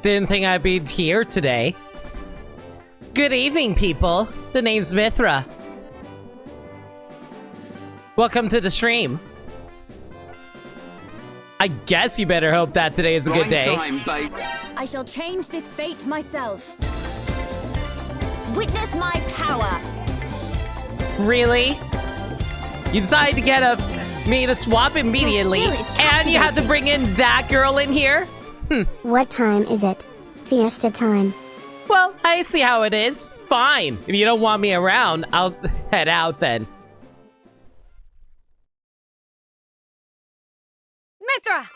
Didn't think I'd be here today. Good evening, people. The name's Mithra. Welcome to the stream. I guess you better hope that today is a good day. I shall change this fate myself. Witness my power. Really? You decided to get me to swap immediately, and you have to bring in that girl in here? What time is it? Fiesta time. Well, I see how it is. Fine. If you don't want me around, I'll head out then. Mithra!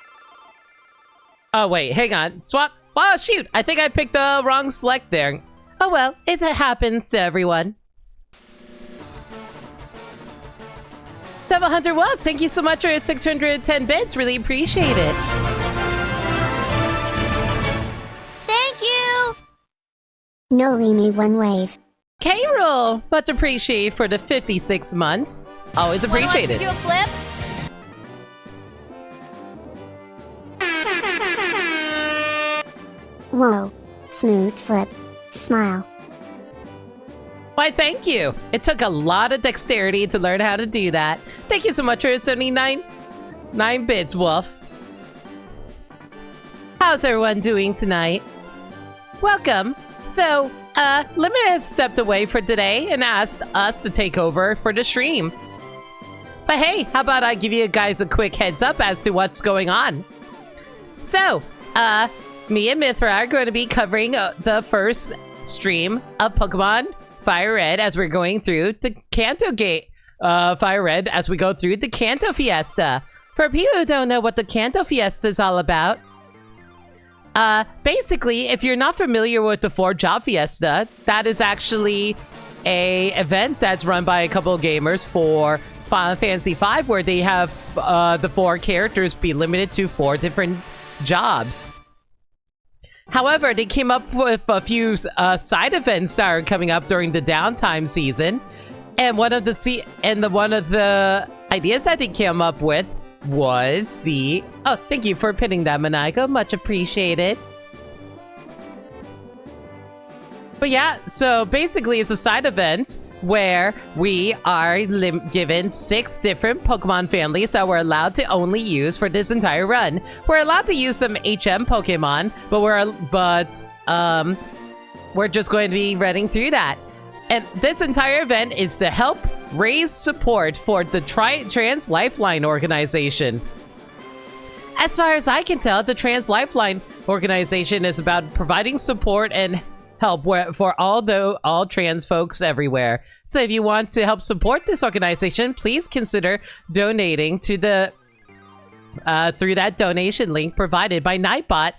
Oh, wait, hang on. Swap. Oh, shoot. I think I picked the wrong select there. Oh, well, it happens to everyone. Devil Hunter Walk, thank you so much for your 610 bits. Really appreciate it. Thank you! No Limi one wave. K-Roll, much appreciated for the 56 months. Always appreciated. Do a flip? Whoa. Smooth flip. Smile. Why, thank you. It took a lot of dexterity to learn how to do that. Thank you so much for 79 9 bits, Wolf. How's everyone doing tonight? Welcome. So, Limit has stepped away for today and asked us to take over for the stream. But hey, how about I give you guys a quick heads up as to what's going on? So, me and Mithra are going to be covering the first stream of Pokemon Fire Red as we're going through the Kanto Gate. Fire Red as we go through the Kanto Fiesta. For people who don't know what the Kanto Fiesta is all about, basically, if you're not familiar with the 4-Job Fiesta, that is actually a event that's run by a couple of gamers for Final Fantasy V, where they have the 4 characters be limited to 4 different jobs. However, they came up with a few side events that are coming up during the downtime season, and one of the ideas that they came up with was the... Oh, thank you for pinning that, Manigo. Much appreciated. But yeah, so basically it's a side event where we are given 6 different Pokemon families that we're allowed to only use for this entire run. We're allowed to use some HM Pokemon, but we're just going to be running through that. And this entire event is to help raise support for the Trans Lifeline organization. As far as I can tell, the Trans Lifeline organization is about providing support and help for all trans folks everywhere. So if you want to help support this organization, please consider donating to the through that donation link provided by Nightbot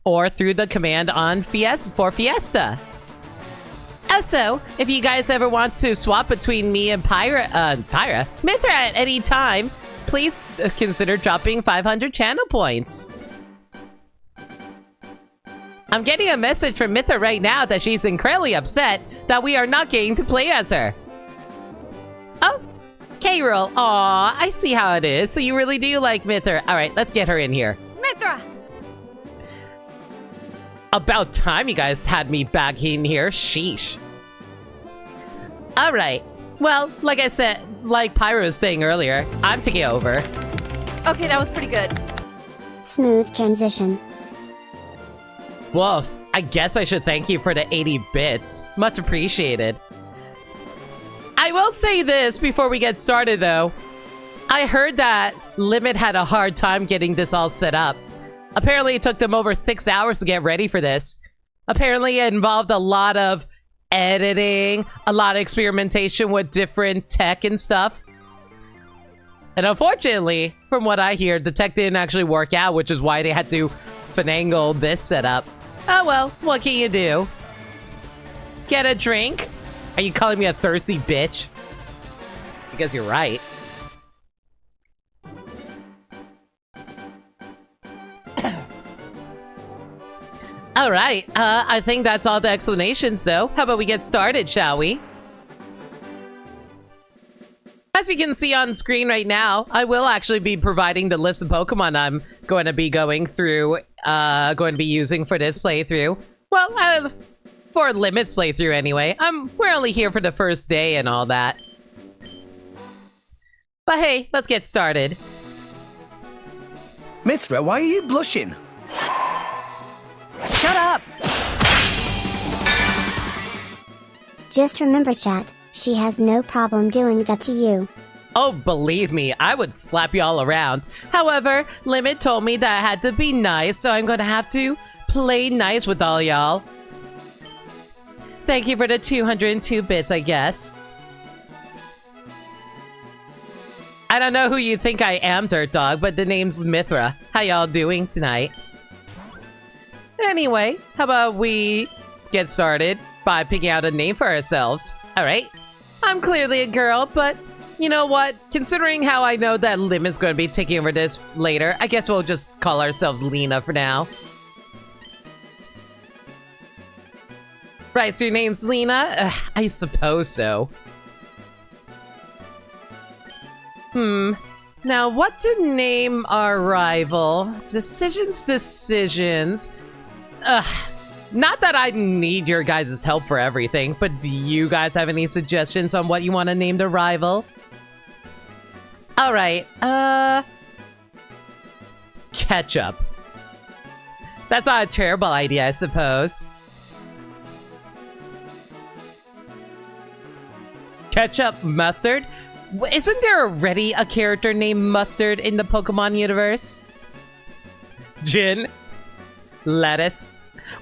or through the command on Fiesta. Also, if you guys ever want to swap between me and Mithra at any time, please consider dropping 500 channel points. I'm getting a message from Mithra right now that she's incredibly upset that we are not getting to play as her. Oh, K-Roll. Aw, I see how it is. So you really do like Mithra. All right, let's get her in here. Mithra! About time you guys had me back in here. Sheesh. All right. Well, like I said, like Pyro was saying earlier, I'm taking over. Okay, that was pretty good. Smooth transition. Wolf, I guess I should thank you for the 80 bits. Much appreciated. I will say this before we get started, though. I heard that Limit had a hard time getting this all set up. Apparently, it took them over 6 hours to get ready for this. Apparently, it involved a lot of editing, a lot of experimentation with different tech and stuff. And unfortunately, from what I hear, the tech didn't actually work out, which is why they had to finagle this setup. Oh well, what can you do? Get a drink? Are you calling me a thirsty bitch? Because you're right. Alright, I think that's all the explanations though. How about we get started, shall we? As you can see on screen right now, I will actually be providing the list of Pokemon I'm going to be going through, going to be using for this playthrough. Well, for Limit's playthrough anyway. We're only here for the first day and all that. But hey, let's get started. Mithra, why are you blushing? Shut up! Just remember, chat, she has no problem doing that to you. Oh, believe me, I would slap y'all around. However, Limit told me that I had to be nice, so I'm gonna have to play nice with all y'all. Thank you for the 202 bits, I guess. I don't know who you think I am, Dirt Dog, but the name's Mithra. How y'all doing tonight? Anyway, how about we get started by picking out a name for ourselves? Alright. I'm clearly a girl, but you know what? Considering how I know that Limit's going to be taking over this later, I guess we'll just call ourselves Lena for now. Right, so your name's Lena? I suppose so. Now, what to name our rival? Decisions. Not that I need your guys' help for everything, but do you guys have any suggestions on what you want to name the rival? Alright, Ketchup. That's not a terrible idea, I suppose. Ketchup Mustard? Isn't there already a character named Mustard in the Pokemon universe? Gin? Lettuce?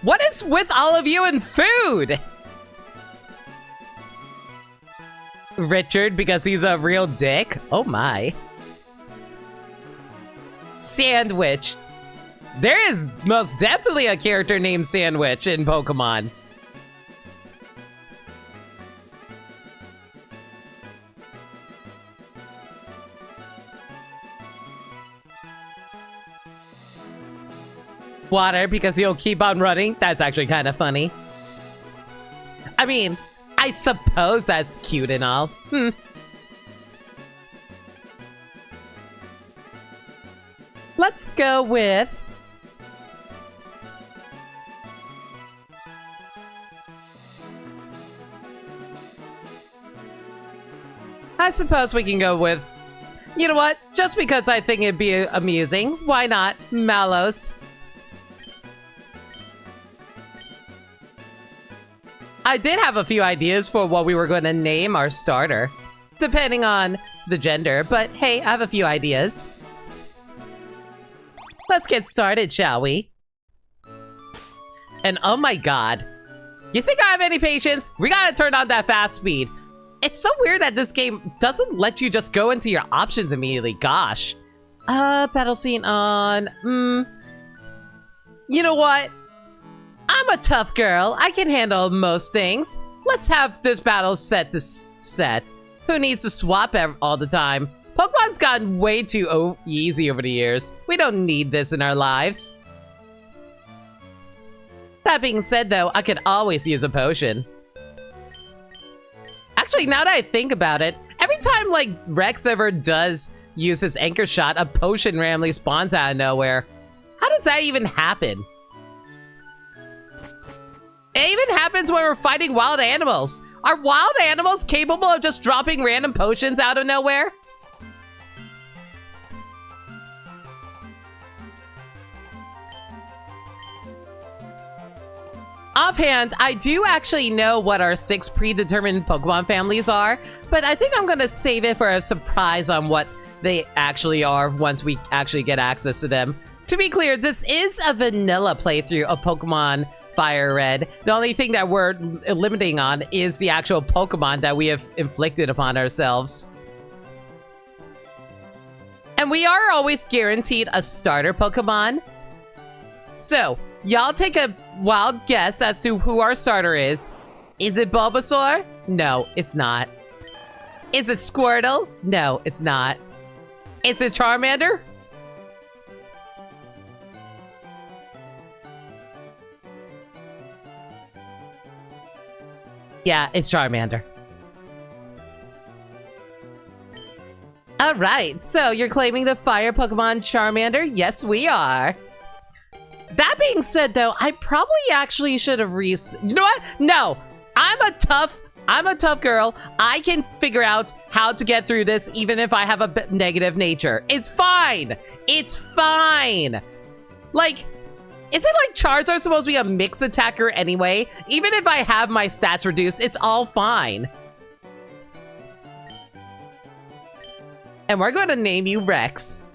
What is with all of you and food? Richard, because he's a real dick? Oh my. Sandwich. There is most definitely a character named Sandwich in Pokemon. Water, because he'll keep on running. That's actually kind of funny. I mean, I suppose that's cute and all. Let's go with... I suppose we can go with... You know what? Just because I think it'd be amusing. Why not? Mallows. I did have a few ideas for what we were going to name our starter, depending on the gender, but hey, I have a few ideas. Let's get started, shall we? And oh my god. You think I have any patience? We gotta turn on that fast speed. It's so weird that this game doesn't let you just go into your options immediately, gosh. Battle scene on, You know what? I'm a tough girl. I can handle most things. Let's have this battle set to set. Who needs to swap all the time? Pokemon's gotten way too easy over the years. We don't need this in our lives. That being said, though, I could always use a potion. Actually, now that I think about it, every time, like, Rex ever does use his anchor shot, a potion randomly spawns out of nowhere. How does that even happen? It even happens when we're fighting wild animals. Are wild animals capable of just dropping random potions out of nowhere? Offhand, I do actually know what our 6 predetermined Pokemon families are, but I think I'm gonna save it for a surprise on what they actually are once we actually get access to them. To be clear, this is a vanilla playthrough of Pokemon Fire Red. The only thing that we're limiting on is the actual Pokemon that we have inflicted upon ourselves. And we are always guaranteed a starter Pokemon. So, y'all take a wild guess as to who our starter is. Is it Bulbasaur? No, it's not. Is it Squirtle? No, it's not. Is it Charmander? Yeah, it's Charmander. All right, so you're claiming the fire Pokemon Charmander? Yes, we are. That being said, though, I probably actually should have You know what? No, I'm a tough girl. I can figure out how to get through this even if I have a negative nature. It's fine. It's fine. Like, isn't like Charizard supposed to be a mix attacker anyway? Even if I have my stats reduced, it's all fine. And we're going to name you Rex.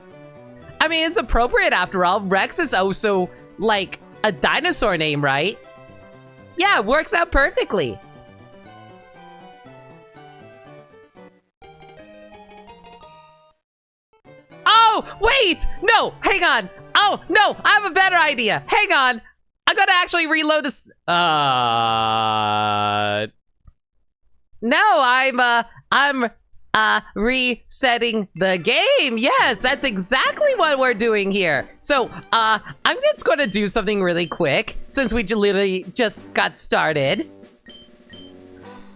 I mean, it's appropriate after all. Rex is also like a dinosaur name, right? Yeah, it works out perfectly. Oh, wait! No, hang on. Oh, no, I have a better idea. Hang on. I gotta actually reload this. No, I'm resetting the game. Yes, that's exactly what we're doing here. So, I'm just gonna do something really quick since we literally just got started.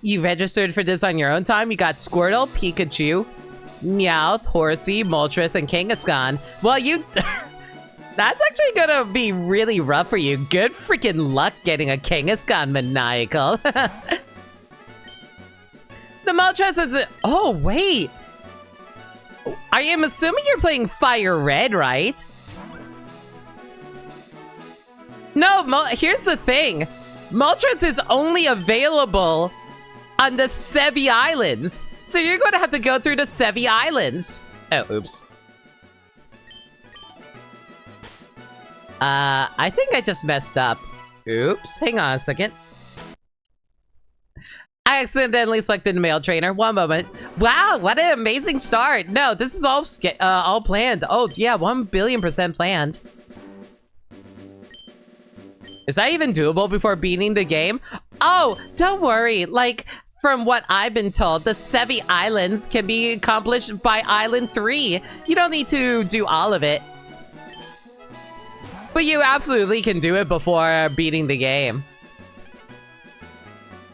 You registered for this on your own time. You got Squirtle, Pikachu, Meowth, Horsey, Moltres, and Kangaskhan. Well, you... That's actually gonna be really rough for you. Good freaking luck getting a Kangaskhan, Maniacal. The Moltres is... Oh, wait. I am assuming you're playing Fire Red, right? No, here's the thing. Moltres is only available on the Sevi Islands. So you're going to have to go through the Sevi Islands. Oh, oops. I think I just messed up. Oops, hang on a second. I accidentally selected male trainer. One moment. Wow, what an amazing start. No, this is all planned. Oh, yeah, 1,000,000,000% planned. Is that even doable before beating the game? Oh, don't worry. Like, from what I've been told, the Sevi Islands can be accomplished by Island 3. You don't need to do all of it. But you absolutely can do it before beating the game.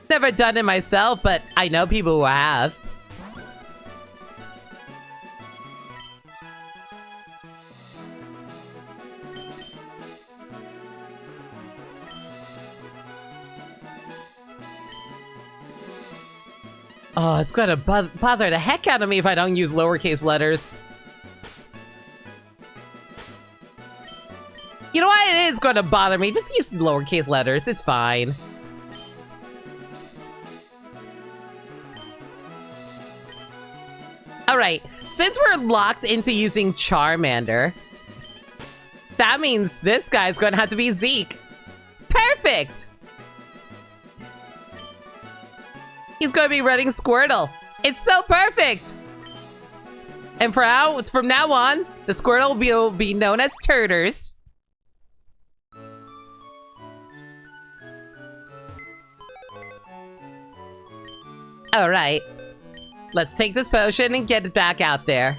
Never done it myself, but I know people who have. Oh, it's gonna bother the heck out of me if I don't use lowercase letters. You know what? It is going to bother me. Just use lowercase letters. It's fine. Alright, since we're locked into using Charmander, that means this guy's going to have to be Zeke. Perfect! He's going to be running Squirtle. It's so perfect! And from now on, the Squirtle will be known as Turters. Alright. Let's take this potion and get it back out there.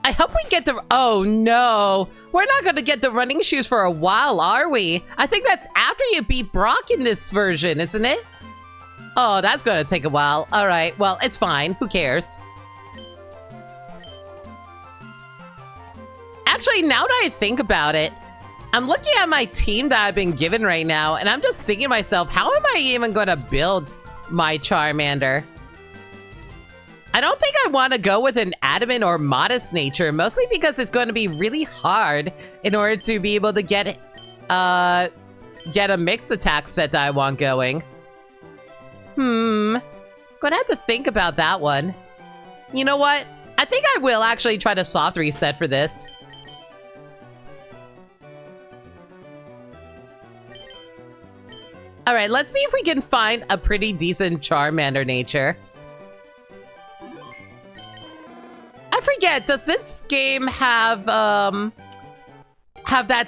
I hope we get the... Oh, no. We're not going to get the running shoes for a while, are we? I think that's after you beat Brock in this version, isn't it? Oh, that's going to take a while. Alright, well, it's fine. Who cares? Actually, now that I think about it, I'm looking at my team that I've been given right now, and I'm just thinking to myself, how am I even going to build my Charmander? I don't think I want to go with an adamant or modest nature, mostly because it's going to be really hard in order to be able to get a mixed attack set that I want going. Gonna have to think about that one. You know what? I think I will actually try to soft reset for this. Alright, let's see if we can find a pretty decent Charmander nature. I forget, does this game have that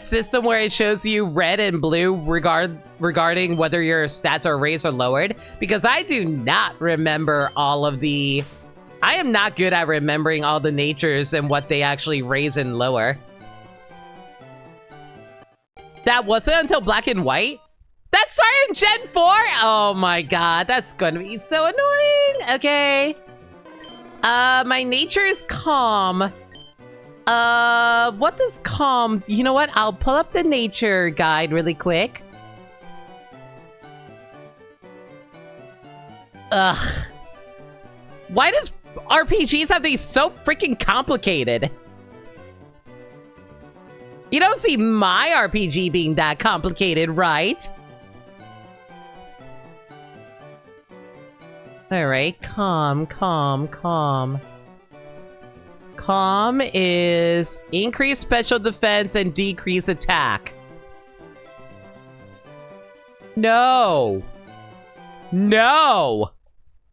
system where it shows you red and blue regarding whether your stats are raised or lowered? Because I do not remember all of the... I am not good at remembering all the natures and what they actually raise and lower. That wasn't until Black and White? That started in Gen 4? Oh my god, that's gonna be so annoying. Okay. My nature is calm. What does calm... You know what? I'll pull up the nature guide really quick. Ugh. Why does RPGs have these so freaking complicated? You don't see my RPG being that complicated, right? Alright, calm. Calm is increase special defense and decrease attack. No! No!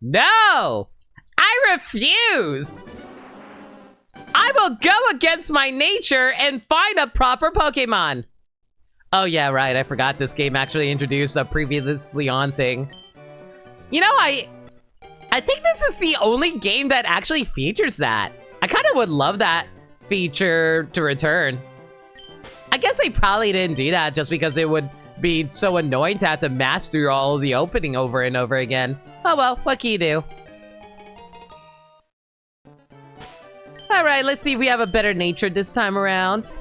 No! I refuse! I will go against my nature and find a proper Pokemon! Oh yeah, right, I forgot this game actually introduced a previously on thing. You know, I think this is the only game that actually features that. I kind of would love that feature to return. I guess they probably didn't do that just because it would be so annoying to have to match through all the opening over and over again. Oh well, what can you do? Alright, let's see if we have a better nature this time around.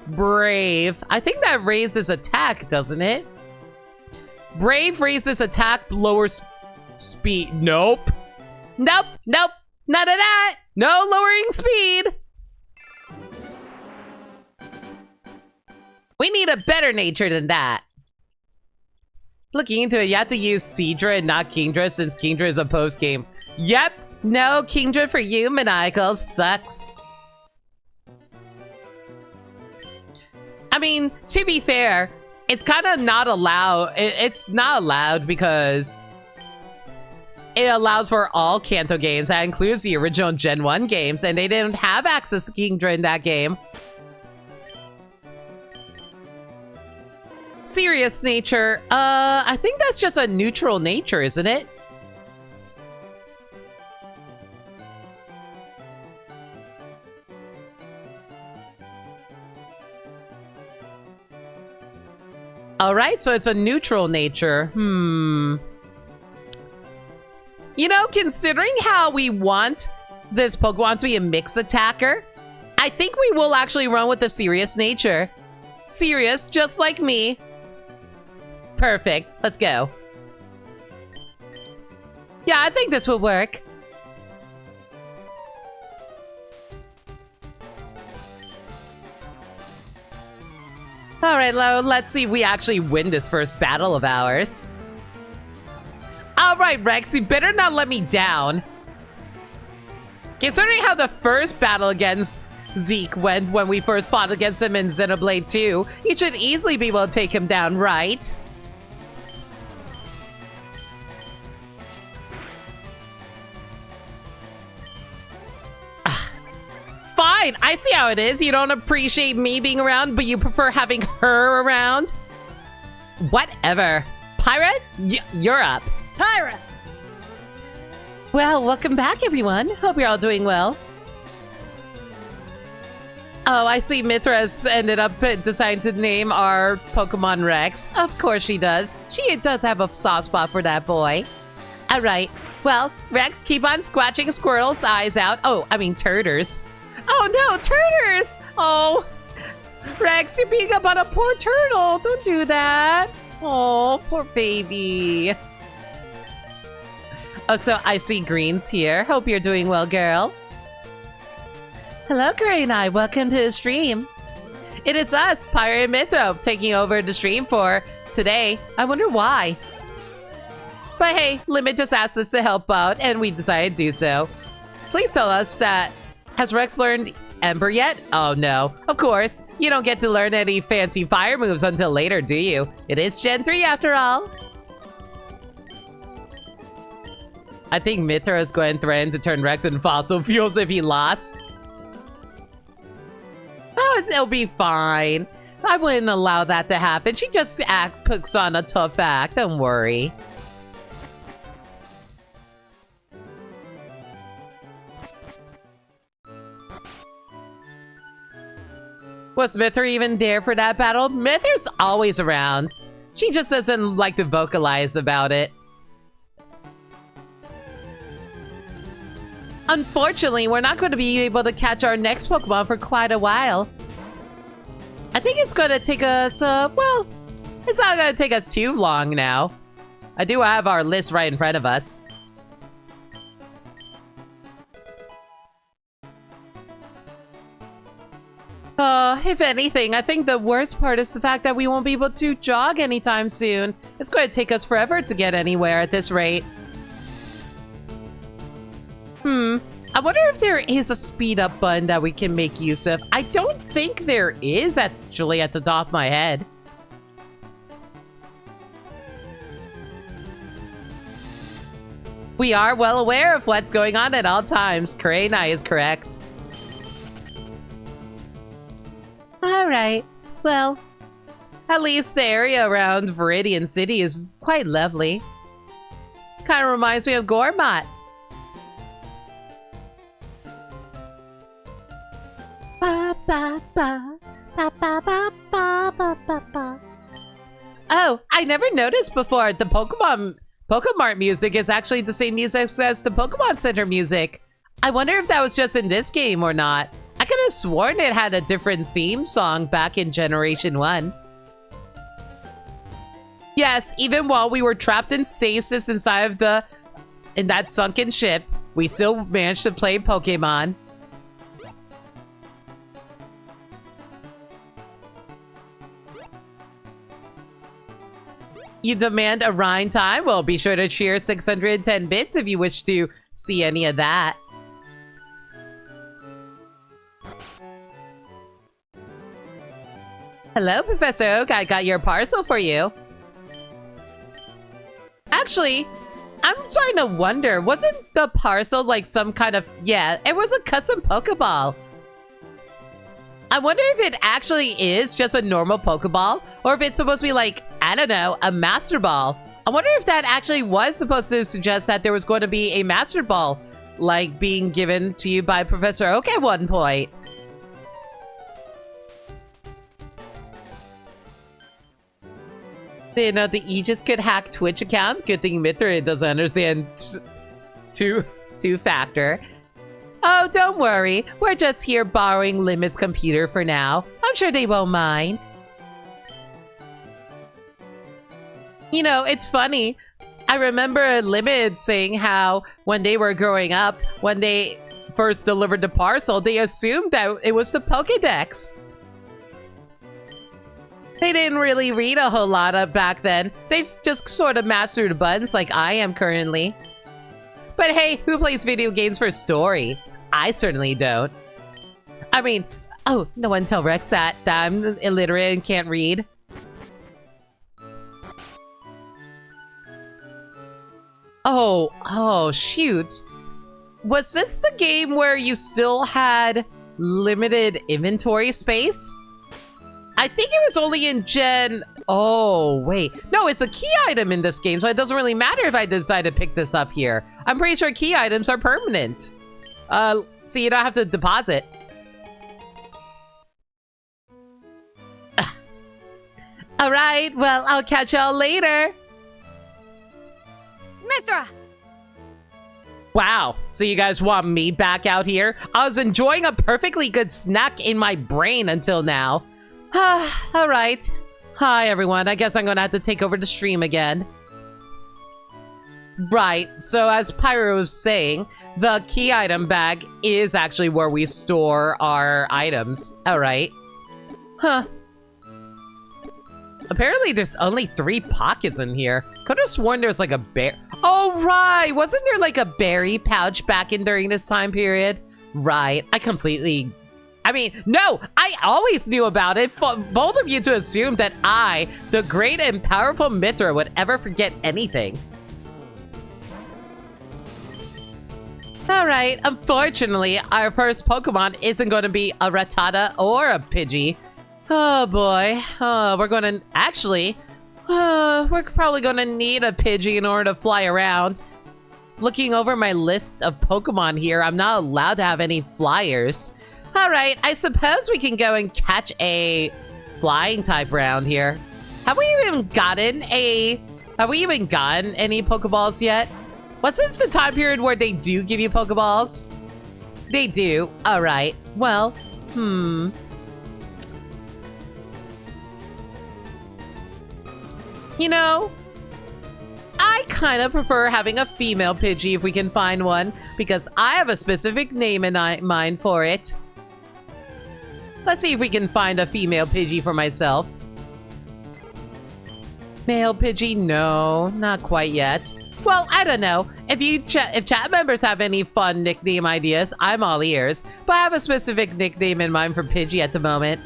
Brave. I think that raises attack, doesn't it? Brave raises attack, lowers speed. Nope. Nope. None of that. No lowering speed. We need a better nature than that. Looking into it, you have to use Seadra and not Kingdra since Kingdra is a post game. Yep. No Kingdra for you, Maniacal. Sucks. I mean, to be fair, it's kind of not allowed. It's not allowed because it allows for all Kanto games. That includes the original Gen 1 games, and they didn't have access to Kingdra in that game. Serious nature. I think that's just a neutral nature, isn't it? Alright, so it's a neutral nature. You know, considering how we want this Pokemon to be a mixed attacker, I think we will actually run with the serious nature. Serious, just like me. Perfect. Let's go. Yeah, I think this will work. Alright, let's see if we actually win this first battle of ours. Alright, Rex, you better not let me down. Considering how the first battle against Zeke went when we first fought against him in Xenoblade 2, you should easily be able to take him down, right? Fine, I see how it is. You don't appreciate me being around, but you prefer having her around? Whatever. Pirate, you're up. Pyra! Well, welcome back, everyone. Hope you're all doing well. Oh, I see Mithra has ended up deciding to name our Pokemon Rex. Of course she does. She does have a soft spot for that boy. All right. Well, Rex, keep on squatching Squirtle's eyes out. Oh, I mean Turters. Oh no, Turters! Oh, Rex, you're beating up on a poor turtle. Don't do that. Oh, poor baby. Oh, so I see Green's here. Hope you're doing well, girl. Hello, Green Eye. Welcome to the stream. It is us, Pyra and Mythro, taking over the stream for today. I wonder why. But hey, Limit just asked us to help out, and we decided to do so. Please tell us that... Has Rex learned Ember yet? Oh no. Of course. You don't get to learn any fancy fire moves until later, do you? It is Gen 3 after all. I think Mithra is going to threaten to turn Rex into fossil fuels if he lost. Oh, it'll be fine. I wouldn't allow that to happen. She just puts on a tough act. Don't worry. Was Mithra even there for that battle? Mithra's always around. She just doesn't like to vocalize about it. Unfortunately, we're not going to be able to catch our next Pokemon for quite a while. I think it's going to take us, well, it's not going to take us too long now. I do have our list right in front of us. If anything, I think the worst part is the fact that we won't be able to jog anytime soon. It's going to take us forever to get anywhere at this rate. I wonder if there is a speed up button that we can make use of. I don't think there is actually at the top of my head. We are well aware of what's going on at all times. Kurenai is correct. Alright, well, at least the area around Viridian City is quite lovely. Kind of reminds me of Gormott. Oh, I never noticed before. The Pokemart music is actually the same music as the Pokemon Center music. I wonder if that was just in this game or not. I could have sworn it had a different theme song back in Generation 1. Yes, even while we were trapped in stasis inside of in that sunken ship, we still managed to play Pokemon. You demand a Rhine time? Well, be sure to cheer 610 bits if you wish to see any of that. Hello, Professor Oak. I got your parcel for you. Actually, I'm starting to wonder, wasn't the parcel like some kind of... Yeah, it was a custom Pokeball. I wonder if it actually is just a normal Pokeball, or if it's supposed to be like, I don't know, a Master Ball. I wonder if that actually was supposed to suggest that there was going to be a Master Ball, like being given to you by Professor Oak at one point. You know, the Aegis could hack Twitch accounts. Good thing Mithra doesn't understand two-factor. Oh, don't worry. We're just here borrowing Limit's computer for now. I'm sure they won't mind. You know, it's funny. I remember Limit saying how when they were growing up, when they first delivered the parcel, they assumed that it was the Pokédex. They didn't really read a whole lot of back then. They just sort of mastered the buttons like I am currently. But hey, who plays video games for story? I certainly don't. I mean, oh, no one tell Rex that I'm illiterate and can't read. Oh, shoot. Was this the game where you still had limited inventory space? I think it was only in Gen... Oh, wait. No, it's a key item in this game, so it doesn't really matter if I decide to pick this up here. I'm pretty sure key items are permanent. So you don't have to deposit. Alright, well, I'll catch y'all later. Mithra! Wow, so you guys want me back out here? I was enjoying a perfectly good snack in my brain until now. Alright. Hi, everyone. I guess I'm gonna have to take over the stream again. Right, so as Pyro was saying, the key item bag is actually where we store our items. Alright. Huh. Apparently there's only 3 pockets in here. Could have sworn there's like a bear. Oh, right! Wasn't there like a berry pouch back in during this time period? Right, I mean, no, I always knew about it. For both of you to assume that I, the great and powerful Mithra, would ever forget anything. Alright, unfortunately, our first Pokemon isn't going to be a Rattata or a Pidgey. Oh boy, we're gonna, actually, we're probably gonna need a Pidgey in order to fly around. Looking over my list of Pokemon here, I'm not allowed to have any flyers. All right, I suppose we can go and catch a flying type round here. Have we even gotten any Pokeballs yet? Was this the time period where they do give you Pokeballs? They do. All right. Well, You know, I kind of prefer having a female Pidgey if we can find one, because I have a specific name in mind for it. Let's see if we can find a female Pidgey for myself. Male Pidgey? No, not quite yet. Well, I don't know. If chat members have any fun nickname ideas, I'm all ears. But I have a specific nickname in mind for Pidgey at the moment.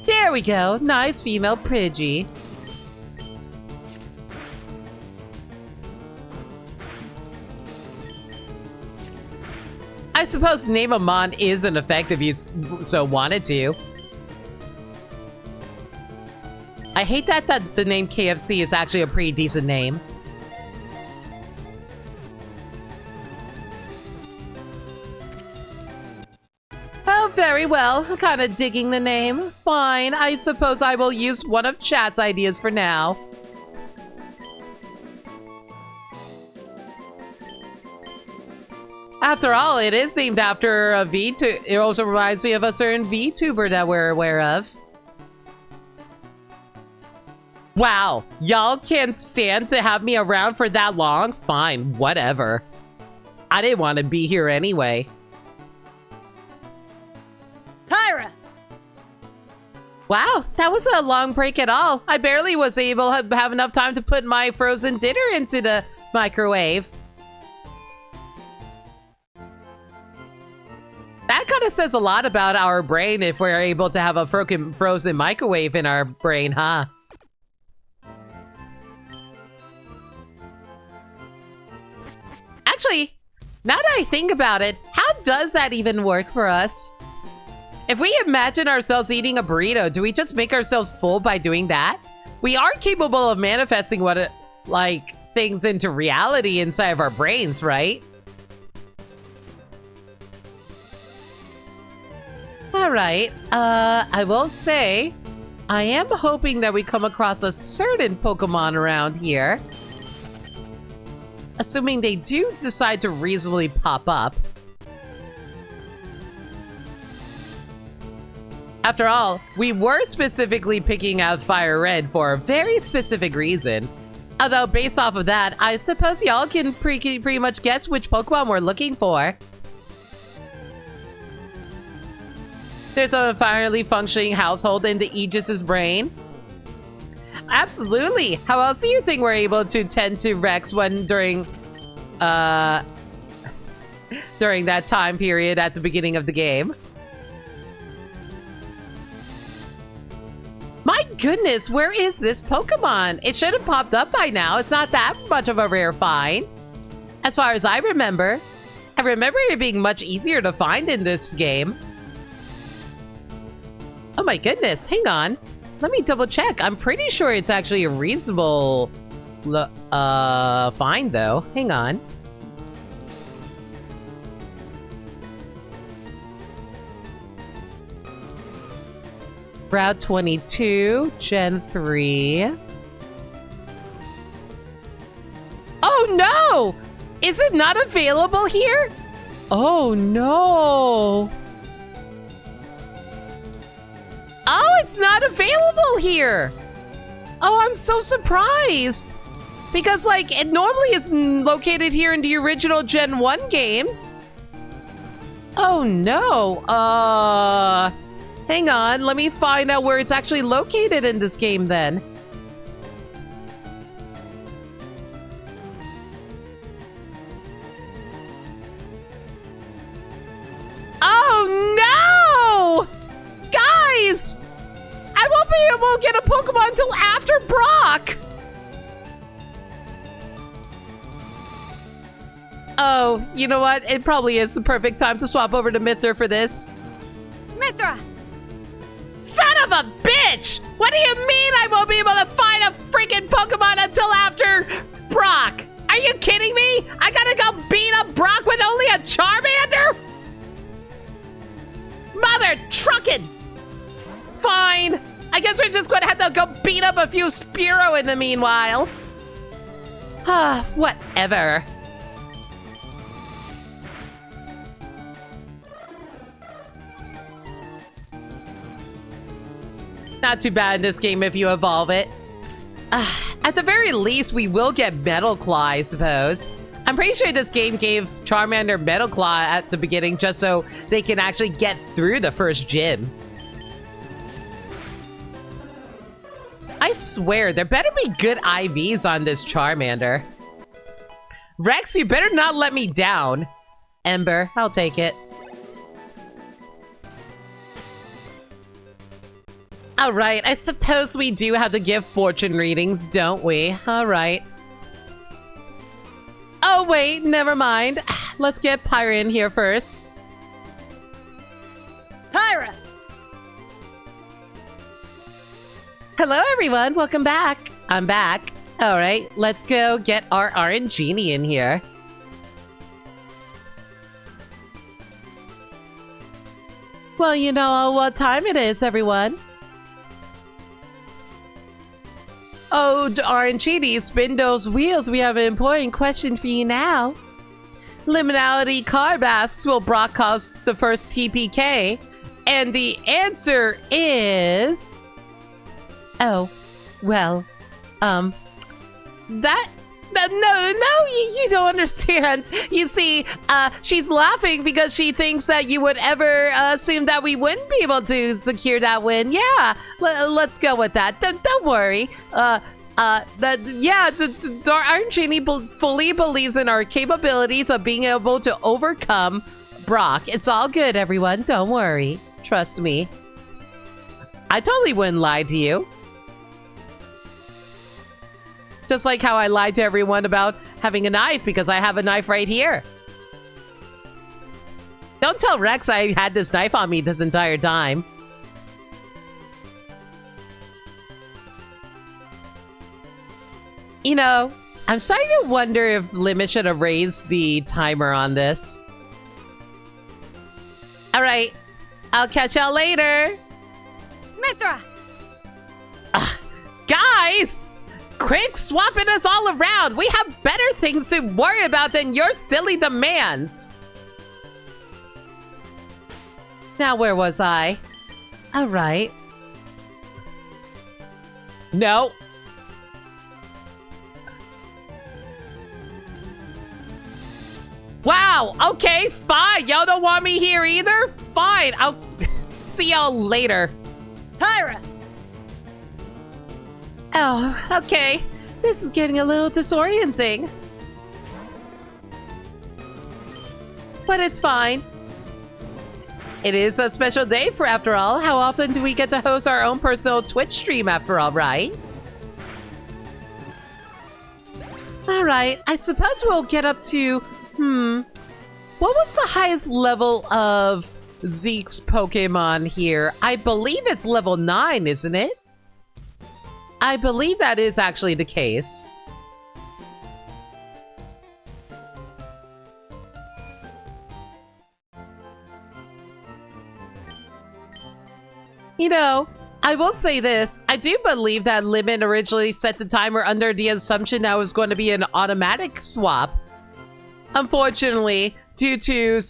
There we go. Nice female Pidgey. I suppose Name a Mon is an effect if you so wanted to. I hate that the name KFC is actually a pretty decent name. Oh, very well. I'm kind of digging the name. Fine. I suppose I will use one of chat's ideas for now. After all, it is named after a VTuber. It also reminds me of a certain VTuber that we're aware of. Wow, y'all can't stand to have me around for that long? Fine, whatever. I didn't want to be here anyway. Kyra! Wow, that wasn't a long break at all. I barely was able to have enough time to put my frozen dinner into the microwave. That kind of says a lot about our brain if we're able to have a frozen microwave in our brain, huh? Actually, now that I think about it, how does that even work for us? If we imagine ourselves eating a burrito, do we just make ourselves full by doing that? We are capable of manifesting things into reality inside of our brains, right? Alright, I will say, I am hoping that we come across a certain Pokemon around here. Assuming they do decide to reasonably pop up. After all, we were specifically picking out Fire Red for a very specific reason. Although, based off of that, I suppose y'all can pretty much guess which Pokemon we're looking for. There's a finally functioning household in the Aegis's brain. Absolutely. How else do you think we're able to tend to Rex during that time period at the beginning of the game? My goodness, where is this Pokemon? It should have popped up by now. It's not that much of a rare find. As far as I remember it being much easier to find in this game. Oh my goodness, hang on. Let me double check. I'm pretty sure it's actually a reasonable find though. Hang on. Route 22, Gen 3. Oh no! Is it not available here? Oh no! Oh, it's not available here! Oh, I'm so surprised! Because, it normally is located here in the original Gen 1 games. Oh, no. Hang on. Let me find out where it's actually located in this game, then. Oh, no! Guys! I won't be able to get a Pokemon until after Brock! Oh, you know what? It probably is the perfect time to swap over to Mythra for this. Mythra! Son of a bitch! What do you mean I won't be able to find a freaking Pokemon until after Brock? Are you kidding me? I gotta go beat up Brock with only a Charmander? fine. I guess we're just gonna have to go beat up a few Spearow in the meanwhile. Ah, whatever. Not too bad in this game if you evolve it. At the very least, we will get Metal Claw, I suppose. I'm pretty sure this game gave Charmander Metal Claw at the beginning just so they can actually get through the first gym. I swear, there better be good IVs on this Charmander. Rex, you better not let me down. Ember, I'll take it. Alright, I suppose we do have to give fortune readings, don't we? Alright. Oh wait, never mind. Let's get Pyra in here first. Pyra! Hello everyone, welcome back. I'm back. Alright, let's go get our RNGenie in here. Well, you know what time it is, everyone. Oh, RNGenie, spin those wheels. We have an important question for you now. Liminality card masks will broadcast the first TPK. And the answer is... Oh, well, no, you don't understand. You see, she's laughing because she thinks that you would ever assume that we wouldn't be able to secure that win. Yeah, let's go with that. Don't worry. RNGenie fully believes in our capabilities of being able to overcome Brock. It's all good, everyone. Don't worry. Trust me. I totally wouldn't lie to you. Just like how I lied to everyone about having a knife because I have a knife right here. Don't tell Rex I had this knife on me this entire time. You know, I'm starting to wonder if Limit should have raised the timer on this. Alright, I'll catch y'all later. Mithra! Guys! Quick swapping us all around! We have better things to worry about than your silly demands! Now where was I? Alright. No. Wow, okay, fine. Y'all don't want me here either? Fine, I'll see y'all later. Pyra! Oh, okay. This is getting a little disorienting. But it's fine. It is a special day for after all. How often do we get to host our own personal Twitch stream after all, right? Alright, I suppose we'll get up to... What was the highest level of Zeke's Pokemon here? I believe it's level 9, isn't it? I believe that is actually the case. You know, I will say this. I do believe that Limit originally set the timer under the assumption that it was going to be an automatic swap. Unfortunately, due to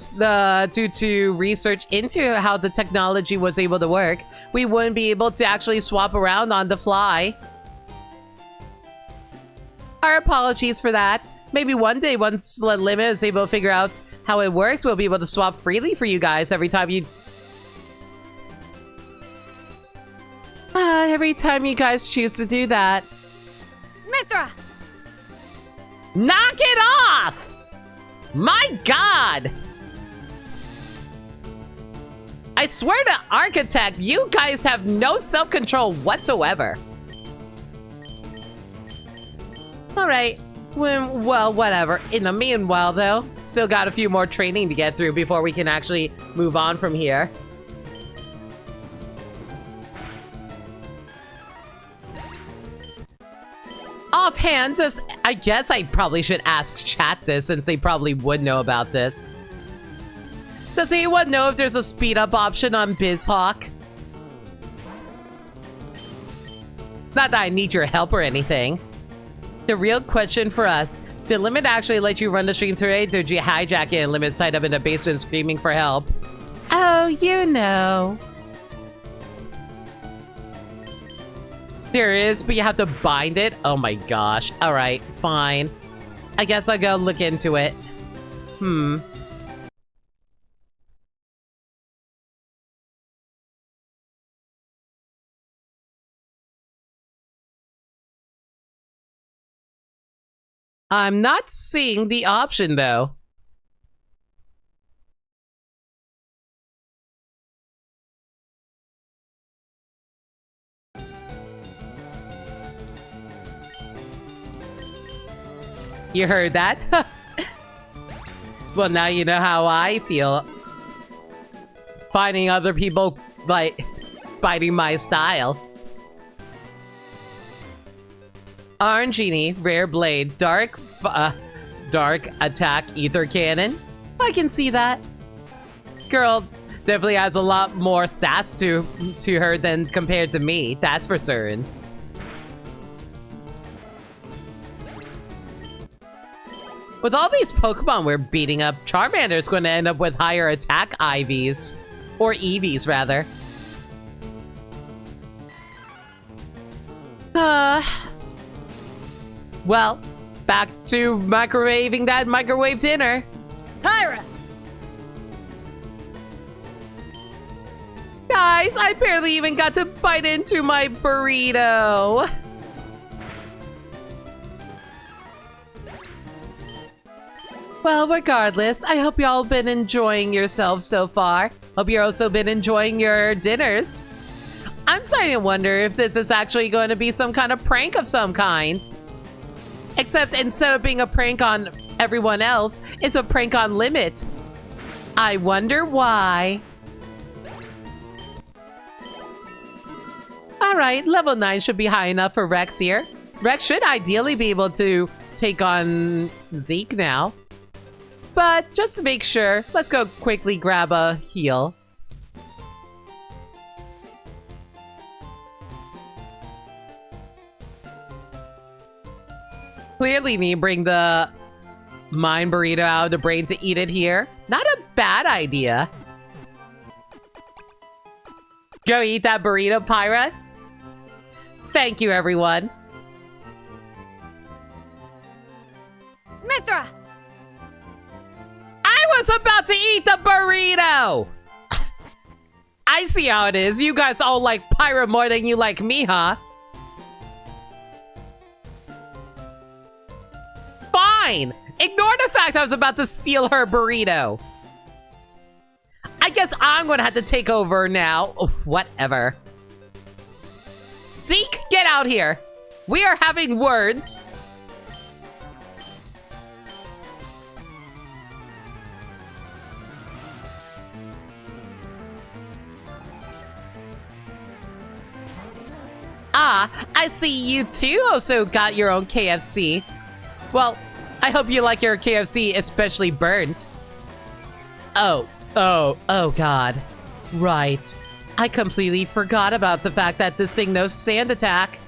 research into how the technology was able to work, we wouldn't be able to actually swap around on the fly. Our apologies for that. Maybe one day, once the Limit is able to figure out how it works, we'll be able to swap freely for you guys every time you... every time you guys choose to do that. Mithra! Knock it off! My god! I swear to Architect, you guys have no self-control whatsoever. Alright, well, whatever. In the meanwhile, though, still got a few more training to get through before we can actually move on from here. Offhand, I guess I probably should ask chat this since they probably would know about this. Does anyone know if there's a speed up option on BizHawk? Not that I need your help or anything. The real question for us, did Limit actually let you run the stream today? Did you hijack it and Limit side up in the basement screaming for help? Oh, you know. There is, but you have to bind it? Oh my gosh. Alright, fine. I guess I'll go look into it. I'm not seeing the option, though. You heard that? Well, now you know how I feel. Finding other people, like, biting my style. Iron Genie, Rare Blade, Dark Attack, Ether Cannon. I can see that. Girl definitely has a lot more sass to her than compared to me, that's for certain. With all these Pokemon we're beating up, Charmander's going to end up with higher attack IVs. Or EVs, rather. Well, back to microwaving that microwave dinner. Tyra! Guys, I barely even got to bite into my burrito. Well, regardless, I hope y'all been enjoying yourselves so far. Hope you've also been enjoying your dinners. I'm starting to wonder if this is actually going to be some kind of prank of some kind. Except instead of being a prank on everyone else, it's a prank on Limit. I wonder why. Alright, level 9 should be high enough for Rex here. Rex should ideally be able to take on Zeke now. But just to make sure, let's go quickly grab a heal. Clearly need to bring the mind burrito out of the brain to eat it here. Not a bad idea. Go eat that burrito, Pyra. Thank you, everyone. Mythra! I was about to eat the burrito! I see how it is. You guys all like Pyra more than you like me, huh? Fine! Ignore the fact I was about to steal her burrito. I guess I'm gonna have to take over now. Oh, whatever. Zeke, get out here. We are having words. Ah, I see you too also got your own KFC. Well, I hope you like your KFC, especially burnt. Oh god. Right. I completely forgot about the fact that this thing knows sand attack.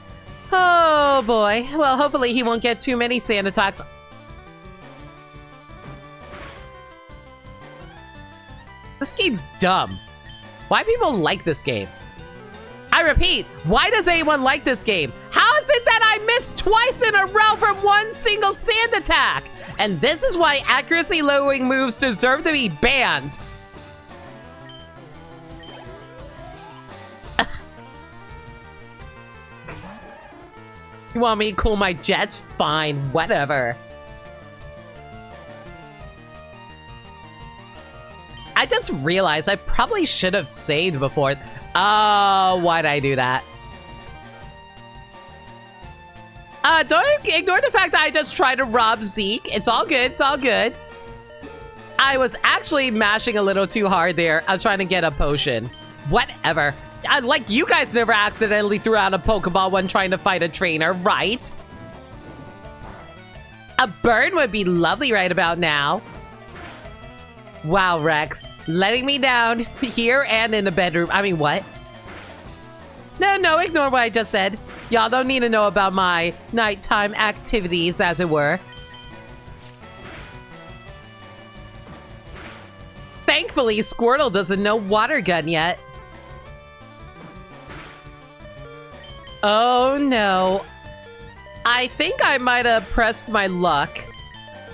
Oh boy. Well, hopefully he won't get too many sand attacks. This game's dumb. Why people like this game? I repeat, why does anyone like this game? How is it that I missed twice in a row from one single sand attack? And this is why accuracy lowering moves deserve to be banned. You want me to cool my jets? Fine, whatever. I just realized I probably should have saved before. Oh, why'd I do that? Don't ignore the fact that I just tried to rob Zeke. It's all good, it's all good. I was actually mashing a little too hard there. I was trying to get a potion. Whatever. Like you guys never accidentally threw out a Pokeball when trying to fight a trainer, right? A burn would be lovely right about now. Wow, Rex. Letting me down here and in the bedroom. I mean, what? No, ignore what I just said. Y'all don't need to know about my nighttime activities, as it were. Thankfully, Squirtle doesn't know water gun yet. Oh no. I think I might have pressed my luck.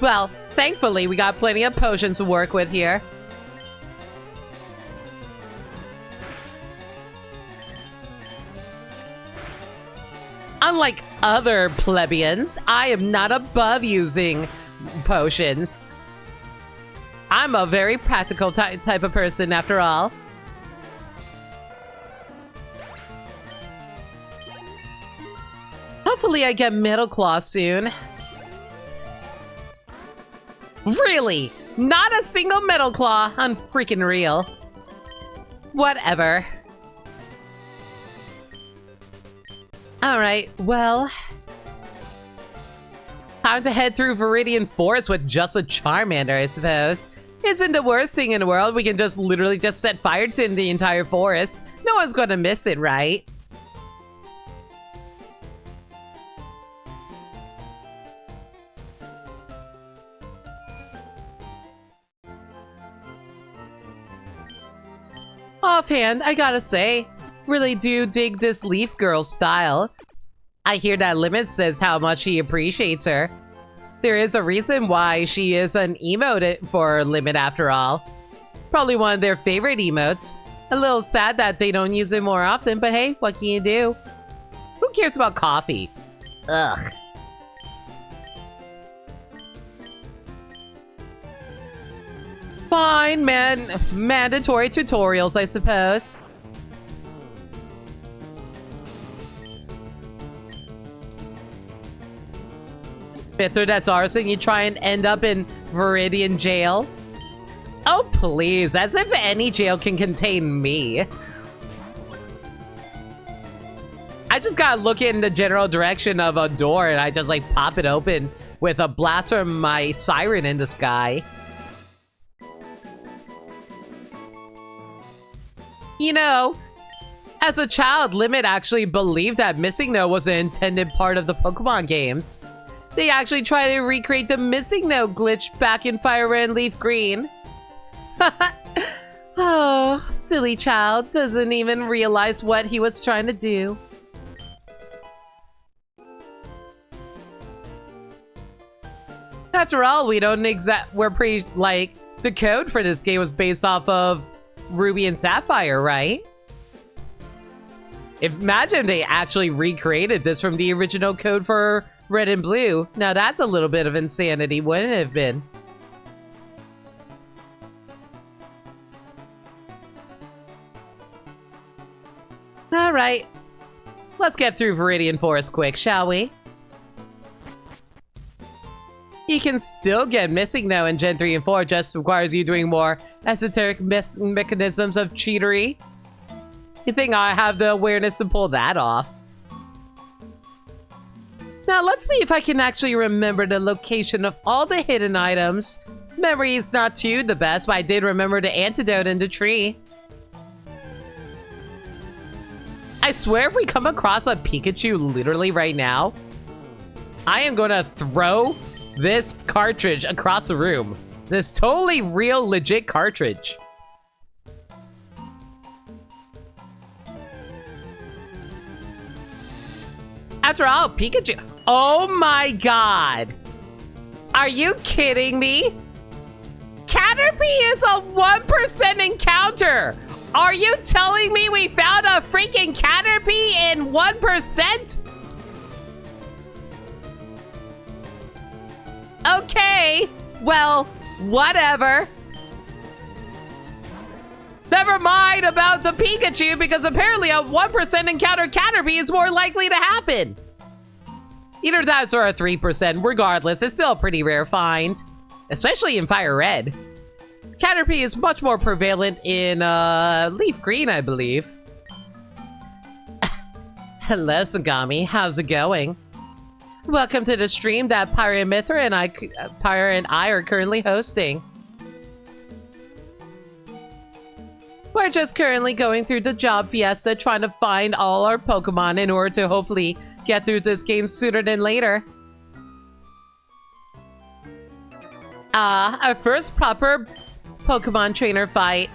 Well, thankfully, we got plenty of potions to work with here. Unlike other plebeians, I am not above using potions. I'm a very practical type of person, after all. Hopefully I get Metal Claw soon. Really? Not a single Metal Claw? Unfreaking real. Whatever. Alright, well... time to head through Viridian Forest with just a Charmander, I suppose. Isn't the worst thing in the world. We can just literally just set fire to the entire forest. No one's gonna miss it, right? Offhand, I gotta say, really do dig this Leaf Girl style. I hear that Limit says how much he appreciates her. There is a reason why she is an emote for Limit after all. Probably one of their favorite emotes. A little sad that they don't use it more often, but hey, what can you do? Who cares about coffee? Ugh. Fine, mandatory tutorials, I suppose. Mithra, that's arson. You try and end up in Viridian jail. Oh, please. As if any jail can contain me. I just gotta look in the general direction of a door and I just like pop it open with a blast from my siren in the sky. You know, as a child, Limit actually believed that Missing Note was an intended part of the Pokemon games. They actually tried to recreate the Missing Note glitch back in Fire Red and Leaf Green. Oh, silly child. Doesn't even realize what he was trying to do. After all, we're pretty, like, the code for this game was based off of Ruby and Sapphire, right? Imagine they actually recreated this from the original code for Red and Blue. Now that's a little bit of insanity, wouldn't it have been? Alright. Let's get through Viridian Forest quick, shall we? You can still get Missing Note in Gen 3 and 4, just requires you doing more esoteric mechanisms of cheatery. You think I have the awareness to pull that off? Now let's see if I can actually remember the location of all the hidden items. Memory is not too the best, but I did remember the antidote in the tree. I swear if we come across a Pikachu literally right now, I am gonna throw this cartridge across the room. This totally real, legit cartridge. After all, Pikachu... Oh my god! Are you kidding me? Caterpie is a 1% encounter! Are you telling me we found a freaking Caterpie in 1%? Okay, well, whatever. Never mind about the Pikachu, because apparently a 1% encounter Caterpie is more likely to happen. Either that or a 3%. Regardless, it's still a pretty rare find. Especially in Fire Red. Caterpie is much more prevalent in Leaf Green, I believe. Hello, Sagami. How's it going? Welcome to the stream that Pyra and Mithra and Pyra and I are currently hosting. Why We're just currently going through the job fiesta, trying to find all our Pokemon in order to hopefully get through this game sooner than later. Our first proper Pokemon trainer fight,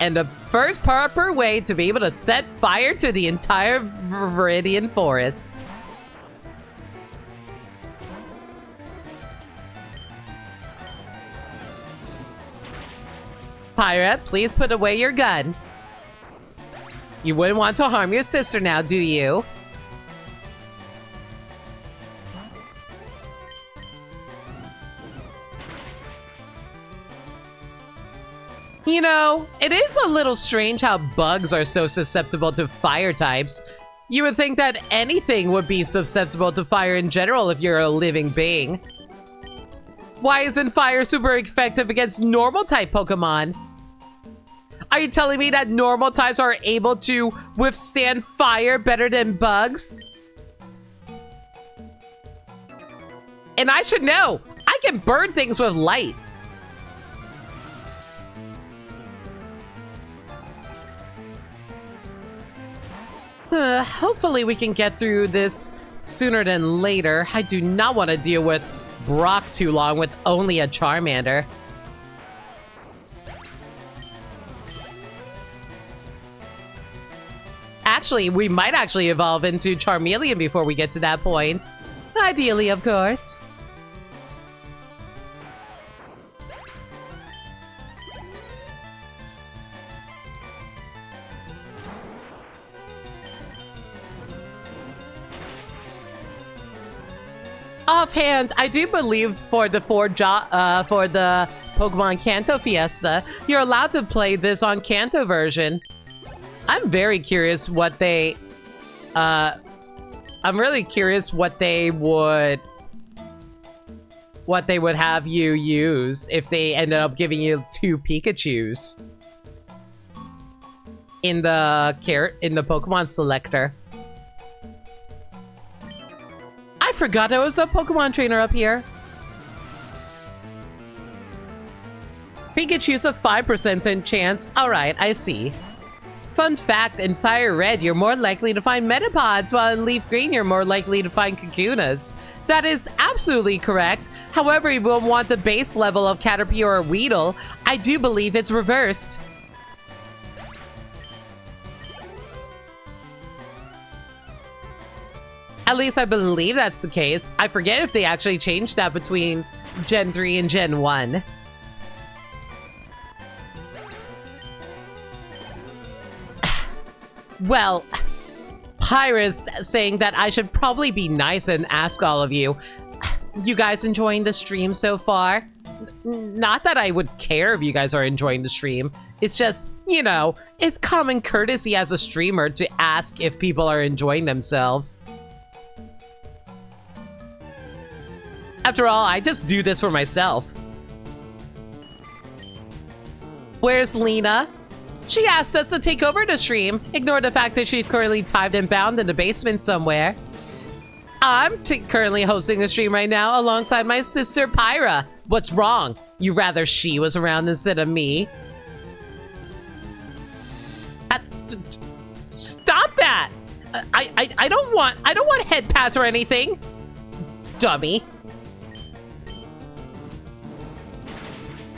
and the first proper way to be able to set fire to the entire Viridian Forest. Pirate, please put away your gun. You wouldn't want to harm your sister now, do you? You know, it is a little strange how bugs are so susceptible to fire types. You would think that anything would be susceptible to fire in general if you're a living being. Why isn't fire super effective against normal type Pokemon? Are you telling me that normal types are able to withstand fire better than bugs? And I should know, I can burn things with light. Hopefully we can get through this sooner than later. I do not want to deal with Brock too long with only a Charmander. Actually, we might actually evolve into Charmeleon before we get to that point. Ideally, of course. Offhand, I do believe for the Pokemon Kanto Fiesta, you're allowed to play this on Kanto version. I'm very curious what they, I'm really curious what they would have you use if they ended up giving you 2 Pikachus in the Pokemon selector. I forgot there was a Pokemon trainer up here. Pikachu's a 5% chance. Alright, I see. Fun fact, in Fire Red, you're more likely to find Metapods, while in Leaf Green, you're more likely to find Kakunas. That is absolutely correct. However, you will want the base level of Caterpie or Weedle. I do believe it's reversed. At least I believe that's the case. I forget if they actually changed that between Gen 3 and Gen 1. Well, Pyrus saying that I should probably be nice and ask all of you. You guys enjoying the stream so far? Not that I would care if you guys are enjoying the stream. It's just, you know, it's common courtesy as a streamer to ask if people are enjoying themselves. After all, I just do this for myself. Where's Lena? She asked us to take over the stream. Ignore the fact that she's currently tied and bound in the basement somewhere. I'm currently hosting the stream right now alongside my sister Pyra. What's wrong? You rather she was around instead of me? Stop that! I don't want head pats or anything. Dummy.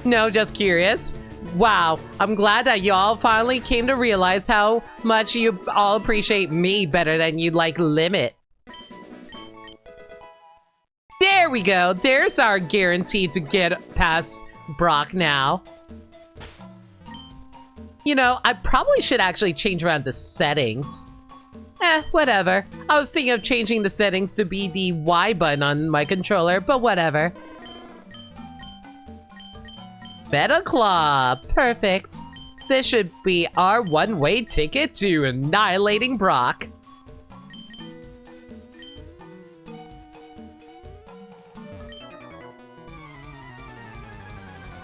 No, just curious. Wow, I'm glad that y'all finally came to realize how much you all appreciate me better than you like Limit. There we go. There's our guarantee to get past Brock now. You know, I probably should actually change around the settings. Whatever. I was thinking of changing the settings to be the Y button on my controller, but whatever. Beta Claw. Perfect. This should be our one-way ticket to annihilating Brock.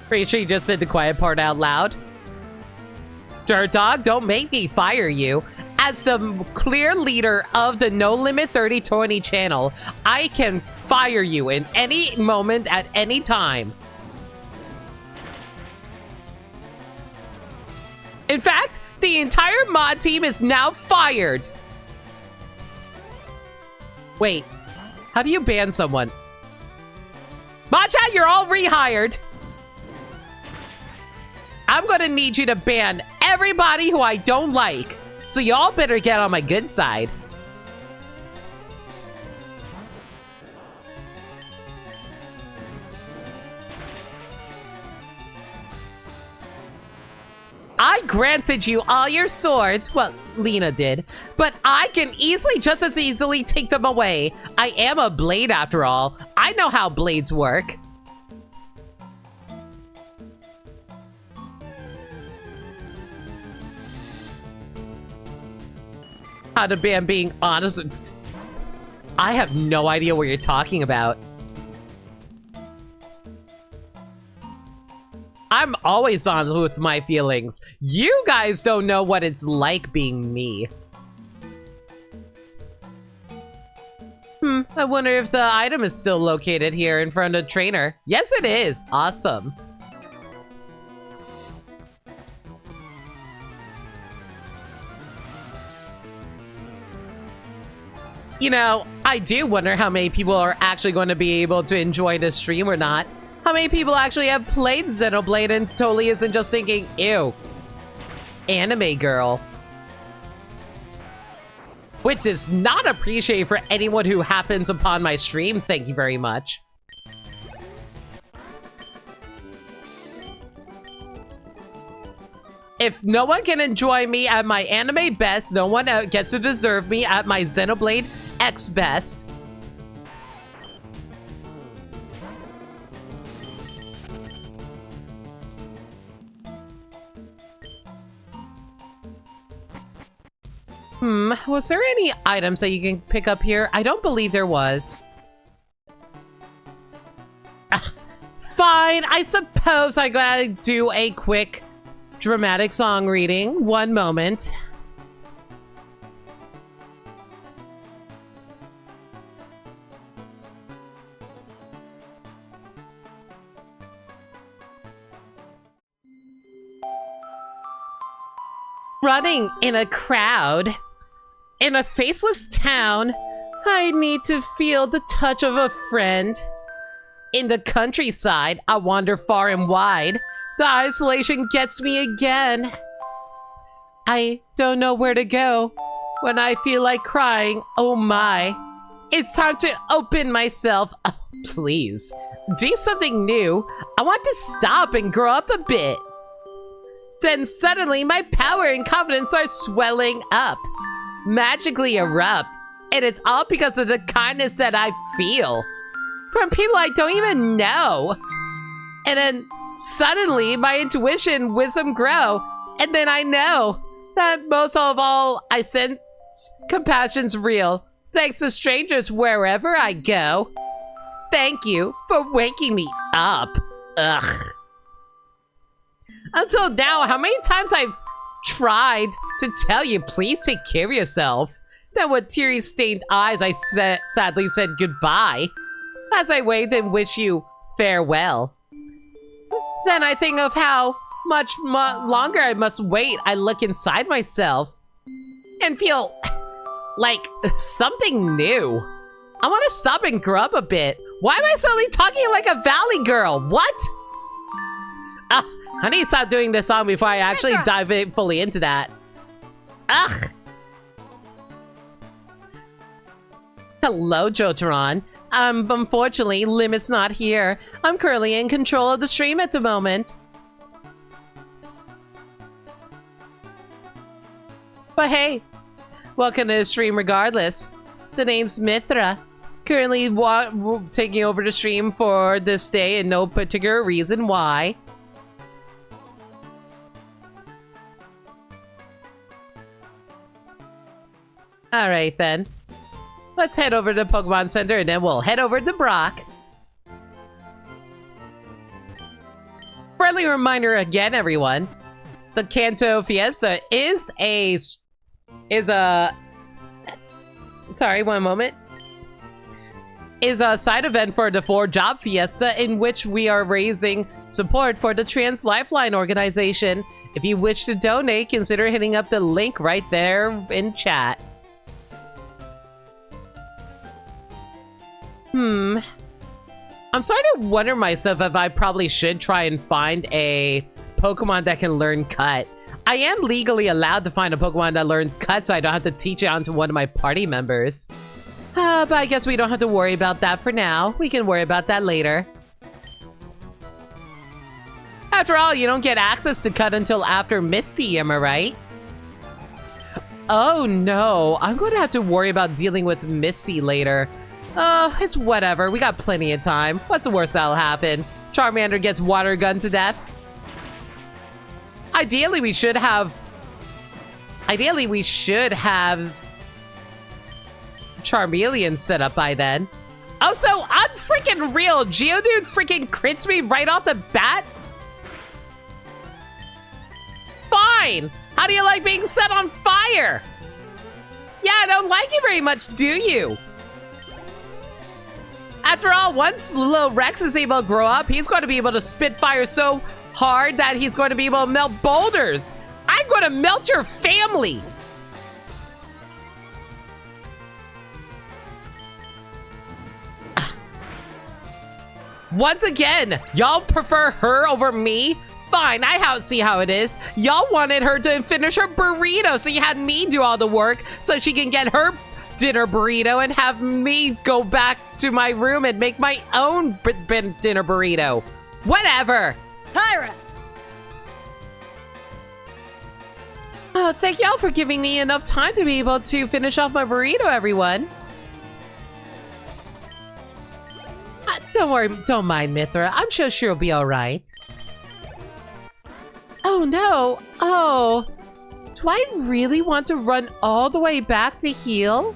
Pretty sure you just said the quiet part out loud. Dirt Dog, don't make me fire you. As the clear leader of the No Limit 3020 channel, I can fire you in any moment at any time. In fact, the entire mod team is now fired. Wait, how do you ban someone? Mod chat, you're all rehired. I'm gonna need you to ban everybody who I don't like. So y'all better get on my good side. I granted you all your swords. Well, Lena did. But I can just as easily take them away. I am a blade after all. I know how blades work. How to ban being honest with... I have no idea what you're talking about. I'm always honest with my feelings. You guys don't know what it's like being me. I wonder if the item is still located here in front of trainer. Yes, it is. Awesome. You know, I do wonder how many people are actually going to be able to enjoy this stream or not. How many people actually have played Xenoblade and totally isn't just thinking, ew, anime girl. Which is not appreciated for anyone who happens upon my stream, thank you very much. If no one can enjoy me at my anime best, no one gets to deserve me at my Xenoblade X best. Was there any items that you can pick up here? I don't believe there was. Fine, I suppose I gotta do a quick dramatic song reading. One moment. Running in a crowd, in a faceless town, I need to feel the touch of a friend. In the countryside, I wander far and wide. The isolation gets me again. I don't know where to go. When I feel like crying, oh my. It's time to open myself. Oh, please, do something new. I want to stop and grow up a bit. Then suddenly my power and confidence are swelling up. Magically erupt. And it's all because of the kindness that I feel. From people I don't even know. And then suddenly my intuition, wisdom grow. And then I know that most of all I sense compassion's real. Thanks to strangers wherever I go. Thank you for waking me up. Ugh. Until now, how many times I've tried to tell you, please take care of yourself. Then with teary-stained eyes, I sadly said goodbye. As I waved and wished you farewell. Then I think of how much longer I must wait. I look inside myself and feel like something new. I want to stop and grow up a bit. Why am I suddenly talking like a valley girl? What? I need to stop doing this song before I actually dive fully into that. Ugh. Hello, Jotaro. Unfortunately, Limit's not here. I'm currently in control of the stream at the moment. But hey, welcome to the stream regardless. The name's Mithra. Currently taking over the stream for this day and no particular reason why. Alright then. Let's head over to Pokemon Center and then we'll head over to Brock. Friendly reminder again, everyone. The Kanto Fiesta is a... Sorry, one moment. Is a side event for the 4-Job Fiesta in which we are raising support for the Trans Lifeline organization. If you wish to donate, consider hitting up the link right there in chat. I'm starting to wonder myself if I probably should try and find a Pokemon that can learn Cut. I am legally allowed to find a Pokemon that learns Cut, so I don't have to teach it onto one of my party members. But I guess we don't have to worry about that for now. We can worry about that later. After all, you don't get access to Cut until after Misty, am I right? Oh no, I'm going to have to worry about dealing with Misty later. It's whatever. We got plenty of time. What's the worst that'll happen? Charmander gets water gunned to death. Ideally, we should have Charmeleon set up by then. Oh, so unfreaking real. Geodude freaking crits me right off the bat? Fine. How do you like being set on fire? Yeah, I don't like it very much, do you? After all, once little Rex is able to grow up, he's going to be able to spit fire so hard that he's going to be able to melt boulders. I'm going to melt your family. Once again, y'all prefer her over me? Fine, I see how it is. Y'all wanted her to finish her burrito, so you had me do all the work so she can get her dinner burrito and have me go back to my room and make my own dinner burrito. Whatever. Tyra! Oh, thank y'all for giving me enough time to be able to finish off my burrito, everyone. Don't worry, don't mind Mithra. I'm sure she'll be all right. Oh no! Oh! Do I really want to run all the way back to heal?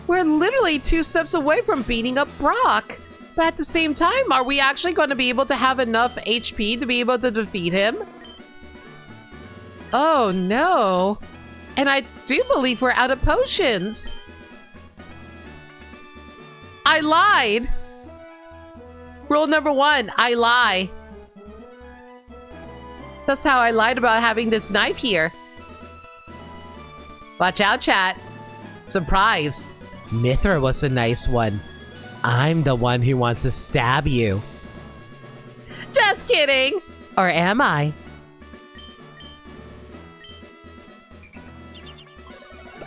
We're literally 2 steps away from beating up Brock. But at the same time, are we actually going to be able to have enough HP to be able to defeat him? Oh no! And I do believe we're out of potions. I lied! Rule number 1, I lie. That's how I lied about having this knife here. Watch out, chat. Surprise. Mithra was a nice one. I'm the one who wants to stab you. Just kidding. Or am I?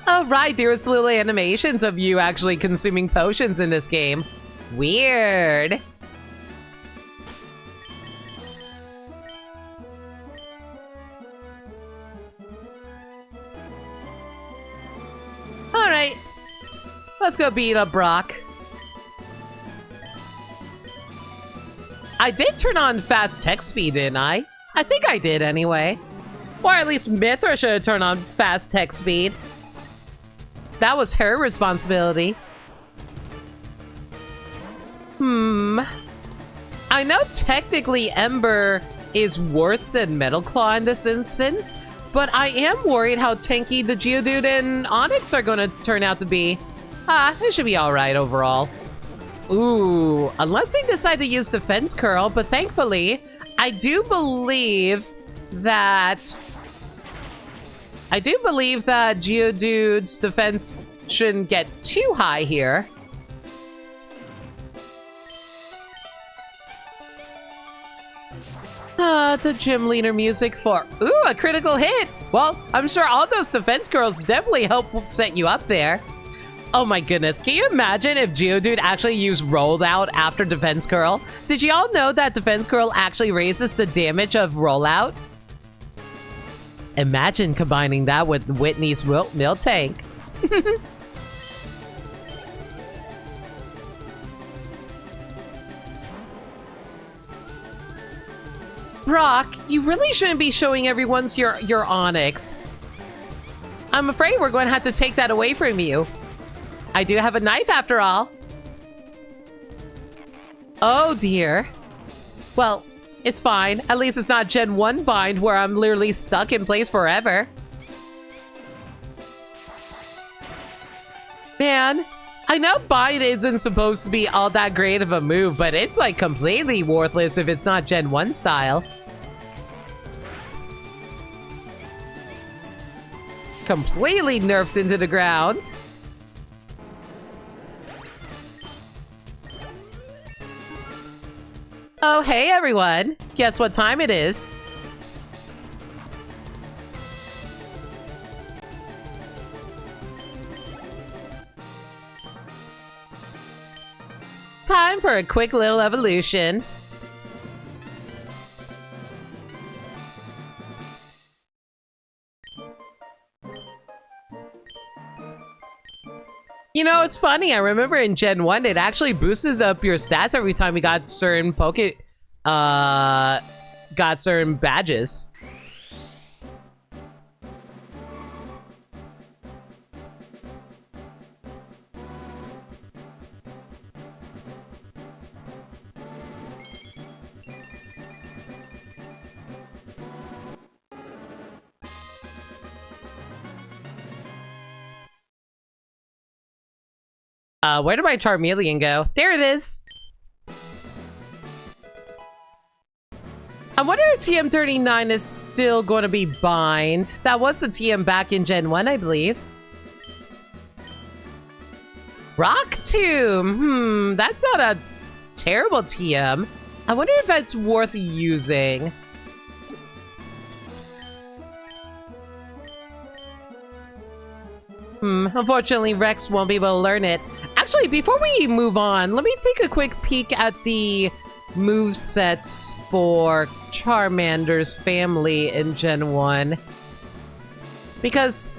Oh, right. There was little animations of you actually consuming potions in this game. Weird. Alright, let's go beat up Brock. I did turn on fast text speed, didn't I? I think I did anyway. Or at least Mithra should have turned on fast text speed. That was her responsibility. I know technically Ember is worse than Metal Claw in this instance, but I am worried how tanky the Geodude and Onix are going to turn out to be. It should be alright overall. Ooh, unless they decide to use Defense Curl, but thankfully, I do believe that Geodude's defense shouldn't get too high here. The gym leader music for, ooh, a critical hit. Well, I'm sure all those defense girls definitely help set you up there. Oh my goodness, can you imagine if Geodude actually used Rollout after Defense Curl? Did you all know that Defense Curl actually raises the damage of Rollout? Imagine combining that with Whitney's Milk Tank. Brock, you really shouldn't be showing everyone your Onix. I'm afraid we're going to have to take that away from you. I do have a knife after all. Oh dear. Well, it's fine. At least it's not Gen 1 bind where I'm literally stuck in place forever. Man, I know bind isn't supposed to be all that great of a move, but it's like completely worthless if it's not Gen 1 style. completely nerfed into the ground. Oh, hey everyone. Guess what time it is? Time for a quick little evolution. You know, it's funny. I remember in Gen 1, it actually boosted up your stats every time we got certain got certain badges. Where did my Charmeleon go? There it is! I wonder if TM39 is still going to be bind. That was the TM back in Gen 1, I believe. Rock Tomb! That's not a terrible TM. I wonder if that's worth using. Unfortunately, Rex won't be able to learn it. Actually, before we move on, let me take a quick peek at the movesets for Charmander's family in Gen 1. Because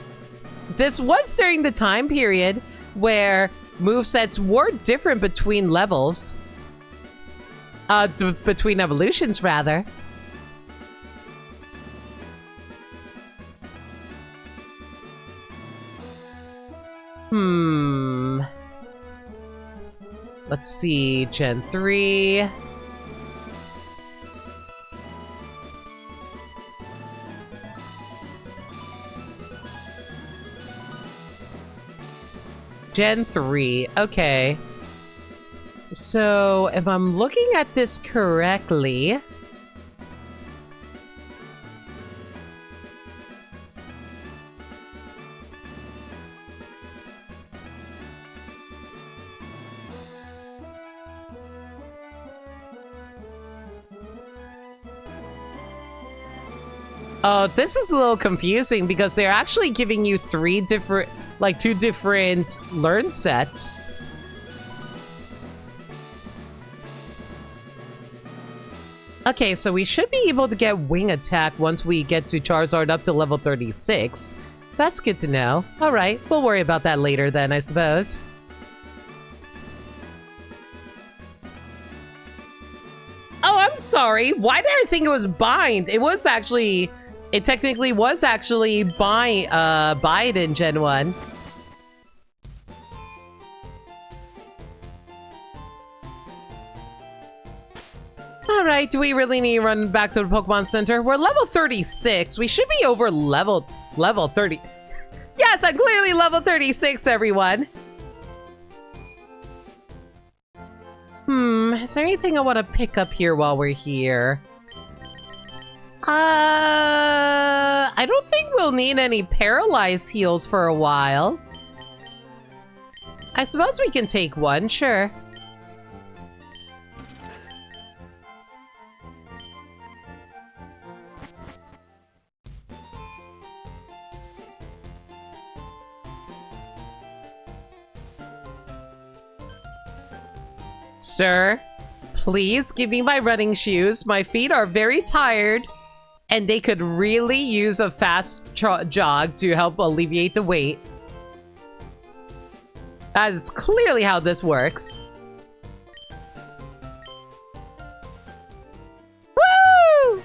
this was during the time period where movesets were different between levels. Between evolutions, rather. Let's see, Gen 3. Gen 3, okay. So, if I'm looking at this correctly... Oh, this is a little confusing because they're actually giving you two different learn sets. Okay, so we should be able to get Wing Attack once we get to Charizard up to level 36. That's good to know. Alright, we'll worry about that later then, I suppose. Oh, I'm sorry. Why did I think it was bind? It technically was actually bind in Gen 1. Alright, do we really need to run back to the Pokemon Center? We're level 36. We should be over level 30. Yes, I'm clearly level 36, everyone. Is there anything I want to pick up here while we're here? I don't think we'll need any paralyzed heals for a while. I suppose we can take one, sure. Sir, please give me my running shoes. My feet are very tired, and they could really use a fast jog to help alleviate the weight. That is clearly how this works. Woo!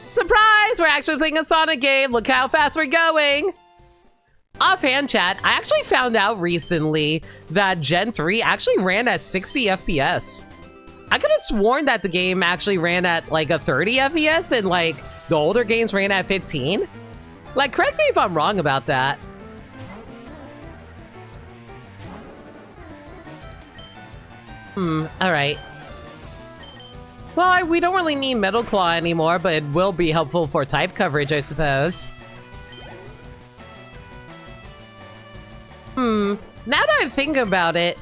Surprise! We're actually playing a Sonic game. Look how fast we're going. Offhand chat, I actually found out recently that Gen 3 actually ran at 60 FPS. I could have sworn that the game actually ran at like a 30 FPS and like the older games ran at 15. Like, correct me if I'm wrong about that. Alright. Well, we don't really need Metal Claw anymore, but it will be helpful for type coverage, I suppose. Now that I think about it,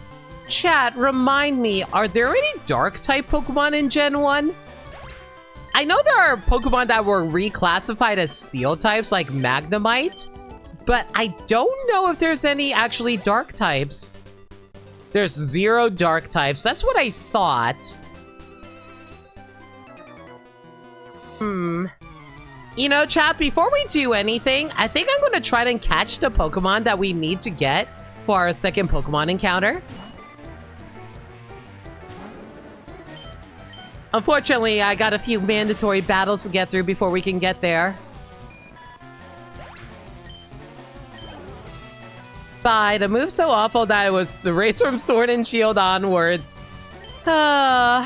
chat, remind me, are there any dark-type Pokemon in Gen 1? I know there are Pokemon that were reclassified as steel types, like Magnemite, but I don't know if there's any actually dark types. There's 0 dark types. That's what I thought. You know, chat, before we do anything, I think I'm going to try and catch the Pokemon that we need to get for our second Pokemon encounter. Unfortunately, I got a few mandatory battles to get through before we can get there. Bye. The move's so awful that it was erased from Sword and Shield onwards. There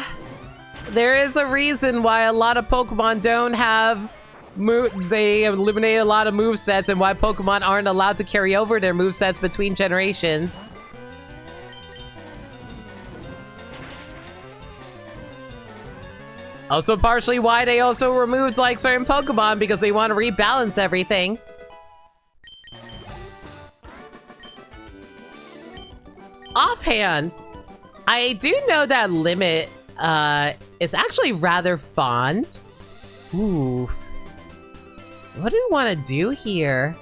is a reason why a lot of Pokemon don't have... They eliminated a lot of movesets, and why Pokemon aren't allowed to carry over their movesets between generations. Also partially why they also removed like certain Pokemon, because they want to rebalance everything. Offhand, I do know that Limit is actually rather fond. Oof. What do we want to do here?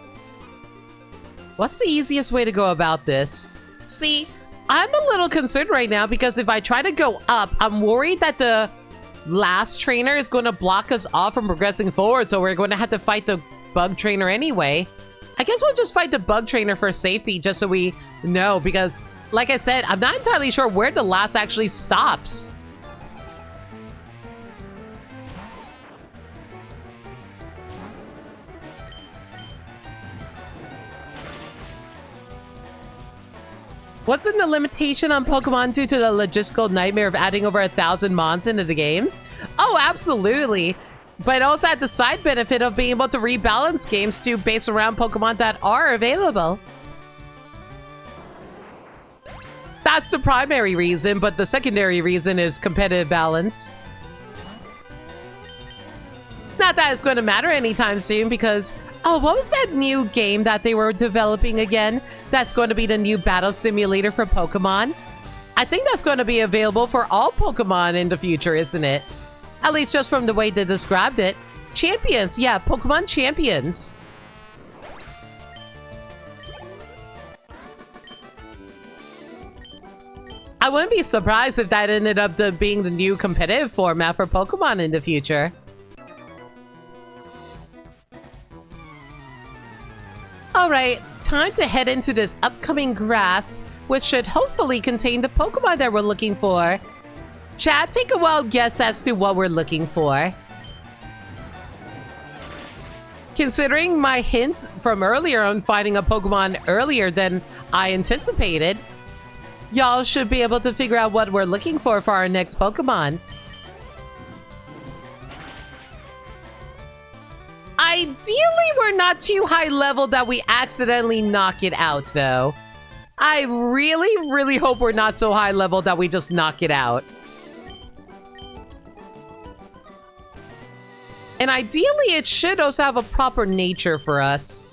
What's the easiest way to go about this? See, I'm a little concerned right now because if I try to go up, I'm worried that the last trainer is going to block us off from progressing forward, so we're going to have to fight the bug trainer anyway. I guess we'll just fight the bug trainer for safety just so we know, because like I said, I'm not entirely sure where the last actually stops. Wasn't the limitation on Pokemon due to the logistical nightmare of adding over 1,000 mons into the games? Oh, absolutely. But it also had the side benefit of being able to rebalance games to base around Pokemon that are available. That's the primary reason, but the secondary reason is competitive balance. Not that it's going to matter anytime soon because... Oh, what was that new game that they were developing again? That's going to be the new battle simulator for Pokemon? I think that's going to be available for all Pokemon in the future, isn't it? At least just from the way they described it. Champions, yeah, Pokemon Champions. I wouldn't be surprised if that ended up being the new competitive format for Pokemon in the future. Alright, time to head into this upcoming grass, which should hopefully contain the Pokemon that we're looking for. Chat, take a wild guess as to what we're looking for. Considering my hint from earlier on finding a Pokemon earlier than I anticipated, y'all should be able to figure out what we're looking for our next Pokemon. Ideally, we're not too high level that we accidentally knock it out, though. I really, really hope we're not so high level that we just knock it out. And ideally, it should also have a proper nature for us.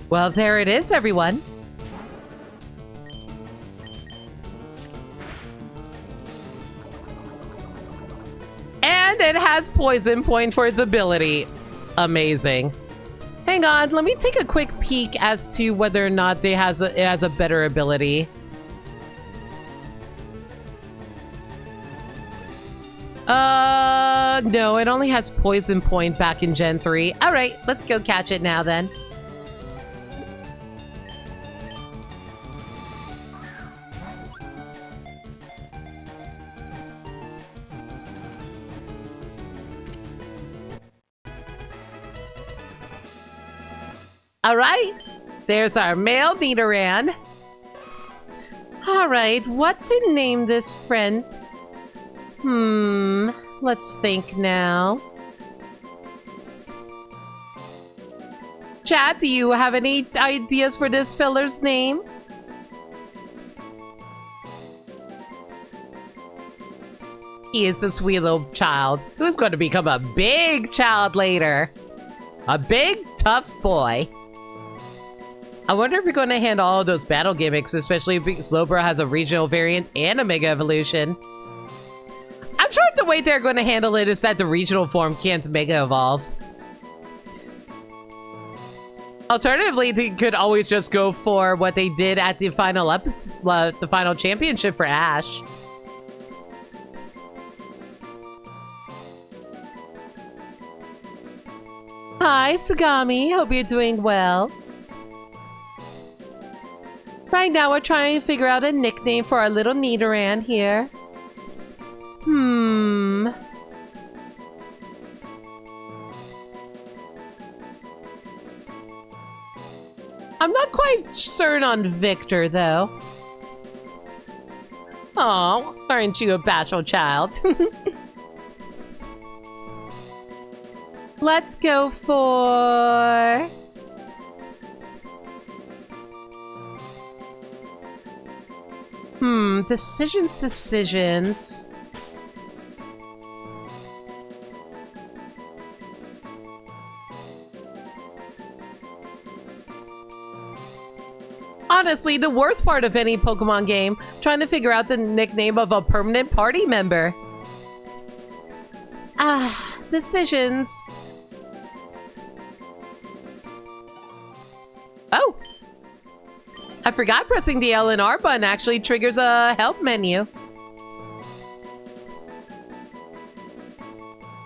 Well, there it is, everyone. And it has Poison Point for its ability. Amazing. Hang on, let me take a quick peek as to whether or not it has a better ability. No, it only has Poison Point back in Gen 3. Alright, let's go catch it now then. Alright, there's our male Nidoran. Alright, what to name this friend? Let's think now. Chat, do you have any ideas for this feller's name? He is a sweet little child who's going to become a big child later. A big, tough boy. I wonder if we're going to handle all of those battle gimmicks, especially if Slowbro has a regional variant and a Mega Evolution. I'm sure the way they're going to handle it is that the regional form can't Mega Evolve. Alternatively, they could always just go for what they did at the final the final championship for Ash. Hi, Sagami. Hope you're doing well. Right now, we're trying to figure out a nickname for our little Nidoran here. I'm not quite certain on Victor, though. Oh, aren't you a bashful child? Let's go for... decisions. Honestly, the worst part of any Pokemon game, trying to figure out the nickname of a permanent party member. Decisions. Oh! I forgot pressing the L and R button actually triggers a help menu.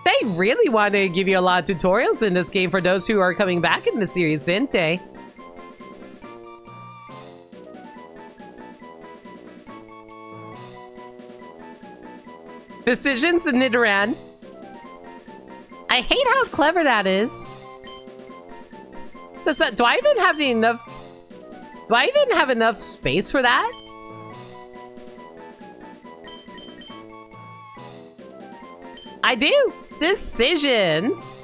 They really wanted to give you a lot of tutorials in this game for those who are coming back in the series, didn't they? Decisions, the Nidoran. I hate how clever that is. Do I even have enough... Do I even have enough space for that? I do! Decisions!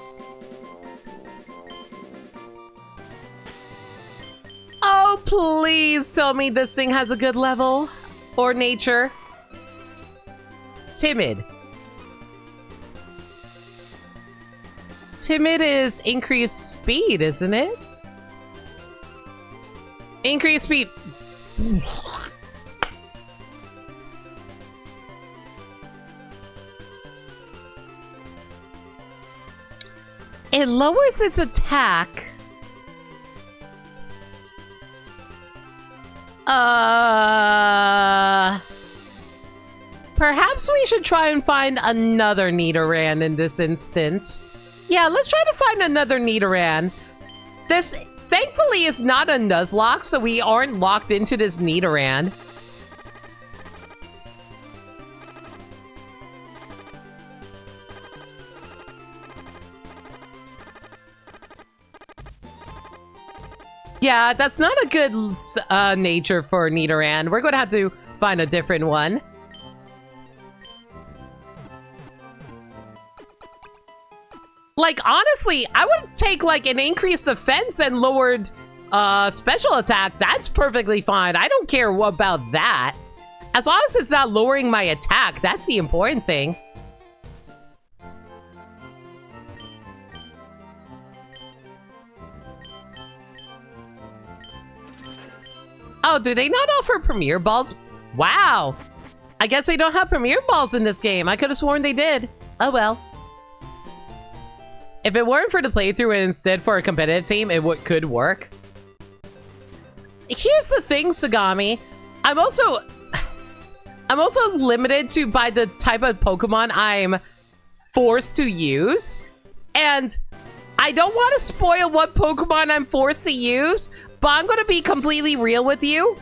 Oh, please tell me this thing has a good level. Or nature. Timid. Timid is increased speed, isn't it? Increased speed. It lowers its attack. Perhaps we should try and find another Nidoran in this instance. Yeah, let's try to find another Nidoran. This, thankfully, is not a Nuzlocke, so we aren't locked into this Nidoran. Yeah, that's not a good nature for Nidoran. We're going to have to find a different one. Like, honestly, I would take, like, an increased defense and lowered special attack. That's perfectly fine. I don't care about that. As long as it's not lowering my attack, that's the important thing. Oh, do they not offer Premier Balls? Wow. I guess they don't have Premier Balls in this game. I could have sworn they did. Oh, well. If it weren't for the playthrough and instead for a competitive team, it could work. Here's the thing, Sagami. I'm also limited by the type of Pokemon I'm forced to use. And I don't want to spoil what Pokemon I'm forced to use, but I'm going to be completely real with you.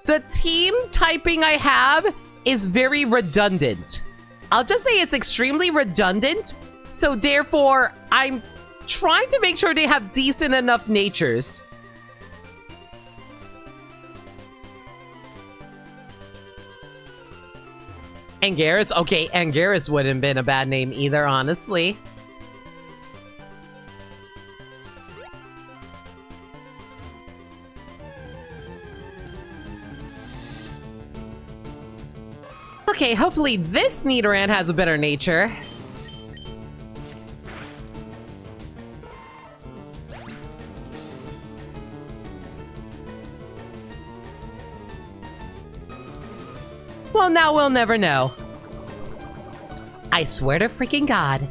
The team typing I have is very redundant. I'll just say it's extremely redundant. So therefore, I'm trying to make sure they have decent enough natures. Angaris? Okay, Angaris wouldn't have been a bad name either, honestly. Okay, hopefully this Nidoran has a better nature. Well, now we'll never know. I swear to freaking God.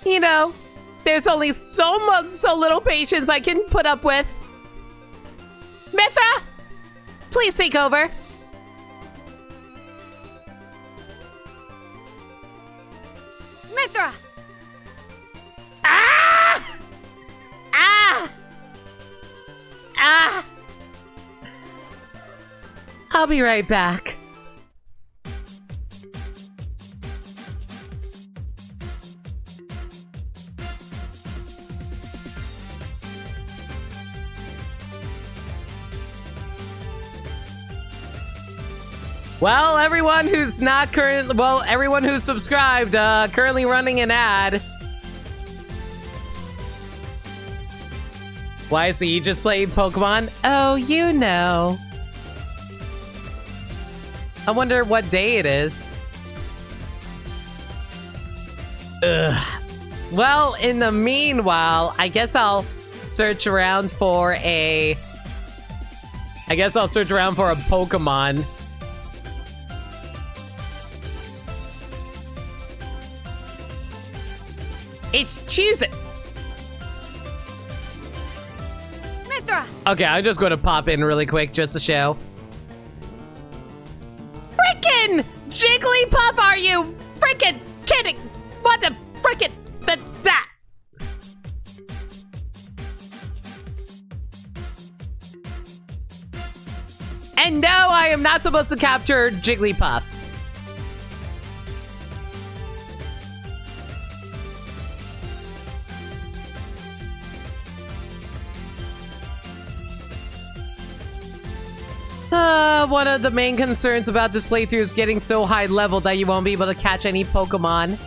You know, there's only so little patience I can put up with. Mithra! Please take over. Mithra! Ah! Ah! Ah! I'll be right back. Well, everyone who's not everyone who's subscribed, currently running an ad. Why, so you just played Pokemon? Oh, you know. I wonder what day it is. Ugh. Well, in the meanwhile, I guess I'll search around for a Pokemon. It's Choose It! Mithra! Okay, I'm just going to pop in really quick just to show. Frickin' Jigglypuff, are you frickin' kidding? What the frickin' that? And no, I am not supposed to capture Jigglypuff. One of the main concerns about this playthrough is getting so high level that you won't be able to catch any Pokemon.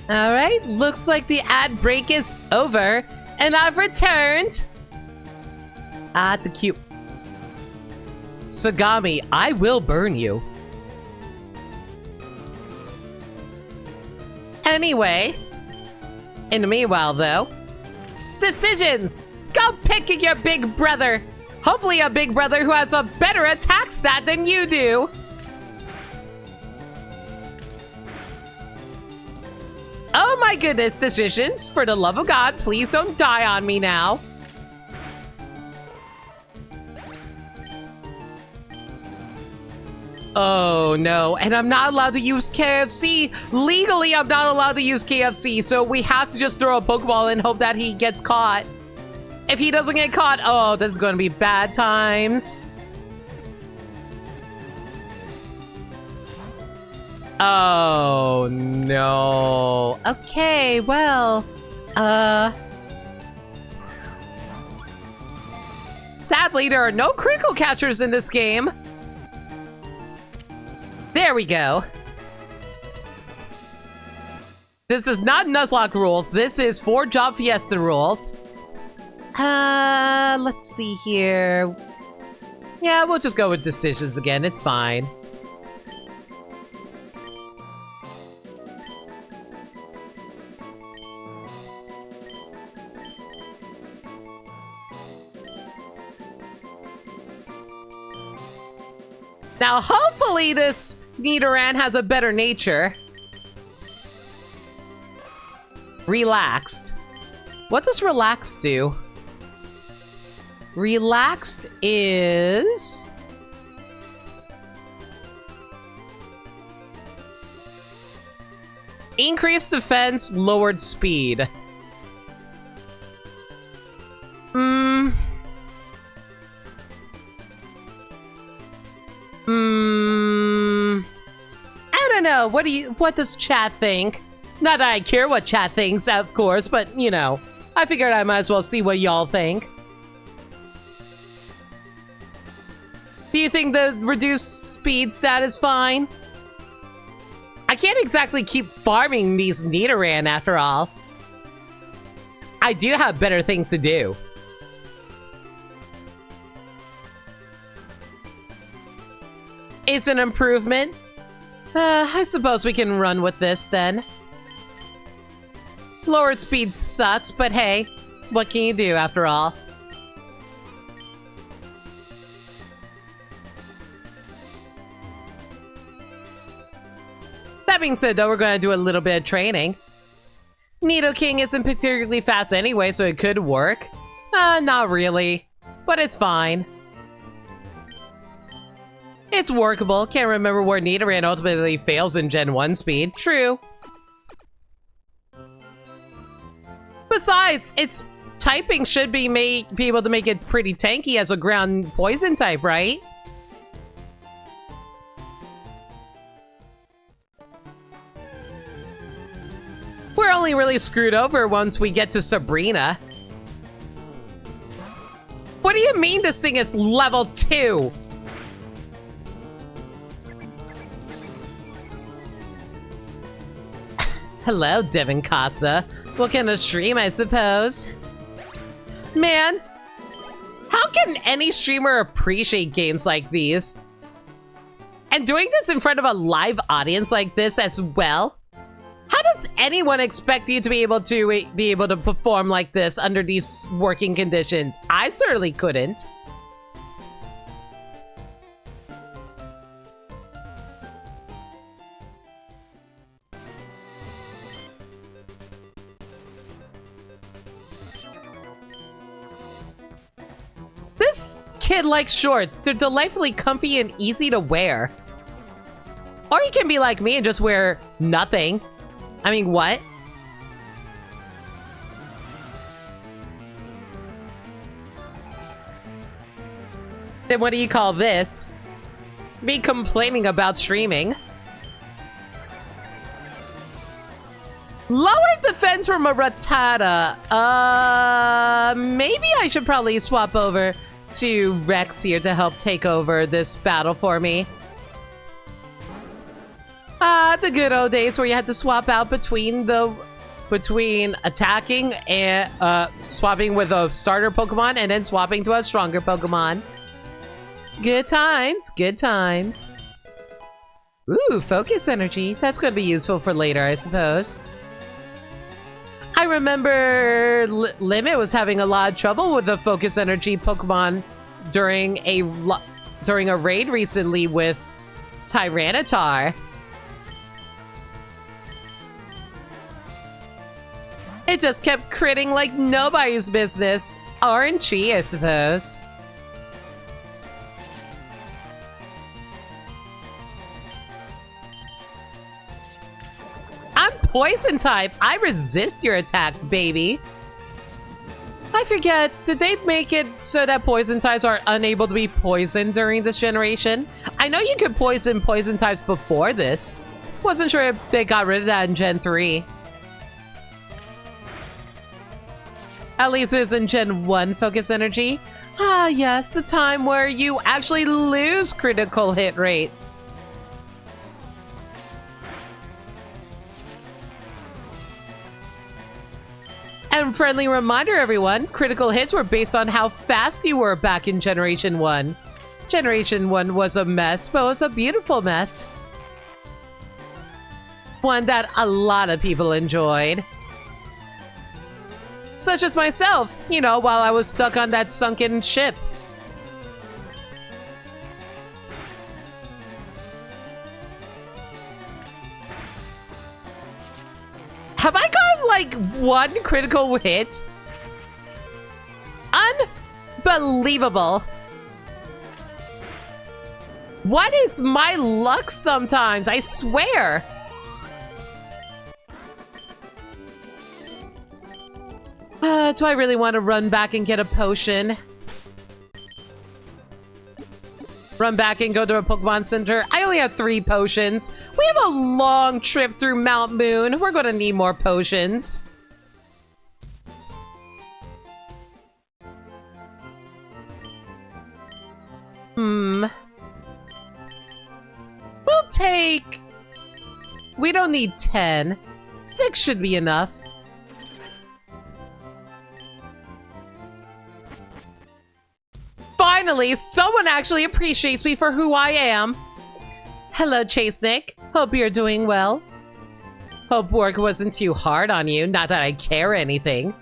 All right, looks like the ad break is over, and I've returned. Ah, the cute. Sagami, I will burn you. Anyway, in the meanwhile, though, decisions! Go pick your big brother. Hopefully a big brother who has a better attack stat than you do. Oh my goodness, decisions. For the love of God, please don't die on me now. Oh no, and I'm not allowed to use KFC. Legally, I'm not allowed to use KFC, so we have to just throw a Pokeball and hope that he gets caught. If he doesn't get caught, oh, this is going to be bad times. Oh, no. Okay, well, sadly, there are no critical catchers in this game. There we go. This is not Nuzlocke rules. This is 4-Job Fiesta rules. Let's see here. Yeah, we'll just go with decisions again. It's fine. Now, hopefully this Nidoran has a better nature. Relaxed. What does relaxed do? Relaxed is... increased defense, lowered speed. I don't know. What does chat think? Not that I care what chat thinks, of course, but, you know, I figured I might as well see what y'all think. Do you think the reduced speed stat is fine? I can't exactly keep farming these Nidoran after all. I do have better things to do. It's an improvement. I suppose we can run with this then. Lowered speed sucks, but hey, what can you do after all? That being said, though, we're going to do a little bit of training. Nidoking isn't particularly fast anyway, so it could work. Not really, but it's fine. It's workable. Can't remember where Nidoran ultimately fails in Gen 1 speed. True. Besides, its typing should be able to make it pretty tanky as a ground poison type, right? We're only really screwed over once we get to Sabrina. What do you mean this thing is level 2? Hello, Devin Costa. What kind of stream, I suppose? Man, how can any streamer appreciate games like these? And doing this in front of a live audience like this as well? How does anyone expect you to be able to perform like this under these working conditions? I certainly couldn't. This kid likes shorts. They're delightfully comfy and easy to wear. Or you can be like me and just wear nothing. I mean, what? Then what do you call this? Me complaining about streaming. Lower defense from a Rattata. Maybe I should probably swap over to Rex here to help take over this battle for me. The good old days where you had to swap out between attacking and swapping with a starter Pokemon and then swapping to a stronger Pokemon. Good times, good times. Ooh, focus energy. That's going to be useful for later, I suppose. I remember Limit was having a lot of trouble with the focus energy Pokemon during a raid recently with Tyranitar. It just kept critting like nobody's business. RNG, I suppose. I'm poison type. I resist your attacks, baby. I forget, did they make it so that poison types are unable to be poisoned during this generation? I know you could poison types before this. Wasn't sure if they got rid of that in Gen 3. At least it is in Gen 1 focus energy. Ah, yes, the time where you actually lose critical hit rate. And friendly reminder, everyone, critical hits were based on how fast you were back in Generation 1. Generation 1 was a mess, but it was a beautiful mess. One that a lot of people enjoyed. Such as myself, you know, while I was stuck on that sunken ship. Have I gotten, like, one critical hit? Unbelievable. What is my luck sometimes? I swear. Do I really want to run back and get a potion? Run back and go to a Pokemon Center? I only have 3 potions. We have a long trip through Mount Moon. We're gonna need more potions. We'll take... We don't need 10. 6 should be enough. Finally, someone actually appreciates me for who I am. Hello, Chase Nick. Hope you're doing well. Hope work wasn't too hard on you. Not that I care anything.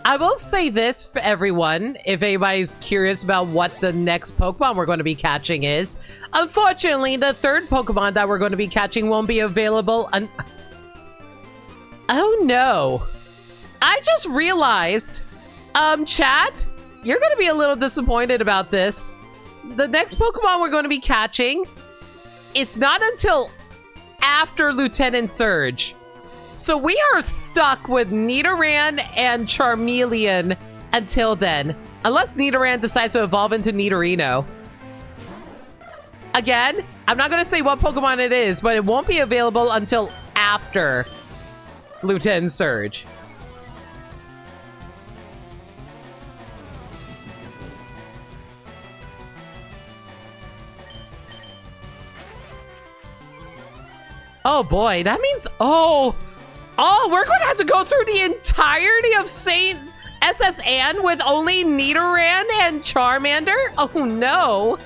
I will say this for everyone, if anybody's curious about what the next Pokemon we're going to be catching is. Unfortunately, the 3rd Pokemon that we're going to be catching won't be available Oh no. I just realized, chat, you're going to be a little disappointed about this. The next Pokemon we're going to be catching, it's not until after Lieutenant Surge. So we are stuck with Nidoran and Charmeleon until then. Unless Nidoran decides to evolve into Nidorino. Again, I'm not going to say what Pokemon it is, but it won't be available until after Lieutenant Surge. Oh boy, that means... Oh, we're going to have to go through the entirety of St. SS Anne with only Nidoran and Charmander? Oh no.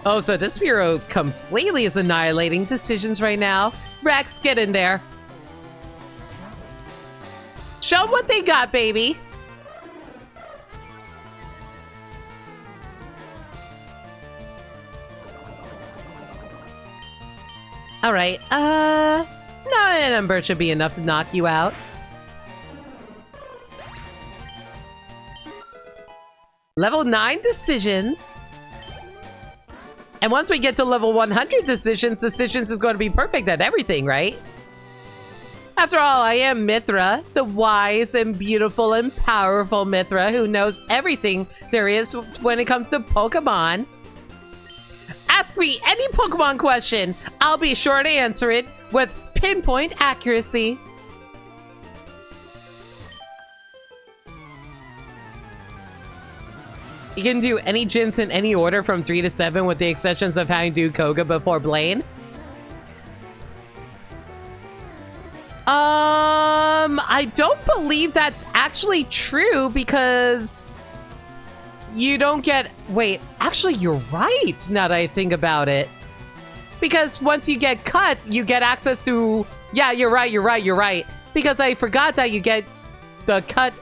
Oh, so this bureau completely is annihilating decisions right now. Rex, get in there. Show them what they got, baby. All right, no, a number should be enough to knock you out. Level 9 decisions. And once we get to level 100 decisions is going to be perfect at everything, right? After all, I am Mithra, the wise and beautiful and powerful Mithra who knows everything there is when it comes to Pokemon. Ask me any Pokemon question. I'll be sure to answer it with pinpoint accuracy. You can do any gyms in any order from 3 to 7 with the exceptions of having to do Koga before Blaine. I don't believe that's actually true because you don't get... Wait, actually you're right now that I think about it. Because once you get cut, you get access to... Yeah, you're right. Because I forgot that you get the cut...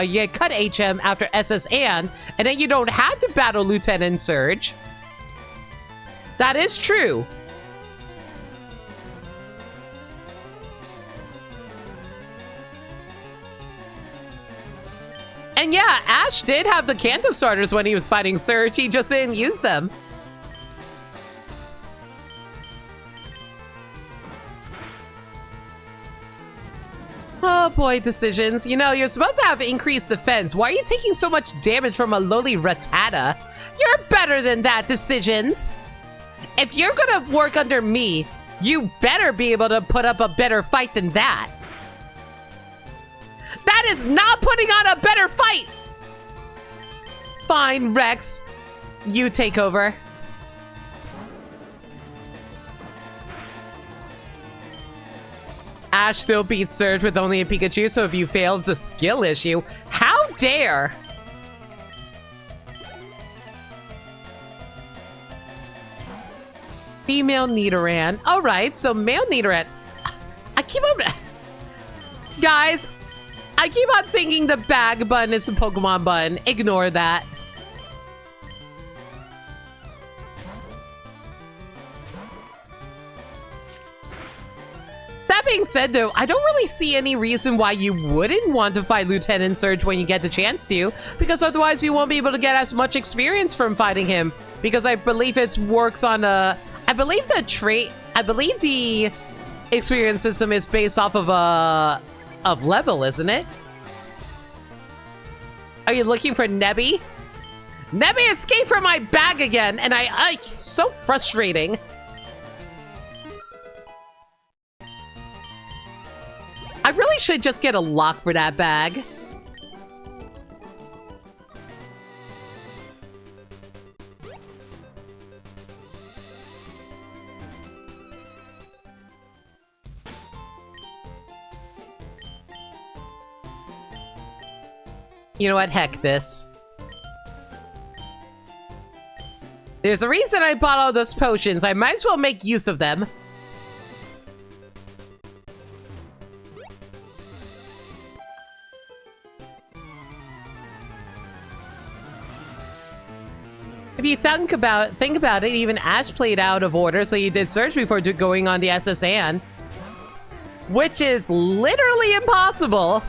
you get cut HM after SS Anne, and then you don't have to battle Lieutenant Surge. That is true. And yeah, Ash did have the Kanto starters when he was fighting Surge. He just didn't use them. Oh boy, decisions. You know, you're supposed to have increased defense. Why are you taking so much damage from a lowly Rattata? You're better than that, decisions. If you're gonna work under me, you better be able to put up a better fight than that. That is not putting on a better fight! Fine, Rex. You take over. Ash still beats Surge with only a Pikachu, so if you fail, it's a skill issue. How dare! Female Nidoran. Alright, so male Nidoran. I keep on... Guys, I keep on thinking the bag button is a Pokemon button. Ignore that. That being said, though, I don't really see any reason why you wouldn't want to fight Lieutenant Surge when you get the chance to, because otherwise you won't be able to get as much experience from fighting him, because I believe it works on a... I believe the experience system is based off of level, isn't it? Are you looking for Nebby? Nebby escaped from my bag again, and so frustrating. I really should just get a lock for that bag. You know what? Heck this. There's a reason I bought all those potions. I might as well make use of them. If you think about it, even Ash played out of order, so you did Surge before going on the SSN. Which is literally impossible.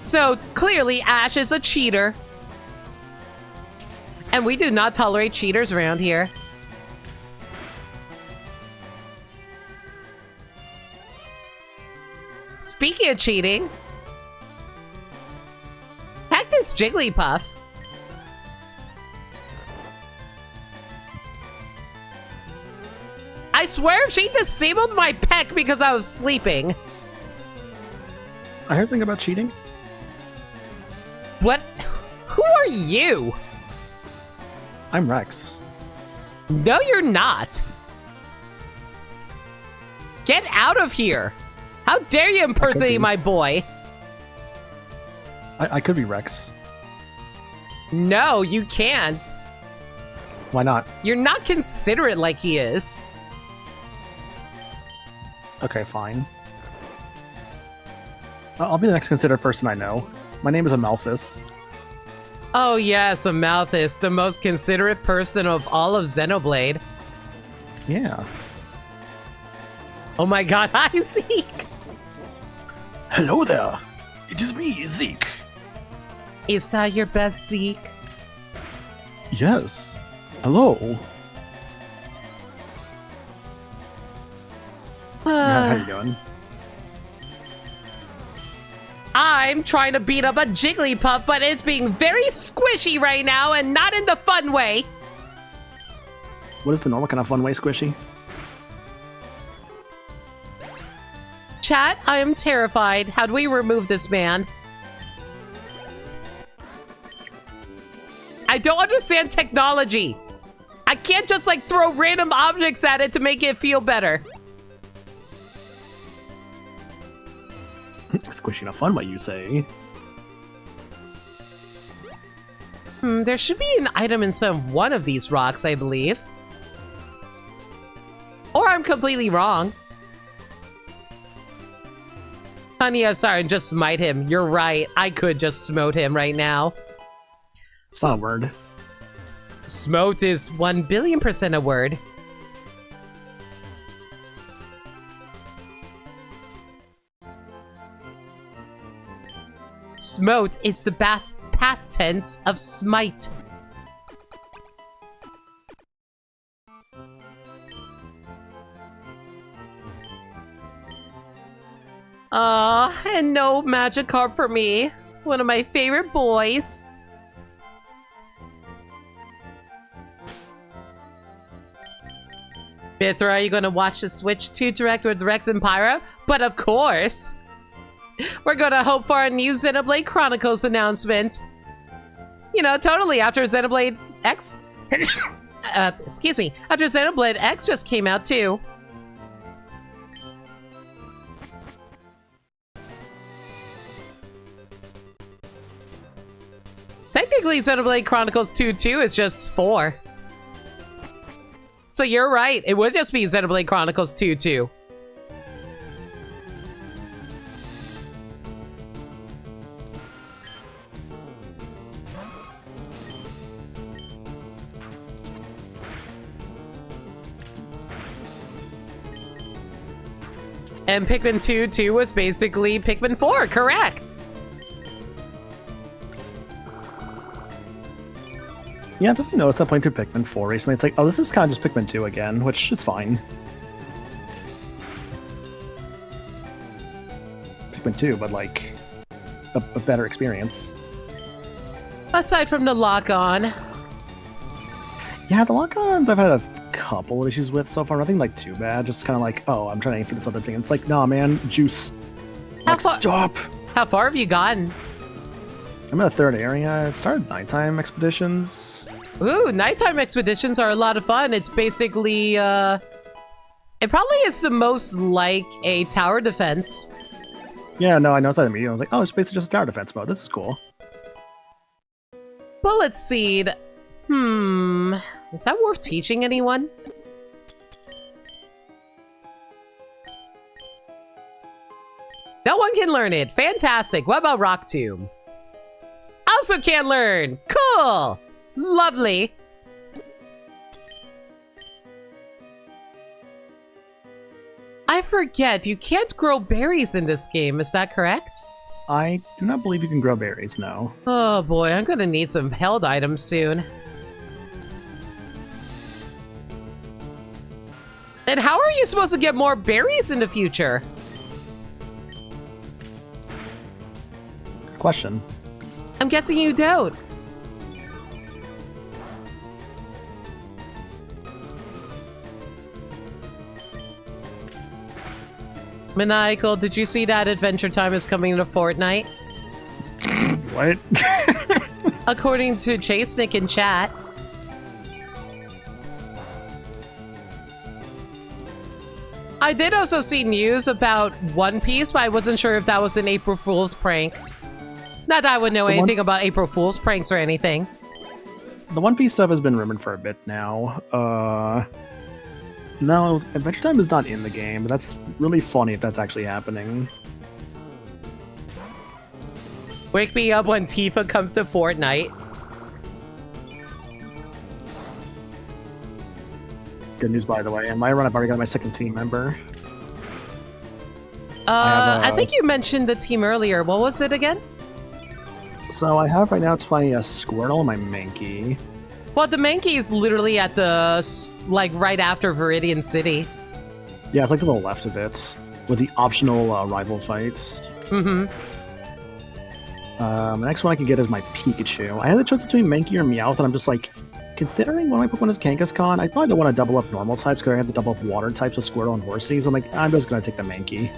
So, clearly, Ash is a cheater. And we do not tolerate cheaters around here. Speaking of cheating... Heck this Jigglypuff. I swear she disabled my peck because I was sleeping. I heard something about cheating. What? Who are you? I'm Rex. No, you're not. Get out of here. How dare you impersonate my boy? I could be Rex. No, you can't. Why not? You're not considerate like he is. Okay, fine. I'll be the next considerate person I know. My name is Amalthus. Oh yes, Amalthus, the most considerate person of all of Xenoblade. Yeah. Oh my god, hi Zeke! Hello there. It is me, Zeke. Is that your best, Zeke? Yes. Hello. How you doing? I'm trying to beat up a Jigglypuff, but it's being very squishy right now and not in the fun way. What is the normal kind of fun way, Squishy? Chat, I am terrified. How do we remove this man? I don't understand technology. I can't just like throw random objects at it to make it feel better. Squishy in a fun way, you say? There should be an item inside of one of these rocks, I believe. Or I'm completely wrong. Honey, I'm sorry, just smite him. You're right. I could just smote him right now. It's not a word. Smote is 1,000,000,000% a word. Smote is the past tense of smite. And no Magikarp for me. One of my favorite boys. Mithra, are you gonna watch the Switch 2 Direct with Rex and Pyra? But of course! We're gonna hope for a new Xenoblade Chronicles announcement. You know, totally after Xenoblade X... excuse me. After Xenoblade X just came out too. Technically, Xenoblade Chronicles 2 is just 4. So you're right, it would just be Xenoblade Chronicles 2. And Pikmin 2 was basically Pikmin 4, correct? Yeah, I've definitely noticed that playing through Pikmin 4 recently. It's like, oh, this is kind of just Pikmin 2 again, which is fine. Pikmin 2, but like, a better experience. Aside from the lock-on. Yeah, the lock-ons I've had a couple of issues with so far. Nothing like too bad. Just kind of like, oh, I'm trying to aim for this other thing. It's like, nah, man, juice. Like, stop. How far have you gotten? I'm in the third area. It started nighttime expeditions. Ooh, nighttime expeditions are a lot of fun. It's basically, it probably is the most like a tower defense. Yeah, no, I noticed that immediately. I was like, oh, it's basically just a tower defense mode. This is cool. Bullet Seed. Is that worth teaching anyone? No one can learn it. Fantastic. What about Rock Tomb? Also can learn. Cool. Lovely. I forget. You can't grow berries in this game. Is that correct? I do not believe you can grow berries, no. Oh boy, I'm gonna need some held items soon. And how are you supposed to get more berries in the future? Good question. I'm guessing you don't. Maniacal, did you see that Adventure Time is coming to Fortnite? What? According to Chase Nick in chat. I did also see news about One Piece, but I wasn't sure if that was an April Fool's prank. Not that I would know anything about April Fool's pranks or anything. The One Piece stuff has been rumored for a bit now. No, Adventure Time is not in the game, but that's really funny if that's actually happening. Wake me up when Tifa comes to Fortnite. Good news, by the way. In my run, I've already got my second team member. I think you mentioned the team earlier. What was it again? So I have right now, it's my Squirtle and my Mankey. Well, the Mankey is literally at the, like, right after Viridian City. Yeah, it's like to the left of it, with the optional rival fights. Mm-hmm. The next one I can get is my Pikachu. I had the choice between Mankey or Meowth, and I'm just like, considering one of my Pokemon is Kangaskhan, I probably don't want to double up normal types, because I have to double up water types with Squirtle and Horsey, so I'm like, I'm just going to take the Mankey.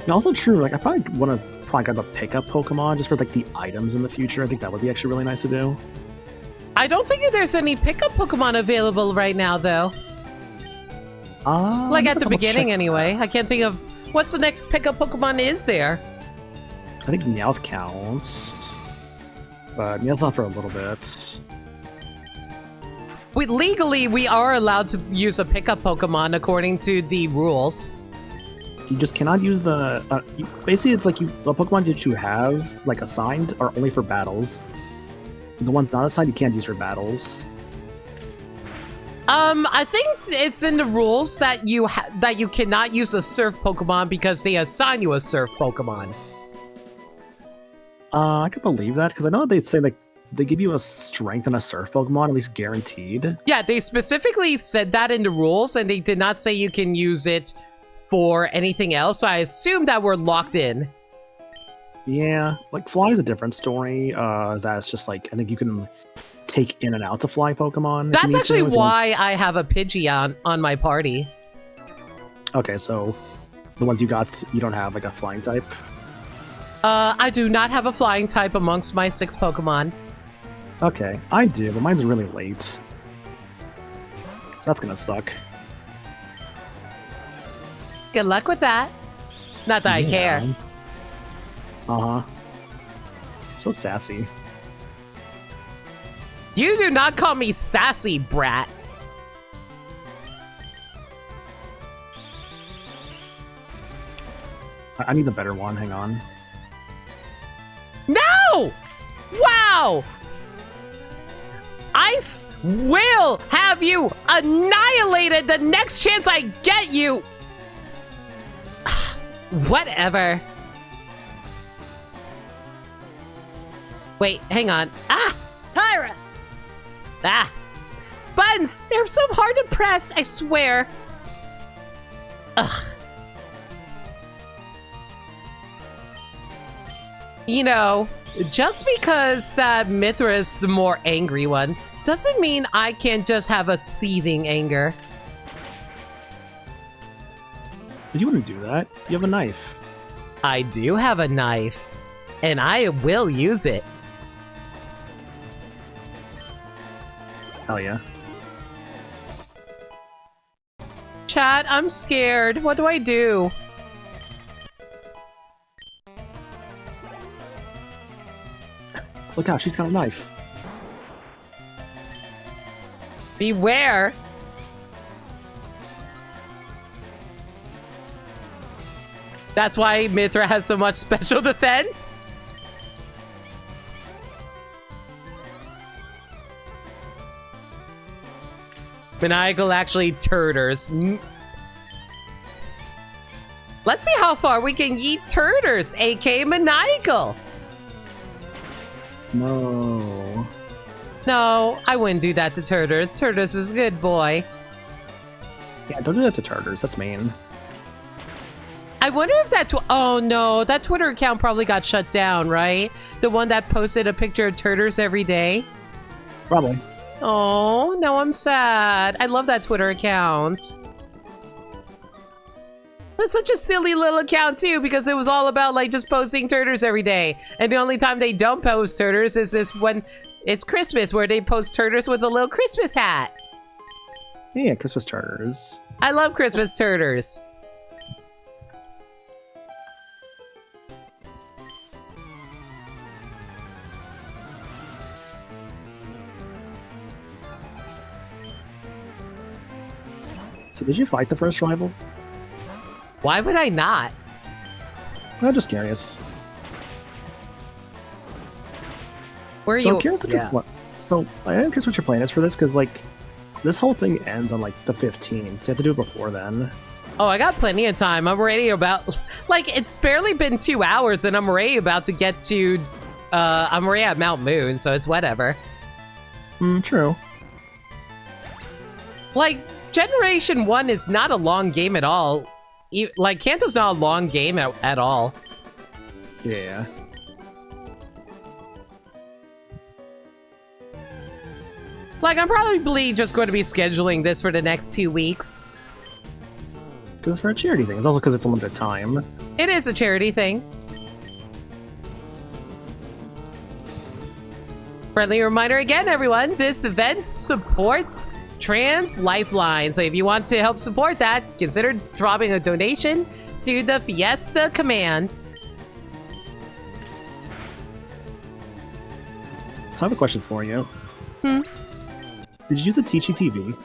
And also true, like, I probably want to get a pickup Pokemon just for, like, the items in the future. I think that would be actually really nice to do. I don't think there's any pickup Pokemon available right now, though. Like, at the beginning, anyway. I can't think of... What's the next pickup Pokemon is there? I think Meowth counts. But Meowth's not for a little bit. Legally, we are allowed to use a pickup Pokemon according to the rules. You just cannot use the... basically, it's like the Pokemon that you have, like, assigned are only for battles. The ones not assigned, you can't use for battles. I think it's in the rules that you cannot use a Surf Pokemon because they assign you a Surf Pokemon. I could believe that, because I know they say like they give you a strength and a surf Pokemon, at least guaranteed. Yeah, they specifically said that in the rules, and they did not say you can use it for anything else, so I assume that we're locked in. Yeah, like Fly is a different story. That's just like, I think you can take in and out to fly Pokemon. if you That's need to, actually if you want- why I have a Pidgeot on my party. Okay, so the ones you got, you don't have like a flying type. I do not have a flying type amongst my 6 Pokemon. Okay, I do, but mine's really late. So that's gonna suck. Good luck with that. Not that I care. Uh-huh. So sassy. You do not call me sassy, brat. I need the better one, hang on. No! Wow! Will have you annihilated the next chance I get you! Whatever. Wait, hang on. Ah! Tyra! Ah! Buttons! They're so hard to press, I swear. Ugh. You know, just because that Mithra is the more angry one, doesn't mean I can't just have a seething anger. You wouldn't do that. You have a knife. I do have a knife, and I will use it. Hell yeah. Chat, I'm scared. What do I do? Look out, she's got a knife. Beware. That's why Mithra has so much special defense? Maniacal actually turters. Let's see how far we can eat turters, aka Maniacal. No. No, I wouldn't do that to Turters. Turters is a good boy. Yeah, don't do that to Tartars. That's mean. I wonder if that... oh, no. That Twitter account probably got shut down, right? The one that posted a picture of Turters every day? Probably. Oh, no, I'm sad. I love that Twitter account. It's such a silly little account, too, because it was all about, like, just posting Turters every day. And the only time they don't post Turters is this when it's Christmas, where they post Turters with a little Christmas hat. Yeah, Christmas Tartars. I love Christmas Turters. So did you fight the first rival? Why would I not? I'm just curious. Where are So you? I'm curious so I am curious what your plan is for this, because like this whole thing ends on like the 15th, so you have to do it before then. Oh, I got plenty of time. I'm already about... like, it's barely been 2 hours, and I'm already about to get to... I'm already at Mount Moon, so it's whatever. True. Like, Generation 1 is not a long game at all. Like, Kanto's not a long game at all. Yeah. Like, I'm probably just going to be scheduling this for the next 2 weeks. Because it's for a charity thing. It's also because it's a limited time. It is a charity thing. Friendly reminder again, everyone, this event supports Trans Lifeline. So if you want to help support that, consider dropping a donation to the Fiesta command. So I have a question for you. Hmm? Did you use the Teachy TV?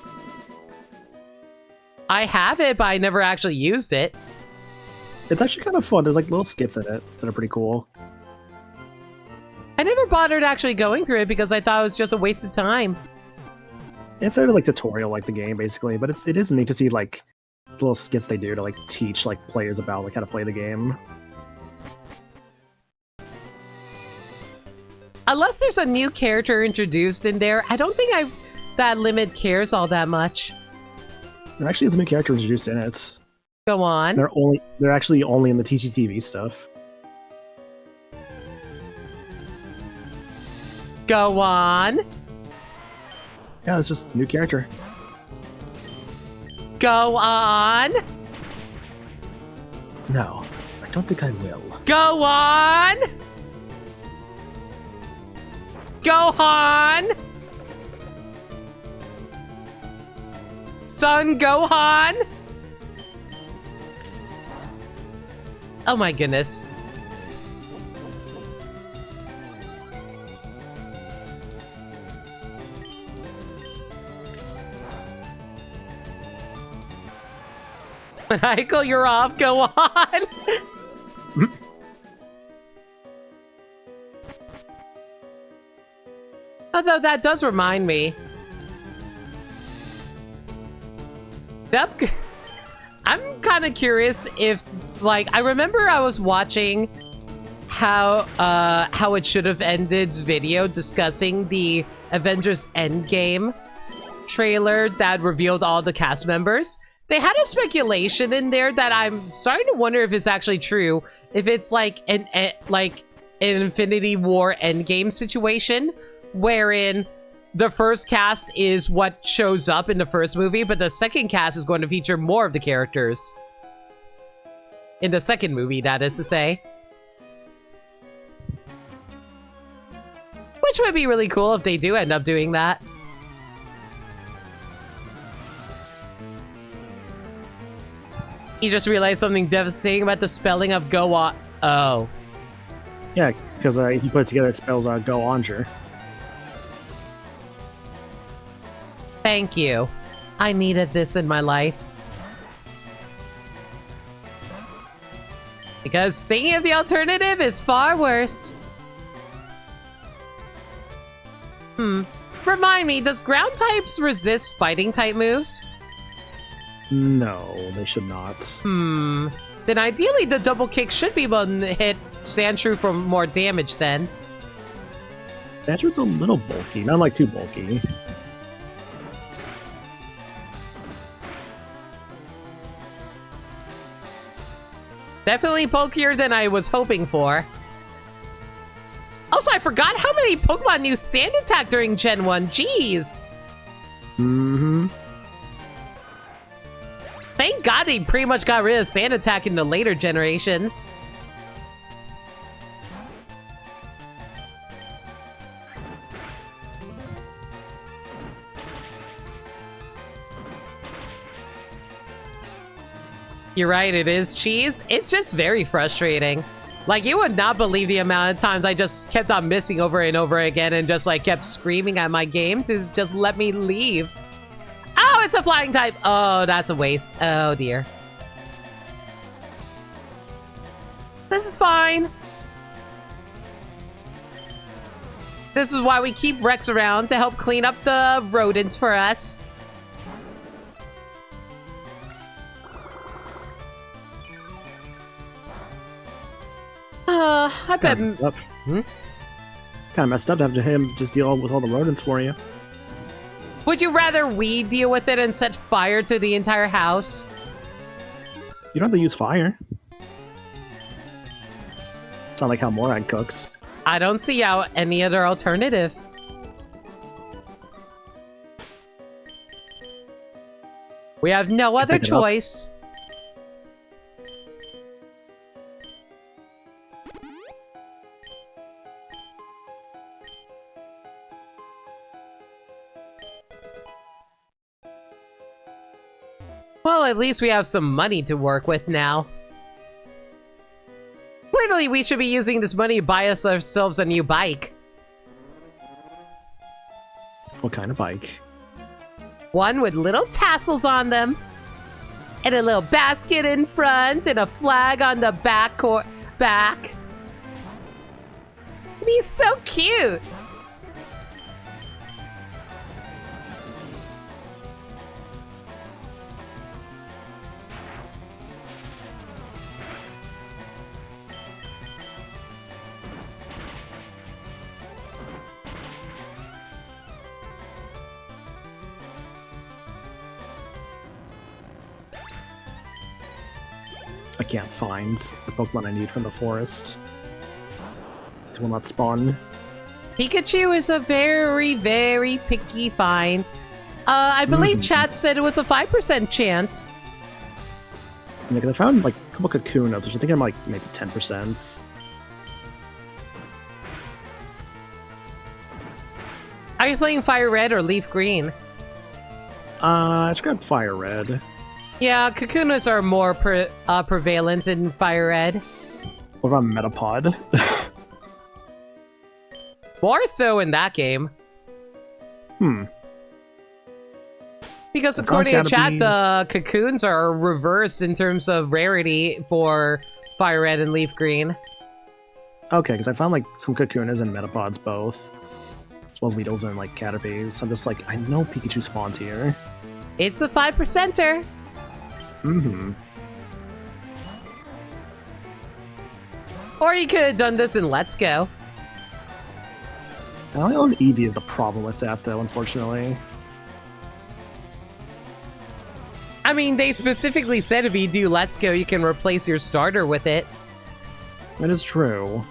I have it, but I never actually used it. It's actually kind of fun. There's like little skits in it that are pretty cool. I never bothered actually going through it because I thought it was just a waste of time. It's sort of like tutorial like the game basically, but it is neat to see like the little skits they do to like teach like players about like how to play the game. Unless there's a new character introduced in there, I don't think that limit cares all that much. There actually is a new character introduced in it. Go on. They're actually only in the TGTV stuff. Go on. Yeah, it's just a new character. Go on. No, I don't think I will. Go on. Gohan. Son Gohan. Oh my goodness. Michael, you're off. Go on. Although that does remind me. Yep. I'm kind of curious if, like, I remember I was watching how it should have ended's video discussing the Avengers Endgame trailer that revealed all the cast members. They had a speculation in there that I'm starting to wonder if it's actually true. If it's like an Infinity War Endgame situation, wherein the first cast is what shows up in the first movie, but the second cast is going to feature more of the characters. In the second movie, that is to say. Which would be really cool if they do end up doing that. You just realized something devastating about the spelling of go on. Oh. Yeah, because if you put it together, it spells go onger. Thank you. I needed this in my life. Because thinking of the alternative is far worse. Remind me, does ground types resist fighting type moves? No, they should not. Then ideally the double kick should be able to hit Sandshrew for more damage then. Sandshrews a little bulky, not like too bulky. Definitely bulkier than I was hoping for. Also, I forgot how many Pokemon used Sand Attack during Gen 1. Jeez. Thank God they pretty much got rid of Sand Attack in the later generations. You're right, it is cheese. It's just very frustrating. Like, you would not believe the amount of times I just kept on missing over and over again and just, like, kept screaming at my game to just let me leave. Oh, it's a flying type. Oh, that's a waste. Oh, dear. This is fine. This is why we keep Rex around, to help clean up the rodents for us. I bet. Kind of messed up having him just deal with all the rodents for you. Would you rather we deal with it and set fire to the entire house? You don't have to use fire. It's not like how Morag cooks. I don't see how any other alternative. We have no other choice. Well, at least we have some money to work with now. Clearly, we should be using this money to buy ourselves a new bike. What kind of bike? One with little tassels on them. And a little basket in front and a flag on the back. It'd be so cute. I can't find the Pokemon I need from the forest. It will not spawn. Pikachu is a very, very picky find. I believe chat said it was a 5% chance. Yeah, 'cause I found like a couple Kakunas, which I think I'm like maybe 10%. Are you playing Fire Red or Leaf Green? I just grabbed Fire Red. Yeah, Kakunas are more prevalent in Fire Red. What about Metapod? More so in that game. Because according to chat, the Cocoons are reversed in terms of rarity for Fire Red and Leaf Green. Okay, because I found like some Kakunas and Metapods both. As well as Weedles and like Caterpies. I'm just like, I know Pikachu spawns here. It's a 5%er. Or you could have done this in Let's Go. I only own Eevee is the problem with that though, unfortunately. I mean, they specifically said if you do Let's Go, you can replace your starter with it. That is true.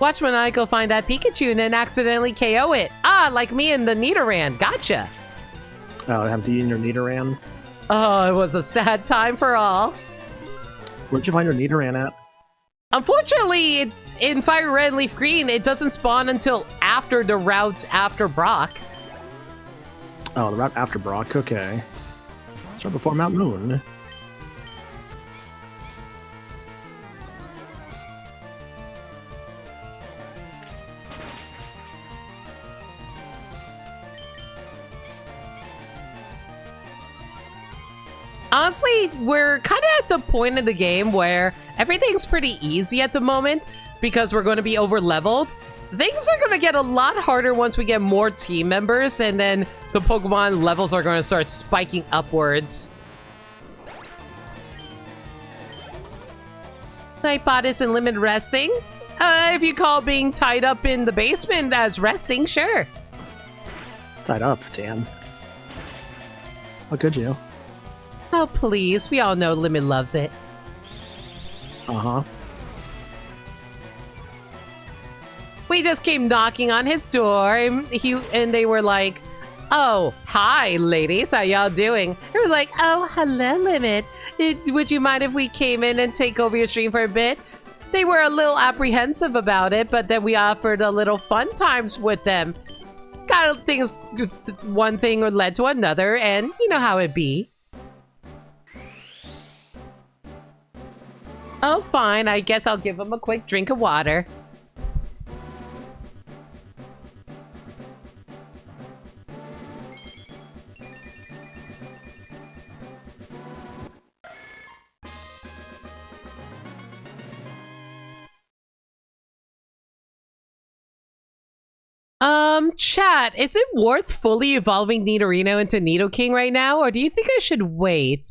Watch when I go find that Pikachu and then accidentally KO it. Ah, like me and the Nidoran. Gotcha. Oh, I have to eat in your Nidoran. Oh, it was a sad time for all. Where'd you find your Nidoran at? Unfortunately, in Fire Red and Leaf Green, it doesn't spawn until after the route after Brock. Oh, the route after Brock, okay. It's right before Mount Moon. Honestly, we're kind of at the point of the game where everything's pretty easy at the moment because we're going to be over-leveled. Things are going to get a lot harder once we get more team members, and then the Pokemon levels are going to start spiking upwards. Nightbot isn't limited resting. If you call being tied up in the basement as resting, sure. Tied up, damn. How could you? Oh, please. We all know Limit loves it. Uh-huh. We just came knocking on his door, and they were like, "Oh, hi, ladies. How y'all doing?" It was like, "Oh, hello, Limit. Would you mind if we came in and take over your stream for a bit?" They were a little apprehensive about it, but then we offered a little fun times with them. Got things, one thing led to another, and you know how it be. Oh, fine. I guess I'll give him a quick drink of water. Chat, is it worth fully evolving Nidorino into Nidoking right now, or do you think I should wait?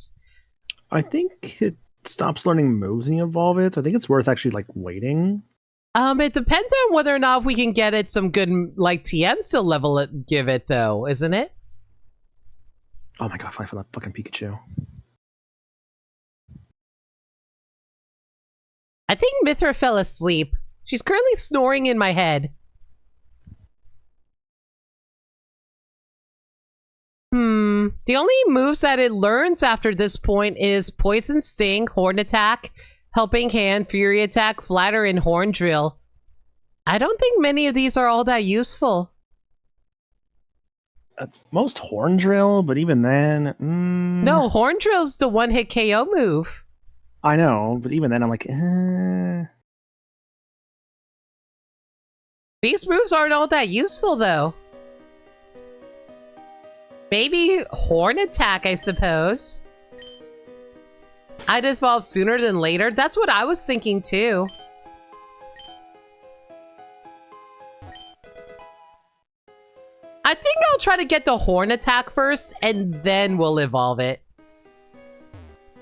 I think it stops learning moves and you evolve it, so I think it's worth actually, like, waiting. It depends on whether or not we can get it some good, like, TMs to level it, give it, though, isn't it? Oh my god, fight for that fucking Pikachu. I think Mithra fell asleep. She's currently snoring in my head. The only moves that it learns after this point is Poison Sting, Horn Attack, Helping Hand, Fury Attack, Flatter, and Horn Drill. I don't think many of these are all that useful. At most Horn Drill, but even then... No, Horn Drill's the one-hit KO move. I know, but even then I'm like, These moves aren't all that useful, though. Maybe Horn Attack, I suppose. I'd evolve sooner than later. That's what I was thinking, too. I think I'll try to get the Horn Attack first, and then we'll evolve it.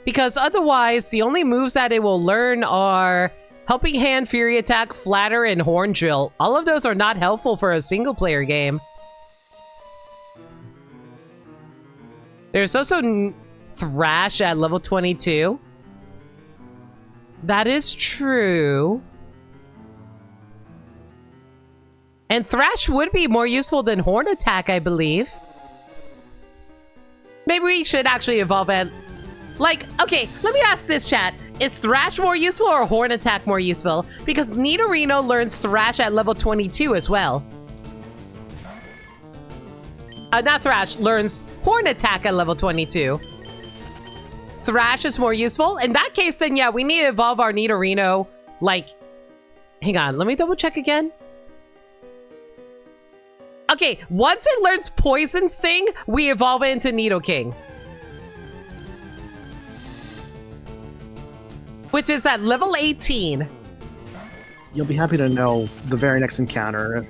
Because otherwise, the only moves that it will learn are Helping Hand, Fury Attack, Flatter, and Horn Drill. All of those are not helpful for a single-player game. There's also Thrash at level 22. That is true. And Thrash would be more useful than Horn Attack, I believe. Maybe we should actually evolve it. Like, okay, let me ask this, chat. Is Thrash more useful or Horn Attack more useful? Because Nidorino learns Thrash at level 22 as well. Not Thrash, learns Horn Attack at level 22. Thrash is more useful. In that case, then yeah, we need to evolve our Nidorino. Like, hang on, let me double check again. Okay, once it learns Poison Sting, we evolve it into Nidoking. Which is at level 18. You'll be happy to know the very next encounter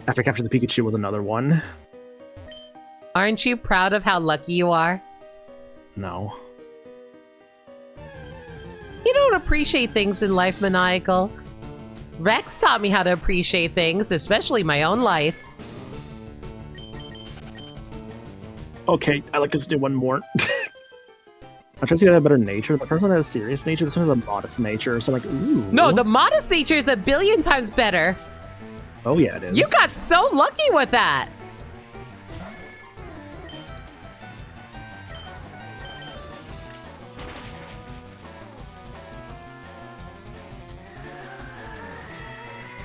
after capture the Pikachu was another one. Aren't you proud of how lucky you are? No. You don't appreciate things in life, Maniacal. Rex taught me how to appreciate things, especially my own life. Okay, I like to do one more. I'm trying to see if I have better nature. The first one has serious nature, this one has a modest nature, so I'm like, ooh. No, the modest nature is a billion times better. Oh yeah, it is. You got so lucky with that.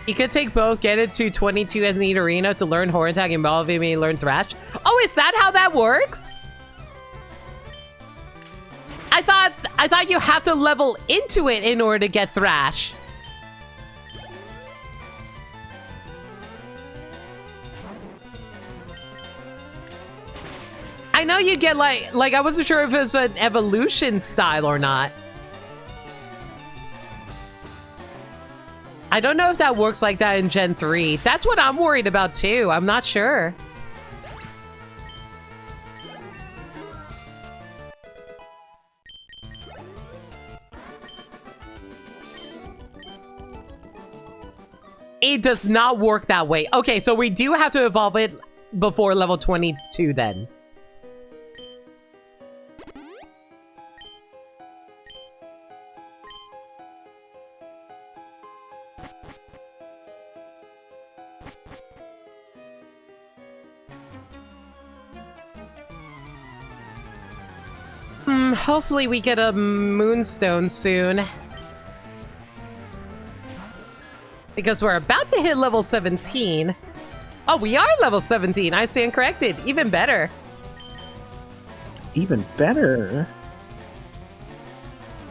You could take both, get it to 22 as Nidorino to learn Horn Attack and evolve him and learn Thrash. Oh, is that how that works? I thought you have to level into it in order to get Thrash. I know you get like I wasn't sure if it was an evolution style or not. I don't know if that works like that in Gen 3. That's what I'm worried about too. I'm not sure. It does not work that way. Okay, so we do have to evolve it before level 22 then. Hopefully we get a Moonstone soon. Because we're about to hit level 17. Oh, we are level 17. I stand corrected. Even better. Even better?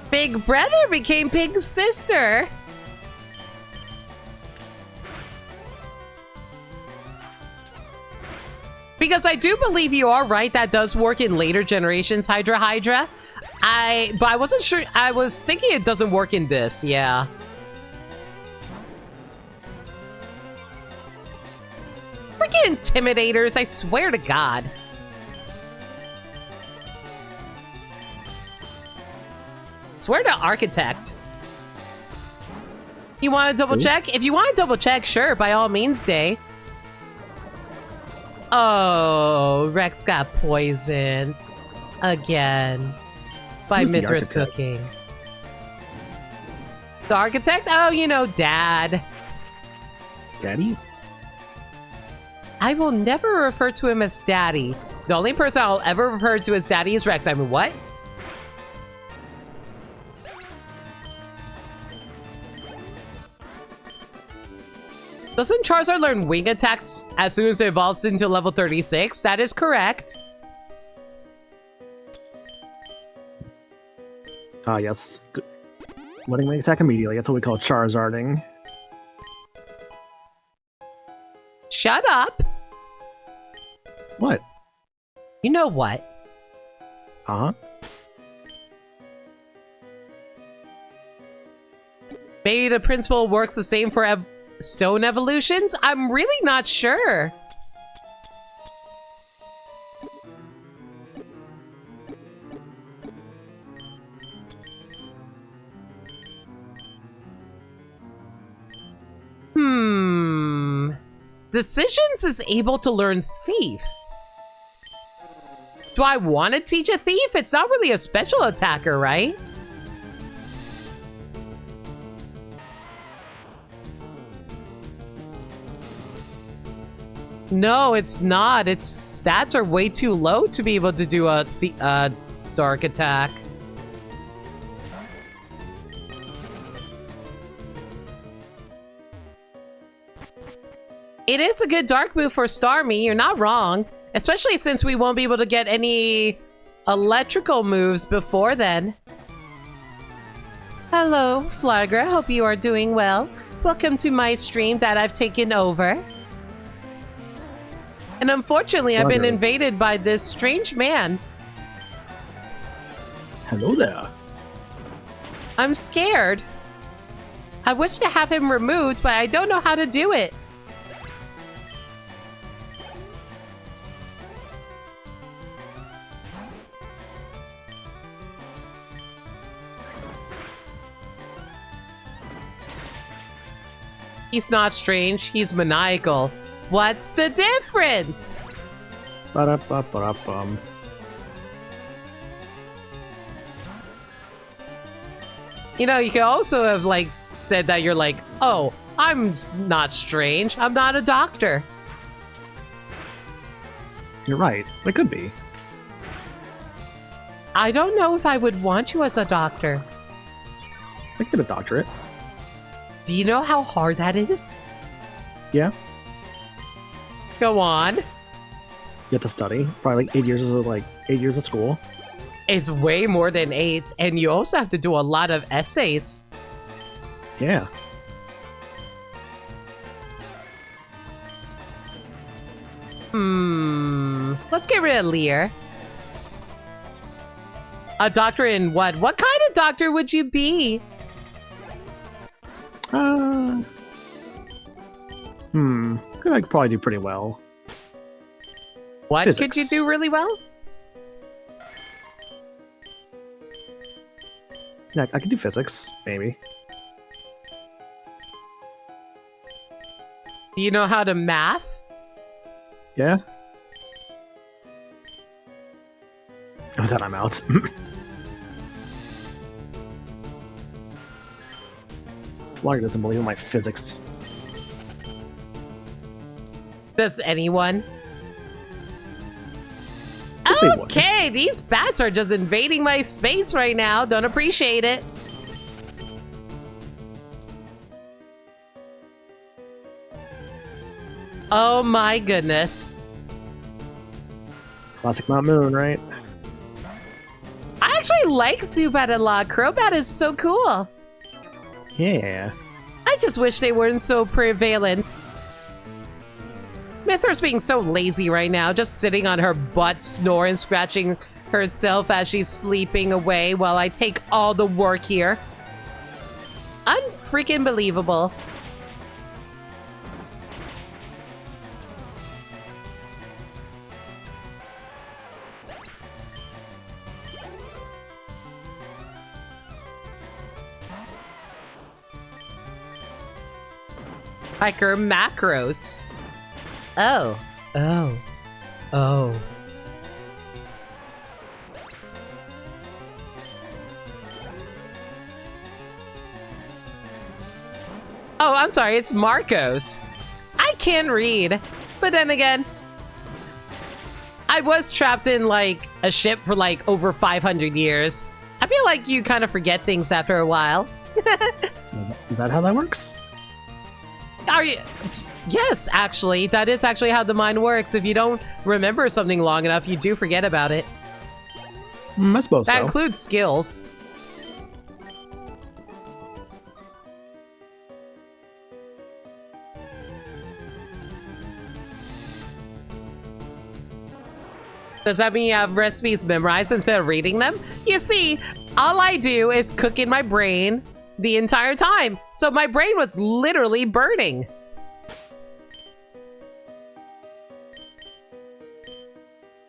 Big brother became big sister. Because I do believe you are right. That does work in later generations, Hydra. But I wasn't sure. I was thinking it doesn't work in this. Yeah. Freaking Intimidators, I swear to God. Swear to Architect. You want to double check? If you want to double check, sure, by all means, Day. Oh, Rex got poisoned. Again. By Who's the Mithra's Architect? cooking. The Architect? Oh, you know, Dad. Daddy? I will never refer to him as Daddy. The only person I'll ever refer to as Daddy is Rex. I mean, what? Doesn't Charizard learn wing attacks as soon as it evolves into level 36? That is correct. Ah, yes. Good. Letting me attack immediately. That's what we call Charizarding. Shut up. What? You know what? Uh-huh. Maybe the principle works the same for stone evolutions? I'm really not sure. Decisions is able to learn Thief. Do I want to teach a thief? It's not really a special attacker, right? No, it's not. Its stats are way too low to be able to do a dark attack. It is a good dark move for Starmie, you're not wrong. Especially since we won't be able to get any electrical moves before then. Hello, Flagra. Hope you are doing well. Welcome to my stream that I've taken over. And unfortunately, I've been invaded by this strange man. Hello there. I'm scared. I wish to have him removed, but I don't know how to do it. He's not strange, he's maniacal. What's the difference? Ba-da-ba-ba-da-bum. You know, you could also have, like, said that you're like, oh, I'm not strange. I'm not a doctor. You're right. It could be. I don't know if I would want you as a doctor. I could get a doctorate. Do you know how hard that is? Yeah. Go on. You have to study. Probably like 8 years of 8 years of school. It's way more than 8, and you also have to do a lot of essays. Yeah. Let's get rid of Lear. A doctor in what? What kind of doctor would you be? I could probably do pretty well. What Physics. could you do really well? Yeah, I could do physics, maybe. Do you know how to math? Yeah. Oh, then I'm out. Flogger doesn't believe in my physics. Does anyone? They would. Okay, these bats are just invading my space right now. Don't appreciate it. Oh my goodness. Classic Mount Moon, right? I actually like Zubat a lot. Crobat is so cool. Yeah. I just wish they weren't so prevalent. Mythra's being so lazy right now, just sitting on her butt, snoring, scratching herself as she's sleeping away while I take all the work here. Unfreaking believable. Hiker macros. Oh. Oh. Oh. Oh, I'm sorry, it's Marcos. I can read, but then again, I was trapped in, like, a ship for, like, over 500 years. I feel like you kind of forget things after a while. So, is that how that works? Are you? Yes, actually. That is actually how the mind works. If you don't remember something long enough, you do forget about it. I suppose That so. includes skills. Does that mean you have recipes memorized instead of reading them? You see, all I do is cook in my brain the entire time. So my brain was literally burning.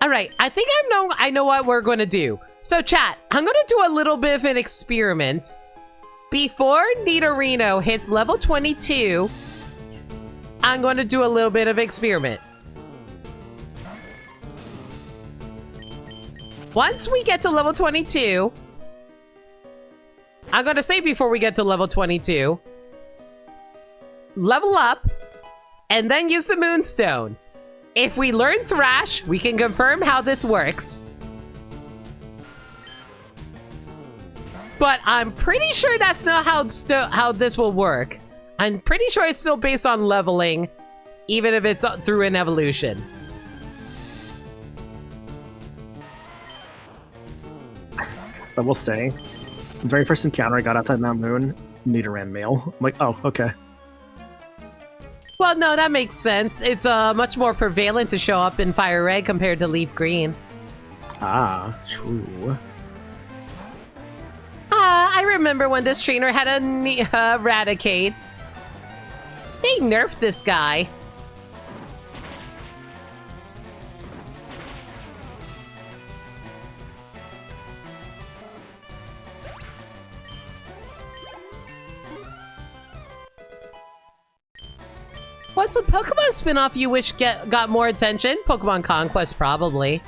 All right, I think I know what we're going to do. So chat, I'm going to do a little bit of an experiment. Before Nidorino hits level 22, I'm going to do a little bit of experiment. Once we get to level 22, I'm going to say before we get to level 22, level up, and then use the Moonstone. If we learn Thrash, we can confirm how this works. But I'm pretty sure that's not how this will work. I'm pretty sure it's still based on leveling, even if it's through an evolution. I will say, the very first encounter I got outside Mount Moon, Nidoran male. I'm like, oh, okay. Well, no, that makes sense. It's much more prevalent to show up in Fire Red compared to Leaf Green. Ah, true. I remember when this trainer had a Eradicate. They nerfed this guy. What's a Pokemon spin-off you wish got more attention? Pokemon Conquest, probably.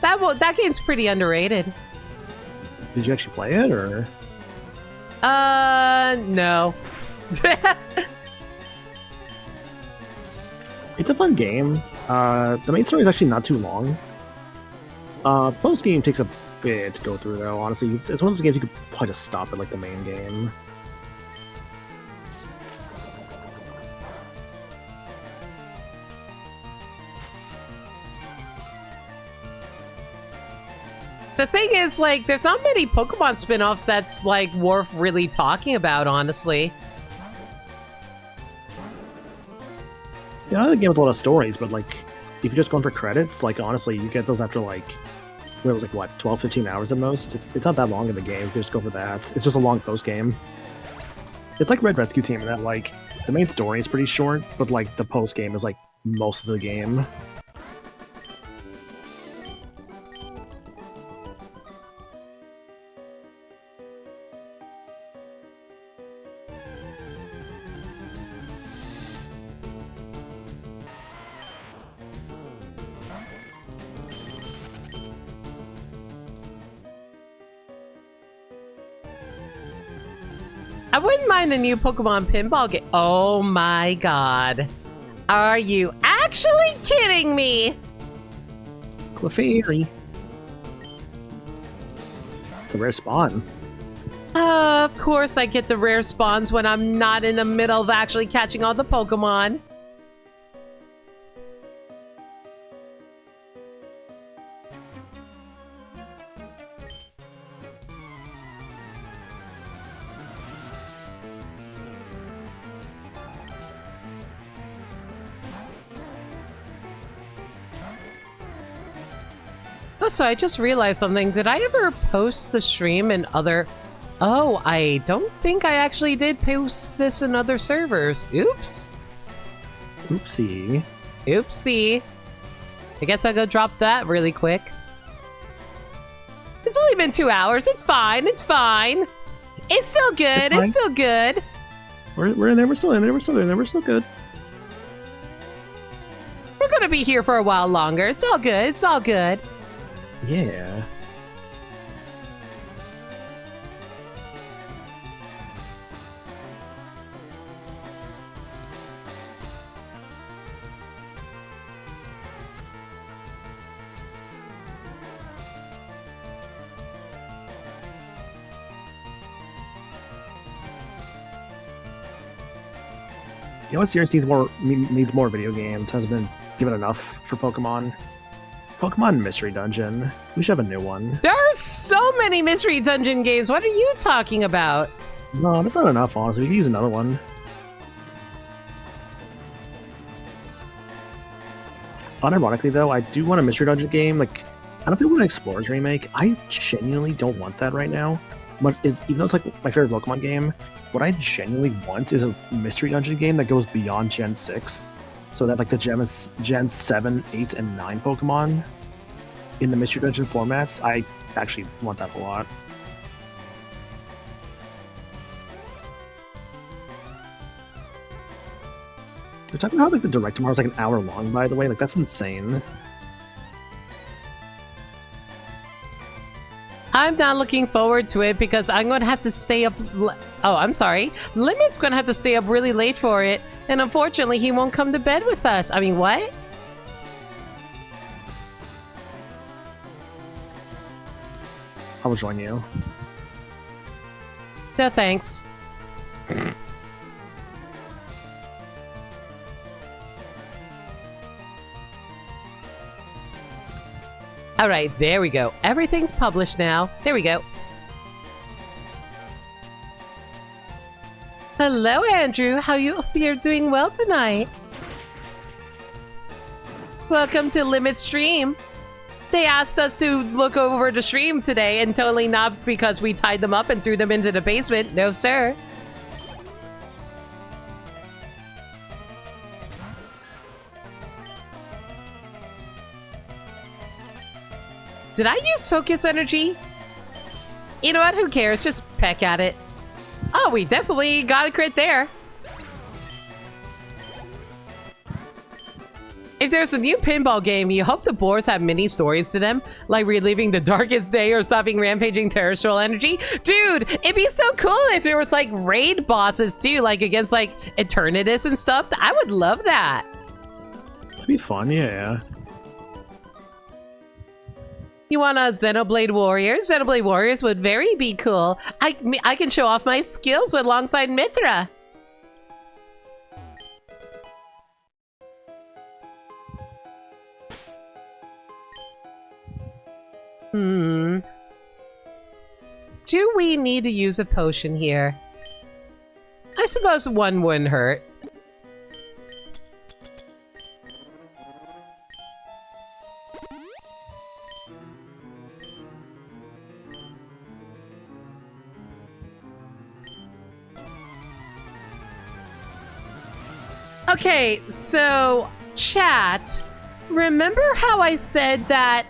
That game's pretty underrated. Did you actually play it, or? No. It's a fun game. The main story is actually not too long. Post game takes a bit to go through, though. Honestly, it's one of those games you could probably just stop at like the main game. The thing is, like, there's not many Pokemon spin-offs that's, like, worth really talking about, honestly. Yeah, the game with a lot of stories, but, like, if you're just going for credits, like, honestly, you get those after, like, it was, like, what, 12, 15 hours at most? It's not that long in the game if you just go for that. It's just a long post-game. It's like Red Rescue Team in that, like, the main story is pretty short, but, like, the post-game is, like, most of the game. I wouldn't mind a new Pokemon pinball game. Oh my god. Are you actually kidding me? Clefairy. It's a rare spawn. Of course I get the rare spawns when I'm not in the middle of actually catching all the Pokemon. Also, I just realized something. Did I ever post the stream in other... Oh, I don't think I actually did post this in other servers. Oops. Oopsie. Oopsie. I guess I'll go drop that really quick. It's only been 2 hours. It's fine. It's fine. It's still good. It's still good. We're in there. We're still in there. We're still in there. We're still good. We're gonna be here for a while longer. It's all good. It's all good. Yeah. You know what series needs more video games, hasn't been given enough for Pokemon? Pokemon Mystery Dungeon. We should have a new one. There are so many Mystery Dungeon games. What are you talking about? No, that's not enough, honestly. We could use another one. Unironically, though, I do want a Mystery Dungeon game. Like, I know people want an Explorers remake. I genuinely don't want that right now. But even though it's like my favorite Pokemon game, what I genuinely want is a Mystery Dungeon game that goes beyond Gen 6. So that like the Gen 7, 8, and 9 Pokemon in the Mystery Dungeon formats, I actually want that a lot. We're talking about how like the Direct tomorrow is like an hour long, by the way. Like that's insane. I'm not looking forward to it because I'm going to have to stay up. Oh, I'm sorry. Limit's going to have to stay up really late for it. And unfortunately, he won't come to bed with us. I mean, what? I will join you. No, thanks. All right, there we go. Everything's published now. There we go. Hello, Andrew. How you're doing well tonight? Welcome to Limit Stream. They asked us to look over the stream today, and totally not because we tied them up and threw them into the basement. No, sir. Did I use focus energy? You know what? Who cares? Just peck at it. Oh, we definitely got a crit there. If there's a new pinball game, you hope the boards have mini stories to them, like reliving the darkest day or stopping rampaging terrestrial energy. Dude, it'd be so cool if there was like raid bosses too, like against like Eternatus and stuff. I would love that. That'd be fun, yeah. You want a Xenoblade Warriors? Xenoblade Warriors would very be cool. I can show off my skills alongside Mithra. Do we need to use a potion here? I suppose one wouldn't hurt. Okay, so chat, remember how I said that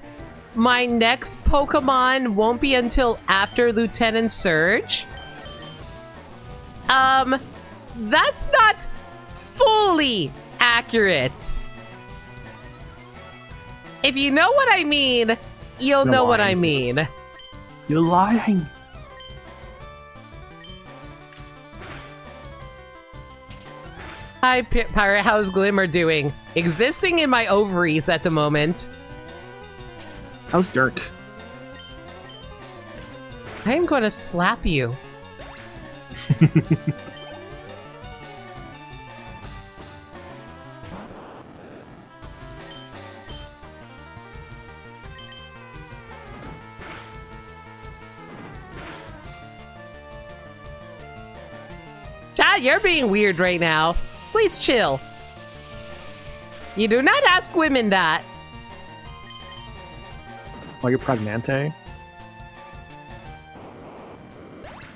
my next Pokemon won't be until after Lieutenant Surge? That's not fully accurate. If you know what I mean, you'll know what I mean. You're lying. Hi, Pirate. How's Glimmer doing? Existing in my ovaries at the moment. How's Dirk? I am going to slap you. Chat, you're being weird right now. Please chill. You do not ask women that. Oh, you're pregnante?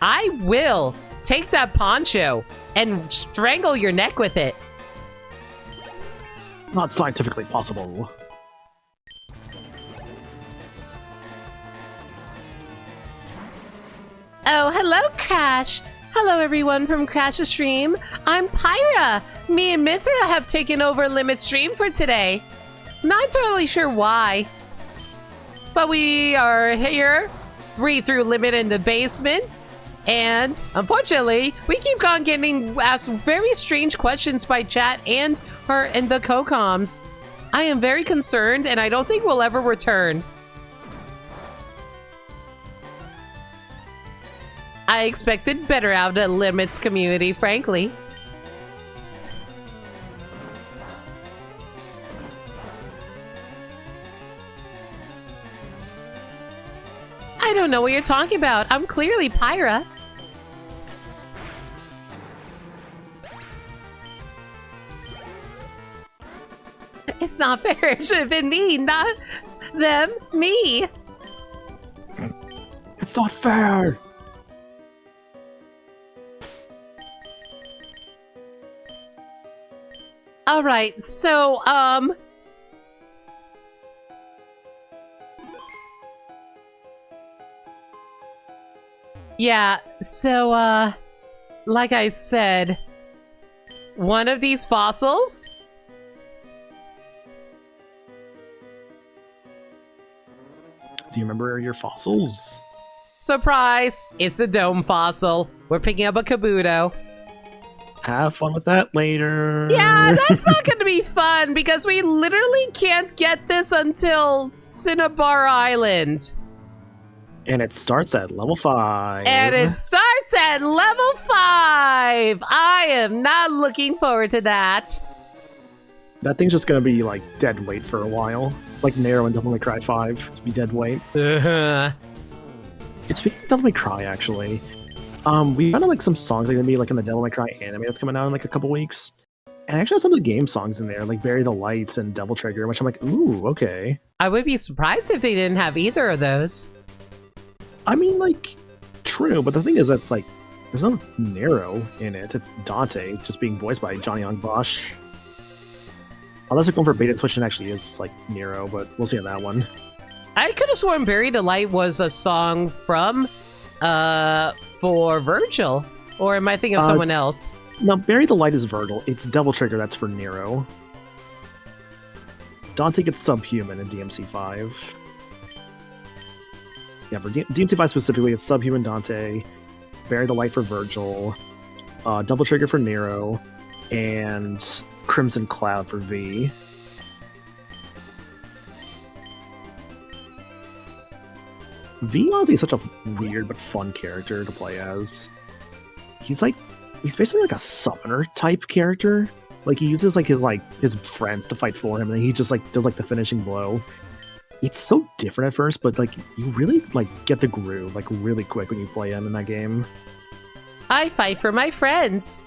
I will take that poncho and strangle your neck with it. Not scientifically possible. Oh, hello, Crash. Hello, everyone from Crash's Stream. I'm Pyra. Me and Mithra have taken over Limit Stream for today. Not entirely sure why. But we are here, read through Limit in the basement, and unfortunately, we keep on getting asked very strange questions by chat and her in the co-coms. I am very concerned, and I don't think we'll ever return. I expected better out of the Limits community, frankly. I don't know what you're talking about. I'm clearly Pyra. It's not fair. It should have been me, not them. Me. It's not fair. All right, so, yeah, so, like I said, one of these fossils... Do you remember your fossils? Surprise! It's the dome fossil. We're picking up a Kabuto. Have fun with that later. Yeah, that's not going to be fun because we literally can't get this until Cinnabar Island. And it starts at level 5. And it starts at level 5. I am not looking forward to that. That thing's just gonna be like dead weight for a while. Like Nero and Devil May Cry 5 to be dead weight. Uh-huh. It's speaking of Devil May Cry, actually. We found out like some songs are gonna be like in the Devil May Cry anime that's coming out in like a couple weeks. And I actually have some of the game songs in there, like Bury the Lights and Devil Trigger, which I'm like, ooh, okay. I would be surprised if they didn't have either of those. I mean, like, true, but the thing is that's like, there's no Nero in it. It's Dante just being voiced by Johnny Young Bosch. Unless they're going for bait and switch and actually is like Nero, but we'll see on that one. I could have sworn Bury the Light was a song from, for Virgil. Or am I thinking of someone else? No, Bury the Light is Virgil. It's Devil Trigger that's for Nero. Dante gets subhuman in DMC5. Yeah, for DMC5 specifically, it's subhuman Dante, Bury the Light for Virgil, Double Trigger for Nero, and Crimson Cloud for V. V honestly is such a weird but fun character to play as. He's basically like a summoner type character. Like he uses like his friends to fight for him, and he just like does like the finishing blow. It's so different at first, but like you really like get the groove like really quick when you play him in that game. I fight for my friends.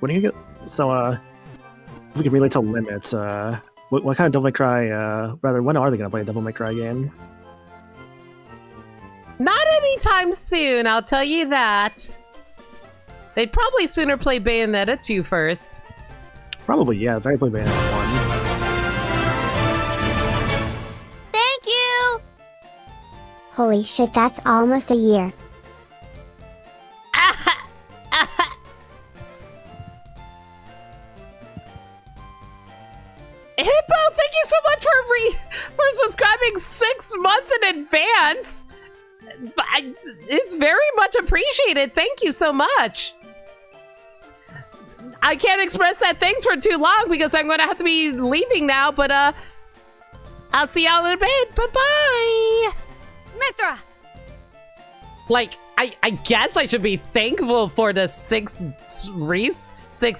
When do you get if we can relate to limits, what kind of Devil May Cry rather when are they gonna play a Devil May Cry game? Not anytime soon, I'll tell you that. They'd probably sooner play Bayonetta 2 first. Probably, yeah, if I play Bayonetta 1. Thank you! Holy shit, that's almost a year. Hippo, thank you so much for subscribing 6 months in advance. It's very much appreciated. Thank you so much. I can't express that thanks for too long because I'm going to have to be leaving now, but I'll see y'all in a bit. Bye-bye. Mithra! Like, I guess I should be thankful for the 6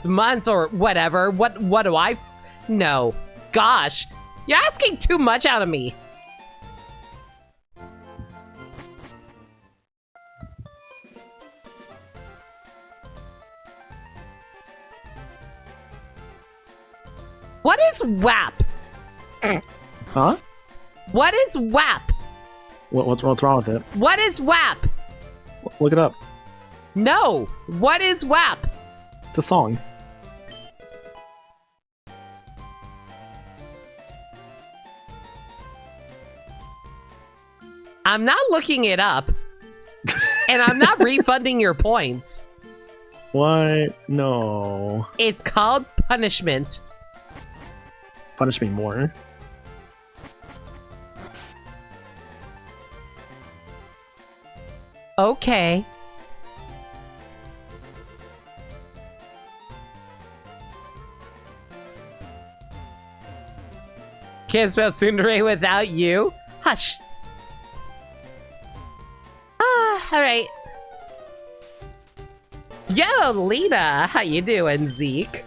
months or whatever. What do I... No. Gosh. You're asking too much out of me. What is WAP? Huh? What is WAP? What's wrong with it? What is WAP? Look it up. No. What is WAP? It's a song. I'm not looking it up. And I'm not refunding your points. What? No. It's called punishment. Punish me more. Okay. Can't spell tsundere without you. Hush. All right. Yo, Lita, how you doing, Zeke?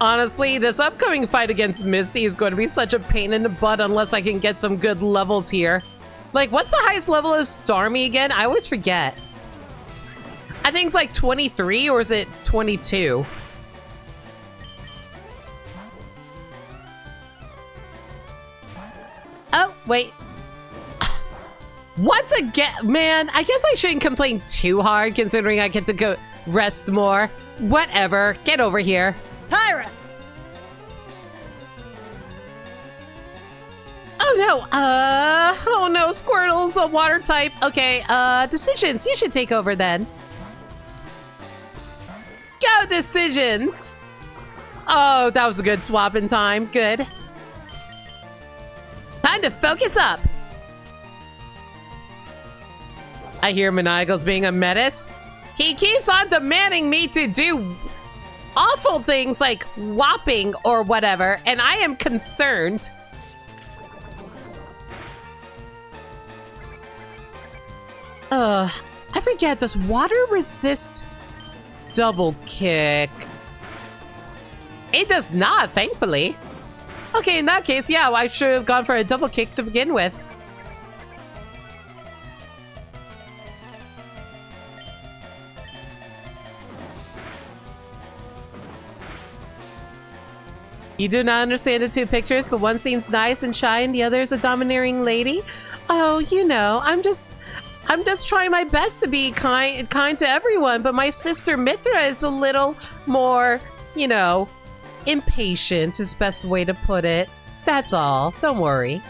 Honestly, this upcoming fight against Misty is going to be such a pain in the butt unless I can get some good levels here. Like, what's the highest level of Starmie again? I always forget. I think it's like 23, or is it 22? Oh, wait. Once again, man, I guess I shouldn't complain too hard considering I get to go rest more. Whatever, get over here. Pyra! Oh no, oh no, Squirtle's a water type. Okay, Decisions, you should take over then. Go Decisions! Oh, that was a good swap in time, good. Time to focus up. I hear Maniacal's being a menace. He keeps on demanding me to do awful things like whopping or whatever, and I am concerned. I forget, does water resist double kick? It does not, thankfully. Okay, in that case, yeah, I should have gone for a double kick to begin with. You do not understand the two pictures, but one seems nice and shy and the other is a domineering lady? Oh, you know, I'm just trying my best to be kind to everyone, but my sister Mithra is a little more, you know, impatient is best way to put it. That's all. Don't worry.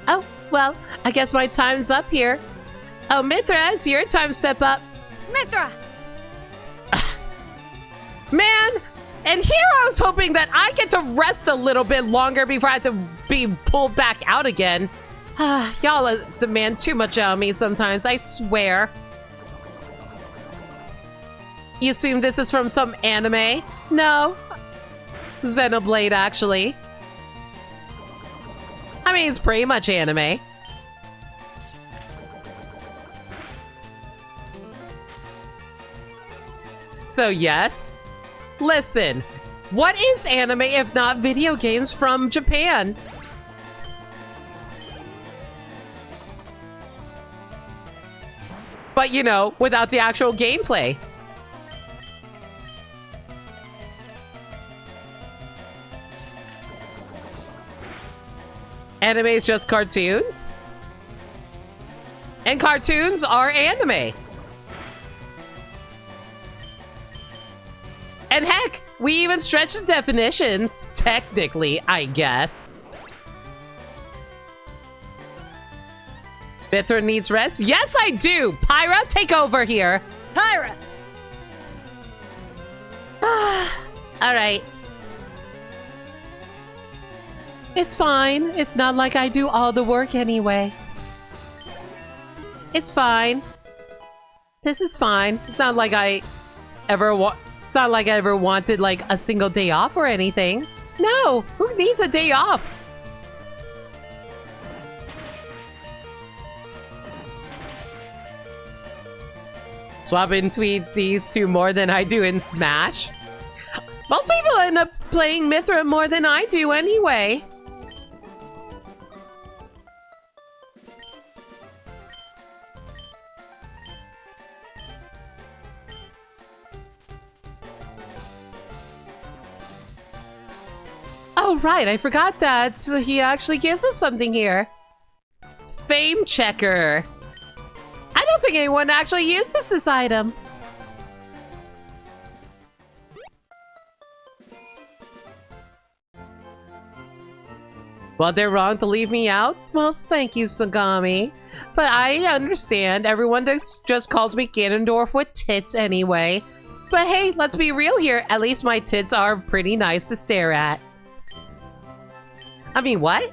Oh, well, I guess my time's up here. Oh, Mithra, it's your time to step up. Mithra! Man, and here I was hoping that I get to rest a little bit longer before I have to be pulled back out again. Y'all demand too much out of me sometimes, I swear. You assume this is from some anime? No. Xenoblade, actually. I mean, it's pretty much anime. So yes. Listen, what is anime if not video games from Japan? But, you know, without the actual gameplay. Anime is just cartoons? And cartoons are anime. And heck, we even stretch the definitions, technically, I guess. Mithra needs rest? Yes, I do! Pyra, take over here. Pyra! Alright. It's fine. It's not like I do all the work anyway. It's fine. This is fine. It's not like I ever wanted like a single day off or anything. No, who needs a day off? Swap between these two more than I do in Smash. Most people end up playing Mithra more than I do anyway. Oh, right, I forgot that. He actually gives us something here. Fame Checker. I don't think anyone actually uses this item. Well, they're wrong to leave me out? Well, thank you, Sagami. But I understand. Everyone just calls me Ganondorf with tits anyway. But hey, let's be real here. At least my tits are pretty nice to stare at. I mean, what?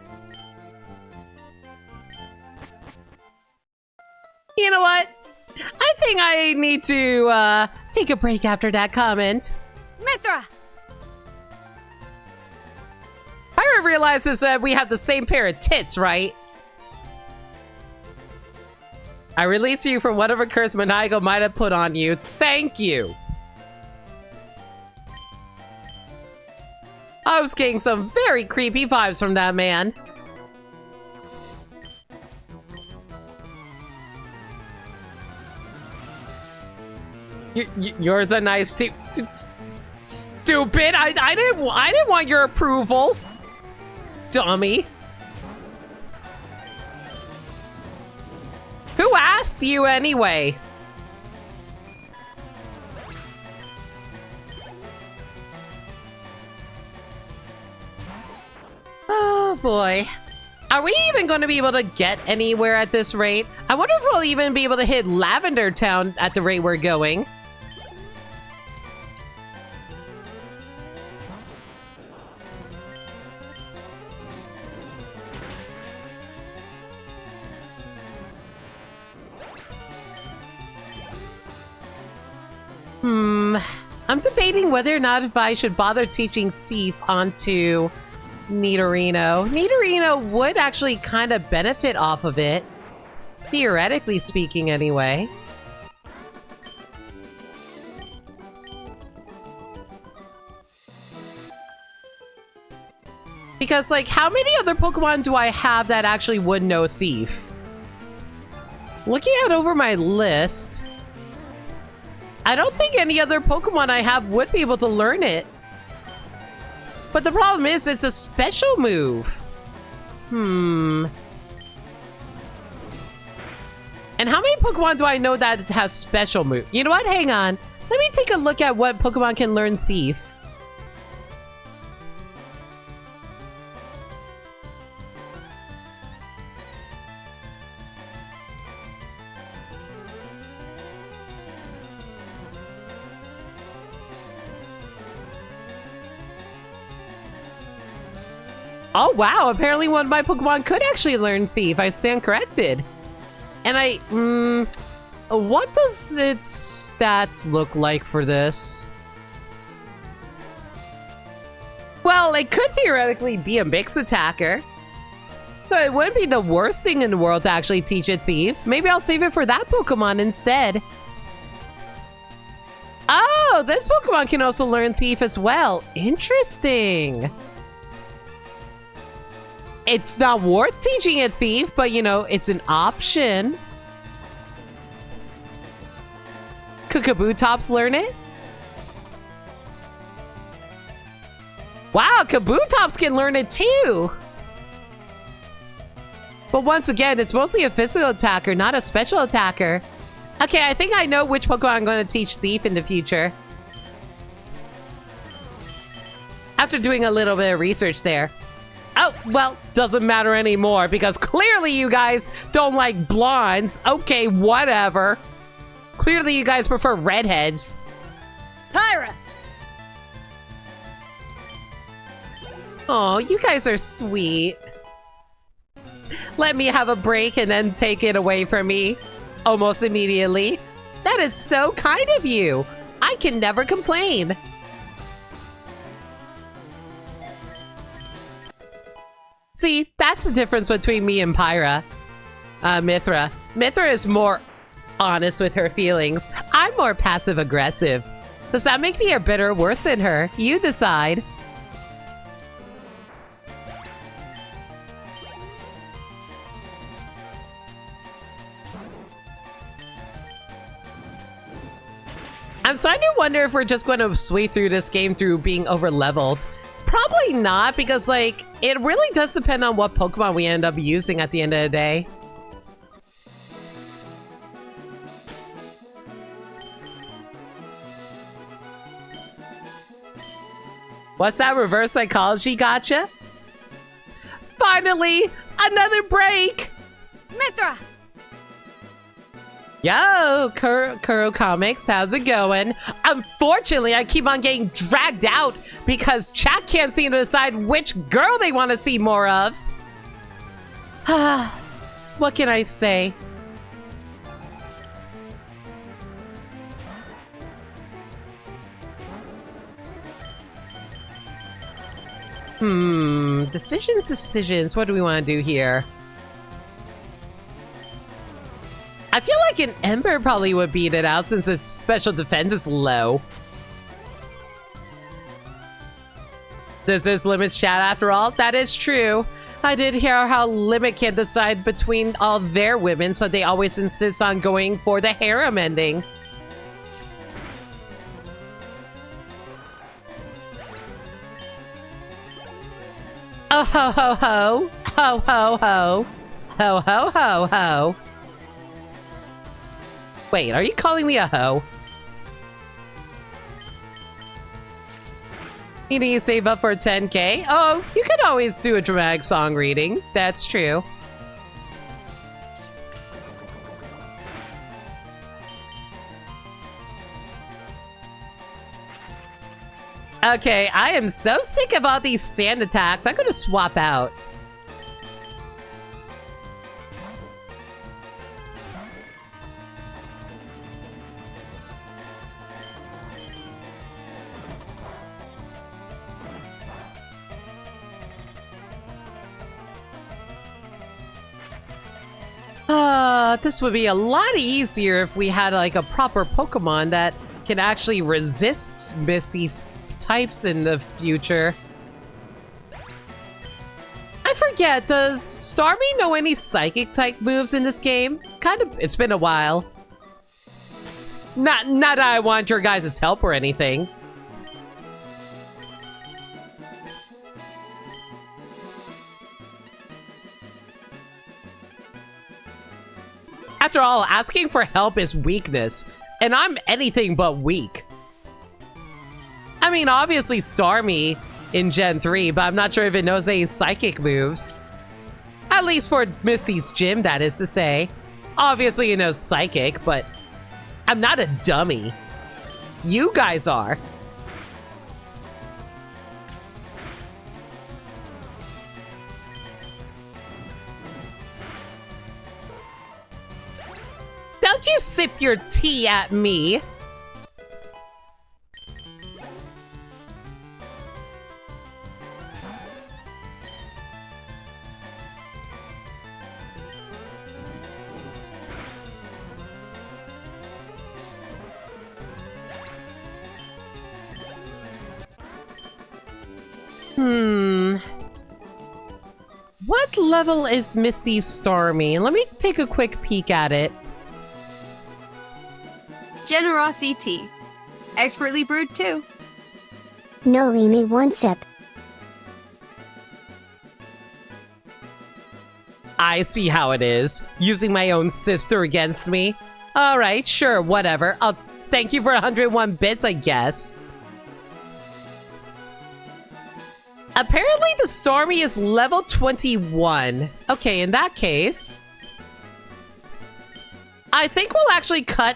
You know what? I think I need to take a break after that comment. Mithra! Pyra realizes that we have the same pair of tits, right? I release you from whatever curse Maniacal might have put on you. Thank you. I was getting some very creepy vibes from that man. Yours are nice too. Stupid! I didn't want your approval, dummy. Who asked you anyway? boy. Are we even going to be able to get anywhere at this rate? I wonder if we'll even be able to hit Lavender Town at the rate we're going. I'm debating whether or not if I should bother teaching Thief onto Nidorino. Nidorino would actually kind of benefit off of it. Theoretically speaking, anyway. Because, like, how many other Pokemon do I have that actually would know Thief? Looking out over my list, I don't think any other Pokemon I have would be able to learn it. But the problem is, it's a special move. And how many Pokemon do I know that has special move? You know what? Hang on. Let me take a look at what Pokemon can learn Thief. Oh wow, apparently one of my Pokemon could actually learn Thief. I stand corrected. And what does its stats look like for this? Well, it could theoretically be a mixed attacker. So it wouldn't be the worst thing in the world to actually teach it Thief. Maybe I'll save it for that Pokemon instead. Oh, this Pokemon can also learn Thief as well. Interesting. It's not worth teaching it Thief, but you know, it's an option. Could Kabutops learn it? Wow, Kabutops can learn it too! But once again, it's mostly a physical attacker, not a special attacker. Okay, I think I know which Pokemon I'm going to teach Thief in the future. After doing a little bit of research there. Oh, well, doesn't matter anymore because clearly you guys don't like blondes. Okay, whatever. Clearly you guys prefer redheads. Pyra! Oh, you guys are sweet. Let me have a break and then take it away from me. Almost immediately. That is so kind of you. I can never complain. See, that's the difference between me and Pyra. Mithra. Mithra is more honest with her feelings. I'm more passive-aggressive. Does that make me a better or worse than her? You decide. I'm starting to wonder if we're just going to sweep through this game through being over-leveled. Probably not, because, like, it really does depend on what Pokemon we end up using at the end of the day. What's that reverse psychology gotcha? Finally! Another break! Mithra! Yo, Kuro Comics, how's it going? Unfortunately, I keep on getting dragged out because chat can't seem to decide which girl they want to see more of. What can I say? Decisions. What do we want to do here? I feel like an Ember probably would beat it out since its special defense is low. This is Limit's chat after all. That is true. I did hear how Limit can't decide between all their women, so they always insist on going for the harem ending. Oh ho ho ho. Ho ho ho. Ho ho ho ho. Wait, are you calling me a hoe? You need to save up for 10k? Oh, you could always do a dramatic song reading. That's true. Okay, I am so sick of all these sand attacks. I'm gonna swap out. This would be a lot easier if we had like a proper Pokemon that can actually resist Misty's types in the future. I forget, does Starmie know any psychic type moves in this game? It's been a while. Not that I want your guys' help or anything. After all, asking for help is weakness, and I'm anything but weak. I mean, obviously Starmie in Gen 3, but I'm not sure if it knows any psychic moves. At least for Misty's gym, that is to say. Obviously it knows psychic, but I'm not a dummy. You guys are. Don't you sip your tea at me. What level is Misty's Starmie? Let me take a quick peek at it. Generosity tea. Expertly brewed too. No, leave me one sip. I see how it is. Using my own sister against me. Alright, sure, whatever. I'll thank you for 101 bits, I guess. Apparently the Starmie is level 21. Okay, in that case, I think we'll actually cut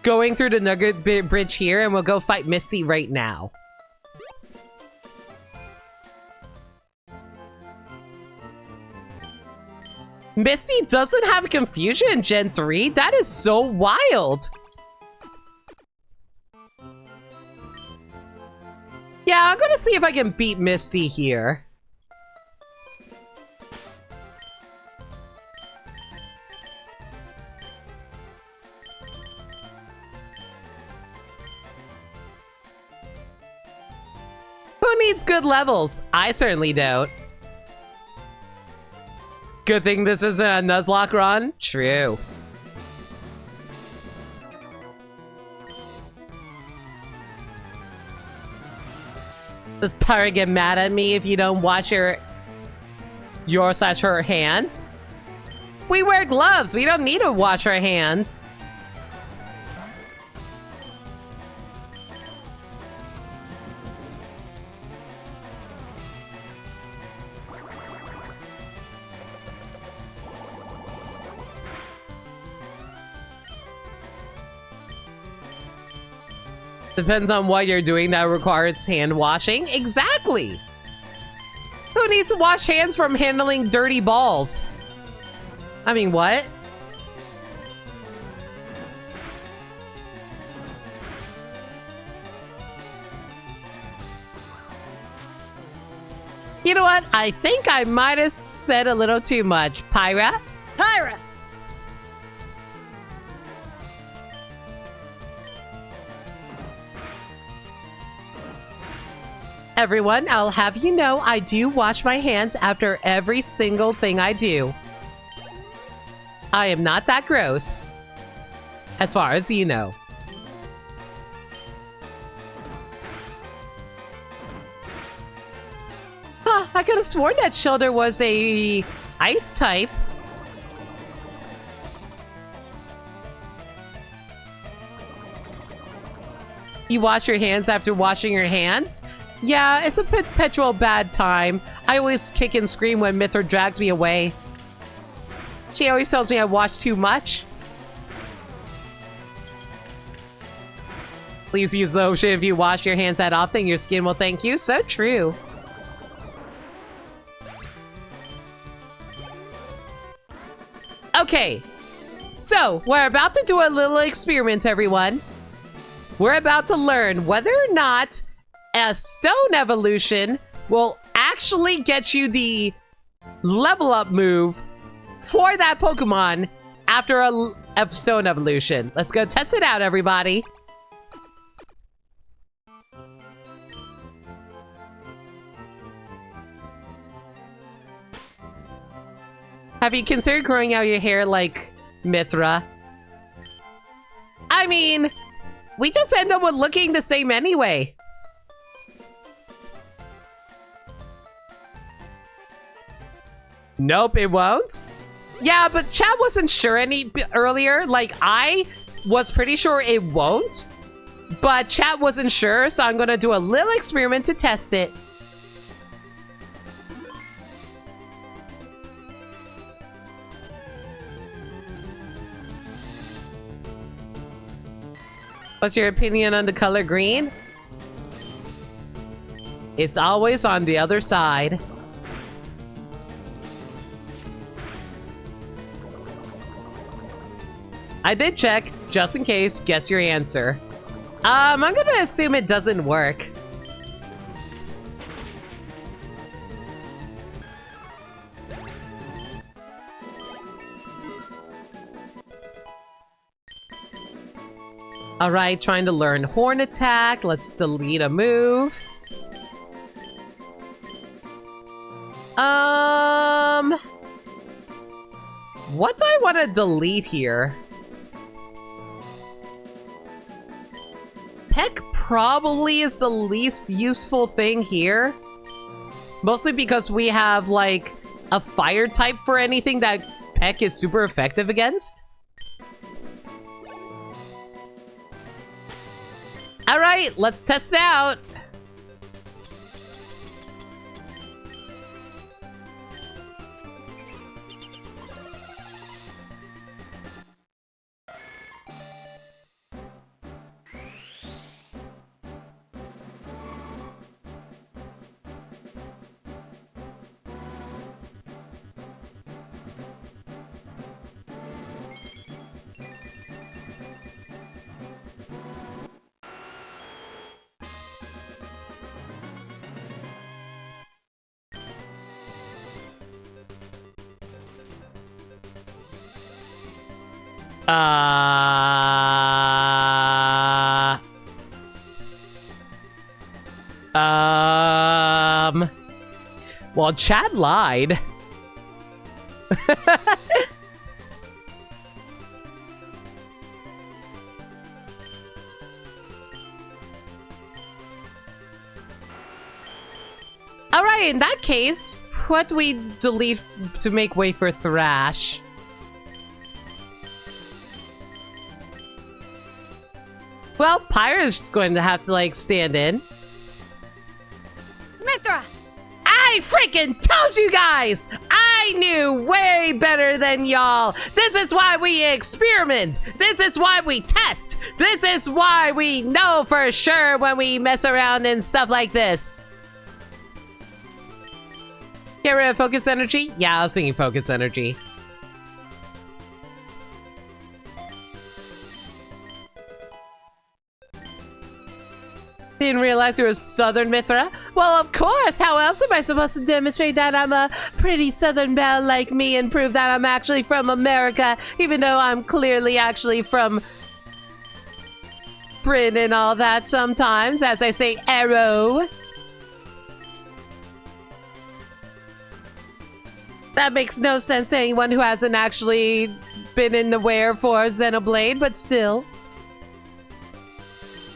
going through the Nugget Bridge here and we'll go fight Misty right now. Misty doesn't have confusion in Gen 3? That is so wild! Yeah, I'm gonna see if I can beat Misty here. Who needs good levels? I certainly don't. Good thing this isn't a Nuzlocke run? True. Does Pyra get mad at me if you don't wash your/her hands? We wear gloves. We don't need to wash our hands. Depends on what you're doing that requires hand washing. Exactly! Who needs to wash hands from handling dirty balls? I mean, what? You know what? I think I might have said a little too much. Pyra? Pyra! Everyone, I'll have you know I do wash my hands after every single thing I do. I am not that gross. As far as you know. Huh, I could have sworn that Shoulder was a ice type. You wash your hands after washing your hands? Yeah, it's a perpetual bad time. I always kick and scream when Mithra drags me away. She always tells me I watch too much. Please use lotion if you wash your hands that often. Your skin will thank you. So true. Okay, so we're about to do a little experiment, everyone. We're about to learn whether or not a stone evolution will actually get you the level up move for that Pokemon after a stone evolution. Let's go test it out, everybody. Have you considered growing out your hair like Mithra? I mean, we just end up with looking the same anyway. Nope, it won't. Yeah, but Chad wasn't sure any earlier. Like, I was pretty sure it won't. But Chad wasn't sure, so I'm gonna do a little experiment to test it. What's your opinion on the color green? It's always on the other side. I did check, just in case. Guess your answer. I'm gonna assume it doesn't work. Alright, trying to learn Horn Attack. Let's delete a move. What do I want to delete here? Peck probably is the least useful thing here. Mostly because we have, like, a fire type for anything that Peck is super effective against. Alright, let's test it out. Well, Chad lied. Alright, in that case, what do we delete to make way for Thrash? Well, Pyra's going to have to, like, stand in. Mithra! I freaking told you guys! I knew way better than y'all! This is why we experiment! This is why we test! This is why we know for sure when we mess around and stuff like this! Get rid of focus energy? Yeah, I was thinking focus energy. Didn't realize you were Southern Mithra? Well, of course! How else am I supposed to demonstrate that I'm a pretty Southern belle like me and prove that I'm actually from America, even though I'm clearly actually from Britain and all that sometimes, as I say, arrow. That makes no sense to anyone who hasn't actually been in the wear for Xenoblade, but still.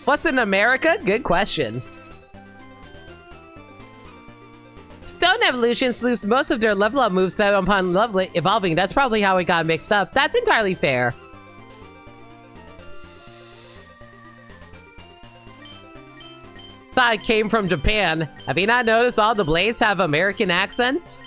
What's in America? Good question. Stone evolutions lose most of their level up moveset upon evolving. That's probably how it got mixed up. That's entirely fair. Thought it came from Japan. Have you not noticed all the blades have American accents?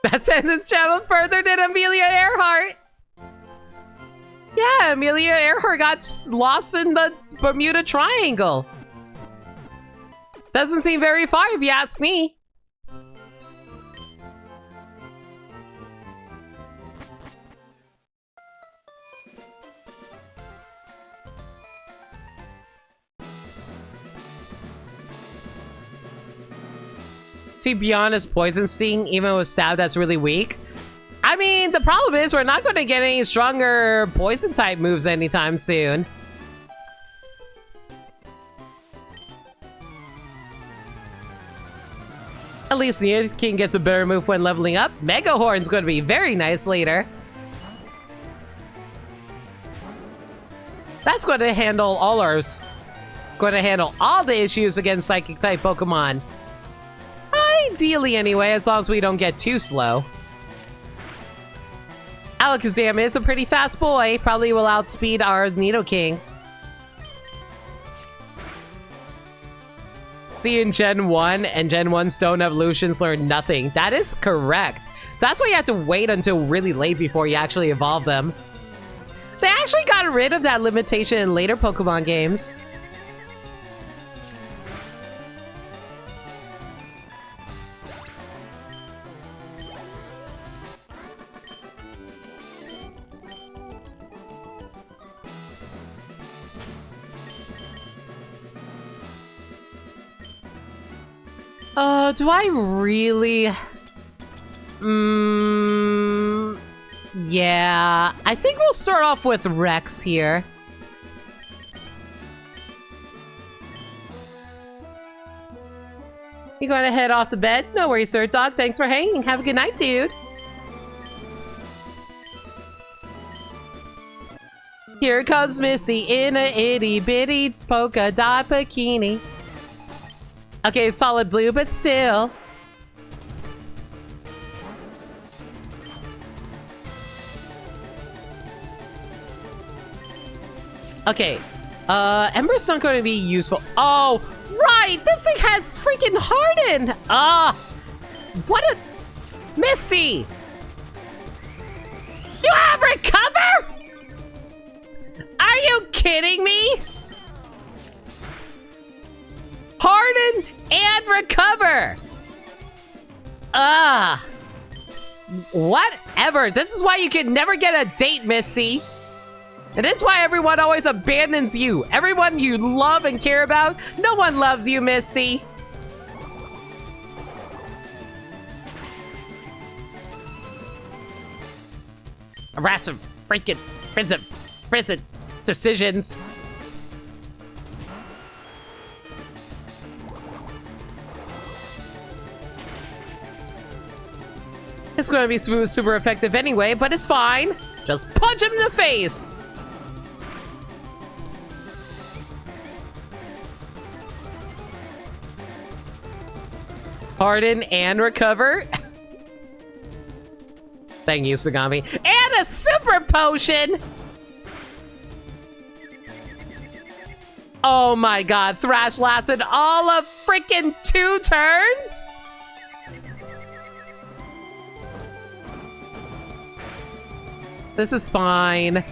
That sentence traveled further than Amelia Earhart. Yeah, Amelia Earhart got lost in the Bermuda Triangle. Doesn't seem very far if you ask me. To be honest, Poison Sting, even with Stab, that's really weak. I mean, the problem is we're not going to get any stronger Poison-type moves anytime soon. At least Nidoking gets a better move when leveling up. Mega Horn's going to be very nice later. That's going to handle all ours. Going to handle all the issues against Psychic-type Pokemon. Ideally, anyway, as long as we don't get too slow. Alakazam is a pretty fast boy. Probably will outspeed our Nidoking. See, in Gen 1 and Gen 1 Stone Evolutions learn nothing. That is correct. That's why you have to wait until really late before you actually evolve them. They actually got rid of that limitation in later Pokemon games. Do I really? Yeah. I think we'll start off with Rex here. You going to head off to bed? No worries, sir. Dog, thanks for hanging. Have a good night, dude. Here comes Missy in a itty-bitty polka dot bikini. Okay, solid blue, but still. Okay, Ember's not going to be useful. Oh, right! This thing has freaking Harden! What a... Misty! You have Recover?! Are you kidding me? Harden and Recover! Whatever. This is why you can never get a date, Misty. And this is why everyone always abandons you. Everyone you love and care about, no one loves you, Misty. Rats of freaking prison decisions. It's going to be super effective anyway, but it's fine. Just punch him in the face. Harden and Recover. Thank you, Sagami. And a Super Potion! Oh my god, Thrash lasted all of freaking 2 turns? This is fine.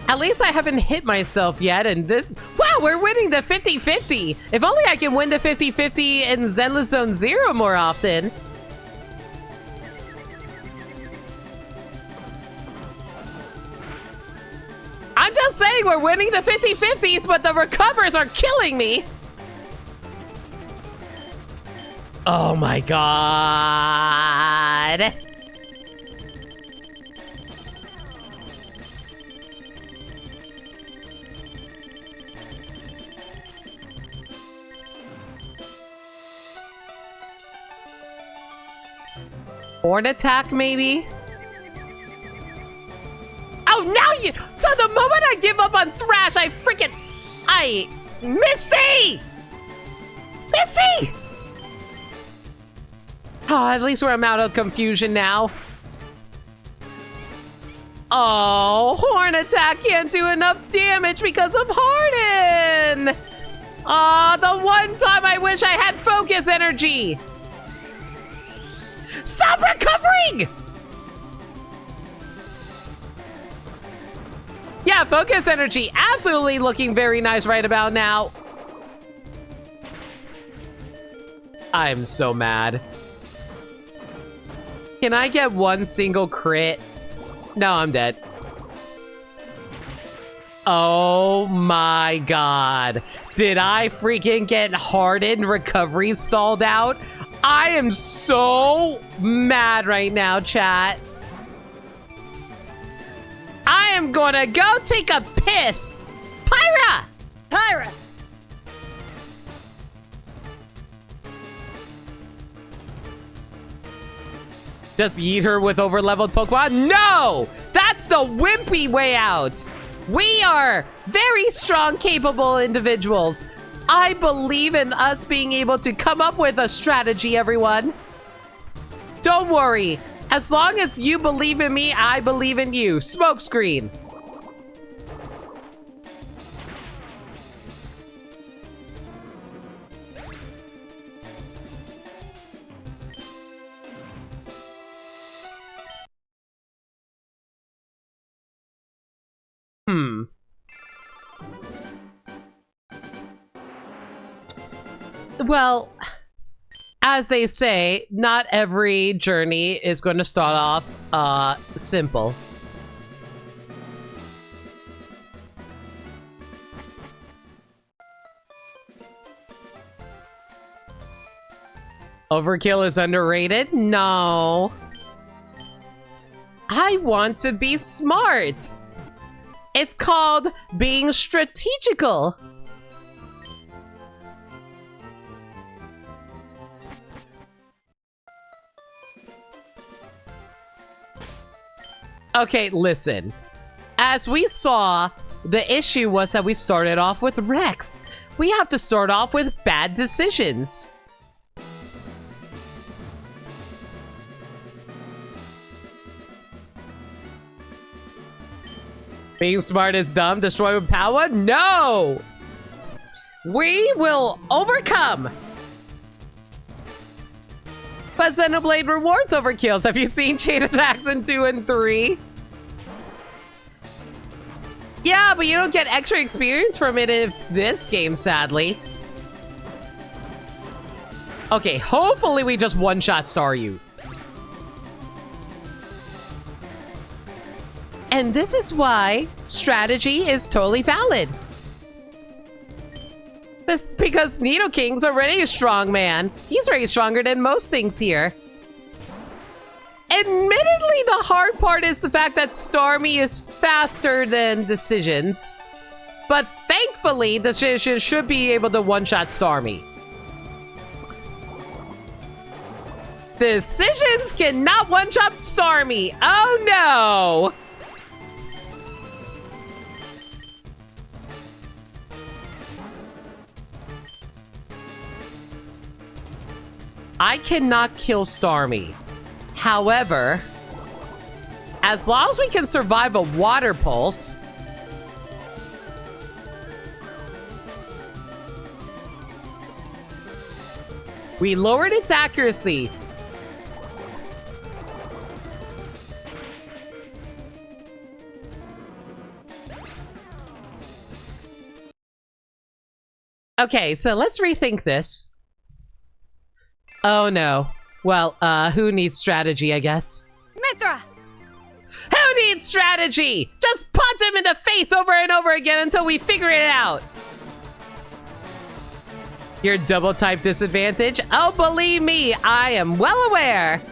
At least I haven't hit myself yet, and this... Wow, we're winning the 50-50! If only I can win the 50-50 in Zenless Zone 0 more often. I'm just saying we're winning the 50-50s, but the Recovers are killing me! Oh my god! Horn attack, maybe? Oh, now you... So the moment I give up on Thrash, Misty! Misty! Oh, at least we're out of confusion now. Oh, Horn Attack can't do enough damage because of Harden! Oh, the one time I wish I had Focus Energy! Stop recovering! Yeah, Focus Energy absolutely looking very nice right about now. I'm so mad. Can I get one single crit? No, I'm dead. Oh my god. Did I freaking get Hardened recovery stalled out? I am so mad right now, chat. I am gonna go take a piss. Pyra! Pyra! Just eat her with overleveled Pokemon? No! That's the wimpy way out! We are very strong, capable individuals. I believe in us being able to come up with a strategy, everyone. Don't worry. As long as you believe in me, I believe in you. Smokescreen. Well, as they say, not every journey is going to start off simple. Overkill is underrated? No. I want to be smart. It's called being strategical. Okay, listen. As we saw, the issue was that we started off with Rex. We have to start off with bad decisions. Being smart is dumb, destroy with power? No! We will overcome! But Xenoblade rewards overkills. Have you seen Chain Attacks in 2 and 3? Yeah, but you don't get extra experience from it in this game, sadly. Okay, hopefully we just one-shot Staryu. And this is why strategy is totally valid. Because Nidoking's already a strong man. He's very stronger than most things here. Admittedly, the hard part is the fact that Starmie is faster than Decisions. But thankfully, Decisions should be able to one-shot Starmie. Decisions cannot one-shot Starmie. Oh no! I cannot kill Starmie. However, as long as we can survive a water pulse, we lowered its accuracy. Okay, so let's rethink this. Oh no. Well, who needs strategy, I guess? Mithra! Who needs strategy? Just punch him in the face over and over again until we figure it out. Your double type disadvantage? Oh, believe me, I am well aware.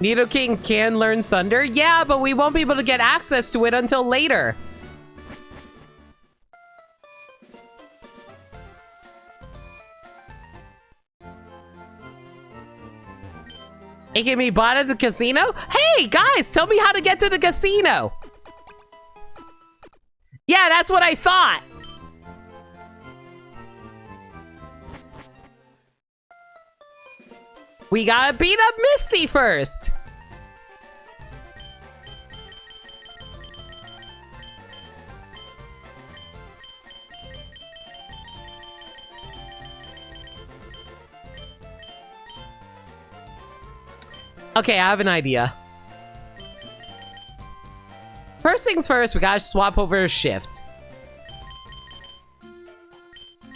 Nidoking can learn Thunder? Yeah, but we won't be able to get access to it until later. It can be bought at the casino? Hey, guys, tell me how to get to the casino. Yeah, that's what I thought. We gotta beat up Misty first. Okay, I have an idea. First things first, we gotta swap over to shift.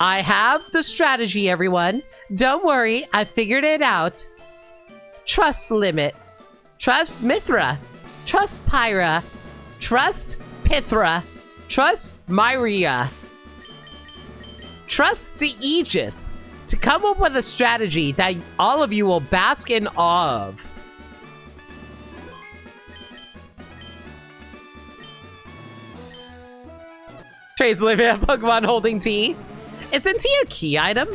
I have the strategy, everyone. Don't worry, I figured it out. Trust Limit. Trust Mithra. Trust Pyra. Trust Pithra. Trust Myria. Trust the Aegis to come up with a strategy that all of you will bask in awe of. Trades living at Pokemon holding T. Isn't T a key item?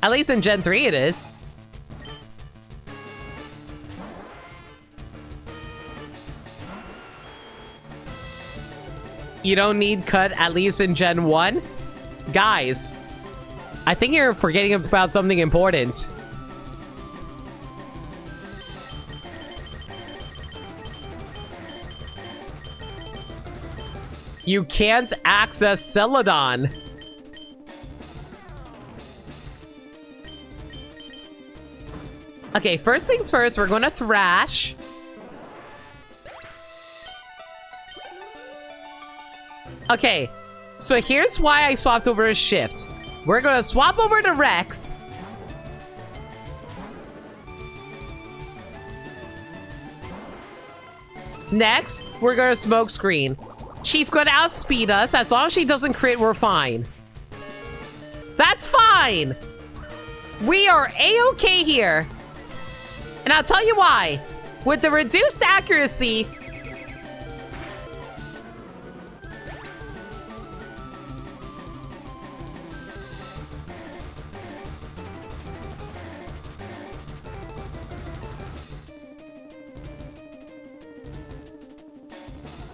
At least in Gen 3 it is. You don't need cut at least in Gen 1? Guys, I think you're forgetting about something important. You can't access Celadon. Okay, first things first, we're gonna Thrash. Okay, so here's why I swapped over to Shift. We're gonna swap over to Rex. Next, we're gonna Smoke Screen. She's gonna outspeed us. As long as she doesn't crit, we're fine. That's fine! We are A-okay here. And I'll tell you why. With the reduced accuracy...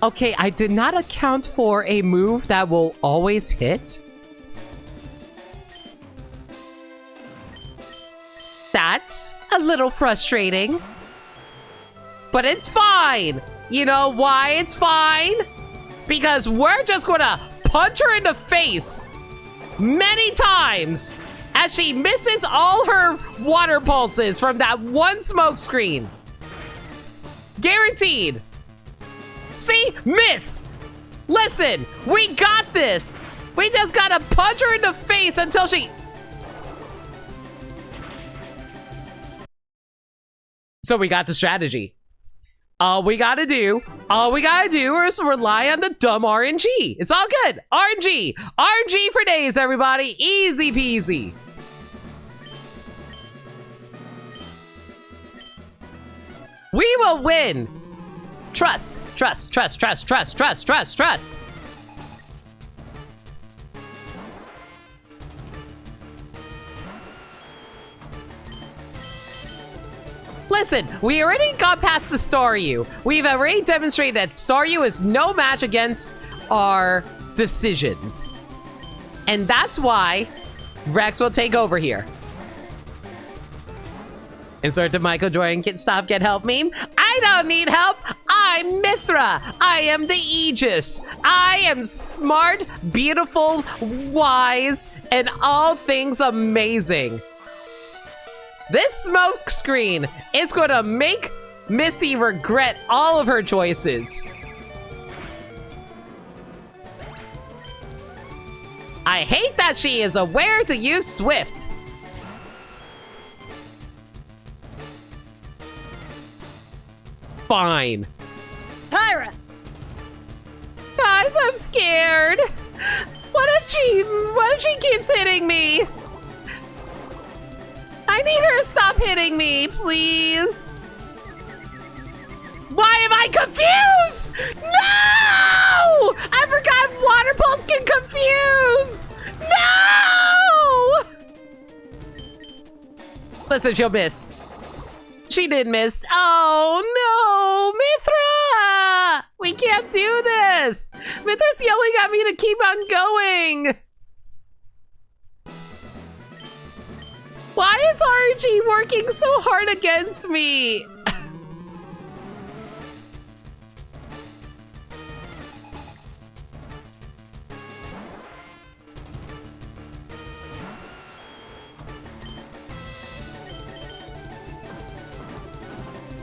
Okay, I did not account for a move that will always hit. That's a little frustrating. But it's fine. You know why it's fine? Because we're just gonna punch her in the face many times as she misses all her water pulses from that one smoke screen. Guaranteed. See? Miss! Listen, we got this! We just gotta punch her in the face until she... So we got the strategy. All we gotta do is rely on the dumb RNG. It's all good. RNG! RNG for days, everybody. Easy peasy. We will win. Trust, trust, trust, trust, trust, trust, trust, trust. Listen, we already got past the Staryu. We've already demonstrated that Staryu is no match against our decisions. And that's why Rex will take over here. Insert the Michael Jordan get help meme. I don't need help. I'm Mithra. I am the Aegis. I am smart, beautiful, wise, and all things amazing. This smoke screen is going to make Missy regret all of her choices. I hate that she is aware to use Swift. Fine. Pyra! Guys, I'm scared. What if she keeps hitting me? I need her to stop hitting me, please. Why am I confused? No! I forgot water pulse can confuse. No! Listen, she'll miss. She did miss. Oh no, Mithra! We can't do this. Mithra's yelling at me to keep on going. Why is RNG working so hard against me?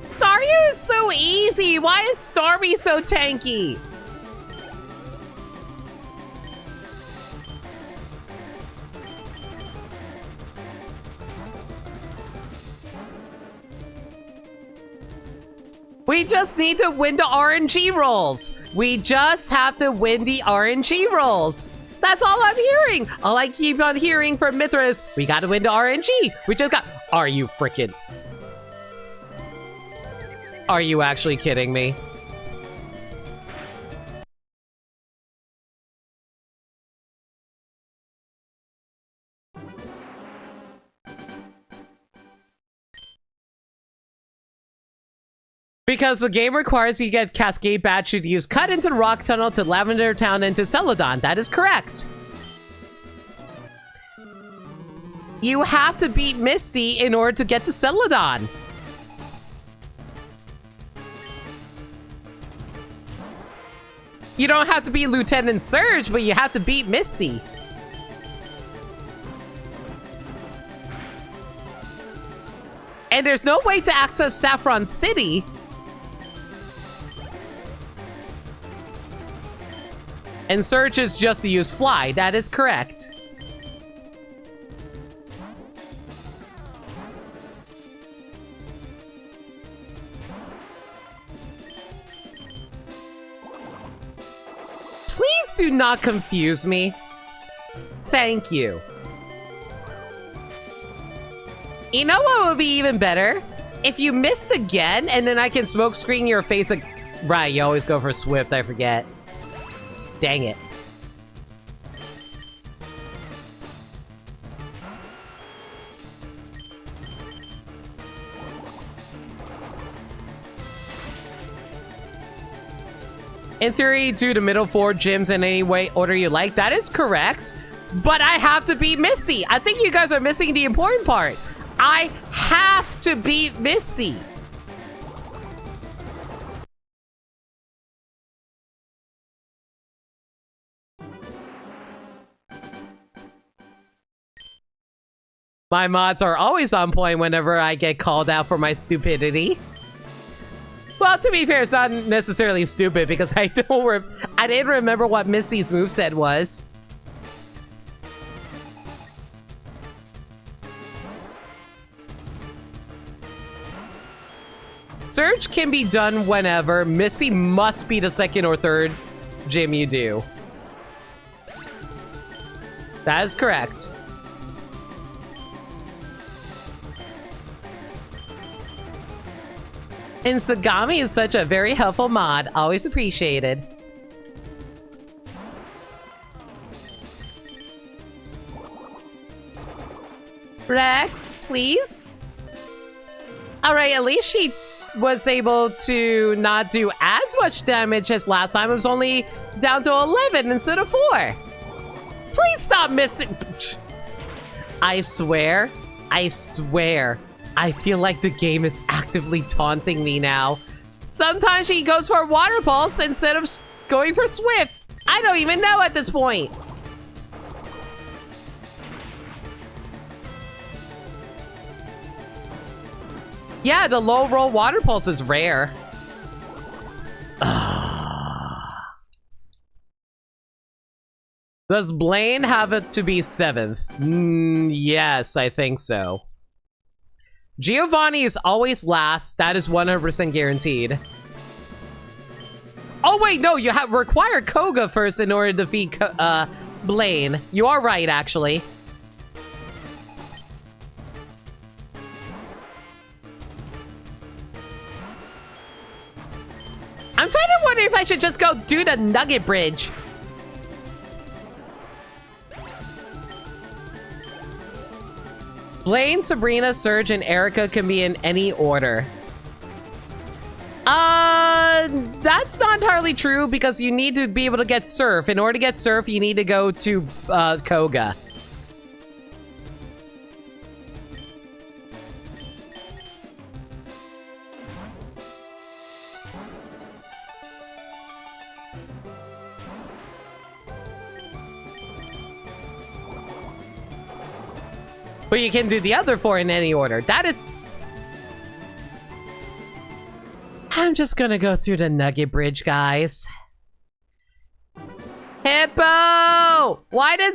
Staryu is so easy. Why is Starmie so tanky? We just need to win the RNG rolls. We just have to win the RNG rolls. That's all I'm hearing. All I keep on hearing from Mithra is, we gotta win the RNG. We just got... Are you freaking... Are you actually kidding me? Because the game requires you get Cascade Badge to use Cut into the Rock Tunnel to Lavender Town into Celadon. That is correct. You have to beat Misty in order to get to Celadon. You don't have to be Lieutenant Surge, but you have to beat Misty. And there's no way to access Saffron City. And Surge is just to use Fly. That is correct. Please do not confuse me. Thank you. You know what would be even better? If you missed again, and then I can smoke screen your face. Right, you always go for Swift, I forget. Dang it. In theory, do the middle four gyms in any way order you like. That is correct. But I have to beat Misty. I think you guys are missing the important part. I have to beat Misty. My mods are always on point whenever I get called out for my stupidity. Well, to be fair, it's not necessarily stupid because I didn't remember what Misty's moveset was. Surge can be done whenever. Misty must be the second or third gym you do. That is correct. And Sagami is such a very helpful mod. Always appreciated. Rex, please? Alright, at least she was able to not do as much damage as last time. It was only down to 11 instead of 4. Please stop missing. I swear. I feel like the game is actively taunting me now. Sometimes she goes for Water Pulse instead of going for Swift. I don't even know at this point. Yeah, the low roll Water Pulse is rare. Does Blaine have it to be 7th? Yes, I think so. Giovanni is always last. That is 100% guaranteed. Oh wait, no, you have require Koga first in order to defeat Blaine. You are right, actually. I'm trying to wonder if I should just go do the Nugget Bridge. Blaine, Sabrina, Surge, and Erica can be in any order. That's not entirely true because you need to be able to get Surf. In order to get Surf, you need to go to Koga. But you can do the other 4 in any order. That is... I'm just gonna go through the Nugget Bridge, guys. Hippo! Why do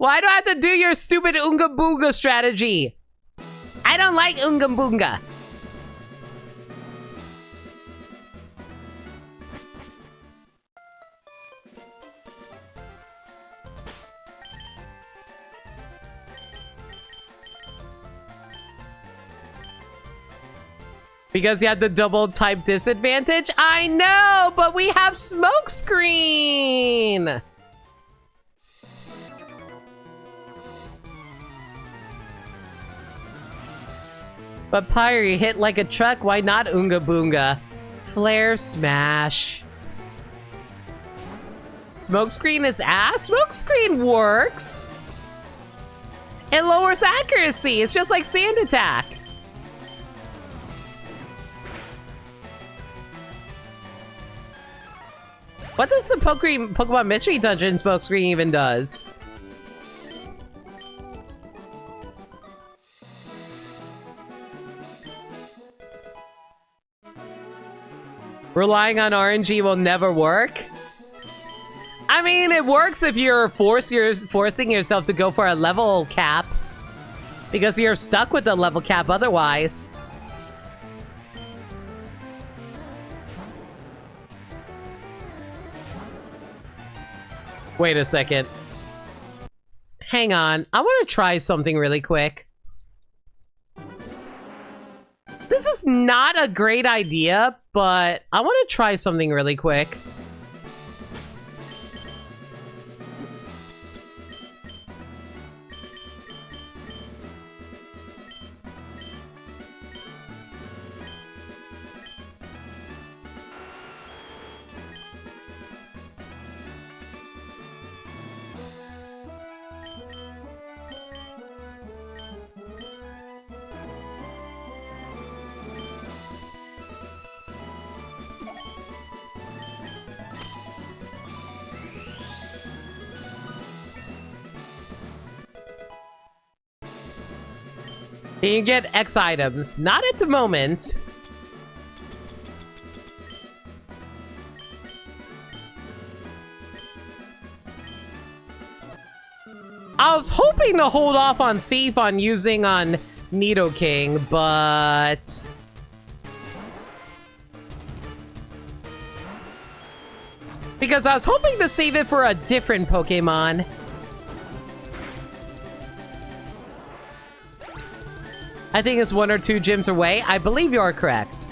I have to do your stupid Oonga Boonga strategy? I don't like Oonga Boonga. Because you have the double type disadvantage? I know, but we have smokescreen! But Pyre hit like a truck, why not Oonga Boonga? Flare smash. Smokescreen is ass? Smokescreen works! It lowers accuracy, it's just like Sand Attack. What does the Pokemon Mystery Dungeon smokescreen even does? Relying on RNG will never work? I mean, it works if you're forcing yourself to go for a level cap. Because you're stuck with the level cap otherwise. Wait a second. Hang on. I want to try something really quick. This is not a great idea, but I want to try something really quick. You can get X items. Not at the moment. I was hoping to hold off on Thief on using on Nidoking, but... because I was hoping to save it for a different Pokemon. I think it's 1 or 2 gyms away. I believe you are correct.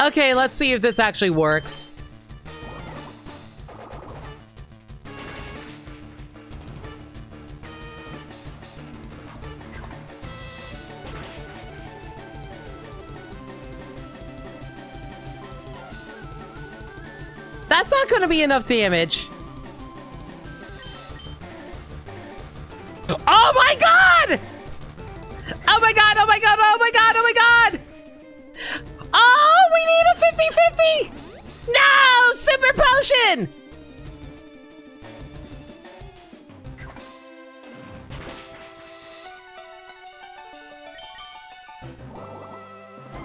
Okay, let's see if this actually works. That's not going to be enough damage. Oh my god! Oh my god, oh my god, oh my god, oh my god! Oh, we need a 50-50! No! Super Potion!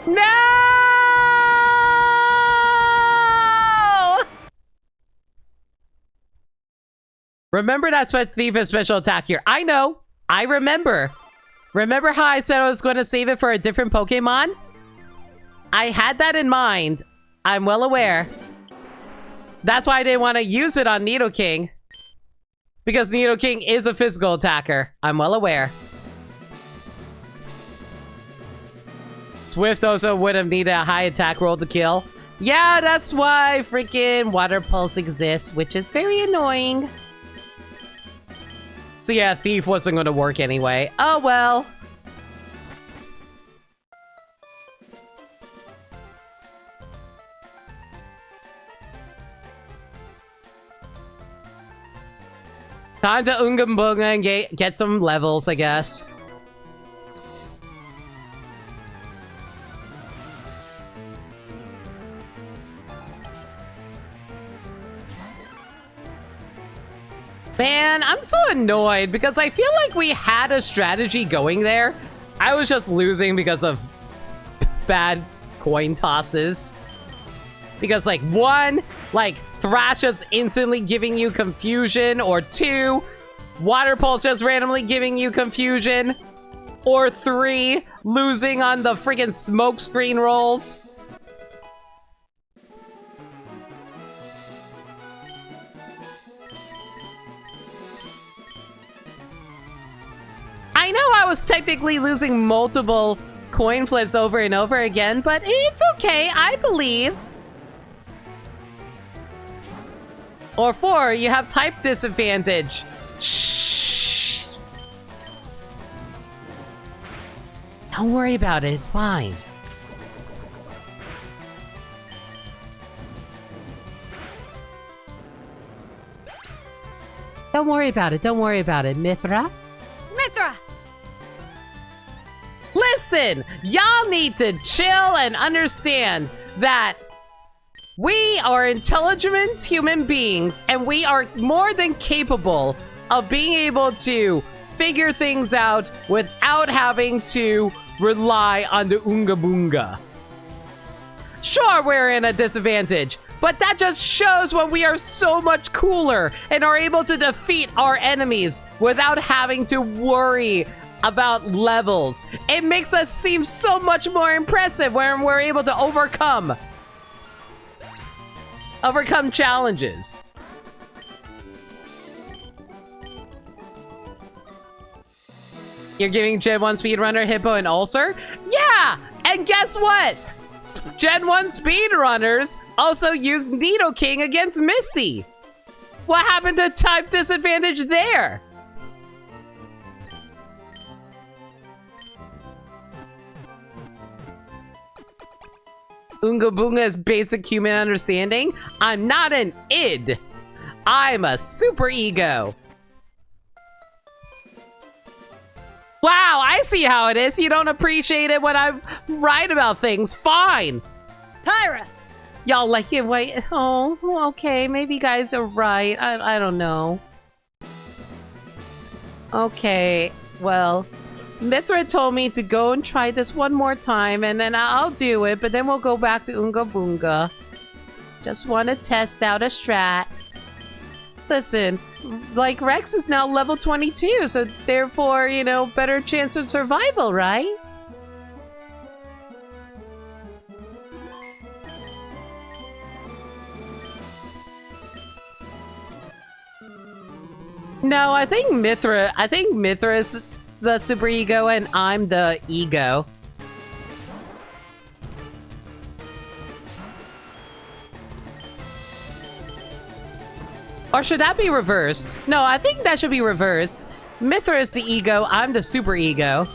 No! Remember that thief is special attack here. I know. I remember. Remember how I said I was going to save it for a different Pokemon? I had that in mind. I'm well aware. That's why I didn't want to use it on Nidoking. Because Nidoking is a physical attacker. I'm well aware. Swift also would have needed a high attack roll to kill. Yeah, that's why freaking Water Pulse exists, which is very annoying. So yeah, Thief wasn't going to work anyway. Oh well. Time to Unga Bunga and get some levels, I guess. Man, I'm so annoyed because I feel like we had a strategy going there. I was just losing because of bad coin tosses. Because, like, one, like, Thrash just instantly giving you confusion, or two, Water Pulse just randomly giving you confusion, or three, losing on the freaking smoke screen rolls. I know I was technically losing multiple coin flips over and over again, but it's okay, I believe. Or four, you have type disadvantage. Shh. Don't worry about it, it's fine. Don't worry about it, don't worry about it, Mithra. Mithra! Listen, y'all need to chill and understand that we are intelligent human beings, and we are more than capable of being able to figure things out without having to rely on the Unga Bunga. Sure, we're in a disadvantage, but that just shows when we are so much cooler and are able to defeat our enemies without having to worry about levels. It makes us seem so much more impressive when we're able to overcome challenges. You're giving Gen 1 speedrunner Hippo an ulcer? Yeah! And guess what? Gen 1 speedrunners also use Nidoking against Misty. What happened to type disadvantage there? Unga Bunga is basic human understanding. I'm not an id. I'm a super ego. Wow, I see how it is. You don't appreciate it when I'm right about things. Fine. Pyra! Y'all like it? Wait. Oh, okay. Maybe you guys are right. I don't know. Okay. Well, Mithra told me to go and try this one more time, and then I'll do it, but then we'll go back to Unga Bunga. Just want to test out a strat. Listen, like, Rex is now level 22, so therefore, you know, better chance of survival, right? No, I think Mithra's the super ego and I'm the ego. Or should that be reversed? No, I think that should be reversed. Mithra is the ego, I'm the super ego.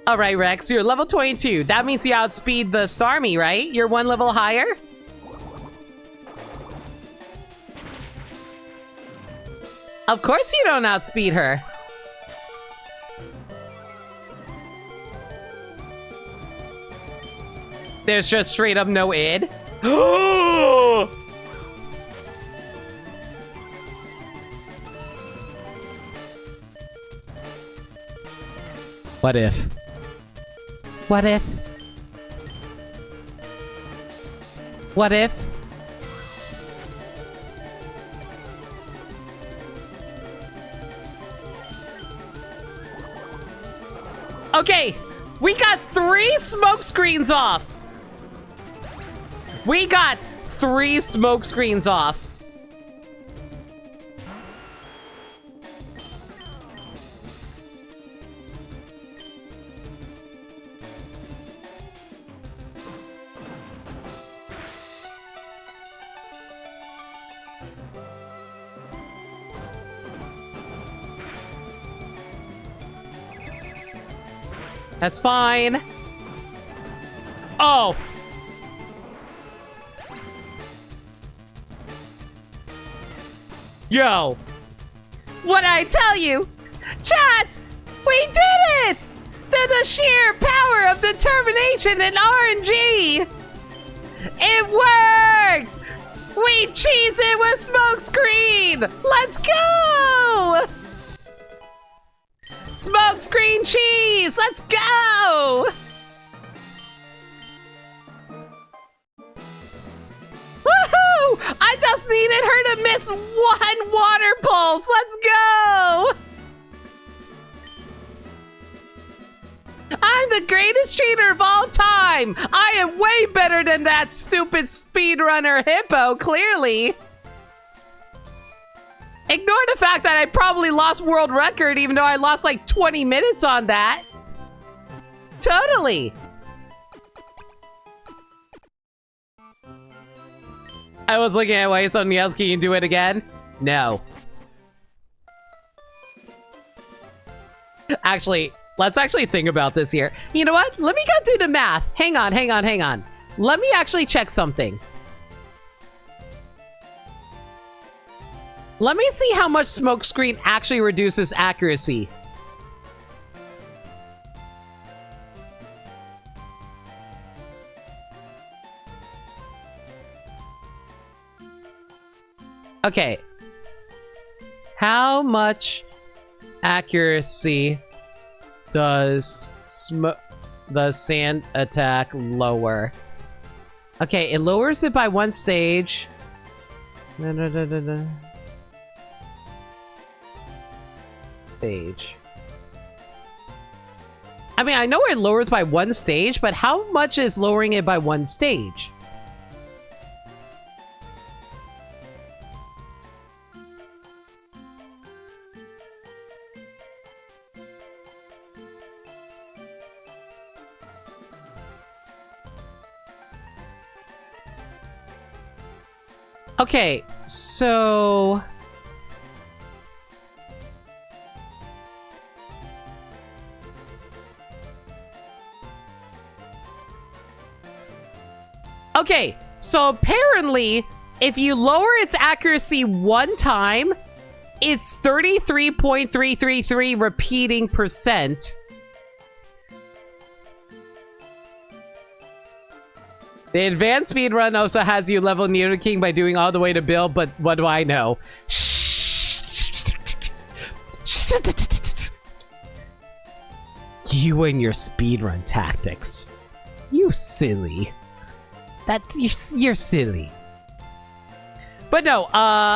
Alright, Rex, you're level 22. That means you outspeed the Starmie, right? You're one level higher? Of course you don't outspeed her. There's just straight up no id. What if? What if? What if? Okay, we got 3 smoke screens off. We got 3 smoke screens off. That's fine. Oh. Yo. What'd I tell you? Chat! We did it! Through the sheer power of determination and RNG! It worked! We cheese it with smokescreen! Let's go! Smokescreen cheese! Let's go! Woohoo! I just needed her to miss 1 water pulse! Let's go! I'm the greatest cheater of all time! I am way better than that stupid speedrunner Hippo, clearly! Ignore the fact that I probably lost world record even though I lost like 20 minutes on that. Totally. I was looking at why something else. Can you do it again? No. Actually, let's actually think about this here. You know what? Let me go do the math. Hang on. Let me actually check something. Let me see how much smokescreen actually reduces accuracy. Okay. How much accuracy does the sand attack lower? Okay, it lowers it by 1 stage. Stage. I mean, I know it lowers by 1 stage, but how much is lowering it by 1 stage? Okay, so... Okay, so apparently, if you lower its accuracy 1 time, it's 33.333 repeating percent. The advanced speedrun also has you level Neo King by doing all the way to Bill, but what do I know? You and your speedrun tactics. You silly. You're silly. But no,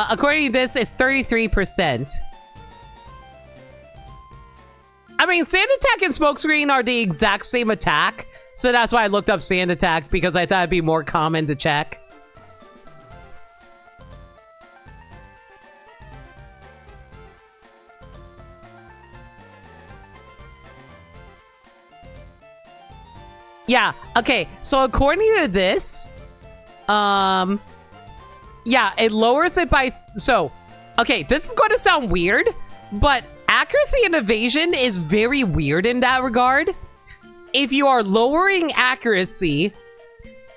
according to this, it's 33%. I mean, Sand Attack and Smokescreen are the exact same attack, so that's why I looked up Sand Attack, because I thought it'd be more common to check. Yeah, okay, so according to this, yeah, it lowers it by, so, okay, this is going to sound weird, but accuracy and evasion is very weird in that regard. If you are lowering accuracy,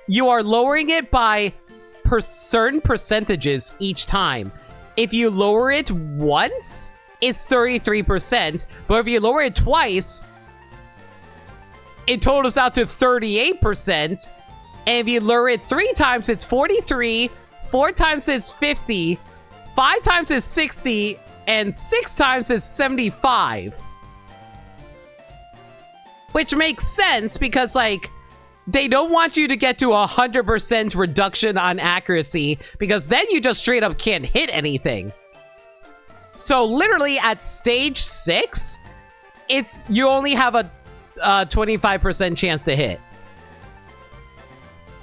you are lowering it by certain percentages each time. If you lower it once, it's 33%, but if you lower it twice, it totals out to 38%. And if you lower it 3 times, it's 43, 4 times is 50, 5 times is 60, and 6 times is 75. Which makes sense because, like, they don't want you to get to 100% reduction on accuracy because then you just straight up can't hit anything. So literally at stage 6, you only have a 25% chance to hit.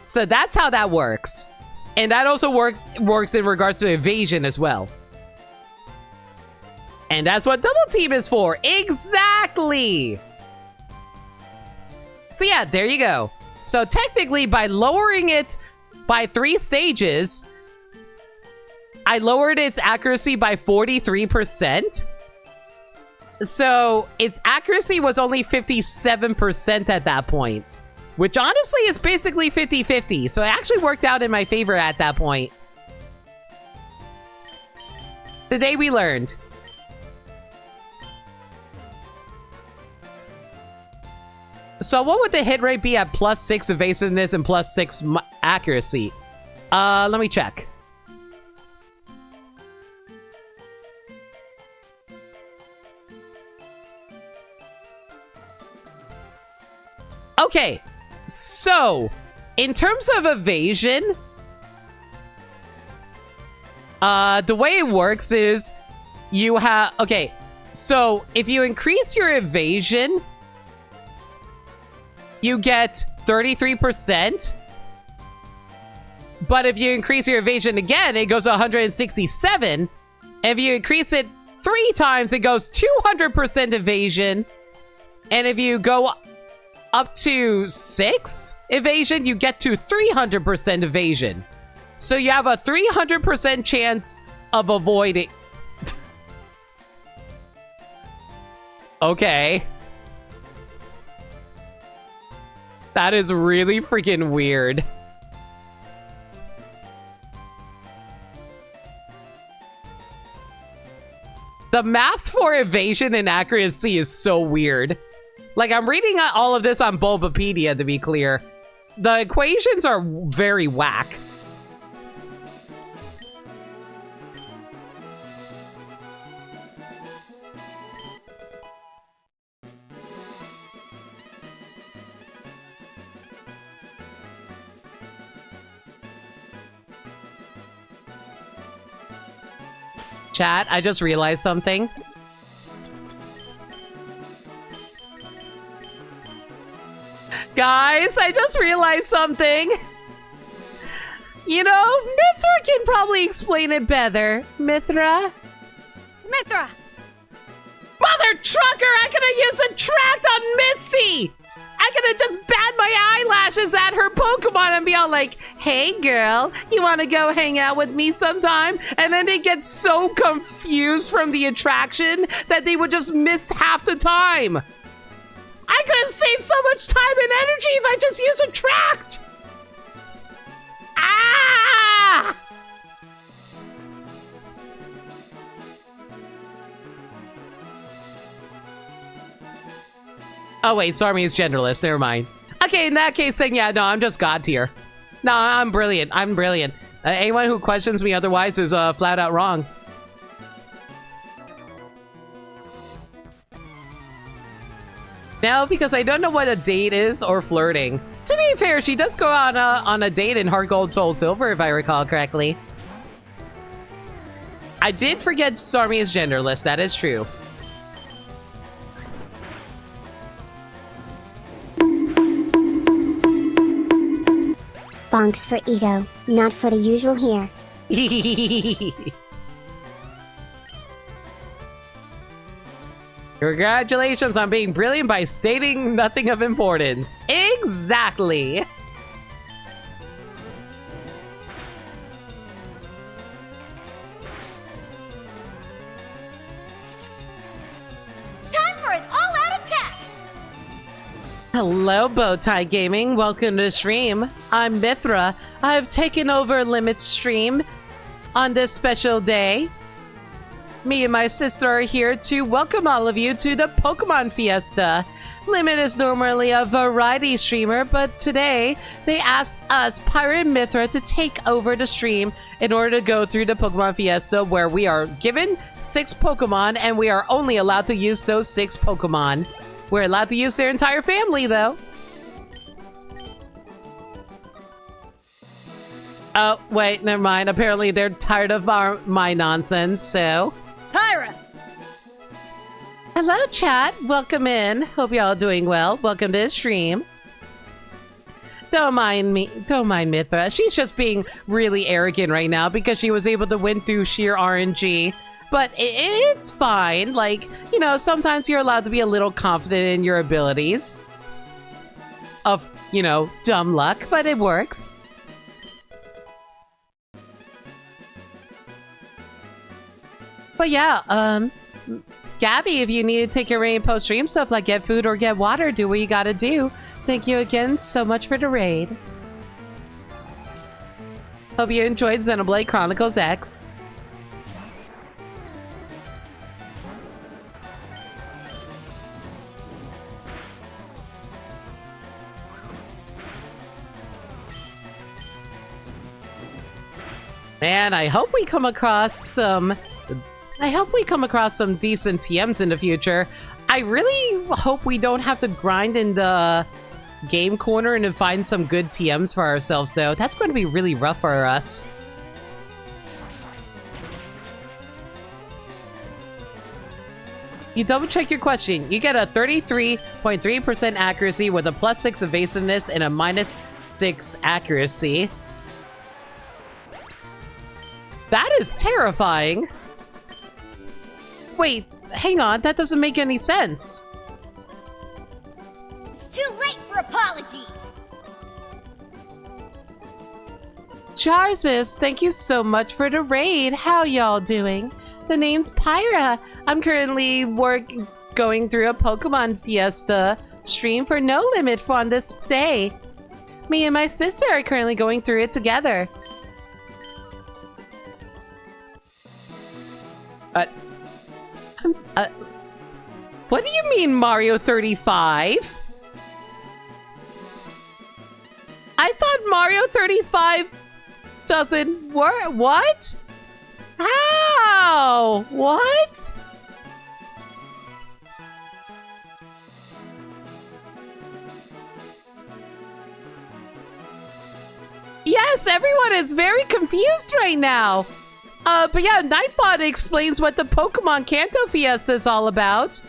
So that's how that works. And that also works in regards to evasion as well. And that's what double team is for. Exactly. So yeah, there you go. So technically, by lowering it by 3 stages, I lowered its accuracy by 43%. So its accuracy was only 57% at that point, which honestly is basically 50-50. So it actually worked out in my favor at that point. The day we learned. So what would the hit rate be at +6 evasiveness and +6 accuracy? Let me check. Okay, so in terms of evasion, the way it works is you have, okay, so if you increase your evasion, you get 33%. But if you increase your evasion again, it goes to 167. And if you increase it 3 times, it goes 200% evasion. And if you go up to 6 evasion, you get to 300% evasion. So you have a 300% chance of avoiding. Okay. That is really freaking weird. The math for evasion and accuracy is so weird. Like, I'm reading all of this on Bulbapedia, to be clear. The equations are very whack. Chat, I just realized something. Guys, I just realized something. You know, Mithra can probably explain it better. Mithra? Mithra! Mother trucker, I could have used a tract on Misty! I could have just bat my eyelashes at her Pokemon and be all like, hey girl, you want to go hang out with me sometime? And then they get so confused from the attraction that they would just miss half the time. I could have saved so much time and energy if I just used a tract! Ah! Oh wait, Starmie is genderless, never mind. Okay, in that case then yeah, no, I'm just God tier. No, I'm brilliant, I'm brilliant. Anyone who questions me otherwise is flat out wrong. Now, because I don't know what a date is or flirting. To be fair, she does go on a date in Heart Gold Soul Silver, if I recall correctly. I did forget Starmie is genderless, that is true. Bonks for ego, not for the usual here. Congratulations on being brilliant by stating nothing of importance. Exactly. Time for an all-out attack! Hello, Bowtie Gaming. Welcome to the stream. I'm Mithra. I've taken over Limit's stream on this special day. Me and my sister are here to welcome all of you to the Pokemon Fiesta. Limit is normally a variety streamer, but today they asked us, Pirate Mithra, to take over the stream in order to go through the Pokemon Fiesta, where we are given 6 Pokemon and we are only allowed to use those 6 Pokemon. We're allowed to use their entire family, though. Oh, wait, never mind. Apparently they're tired of my nonsense, so... Pyra! Hello, chat. Welcome in. Hope y'all doing well. Welcome to the stream. Don't mind me. Don't mind Mithra. She's just being really arrogant right now because she was able to win through sheer RNG. But it's fine. Like, you know, sometimes you're allowed to be a little confident in your abilities. Of, you know, dumb luck, but it works. But yeah, Gabby, if you need to take your rain post-stream stuff like get food or get water, do what you gotta do. Thank you again so much for the raid. Hope you enjoyed Xenoblade Chronicles X. Man, I hope we come across some... decent TMs in the future. I really hope we don't have to grind in the game corner and to find some good TMs for ourselves, though. That's going to be really rough for us. You double check your question. You get a 33.3% accuracy with a +6 evasiveness and a -6 accuracy. That is terrifying. Wait, hang on. That doesn't make any sense. It's too late for apologies! Jarzus, thank you so much for the raid. How y'all doing? The name's Pyra. I'm currently going through a Pokemon Fiesta stream for No Limit on this day. Me and my sister are currently going through it together. What do you mean Mario 35? I thought Mario 35 doesn't work. What? How? What? Yes, everyone is very confused right now. But yeah, Nightbot explains what the Pokemon Kanto Fiesta is all about.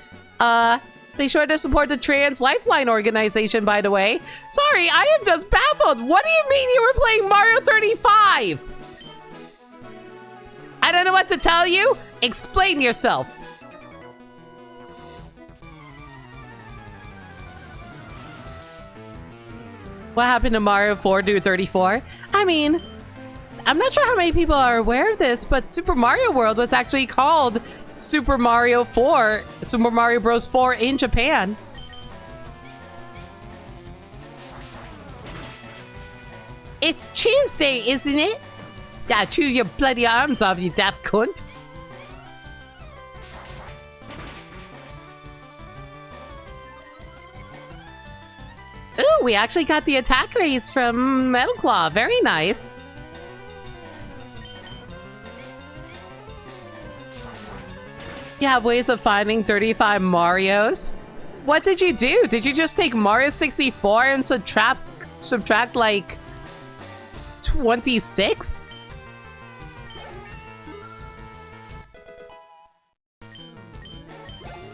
Be sure to support the Trans Lifeline organization, by the way. Sorry, I am just baffled. What do you mean you were playing Mario 35? I don't know what to tell you. Explain yourself. What happened to Mario 4 to 34? I mean... I'm not sure how many people are aware of this, but Super Mario World was actually called Super Mario Bros. 4 in Japan. It's Tuesday, isn't it? Yeah, chew your bloody arms off, you daft cunt. Ooh, we actually got the attack raise from Metal Claw. Very nice. You have ways of finding 35 Marios. What did you do? Did you just take Mario 64 and subtract like 26?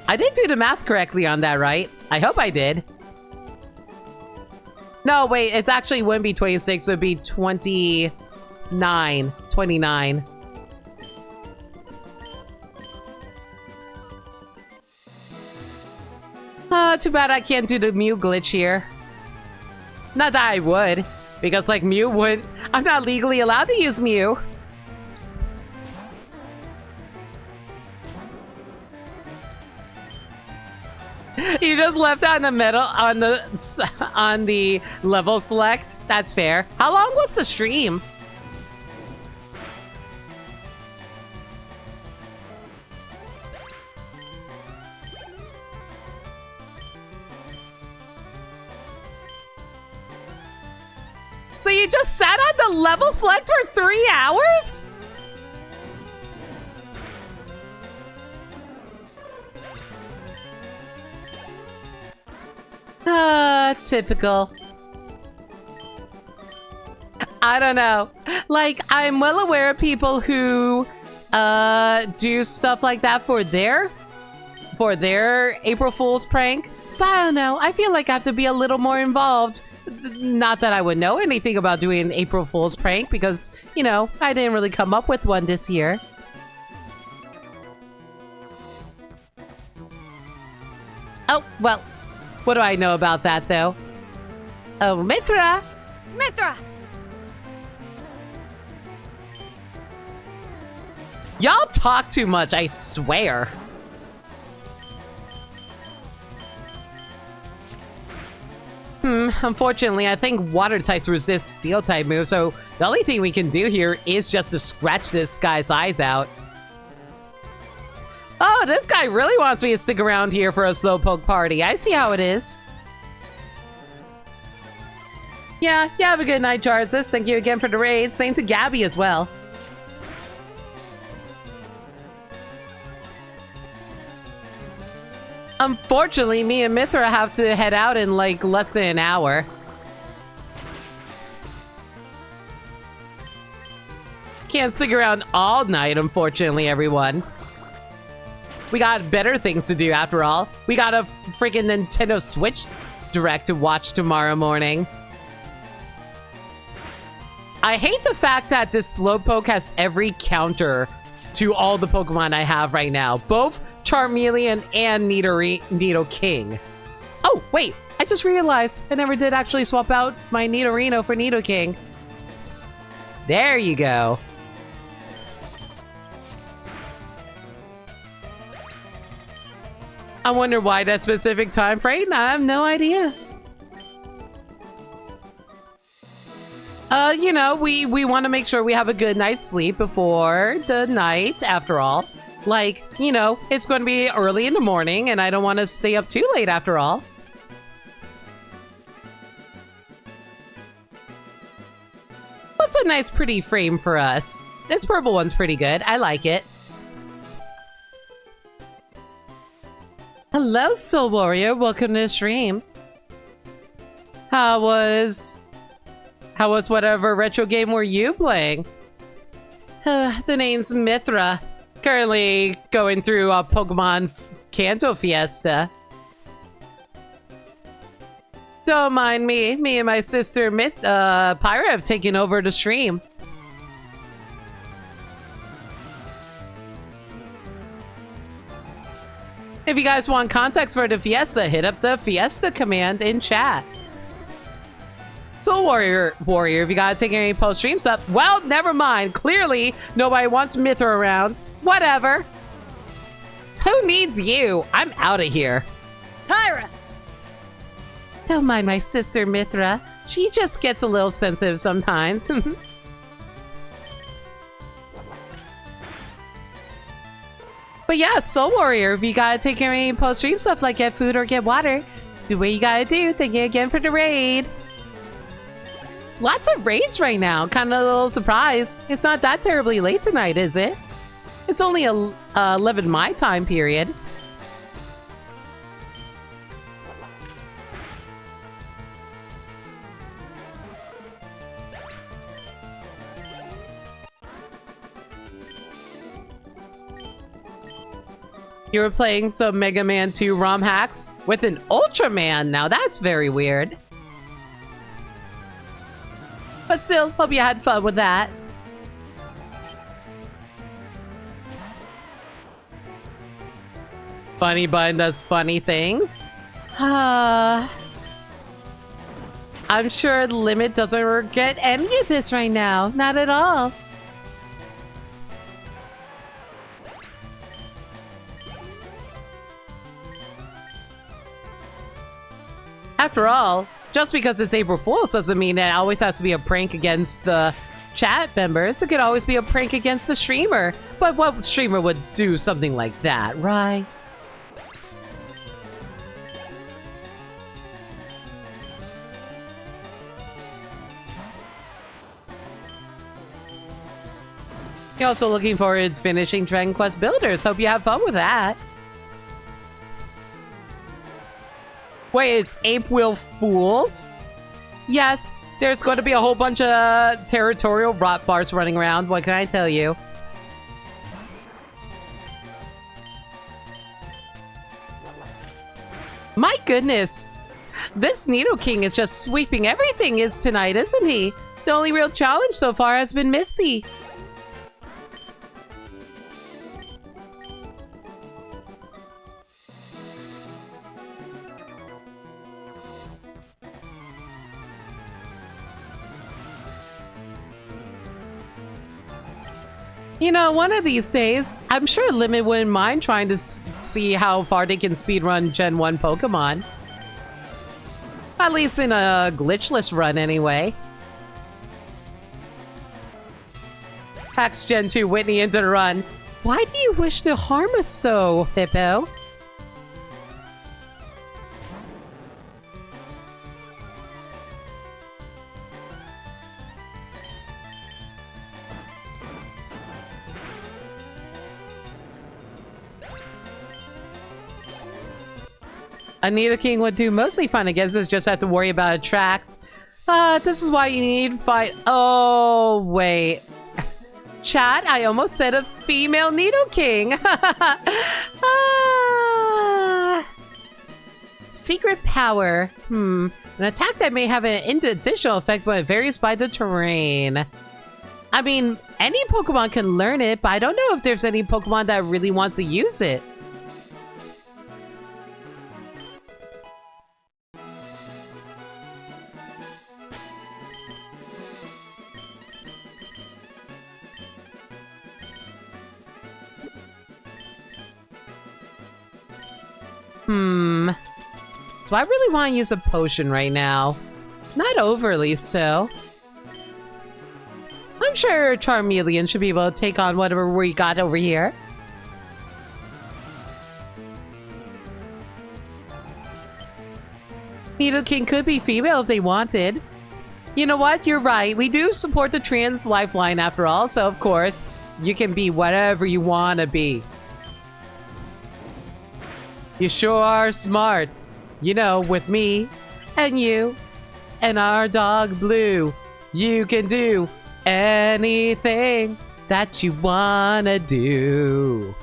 I didn't do the math correctly on that, right? I hope I did. No, wait, it's actually wouldn't be 26, it would be 29. 29. Too bad I can't do the Mew glitch here. Not that I would, because like Mew would... I'm not legally allowed to use Mew. You just left out in the middle on the level select. That's fair. How long was the stream? So you just sat on the level select for 3 hours? Typical. I don't know. Like, I'm well aware of people who do stuff like that for their April Fool's prank, but I don't know. I feel like I have to be a little more involved. Not that I would know anything about doing an April Fool's prank because, you know, I didn't really come up with one this year. Oh, well, what do I know about that, though? Oh, Mithra! Mithra! Y'all talk too much, I swear. Unfortunately, I think water types resist steel type moves, so the only thing we can do here is just to scratch this guy's eyes out. Oh, this guy really wants me to stick around here for a slowpoke party. I see how it is. Yeah, have a good night, Jarvis. Thank you again for the raid. Same to Gabby as well. Unfortunately, me and Mithra have to head out in like less than an hour. Can't stick around all night, unfortunately, everyone. We got better things to do after all. We got a freaking Nintendo Switch Direct to watch tomorrow morning. I hate the fact that this Slowpoke has every counter to all the Pokemon I have right now. Both Charmeleon and Nidoking. Oh, wait. I just realized I never did actually swap out my Nidorino for Nidoking. There you go. I wonder why that specific time frame. I have no idea. You know, we want to make sure we have a good night's sleep before the night, after all. Like, you know, it's going to be early in the morning, and I don't want to stay up too late after all. What's a nice, pretty frame for us? This purple one's pretty good. I like it. Hello, Soul Warrior. Welcome to the stream. How was whatever retro game were you playing? The name's Mithra. Currently going through a Pokemon Kanto Fiesta. Don't mind me. Me and my sister Pyra have taken over the stream. If you guys want context for the Fiesta, hit up the Fiesta command in chat. Soul Warrior, if you gotta take any post-stream stuff, well, never mind. Clearly, nobody wants Mithra around. Whatever. Who needs you? I'm out of here. Pyra! Don't mind my sister Mithra. She just gets a little sensitive sometimes. But yeah, Soul Warrior, if you gotta take care of any post-stream stuff like get food or get water, do what you gotta do. Thank you again for the raid. Lots of raids right now. Kind of a little surprised. It's not that terribly late tonight, is it? It's only 11 my time period. You were playing some Mega Man 2 ROM hacks with an Ultraman. Now that's very weird. But still, hope you had fun with that. Funny Bun does funny things. I'm sure Limit doesn't regret any of this right now. Not at all. After all, just because it's April Fool's doesn't mean it always has to be a prank against the chat members. It could always be a prank against the streamer. But what streamer would do something like that, right? You're also looking forward to finishing Dragon Quest Builders. Hope you have fun with that. Wait, it's April Fools? Yes, there's going to be a whole bunch of territorial rot bars running around. What can I tell you? My goodness. This Nidoking is just sweeping everything tonight, isn't he? The only real challenge so far has been Misty. You know, one of these days, I'm sure Limit wouldn't mind trying to see how far they can speedrun Gen 1 Pokemon. At least in a glitchless run, anyway. Hacks Gen 2 Whitney into the run. Why do you wish to harm us so, Hippo? A Nidoking would do mostly fine against us, just have to worry about attract. This is why you need fight. Oh, wait. Chat, I almost said a female Nidoking. Secret power. An attack that may have an additional effect, but it varies by the terrain. I mean, any Pokemon can learn it, but I don't know if there's any Pokemon that really wants to use it. Do I really want to use a potion right now? Not overly so. I'm sure Charmeleon should be able to take on whatever we got over here. Nidoking could be female if they wanted. You know what? You're right. We do support the trans lifeline after all, so of course, you can be whatever you want to be. You sure are smart. You know, with me, and you, and our dog Blue, you can do anything that you wanna do.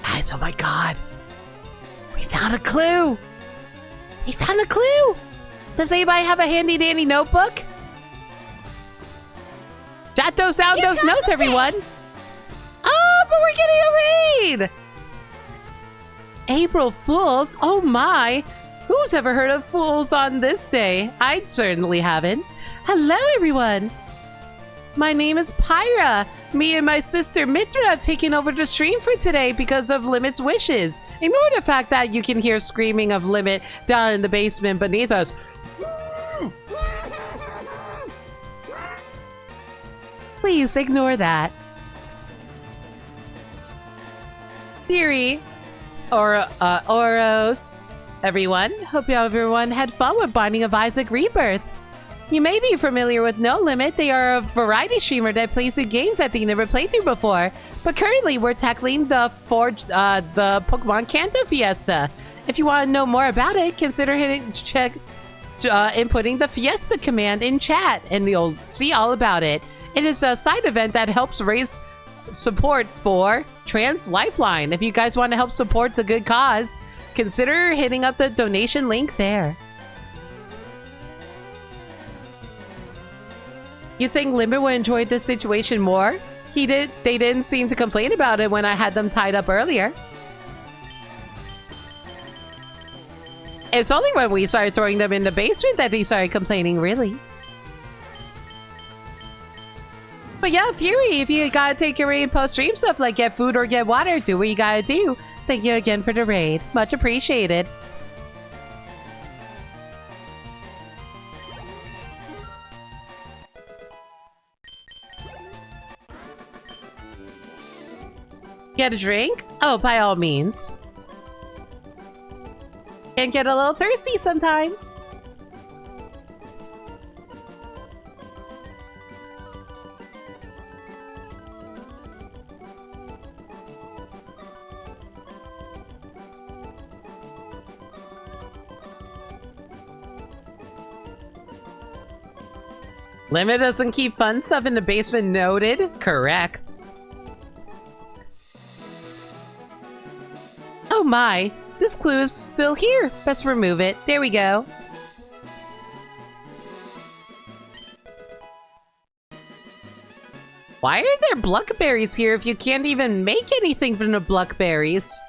Guys, oh my god. We found a clue! We found a clue! Does anybody have a handy-dandy notebook? Jot those down, those notes, everyone! Oh, but we're getting a raid! April Fools? Oh my! Who's ever heard of Fools on this day? I certainly haven't. Hello, everyone! My name is Pyra. Me and my sister Mitra have taken over the stream for today because of Limit's wishes. Ignore the fact that you can hear screaming of Limit down in the basement beneath us. Please ignore that. Fury, Oros, everyone. Hope everyone had fun with Binding of Isaac Rebirth. You may be familiar with No Limit. They are a variety streamer that plays through games that they never played through before. But currently, we're tackling the Pokemon Kanto Fiesta. If you want to know more about it, consider inputting the Fiesta command in chat, and you'll see all about it. It is a side event that helps raise support for Trans Lifeline. If you guys want to help support the good cause, consider hitting up the donation link there. You think Limit would enjoy this situation more? They didn't seem to complain about it when I had them tied up earlier. It's only when we started throwing them in the basement that they started complaining, really. But yeah, Fury, if you gotta take your raid post-stream stuff like get food or get water, do what you gotta do. Thank you again for the raid. Much appreciated. Get a drink? Oh, by all means. Can get a little thirsty sometimes. Limit doesn't keep fun stuff in the basement, noted. Correct. Oh my, this clue is still here. Best remove it. There we go. Why are there bluckberries here if you can't even make anything from the bluckberries?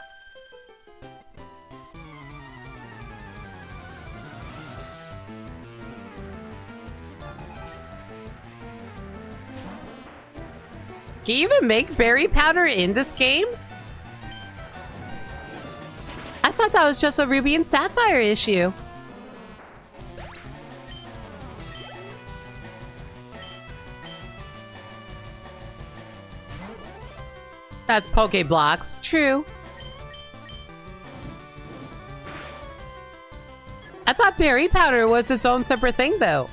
Can you even make berry powder in this game? I thought that was just a Ruby and Sapphire issue. That's Pokeblocks, true. I thought berry powder was its own separate thing, though.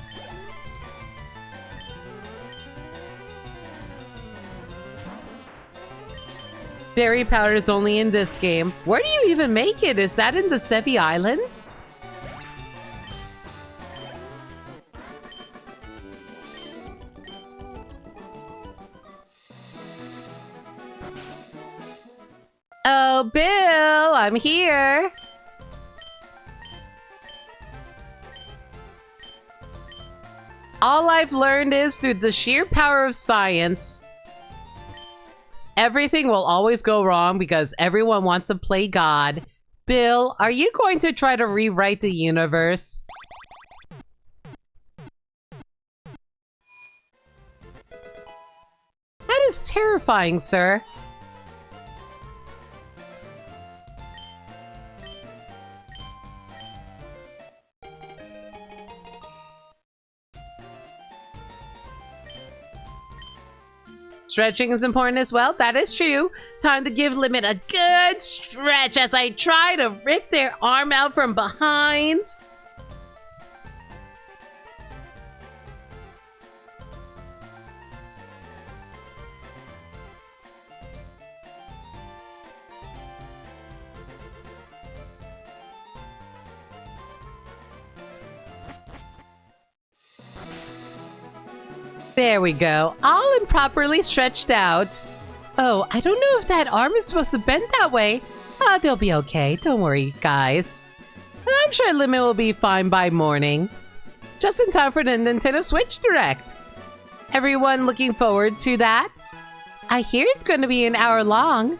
Berry powder is only in this game. Where do you even make it? Is that in the Sevi Islands? Oh, Bill, I'm here. All I've learned is through the sheer power of science, everything will always go wrong because everyone wants to play God. Bill, are you going to try to rewrite the universe? That is terrifying, sir. Stretching is important as well. That is true. Time to give Limit a good stretch as I try to rip their arm out from behind. There we go. All improperly stretched out. Oh, I don't know if that arm is supposed to bend that way. They'll be okay. Don't worry, guys. I'm sure Limit will be fine by morning. Just in time for the Nintendo Switch Direct. Everyone looking forward to that? I hear it's going to be an hour long.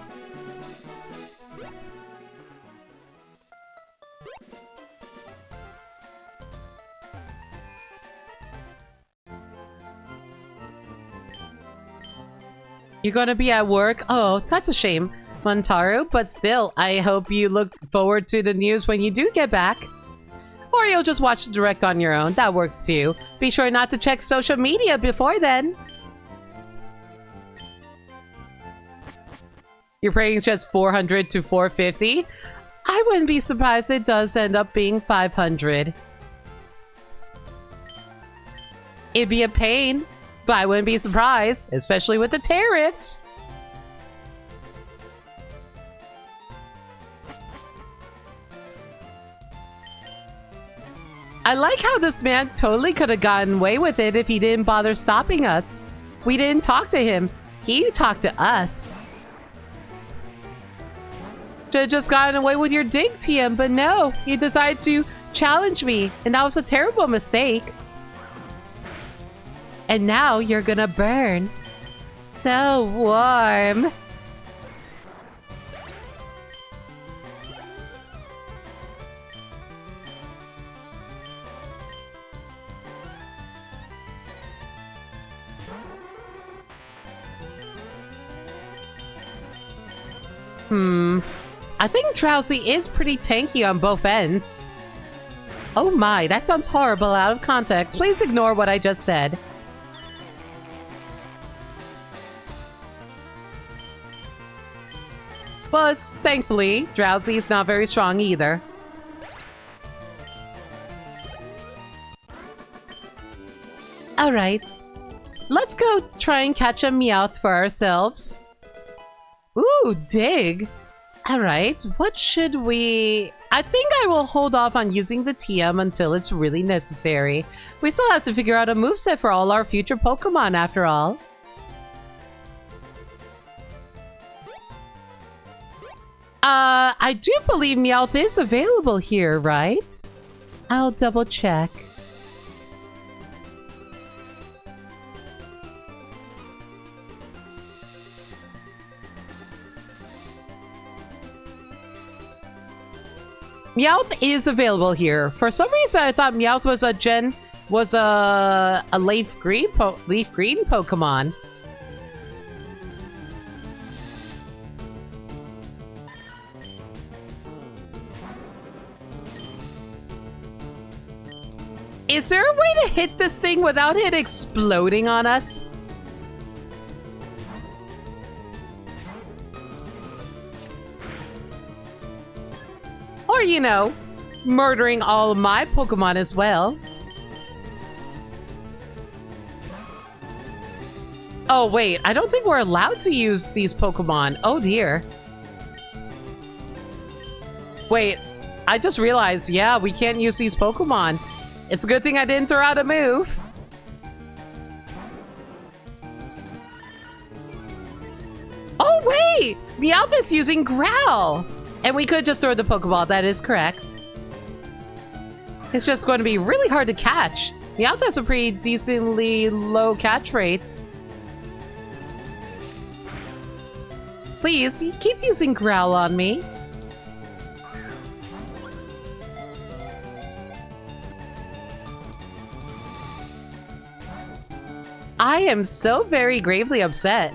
You're gonna be at work? Oh, that's a shame, Montaru. But still, I hope you look forward to the news when you do get back. Or you'll just watch the Direct on your own. That works too. Be sure not to check social media before then. Your rating's just 400 to 450? I wouldn't be surprised it does end up being 500. It'd be a pain. But I wouldn't be surprised, especially with the tariffs. I like how this man totally could have gotten away with it if he didn't bother stopping us. We didn't talk to him. He talked to us. Should have just gotten away with your dig, TM, but no. You decided to challenge me, and that was a terrible mistake. And now you're gonna burn. So warm. I think Drowsy is pretty tanky on both ends. Oh my, that sounds horrible out of context. Please ignore what I just said. Well, thankfully, Drowsy is not very strong either. Alright. Let's go try and catch a Meowth for ourselves. Ooh, dig! Alright, what should we... I think I will hold off on using the TM until it's really necessary. We still have to figure out a moveset for all our future Pokemon after all. I do believe Meowth is available here, right? I'll double check. Meowth is available here. For some reason, I thought Meowth was a leaf green Pokemon. Is there a way to hit this thing without it exploding on us? Or, you know, murdering all of my Pokemon as well. Oh, wait. I don't think we're allowed to use these Pokemon. Oh, dear. Wait. I just realized, yeah, we can't use these Pokemon. It's a good thing I didn't throw out a move. Oh, wait! Meowth is using Growl. And we could just throw the Pokeball. That is correct. It's just going to be really hard to catch. Meowth has a pretty decently low catch rate. Please, keep using Growl on me. I am so very gravely upset.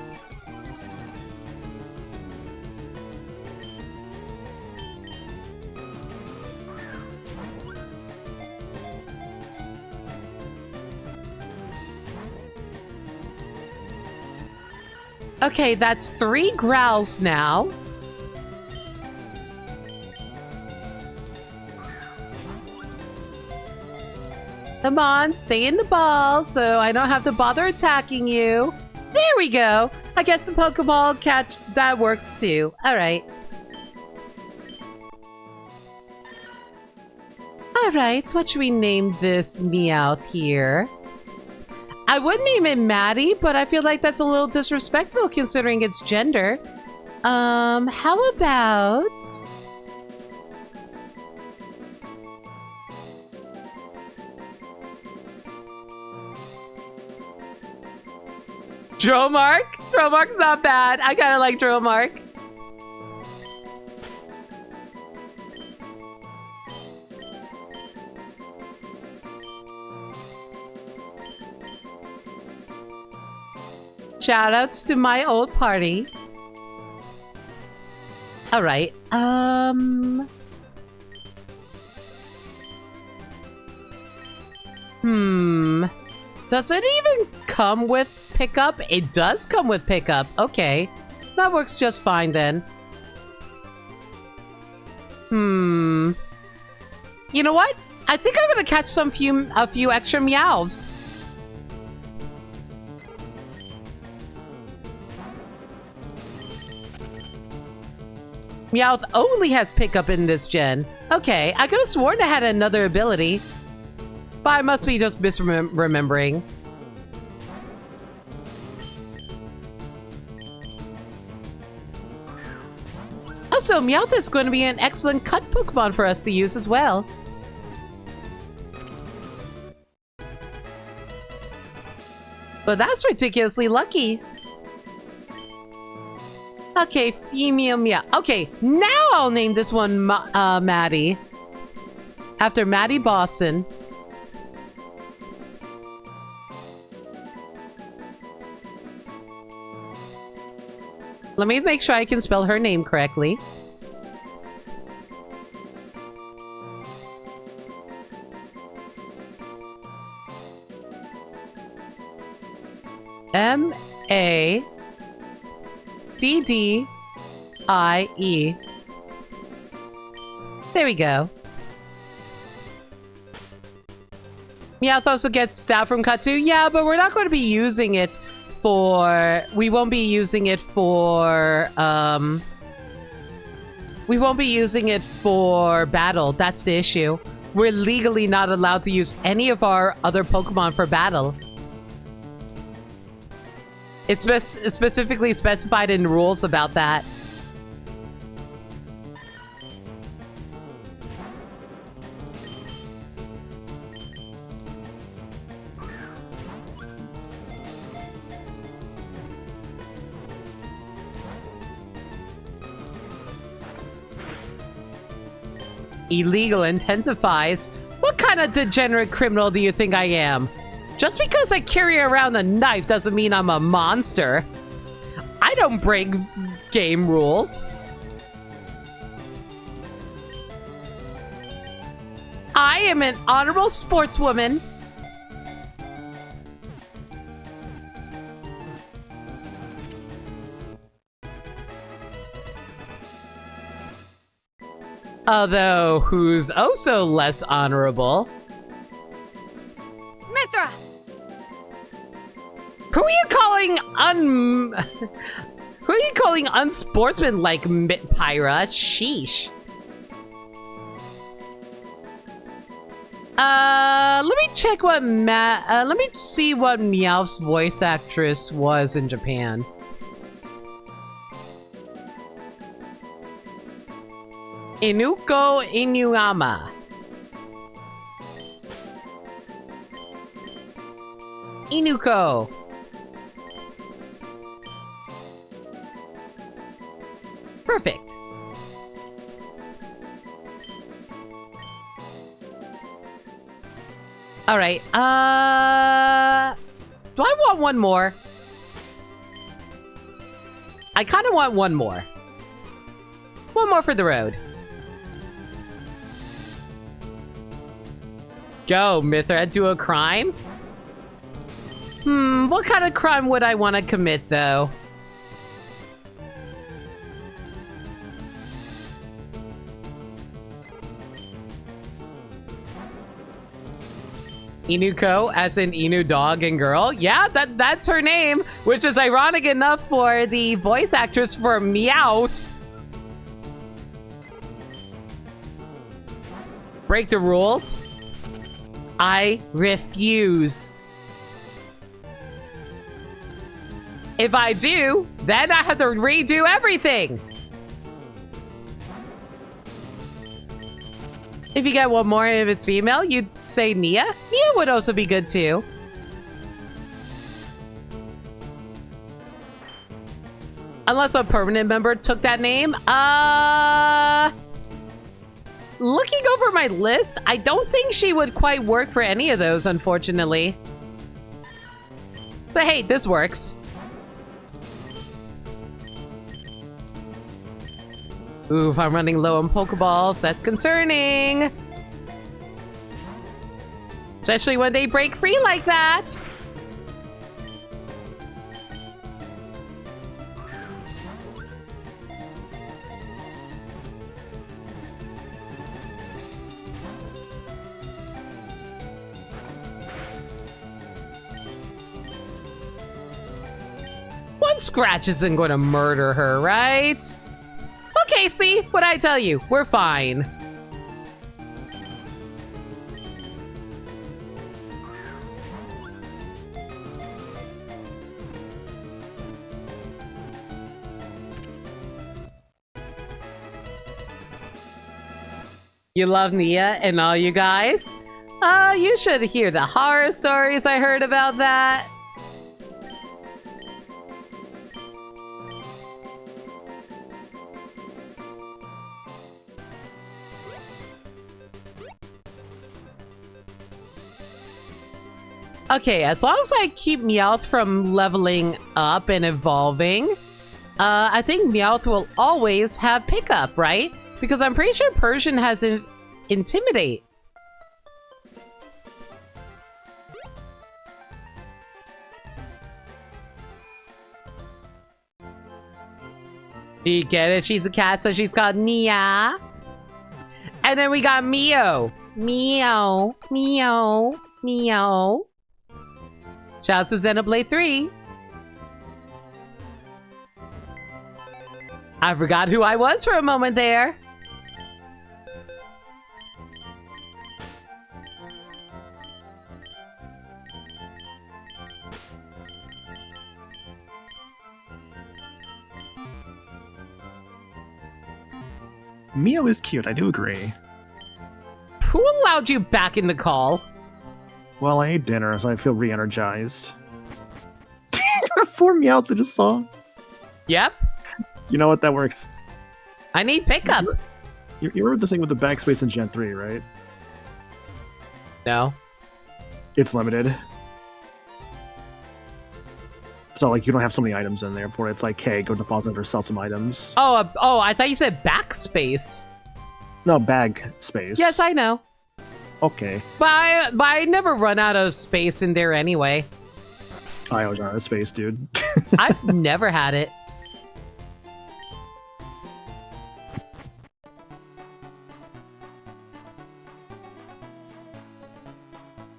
Okay, that's 3 Growls now. Come on, stay in the ball so I don't have to bother attacking you. There we go. I guess the Pokeball catch, that works too. Alright. Alright, what should we name this Meowth here? I would name it Maddie, but I feel like that's a little disrespectful considering its gender. How about... Dromark? Dromark's not bad. I kinda like Dromark. Shoutouts to my old party. Alright, Does it even come with pickup? It does come with pickup. Okay. That works just fine then. You know what? I think I'm gonna catch a few extra Meowths. Meowth only has pickup in this gen. Okay, I could have sworn I had another ability. But I must be just misremembering. Also, Meowth is going to be an excellent cut Pokemon for us to use as well. But that's ridiculously lucky. Okay, female Meow. Okay, now I'll name this one Maddie. After Maddie Boston. Let me make sure I can spell her name correctly. M-A-D-D-I-E. There we go. Meowth also gets staff from Katu. Yeah, but we're not going to be using it for... We won't be using it for... We won't be using it for battle. That's the issue. We're legally not allowed to use any of our other Pokemon for battle. It's specifically specified in rules about that. Illegal intensifies? What kind of degenerate criminal do you think I am? Just because I carry around a knife doesn't mean I'm a monster. I don't break game rules. I am an honorable sportswoman. Although, who's also less honorable? Mithra! Who are you calling Who are you calling unsportsmanlike, Pyra? Sheesh. Let me check what let me see what Meowth's voice actress was in Japan. Inuko Inuyama. Inuko. Perfect. All right. Do I want one more? I kind of want one more. One more for the road. Go, Mithra, do a crime? What kind of crime would I want to commit, though? Inuko, as in Inu dog and girl. Yeah, that's her name, which is ironic enough for the voice actress for Meowth. Break the rules? I refuse. If I do, then I have to redo everything. If you get one more and if it's female, you'd say Nia? Nia would also be good too. Unless a permanent member took that name. Looking over my list, I don't think she would quite work for any of those, unfortunately. But hey, this works. Oof, I'm running low on Pokeballs. That's concerning. Especially when they break free like that. One scratch isn't going to murder her, right? Okay, see? What'd I tell you? We're fine. You love Nia and all you guys? You should hear the horror stories I heard about that. Okay, as long as I keep Meowth from leveling up and evolving, I think Meowth will always have pickup, right? Because I'm pretty sure Persian has Intimidate. You get it? She's a cat, so she's called Nia. And then we got Mio. Mio. Mio. Mio. Shouts to Xenoblade 3. I forgot who I was for a moment there. Mio is cute, I do agree. Who allowed you back in the call? Well, I ate dinner, so I feel re-energized. 4 Meowths I just saw. Yep. You know what? That works. I need pickup. You remember the thing with the backspace in Gen 3, right? No. It's limited. So, like, you don't have so many items in there for it. It's like, hey, go deposit or sell some items. Oh, I thought you said backspace. No, bag space. Yes, I know. Okay. But I never run out of space in there anyway. I always run out of space, dude. I've never had it.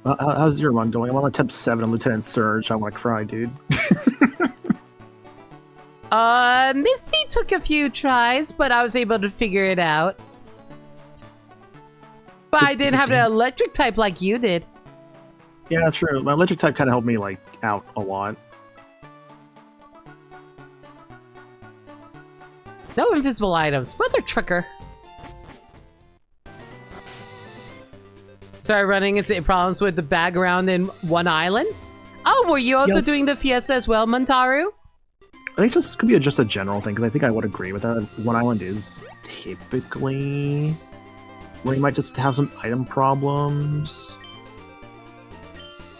How's your run going? I'm on attempt 7 on Lieutenant Surge. I want to cry, dude. Misty took a few tries, but I was able to figure it out. But I didn't have an electric type like you did. Yeah, that's true. My electric type kind of helped me, like, out a lot. No invisible items. Mother trucker. Sorry, running into problems with the bag around in one island? Oh, were you also doing the Fiesta as well, Montaru? I think this could be just a general thing, because I think I would agree with that. One island is typically where you might just have some item problems.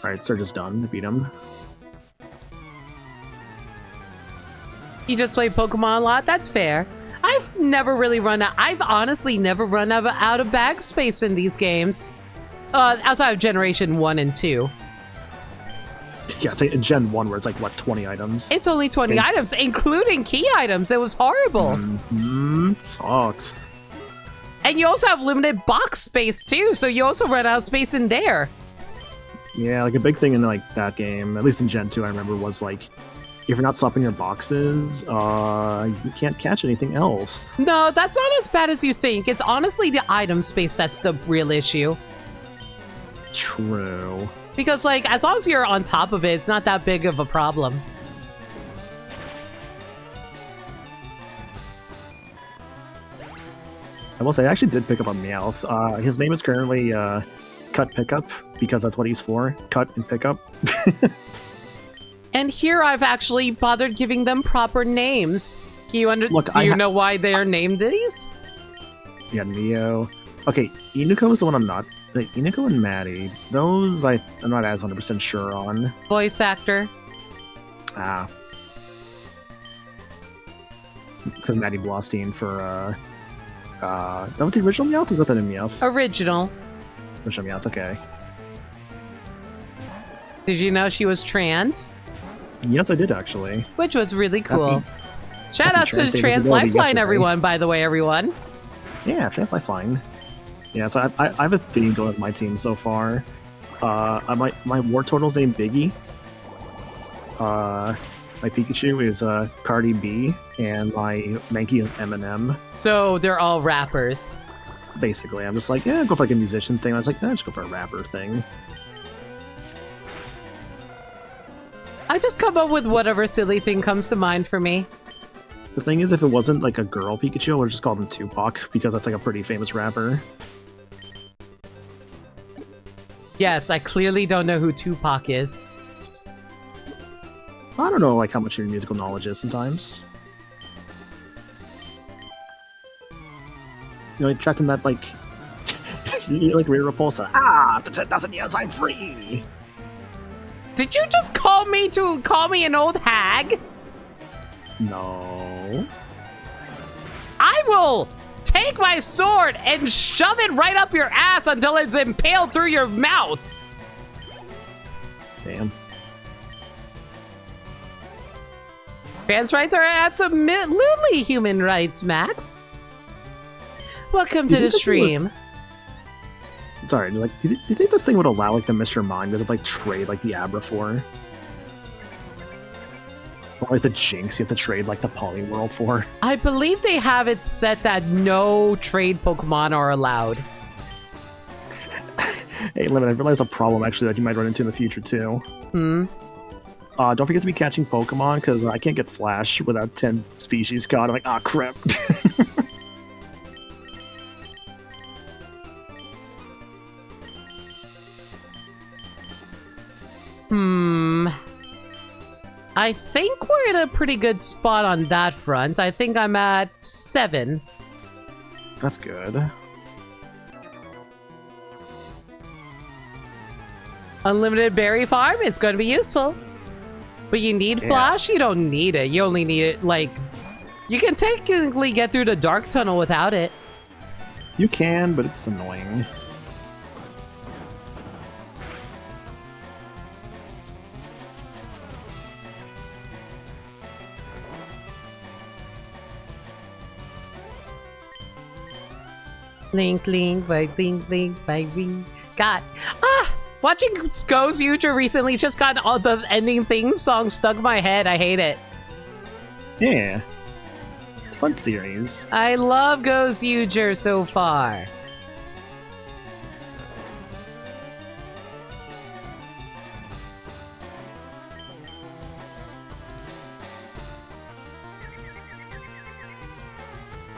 Alright, Surge is done. Beat him. You just play Pokemon a lot? That's fair. I've never really run out. I've honestly never run out of bag space in these games. Outside of Generation 1 and 2. Yeah, it's like in Gen 1 where it's like, what, 20 items? It's only 20 items, including key items. It was horrible. Sucks. And you also have limited box space too, so you also run out of space in there. Yeah, like a big thing in like that game, at least in Gen 2 I remember, was like, if you're not swapping your boxes, you can't catch anything else. No, that's not as bad as you think. It's honestly the item space that's the real issue. True. Because, like, as long as you're on top of it, it's not that big of a problem. I will say, I actually did pick up a Meowth. His name is currently Cut Pickup, because that's what he's for. Cut and Pickup. And here I've actually bothered giving them proper names. Do you know why they're named these? Yeah, Neo. Okay, Inuko is the one I'm not. Like, Inuko and Maddie, those I'm not as 100% sure on. Voice actor. Ah. Because Maddie Blostein for, that was the original Meowth, or was that the new Meowth? Original. Original Meowth, okay. Did you know she was trans? Yes, I did, actually. Which was really cool. Shout happy out to Trans Day Trans Visibility Lifeline, yesterday. everyone, by the way, everyone. Yeah, Trans Lifeline. Yeah, so I have a theme going with my team so far. My War Turtle's named Biggie. My Pikachu is Cardi B, and my Mankey is Eminem. So they're all rappers. Basically, I'm just like, yeah, go for like a musician thing. I was like, nah, just go for a rapper thing. I just come up with whatever silly thing comes to mind for me. The thing is, if it wasn't like a girl Pikachu, I would just call him Tupac, because that's like a pretty famous rapper. Yes, I clearly don't know who Tupac is. I don't know like how much your musical knowledge is sometimes. You know, like tracking that like you like Rear Repulsa. After 10,000 years I'm free. Did you just call me an old hag? No. I will take my sword and shove it right up your ass until it's impaled through your mouth. Damn. Trans rights are absolutely human rights, Max. Welcome to the stream. Sorry, like, do you think this thing would allow like the Mr. Mind to like trade like the Abrafor? Or like the Jinx you have to trade like the Poly World for. I believe they have it set that no trade Pokemon are allowed. Hey, Lemon, I realized a problem actually that you might run into in the future too. Don't forget to be catching Pokemon, because I can't get Flash without 10 species caught. I'm like, ah, crap. I think we're in a pretty good spot on that front. I think I'm at 7. That's good. Unlimited berry farm, it's going to be useful. But you need Flash? You don't need it. You only need it, like... You can technically get through the Dark Tunnel without it. You can, but it's annoying. Link, link, by link, link, by ring. God. Watching Go's User recently just got all the ending theme song stuck in my head. I hate it. Yeah. Fun series. I love Go's User so far.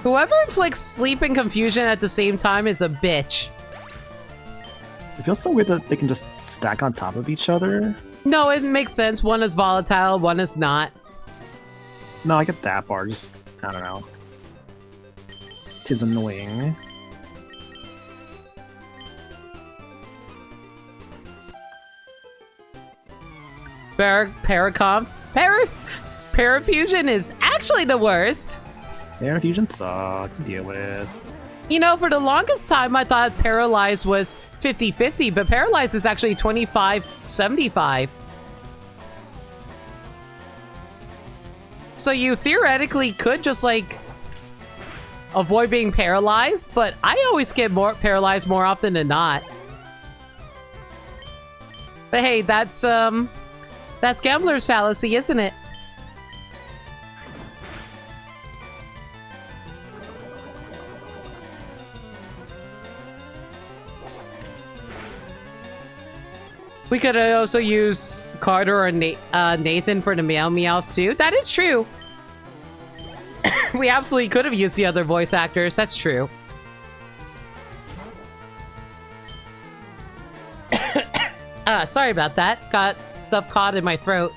Whoever inflicts sleep and confusion at the same time is a bitch. It feels so weird that they can just stack on top of each other. No, it makes sense. One is volatile, one is not. No, I get that part. Just, I don't know. 'Tis annoying. Parafusion is actually the worst. Air Fusion sucks to deal with. You know, for the longest time, I thought Paralyze was 50-50, but Paralyze is actually 25-75. So you theoretically could just, like, avoid being paralyzed, but I always get more paralyzed more often than not. But hey, that's gambler's fallacy, isn't it? We could also use Carter or Nathan for the Meow Meowth too. That is true. We absolutely could have used the other voice actors. That's true. Sorry about that. Got stuff caught in my throat.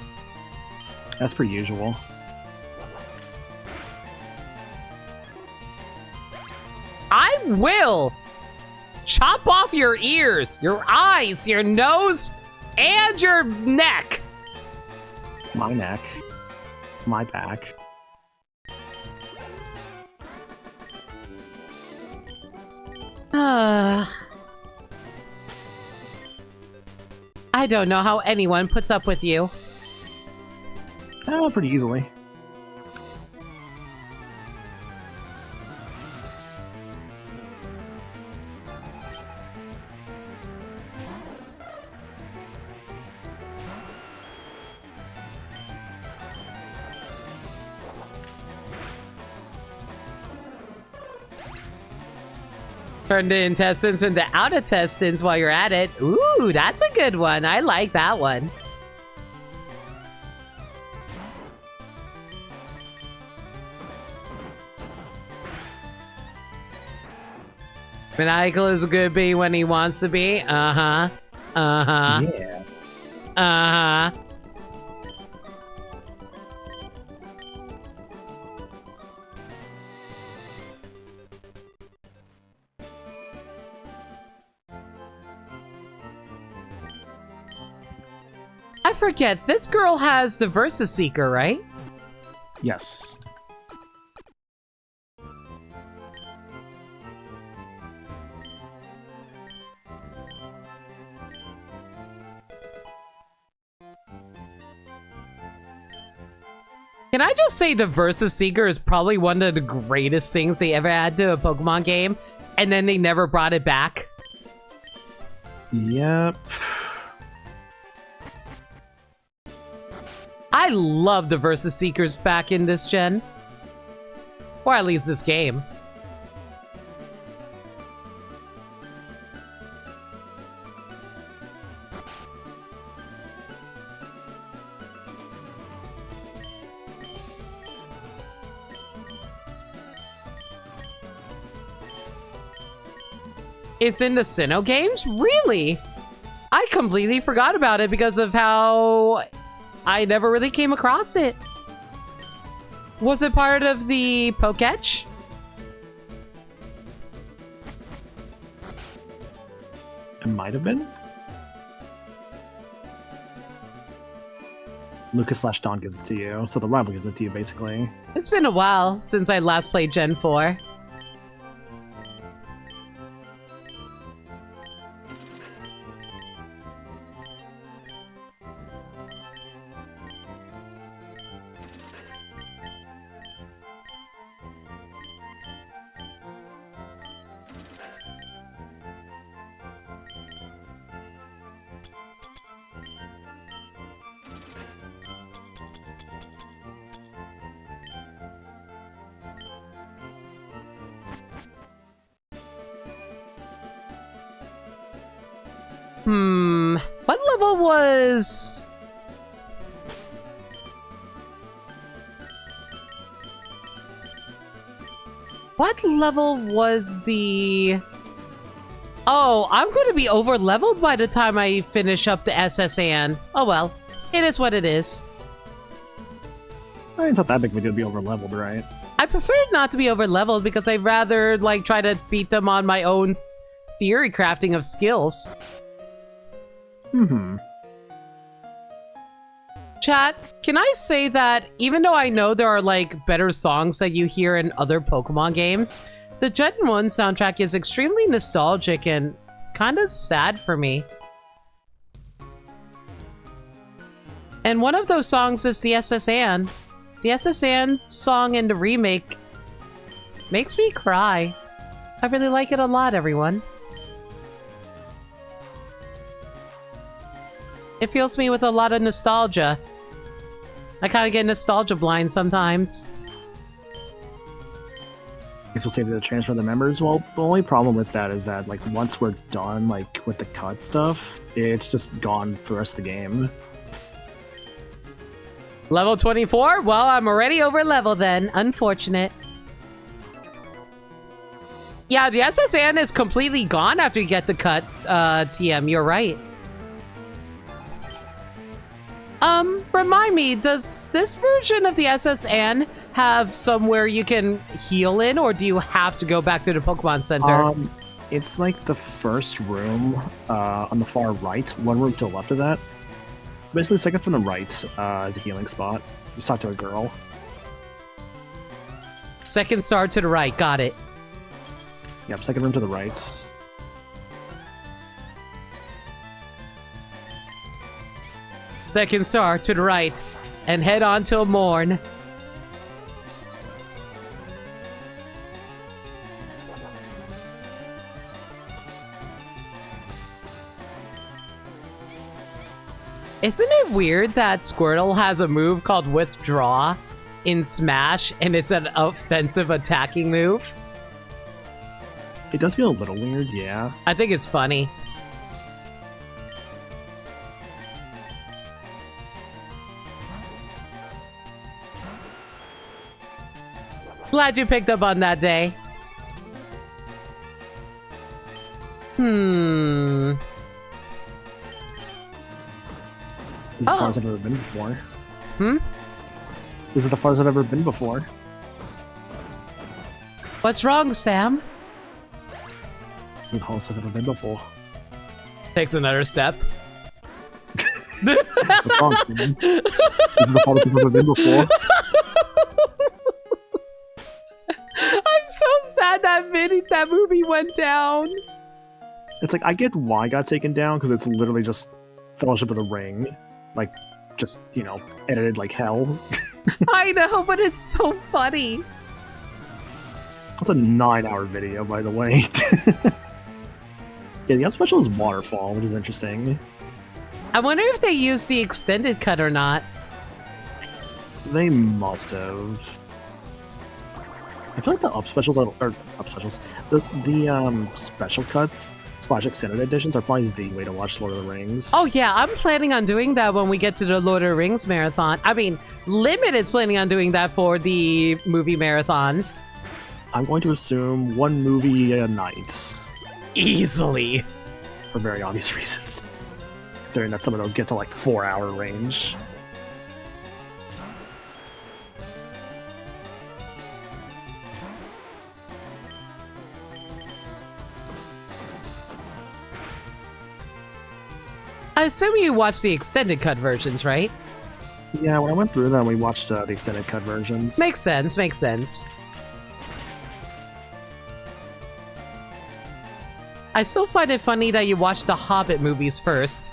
As per usual. I will chop off your ears, your eyes, your nose, and your neck. My neck. My back. I don't know how anyone puts up with you. Pretty easily. Turn the intestines into out intestines while you're at it. Ooh, that's a good one. I like that one. Maniacal is a good bee when he wants to be. Uh-huh. Uh-huh. Yeah. Uh-huh. I forget, this girl has the Versus Seeker, right? Yes. Can I just say the Versus Seeker is probably one of the greatest things they ever had to a Pokemon game, and then they never brought it back? Yep. I I love the Versus Seekers back in this gen. Or at least this game. It's in the Sinnoh games? Really? I completely forgot about it because of how I never really came across it. Was it part of the Poketch? It might have been. Lucas/Don gives it to you, so the rival gives it to you, basically. It's been a while since I last played Gen 4. What level was... What level was the... Oh, I'm going to be over-leveled by the time I finish up the SSN. Oh well, it is what it is. It's not that big of a deal to be over-leveled, right? I prefer not to be over-leveled because I'd rather, like, try to beat them on my own theory crafting of skills. Chat, can I say that even though I know there are like better songs that you hear in other Pokemon games, the Gen 1 soundtrack is extremely nostalgic and kind of sad for me. And one of those songs is the SSN. The SSN song in the remake makes me cry. I really like it a lot, everyone. It fills me with a lot of nostalgia. I kind of get nostalgia blind sometimes. I guess we'll save the transfer of the members. Well, the only problem with that is that, like, once we're done, like, with the cut stuff, it's just gone for the rest of the game. Level 24? Well, I'm already over level then. Unfortunate. Yeah, the SSN is completely gone after you get the cut, TM. You're right. Remind me, does this version of the SSN have somewhere you can heal in, or do you have to go back to the Pokemon Center? It's like the first room on the far right, one room to the left of that. Basically, the second from the right is a healing spot. Just talk to a girl. Second star to the right, got it. Yep, second room to the right. Second star to the right, and head on till morn. Isn't it weird that Squirtle has a move called Withdraw in Smash, and it's an offensive attacking move? It does feel a little weird, yeah. I think it's funny. Glad you picked up on that, Day. This is the farthest I've ever been before. This is the farthest I've ever been before. What's wrong, Sam? This is the farthest I've ever been before. Takes another step. What's wrong, Sam? This is the farthest I've ever been before. I'm so sad that movie went down. It's like, I get why it got taken down, because it's literally just Fellowship of the Ring. Like, just, you know, edited like hell. I know, but it's so funny. That's a 9-hour video, by the way. Yeah, the other special is Waterfall, which is interesting. I wonder if they used the extended cut or not. They must have. I feel like the up specials or up specials, the special cuts / extended editions are probably the way to watch Lord of the Rings. Oh yeah, I'm planning on doing that when we get to the Lord of the Rings marathon. I mean, Limit is planning on doing that for the movie marathons. I'm going to assume one movie a night. Easily. For very obvious reasons. Considering that some of those get to like 4-hour range. I assume you watched the extended cut versions, right? Yeah, when I went through them, we watched the extended cut versions. Makes sense, makes sense. I still find it funny that you watched the Hobbit movies first.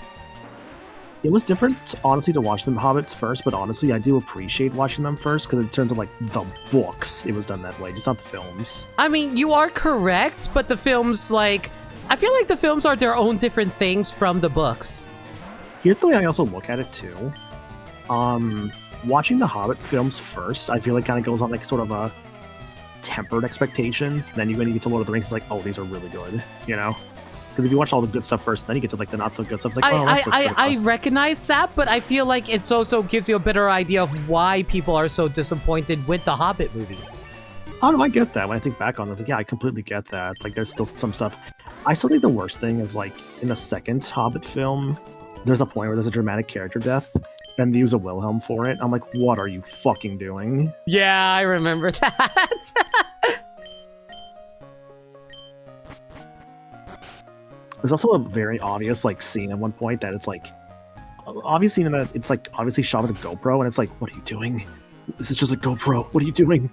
It was different, honestly, to watch them Hobbits first, but honestly, I do appreciate watching them first, because in terms of, like, the books, it was done that way, just not the films. I mean, you are correct, but the films, like... I feel like the films are their own different things from the books. Here's the way I also look at it, too. Watching the Hobbit films first, I feel like kind of goes on, like, sort of a tempered expectations. Then when you get to Lord of the Rings, it's like, oh, these are really good, you know? Because if you watch all the good stuff first, then you get to, like, the not-so-good stuff. It's like, I recognize that, but I feel like it also gives you a better idea of why people are so disappointed with the Hobbit movies. Oh, no, I get that. When I think back on it, it's like, yeah, I completely get that. Like, there's still some stuff. I still think the worst thing is, like, in the second Hobbit film, there's a point where there's a dramatic character death, and they use a Wilhelm for it. I'm like, what are you fucking doing? Yeah, I remember that. There's also a very obvious, like, scene at one point that it's, like, obviously in that it's, like, obviously shot with a GoPro, and it's like, what are you doing? This is just a GoPro. What are you doing?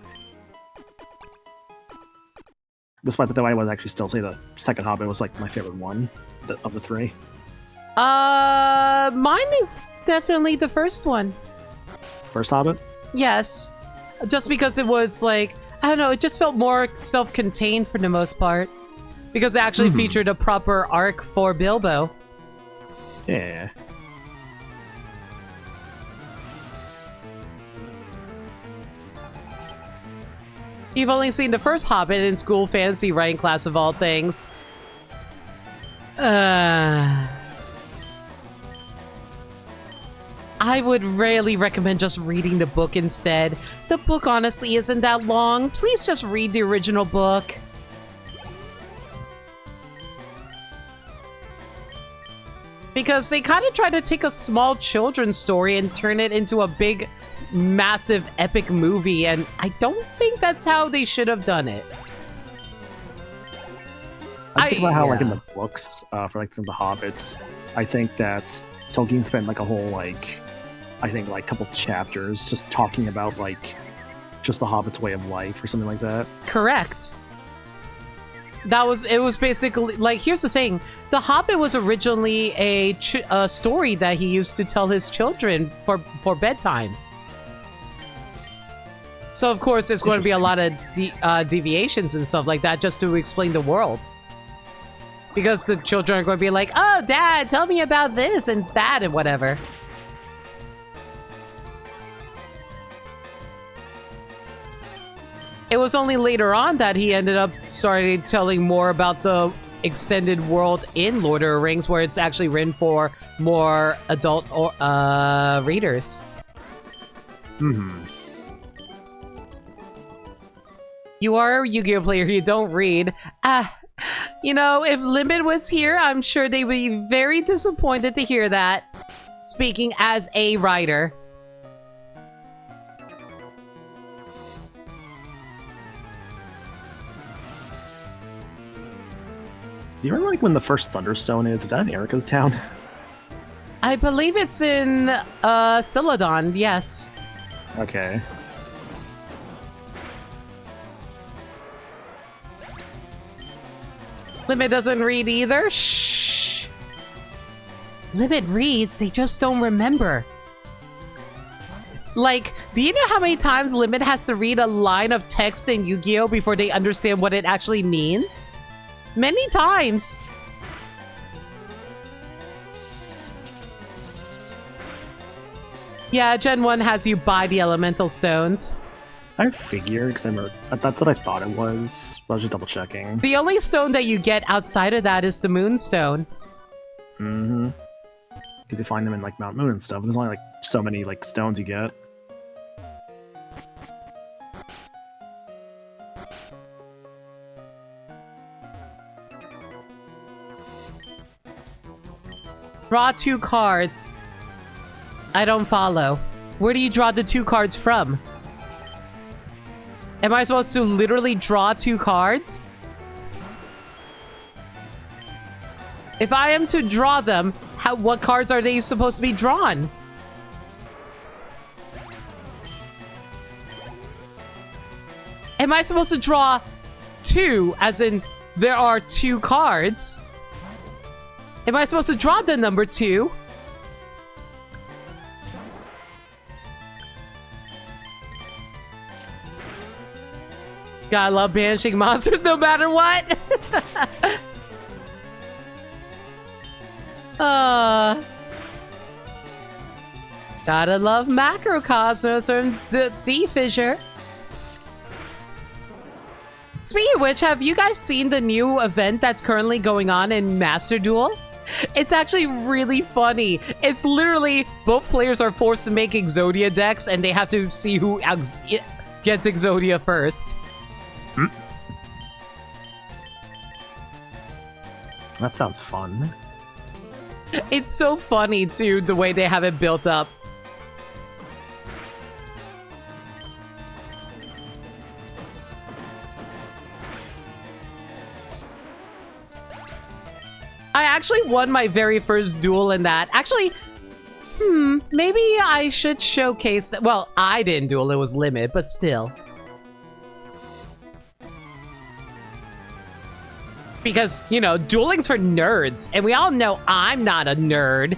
Despite that, though, I would actually still say the second Hobbit was, like, my favorite one of the three. Mine is definitely the first one. First Hobbit? Yes. Just because it was, like, I don't know, it just felt more self-contained for the most part. Because it actually featured a proper arc for Bilbo. Yeah. You've only seen the first Hobbit in school fantasy writing class of all things. I would really recommend just reading the book instead. The book honestly isn't that long. Please just read the original book. Because they kind of try to take a small children's story and turn it into a big, massive, epic movie, and I don't think that's how they should have done it. I think about how, like, in the books, for, like, the Hobbits, I think that Tolkien spent, like, a whole, like, I think, like, couple chapters just talking about, like, just the Hobbit's way of life or something like that. Correct. It was basically, like, here's the thing. The Hobbit was originally a story that he used to tell his children for bedtime. So, of course, there's going to be a lot of deviations and stuff like that just to explain the world. Because the children are going to be like, oh, Dad, tell me about this and that and whatever. It was only later on that he ended up started telling more about the extended world in Lord of the Rings, where it's actually written for more adult readers. You are a Yu-Gi-Oh player, you don't read. You know, if Limit was here, I'm sure they would be very disappointed to hear that. Speaking as a writer. Do you remember, like, when the first Thunderstone is? Is that in Erica's town? I believe it's in Celadon, yes. Okay. Limit doesn't read either. Shh. Limit reads, they just don't remember. Like, do you know how many times Limit has to read a line of text in Yu-Gi-Oh before they understand what it actually means? Many times. Yeah, Gen 1 has you buy the elemental stones. I figured, because that's what I thought it was. But I was just double checking. The only stone that you get outside of that is the moonstone. Mm-hmm. Because you find them in like Mount Moon and stuff. There's only like so many like stones you get. Draw 2 cards. I don't follow. Where do you draw the 2 cards from? Am I supposed to literally draw 2 cards? If I am to draw them, what cards are they supposed to be drawn? Am I supposed to draw 2, as in there are 2 cards? Am I supposed to draw the number 2? Gotta love banishing monsters no matter what. Gotta love Macrocosmos or D-Fissure. Speaking of which, have you guys seen the new event that's currently going on in Master Duel? It's actually really funny. It's literally both players are forced to make Exodia decks and they have to see who gets Exodia first. Hmm? That sounds fun. It's so funny, too, the way they have it built up. I actually won my very first duel in that. Actually, maybe I should showcase that. Well, I didn't duel, it was Limit, but still. Because, you know, dueling's for nerds, and we all know I'm not a nerd.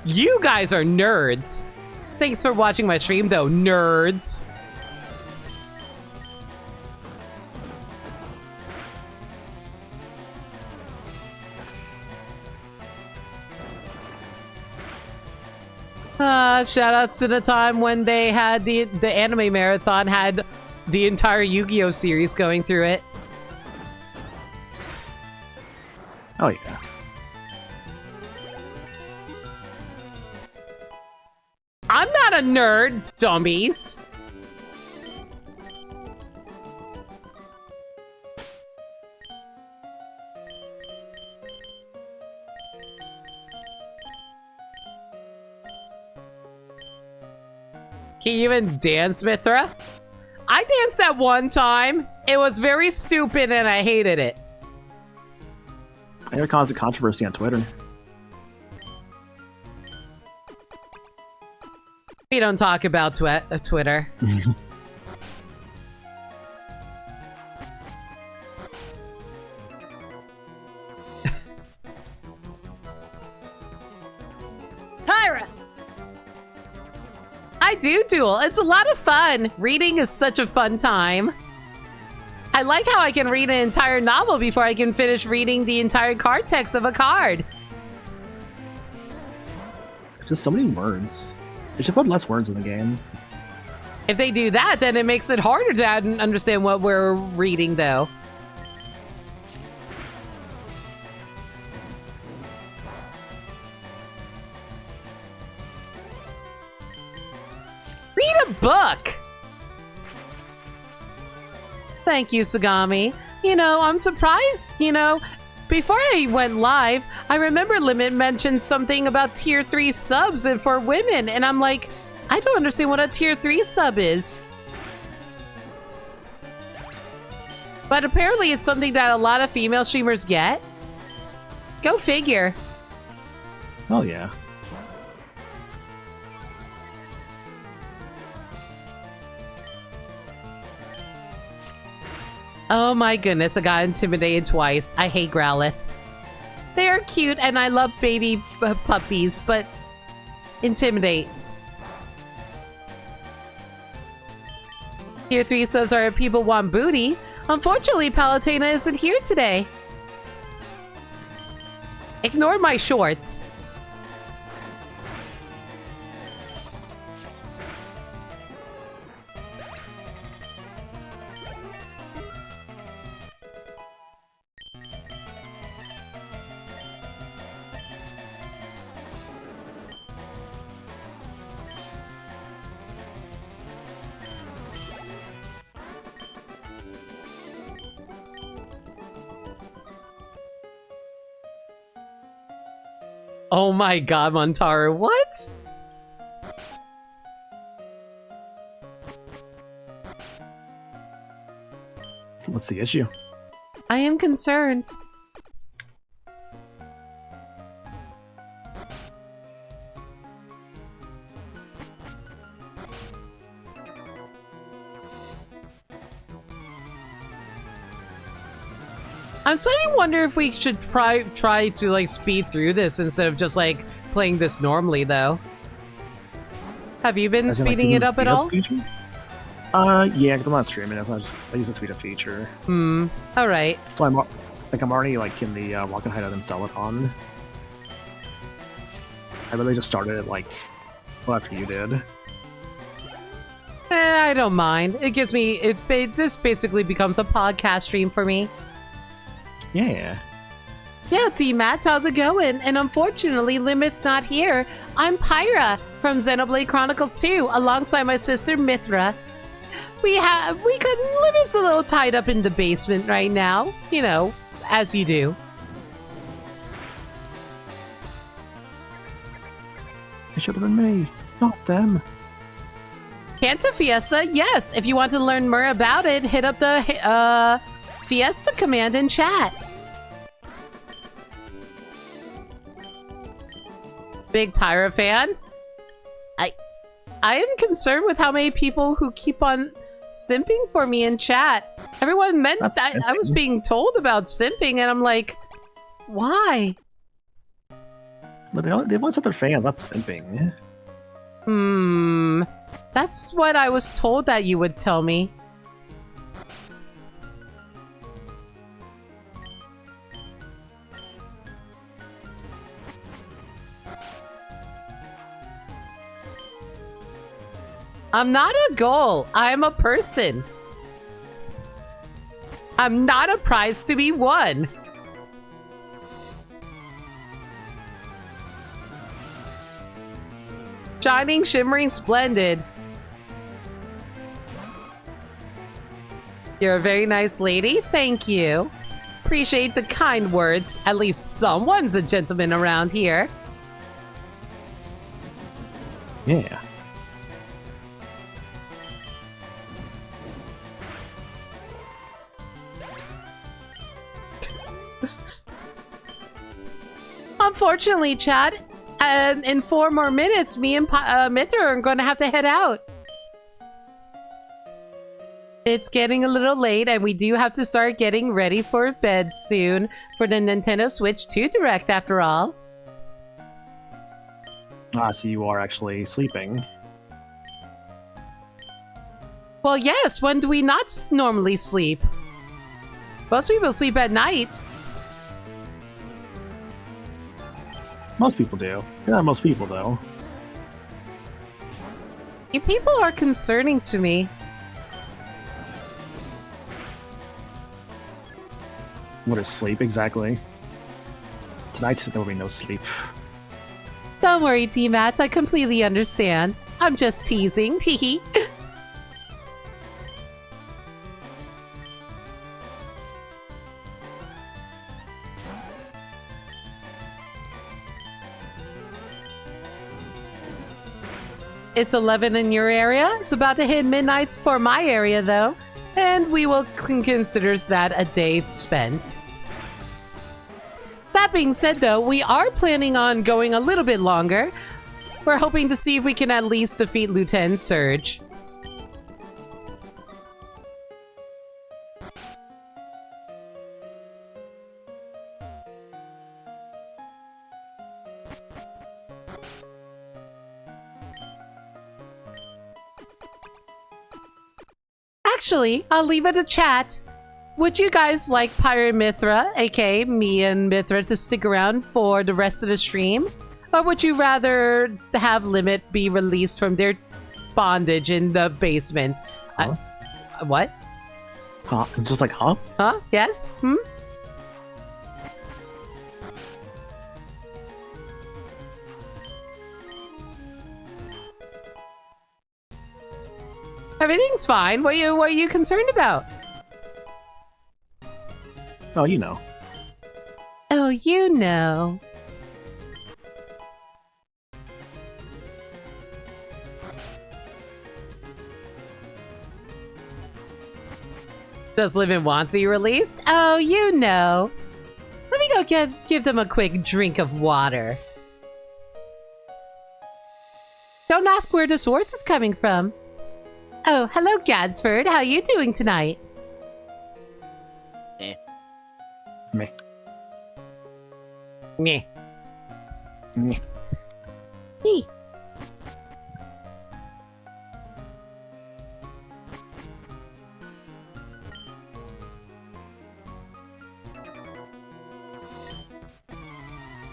You guys are nerds. Thanks for watching my stream, though, nerds. Shoutouts to the time when they had the anime marathon, had the entire Yu-Gi-Oh series going through it. Oh yeah. I'm not a nerd, dummies. Can you even dance, Mithra? I danced that one time. It was very stupid and I hated it. I hear caused a controversy on Twitter. We don't talk about Twitter. Tyra! I do duel. It's a lot of fun. Reading is such a fun time. I like how I can read an entire novel before I can finish reading the entire card text of a card. Just so many words. They should put less words in the game. If they do that, then it makes it harder to understand what we're reading, though. Read a book! Thank you, Sagami. You know, I'm surprised, you know. Before I went live, I remember Limit mentioned something about tier 3 subs and for women, and I'm like, I don't understand what a tier 3 sub is. But apparently it's something that a lot of female streamers get. Go figure. Oh yeah. Oh my goodness, I got intimidated twice. I hate Growlithe. They are cute and I love baby puppies, but intimidate. Tier 3 subs are people want booty. Unfortunately, Palutena isn't here today. Ignore my shorts. Oh my god, Montaro, what? What's the issue? I am concerned. I'm starting to wonder if we should try to like speed through this instead of just like playing this normally, though. Have you been speeding it up at all? Yeah, because I'm not streaming it, so I use the speed up feature. All right. So I'm already like in the Walk and Hideout and Celadon. I literally just started it like after you did. I don't mind. It gives me this basically becomes a podcast stream for me. Yeah. Yeah, T-Mats, how's it going? And unfortunately, Limit's not here. I'm Pyra from Xenoblade Chronicles 2, alongside my sister Mithra. Limit's a little tied up in the basement right now. You know, as you do. It should have been me, not them. Kanto Fiesta, yes. If you want to learn more about it, hit up the Fiesta command in chat. Big Pyra fan. I am concerned with how many people who keep on simping for me in chat. Everyone meant that I was being told about simping, and I'm like, why? But they want to their fans, not simping. That's what I was told that you would tell me. I'm not a goal. I'm a person. I'm not a prize to be won. Shining, shimmering, splendid. You're a very nice lady. Thank you. Appreciate the kind words. At least someone's a gentleman around here. Yeah. Unfortunately, Chad, in 4 more minutes, me and Mithra are going to have to head out. It's getting a little late, and we do have to start getting ready for bed soon for the Nintendo Switch 2 Direct, after all. Ah, so you are actually sleeping. Well, yes, when do we not normally sleep? Most people sleep at night. Most people do. Not most people, though. You people are concerning to me. What is sleep, exactly? Tonight, there will be no sleep. Don't worry, T-Mats, I completely understand. I'm just teasing, teehee. It's 11 in your area. It's about to hit midnight for my area, though. And we will consider that a day spent. That being said, though, we are planning on going a little bit longer. We're hoping to see if we can at least defeat Lieutenant Surge. Actually, I'll leave it a chat. Would you guys like Pyra and Mithra, aka me and Mithra, to stick around for the rest of the stream? Or would you rather have Limit be released from their bondage in the basement? Huh? What? Huh? Just like, huh? Huh? Yes? Everything's fine. What are you concerned about? Oh, you know. Oh, you know. Does Limit want to be released? Oh, you know. Let me go give them a quick drink of water. Don't ask where the source is coming from. Oh, hello, Gadsford. How are you doing tonight? Meh. Meh. Meh. Me.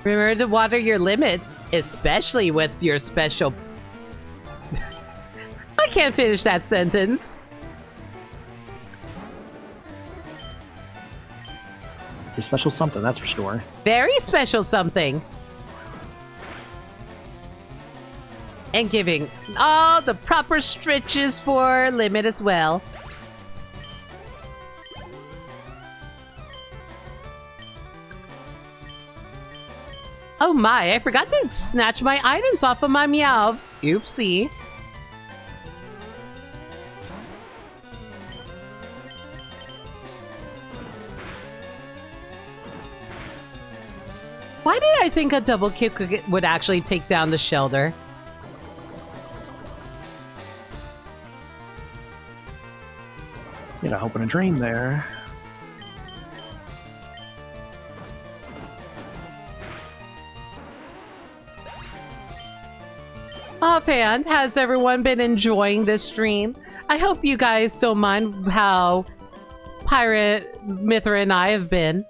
Remember to water your limits, especially with your special... I can't finish that sentence. Your special something, that's for sure. Very special something. And giving all the proper stretches for limit as well. Oh my, I forgot to snatch my items off of my Meowths. Oopsie. Why did I think a double kick would actually take down the Shelter? You know, open a drain there. Offhand, has everyone been enjoying this stream? I hope you guys don't mind how Pirate, Mithra, and I have been.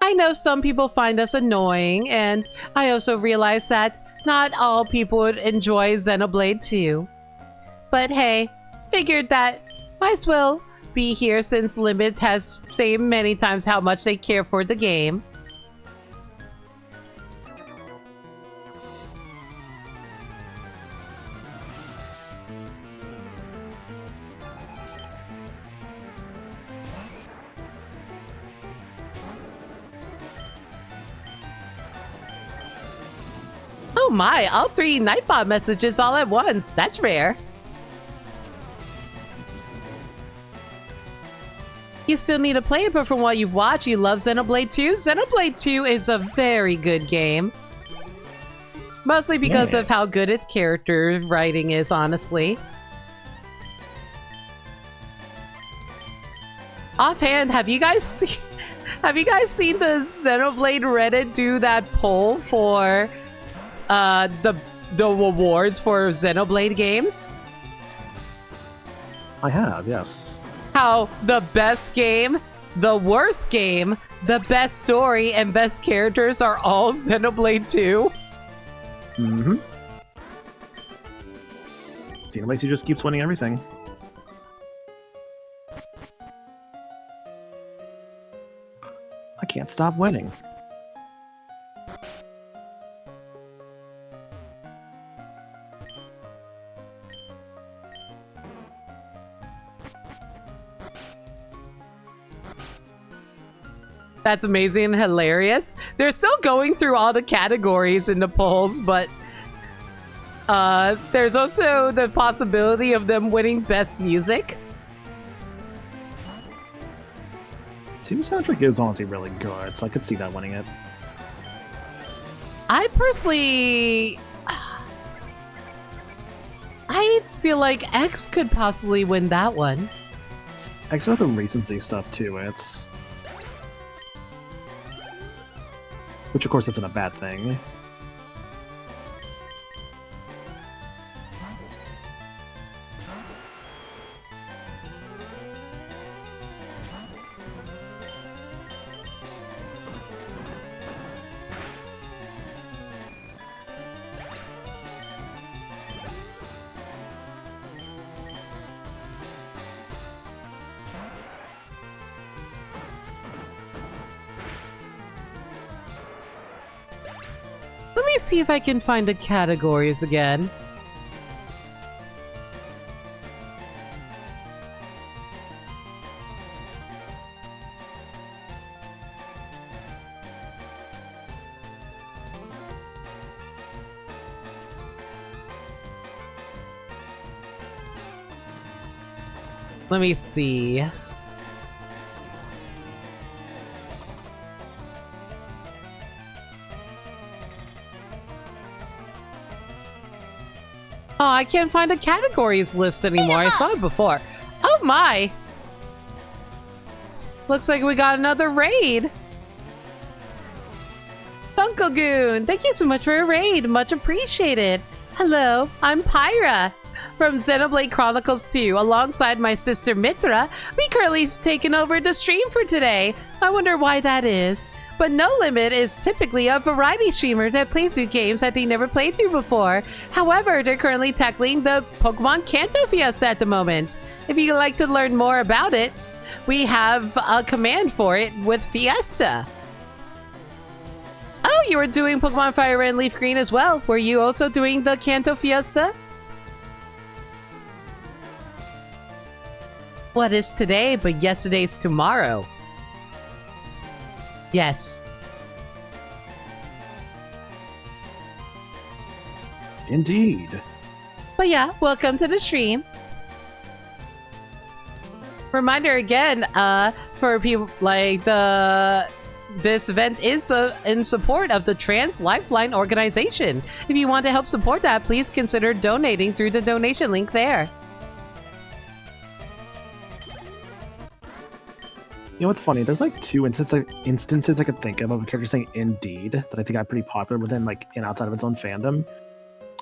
I know some people find us annoying, and I also realize that not all people would enjoy Xenoblade 2. But hey, figured that might as well be here since Limit has said many times how much they care for the game. Oh my, all 3 Nightbot messages all at once. That's rare. You still need to play it, but from what you've watched, you love Xenoblade 2? Xenoblade 2 is a very good game. Mostly because of how good its character writing is, honestly. Offhand, have you guys seen the Xenoblade Reddit do that poll for the awards for Xenoblade games? I have, yes. How the best game, the worst game, the best story, and best characters are all Xenoblade 2? Mm-hmm. Xenoblade 2 just keeps winning everything. I can't stop winning. That's amazing and hilarious. They're still going through all the categories in the polls, but there's also the possibility of them winning Best Music. 2 soundtrack is honestly really good, so I could see that winning it. I personally... I feel like X could possibly win that one. X with the recency stuff too, it's... Which of course isn't a bad thing. Let me see if I can find the categories again. Let me see. Oh, I can't find a categories list anymore. I saw it before. Oh my! Looks like we got another raid. Funkogoon, thank you so much for a raid. Much appreciated. Hello, I'm Pyra from Xenoblade Chronicles 2. Alongside my sister Mithra, we currently have taken over the stream for today. I wonder why that is. But No Limit is typically a variety streamer that plays through games that they never played through before. However, they're currently tackling the Pokemon Kanto Fiesta at the moment. If you'd like to learn more about it, we have a command for it with Fiesta. Oh, you were doing Pokemon Fire Red and Leaf Green as well. Were you also doing the Kanto Fiesta? What is today, but yesterday's tomorrow? Yes. Indeed. But yeah, welcome to the stream. Reminder again, for people like this event is in support of the Trans Lifeline organization. If you want to help support that, please consider donating through the donation link there. You know what's funny? There's like two instances I could think of a character saying "indeed" that I think got pretty popular within like and outside of its own fandom.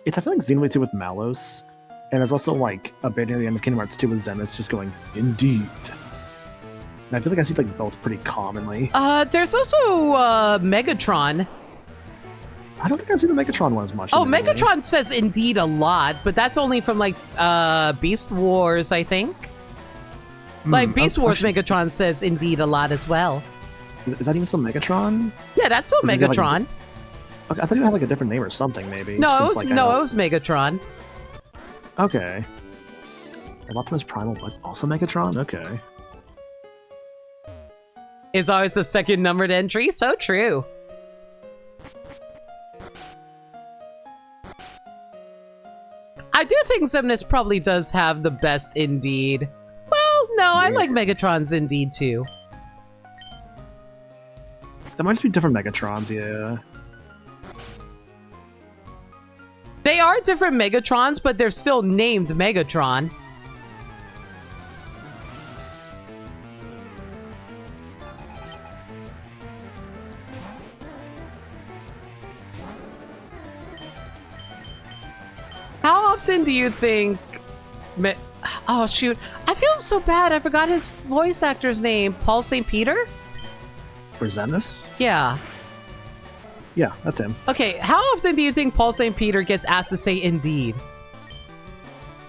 It's I feel like Xenoblade 2 with Malos, and there's also like a bit near the end of Kingdom Hearts 2 with Zenith just going "indeed." And I feel like I see like both pretty commonly. There's also Megatron. I don't think I've seen the Megatron one as much. Oh, Megatron says "indeed" a lot, but that's only from like Beast Wars, I think. Like Beast Wars, actually, Megatron says "indeed" a lot as well. Is that even still Megatron? Yeah, that's still Megatron. Okay, I thought you had like a different name or something, maybe. No, it since, was like, it was Megatron. Okay. And Optimus Primal, but also Megatron? Okay. Is always the second numbered entry. So true. I do think Xemnas probably does have the best "indeed." Well, no, I like Megatron's "indeed" too. There might just be different Megatrons, yeah. They are different Megatrons, but they're still named Megatron. How often do you think... Oh, shoot. I feel so bad. I forgot his voice actor's name. Paul St. Peter? For Xemnas? Yeah. Yeah, that's him. Okay, how often do you think Paul St. Peter gets asked to say "indeed"?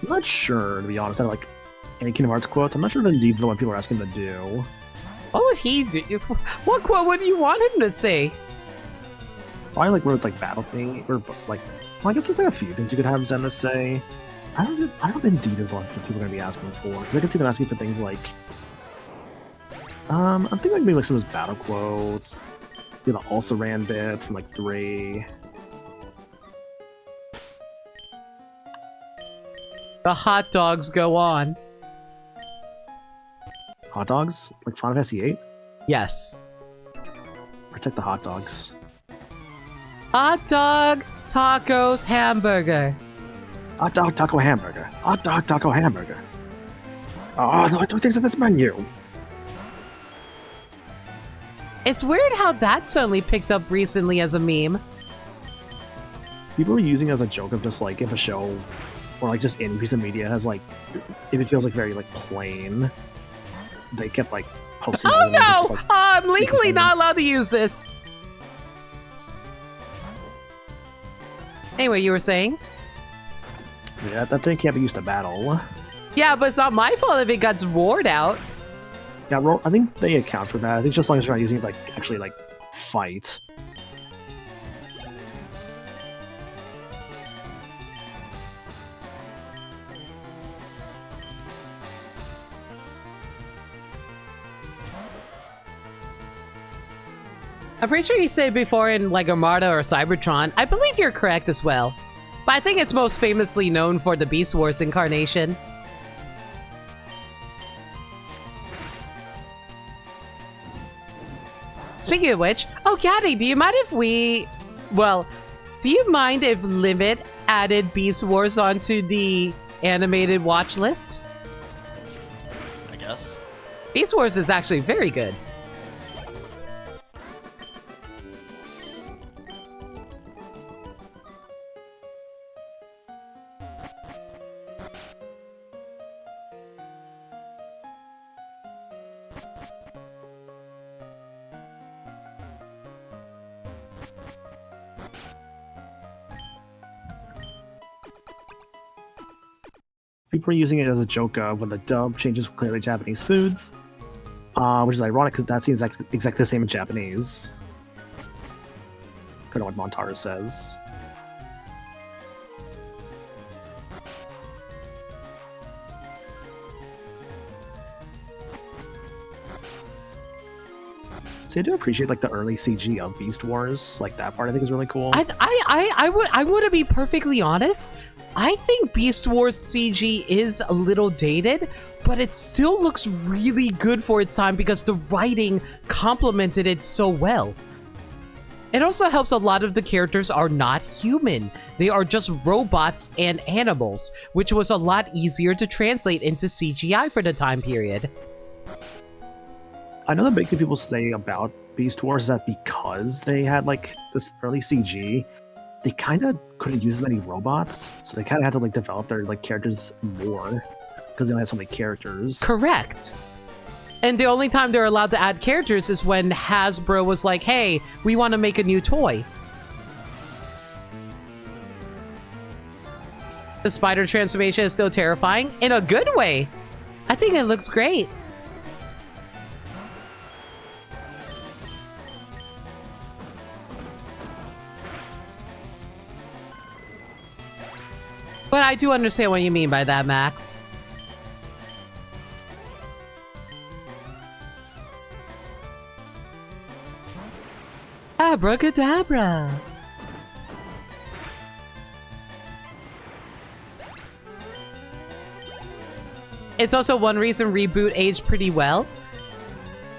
I'm not sure, to be honest. I like any Kingdom Hearts quotes. I'm not sure if Indeed's the one people are asking him to do. What would he do? What quote would you want him to say? Probably like where it's like battle thing, or like, well, I guess there's like a few things you could have Xemnas say. I don't know if Indeed is the one that people are going to be asking for, because I can see them asking for things like, I'm thinking like maybe like some of his battle quotes. The also ran bit from like 3. The hot dogs go on. Hot dogs? Like Final Fantasy 8? Yes. Protect the hot dogs. Hot dog, tacos, hamburger. Hot dog, taco, hamburger. Hot dog, taco, hamburger. Oh, there are 2 things in this menu. It's weird how that suddenly picked up recently as a meme. People are using it as a joke of just like if a show or like just any piece of media has like, if it feels like very like plain, they kept like posting. Oh no! Just, like, I'm legally not allowed to use this. Anyway, you were saying? Yeah, that thing can't be used to battle. Yeah, but it's not my fault if it gets roared out. Yeah, I think they account for that. I think just as long as you're not using it like actually like fight. I'm pretty sure you said before in like Armada or Cybertron. I believe you're correct as well. But I think it's most famously known for the Beast Wars incarnation. Speaking of which, oh, Caddy, do you mind if we... Well, do you mind if Limit added Beast Wars onto the animated watch list? I guess. Beast Wars is actually very good. People are using it as a joke of when the dub changes clearly Japanese foods, which is ironic because that seems exactly the same in Japanese. Kind of what Montaro says. So I do appreciate like the early CG of Beast Wars. Like that part, I think is really cool. I would to be perfectly honest. I think Beast Wars CG is a little dated, but it still looks really good for its time because the writing complemented it so well. It also helps a lot of the characters are not human. They are just robots and animals, which was a lot easier to translate into CGI for the time period. I know the big thing people say about Beast Wars is that because they had like this early CG, they kind of couldn't use as many robots, so they kind of had to like develop their like characters more because they only had so many characters. Correct. And the only time they're allowed to add characters is when Hasbro was like, hey, we want to make a new toy. The spider transformation is still terrifying in a good way. I think it looks great. But I do understand what you mean by that, Max. Abracadabra. It's also one reason Reboot aged pretty well.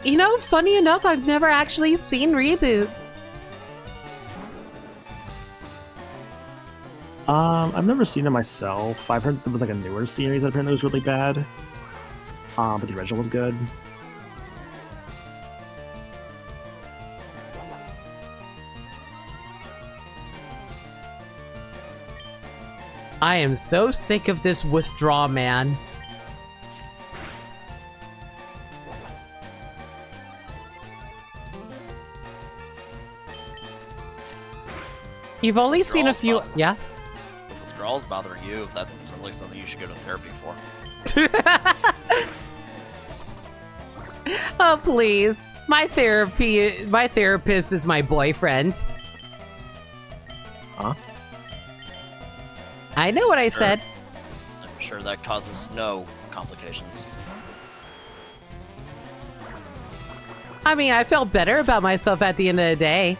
You know, funny enough, I've never actually seen Reboot. I've never seen it myself. I've heard there was like a newer series that apparently was really bad. But the original was good. I am so sick of this withdraw, man. You've only seen a few... Yeah? Withdrawals bother you. That sounds like something you should go to therapy for. Oh, please. My therapist is my boyfriend. Huh? I know what I said. I'm sure that causes no complications. I mean, I felt better about myself at the end of the day.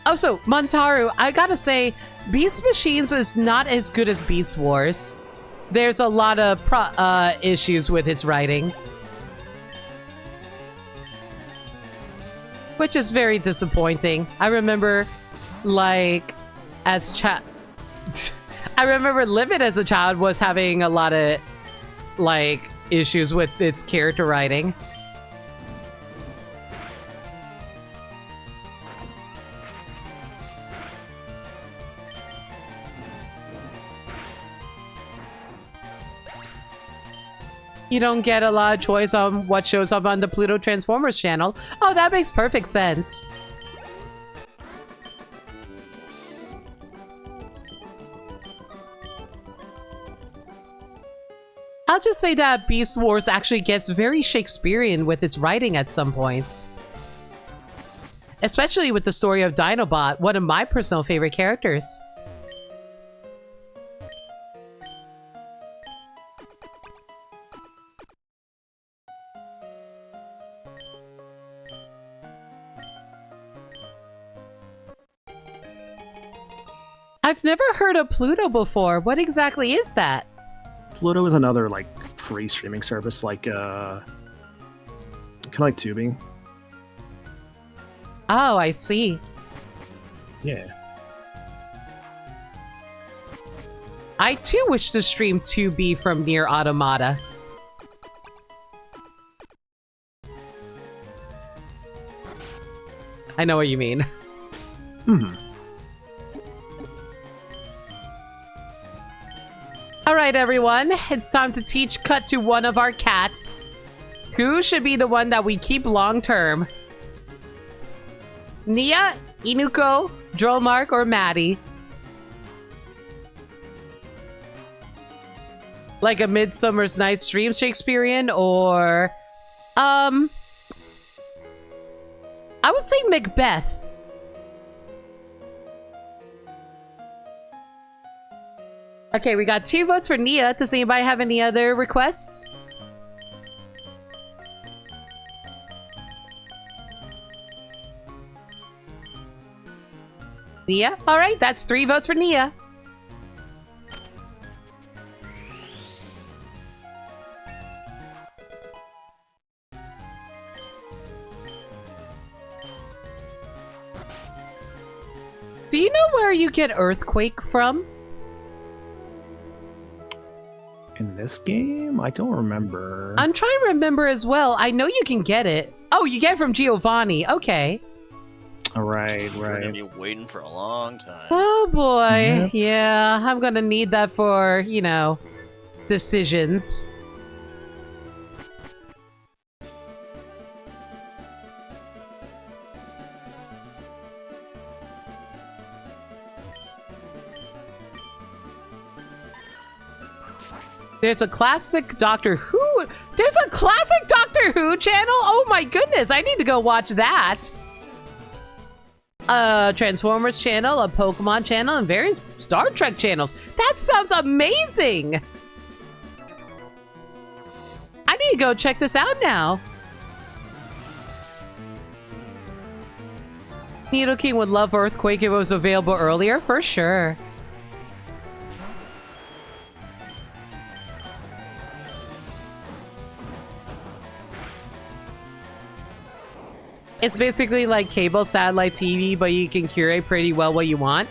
Also, Montaru, I gotta say, Beast Machines is not as good as Beast Wars. There's a lot of issues with its writing. Which is very disappointing. I remember, like, I remember Limit as a child was having a lot of, like, issues with its character writing. You don't get a lot of choice on what shows up on the Pluto Transformers channel. Oh, that makes perfect sense. I'll just say that Beast Wars actually gets very Shakespearean with its writing at some points. Especially with the story of Dinobot, one of my personal favorite characters. I've never heard of Pluto before. What exactly is that? Pluto is another like free streaming service, like kind of like Tubi. Oh, I see. Yeah. I too wish to stream 2B from Nier Automata. I know what you mean. Alright everyone, it's time to teach cut to one of our cats. Who should be the one that we keep long term? Nia, Inuko, Drolmark, or Maddie? Like a Midsummer's Night's Dream Shakespearean, or... I would say Macbeth. Okay, we got 2 votes for Nia. Does anybody have any other requests? Nia? Alright, that's 3 votes for Nia. Do you know where you get Earthquake from? In this game? I don't remember. I'm trying to remember as well. I know you can get it. Oh, you get it from Giovanni. Okay. Right. We're gonna be waiting for a long time. Oh boy. Yep. Yeah, I'm gonna need that for, you know, decisions. There's a classic Doctor Who. There's a classic Doctor Who channel? Oh my goodness, I need to go watch that. A Transformers channel, a Pokemon channel, and various Star Trek channels. That sounds amazing. I need to go check this out now. Needle King would love Earthquake if it was available earlier, for sure. It's basically like cable satellite TV, but you can curate pretty well what you want.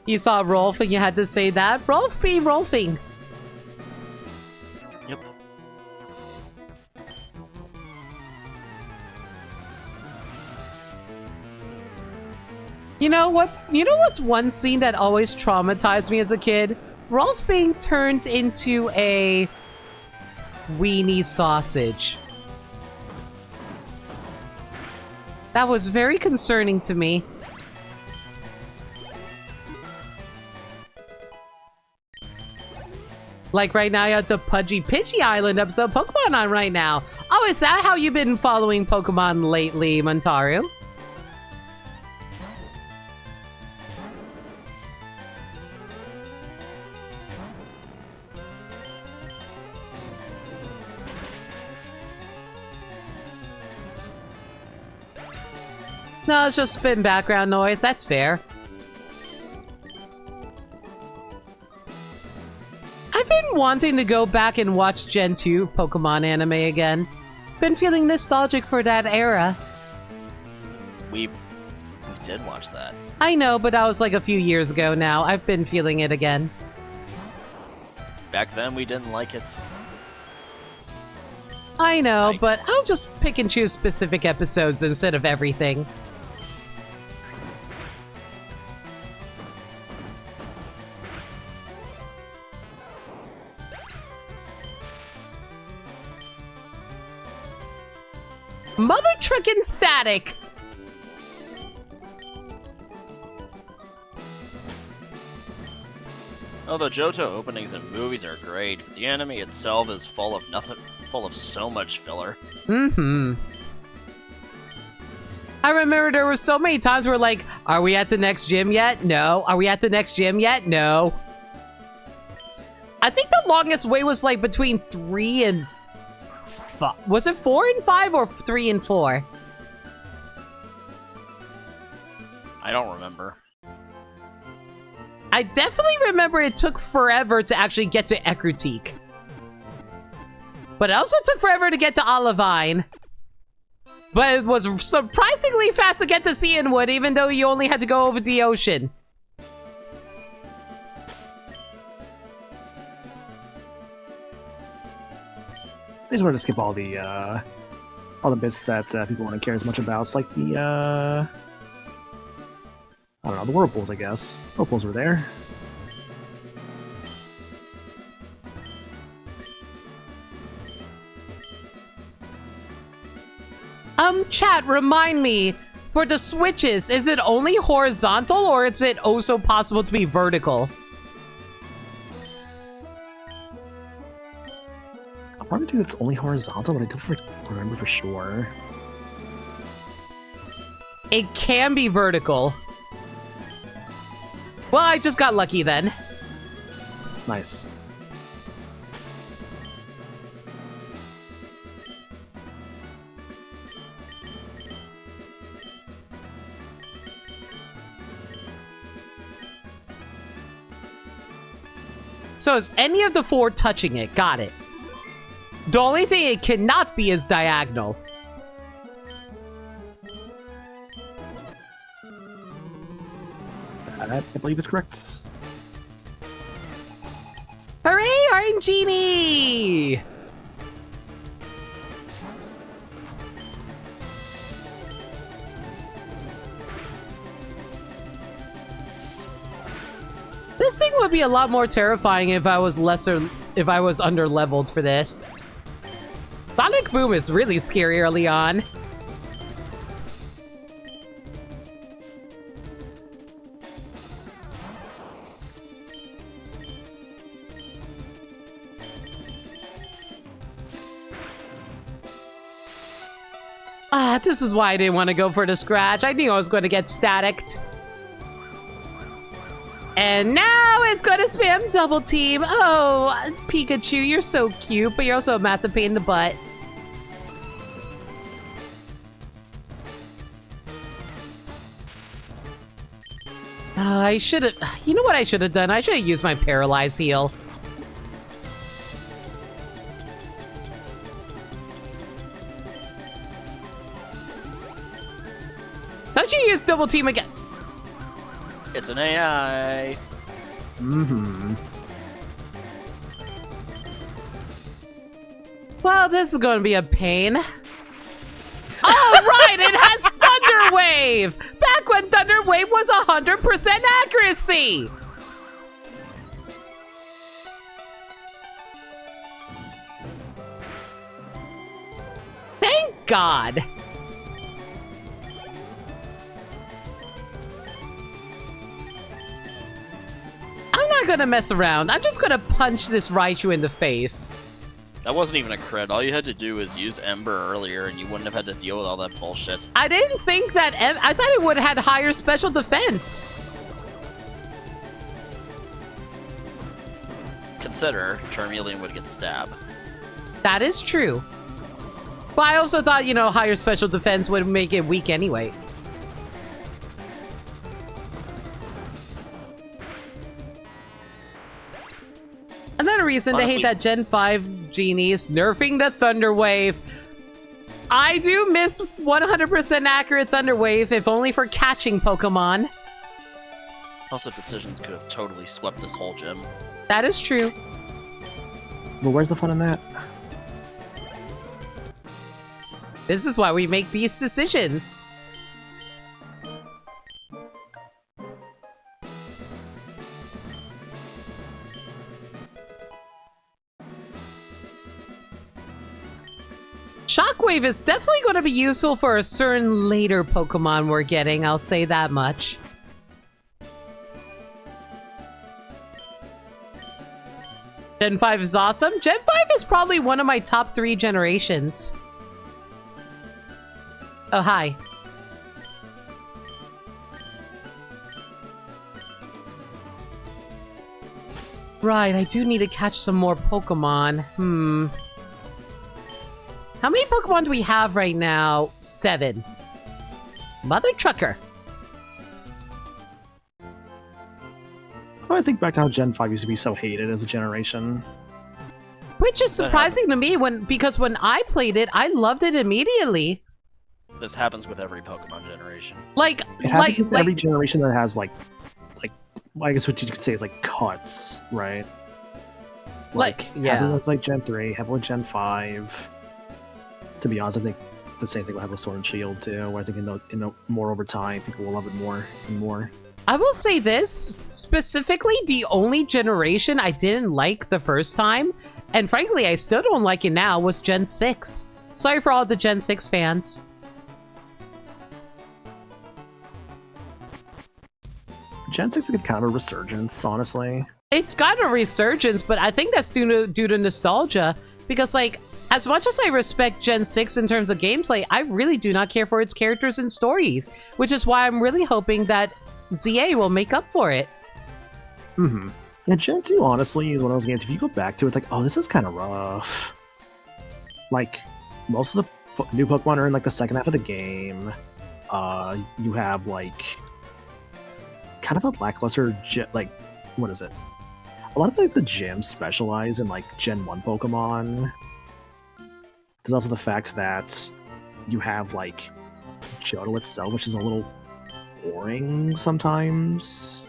You saw Rolf and you had to say that. Rolf be Rolfing. Yep. You know what? You know what's one scene that always traumatized me as a kid? Rolf being turned into a weenie sausage. That was very concerning to me. Like right now, you have the Pudgy Pidgey Island episode of Pokemon on right now. Oh, is that how you've been following Pokemon lately, Montaru? No, it's just spitting background noise. That's fair. I've been wanting to go back and watch Gen 2 Pokemon anime again. Been feeling nostalgic for that era. We did watch that. I know, but that was like a few years ago now. I've been feeling it again. Back then, we didn't like it. I know, but I'll just pick and choose specific episodes instead of everything. Mother Trickin' Static! Oh, the Johto openings and movies are great, but the anime itself is full of nothing full of so much filler. Mm-hmm. I remember there were so many times where like, are we at the next gym yet? No. Are we at the next gym yet? No. I think the longest wait was like between 3 and 5. Was it 4 and 5 or 3 and 4? I don't remember. I definitely remember it took forever to actually get to Ekrutik. But it also took forever to get to Olivine. But it was surprisingly fast to get to Cianwood, even though you only had to go over the ocean. I just wanted to skip all the bits that people wouldn't care as much about. It's like the I don't know, the whirlpools, I guess. Whirlpools were there. Chat, remind me, for the switches, is it only horizontal or is it also possible to be vertical? I probably think it's only horizontal, but I don't remember for sure. It can be vertical. Well, I just got lucky then. Nice. So is any of the 4 touching it? Got it. The only thing it cannot be is diagonal. That, I believe, is correct. Hooray, Orange Genie! This thing would be a lot more terrifying if I was under-leveled for this. Sonic Boom is really scary early on. This is why I didn't want to go for the scratch. I knew I was going to get staticked. And now it's going to spam double team. Oh, Pikachu, you're so cute, but you're also a massive pain in the butt. I should have... You know what I should have done? I should have used my Paralyze heal. Don't you use double team again? It's an AI. Mm-hmm. Well, this is going to be a pain. Oh, right! It has Thunder Wave! Back when Thunder Wave was 100% accuracy! Thank God! I'm not gonna mess around. I'm just gonna punch this Raichu in the face. That wasn't even a crit. All you had to do was use Ember earlier and you wouldn't have had to deal with all that bullshit. I didn't think that... I thought it would have had higher special defense. Consider, Charmeleon would get stabbed. That is true. But I also thought, you know, higher special defense would make it weak anyway. Another reason to hate that Gen 5 genies nerfing the Thunder Wave. I do miss 100% accurate Thunder Wave, if only for catching Pokemon. Also, decisions could have totally swept this whole gym. That is true. Well, where's the fun in that? This is why we make these decisions. Shockwave is definitely going to be useful for a certain later Pokemon we're getting, I'll say that much. Gen 5 is awesome. Gen 5 is probably one of my top 3 generations. Oh, hi. Right, I do need to catch some more Pokemon. How many Pokemon do we have right now? 7. Mother trucker. I think back to how Gen 5 used to be so hated as a generation. Which is surprising to me because when I played it, I loved it immediately. This happens with every Pokemon generation. Like, It happens with every generation that has like, I guess what you could say is like cuts, right? Having with like Gen 3, having with Gen 5. To be honest, I think the same thing will happen with Sword and Shield too. Where I think in more over time, people will love it more and more. I will say this, specifically the only generation I didn't like the first time, and frankly I still don't like it now, was Gen 6. Sorry for all the Gen 6 fans. Gen 6 is kind of a resurgence, honestly. It's got a resurgence, but I think that's due to nostalgia, because like, as much as I respect Gen 6 in terms of gameplay, I really do not care for its characters and stories, which is why I'm really hoping that ZA will make up for it. Yeah, Gen 2, honestly, is one of those games, if you go back to it, it's like, oh, this is kind of rough. Like, most of the new Pokemon are in, like, the second half of the game. You have, like, kind of a lackluster, like, what is it? A lot of, like, the gyms specialize in, like, Gen 1 Pokemon. There's also the fact that you have, like, Johto itself, which is a little boring sometimes.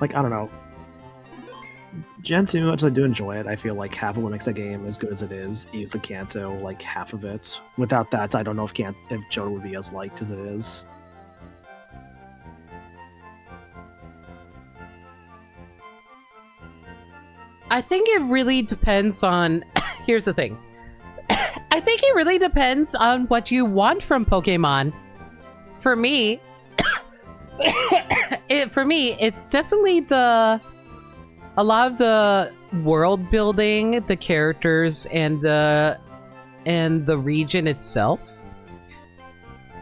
Like, I don't know. Gen 2, much as I do enjoy it, I feel like half of what makes that game as good as it is the Kanto, like, half of it. Without that, I don't know if Johto would be as liked as it is. I think it really depends on... Here's the thing. I think it really depends on what you want from Pokemon. For me... it's definitely a lot of the world building, the characters, and the region itself.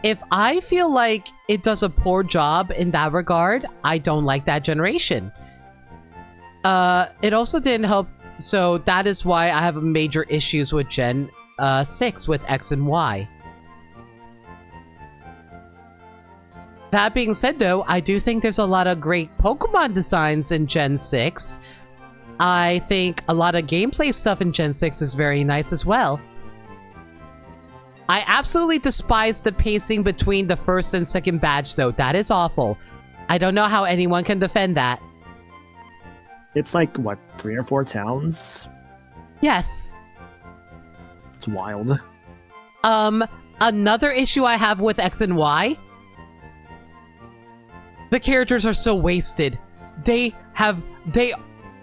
If I feel like it does a poor job in that regard, I don't like that generation. It also didn't help, so that is why I have major issues with Gen 6 with X and Y. That being said, though, I do think there's a lot of great Pokemon designs in Gen 6. I think a lot of gameplay stuff in Gen 6 is very nice as well. I absolutely despise the pacing between the first and second badge, though. That is awful. I don't know how anyone can defend that. It's like, what, 3 or 4 towns? Yes. It's wild. Another issue I have with X and Y, the characters are so wasted. They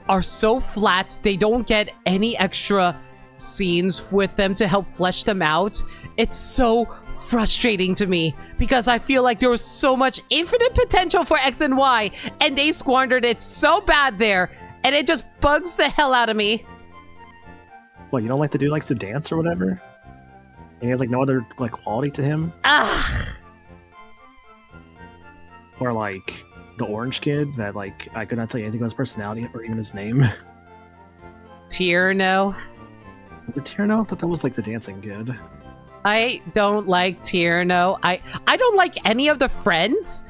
are so flat. They don't get any extra scenes with them to help flesh them out. It's so frustrating to me because I feel like there was so much infinite potential for X and Y and they squandered it so bad there, and it just bugs the hell out of me. What, you don't like the dude likes to dance or whatever? And he has like no other like quality to him? Ugh. Or like the orange kid that like I could not tell you anything about his personality or even his name. Tierno. The Tierno? I thought that was like the dancing kid. I don't like Tierno. I don't like any of the friends.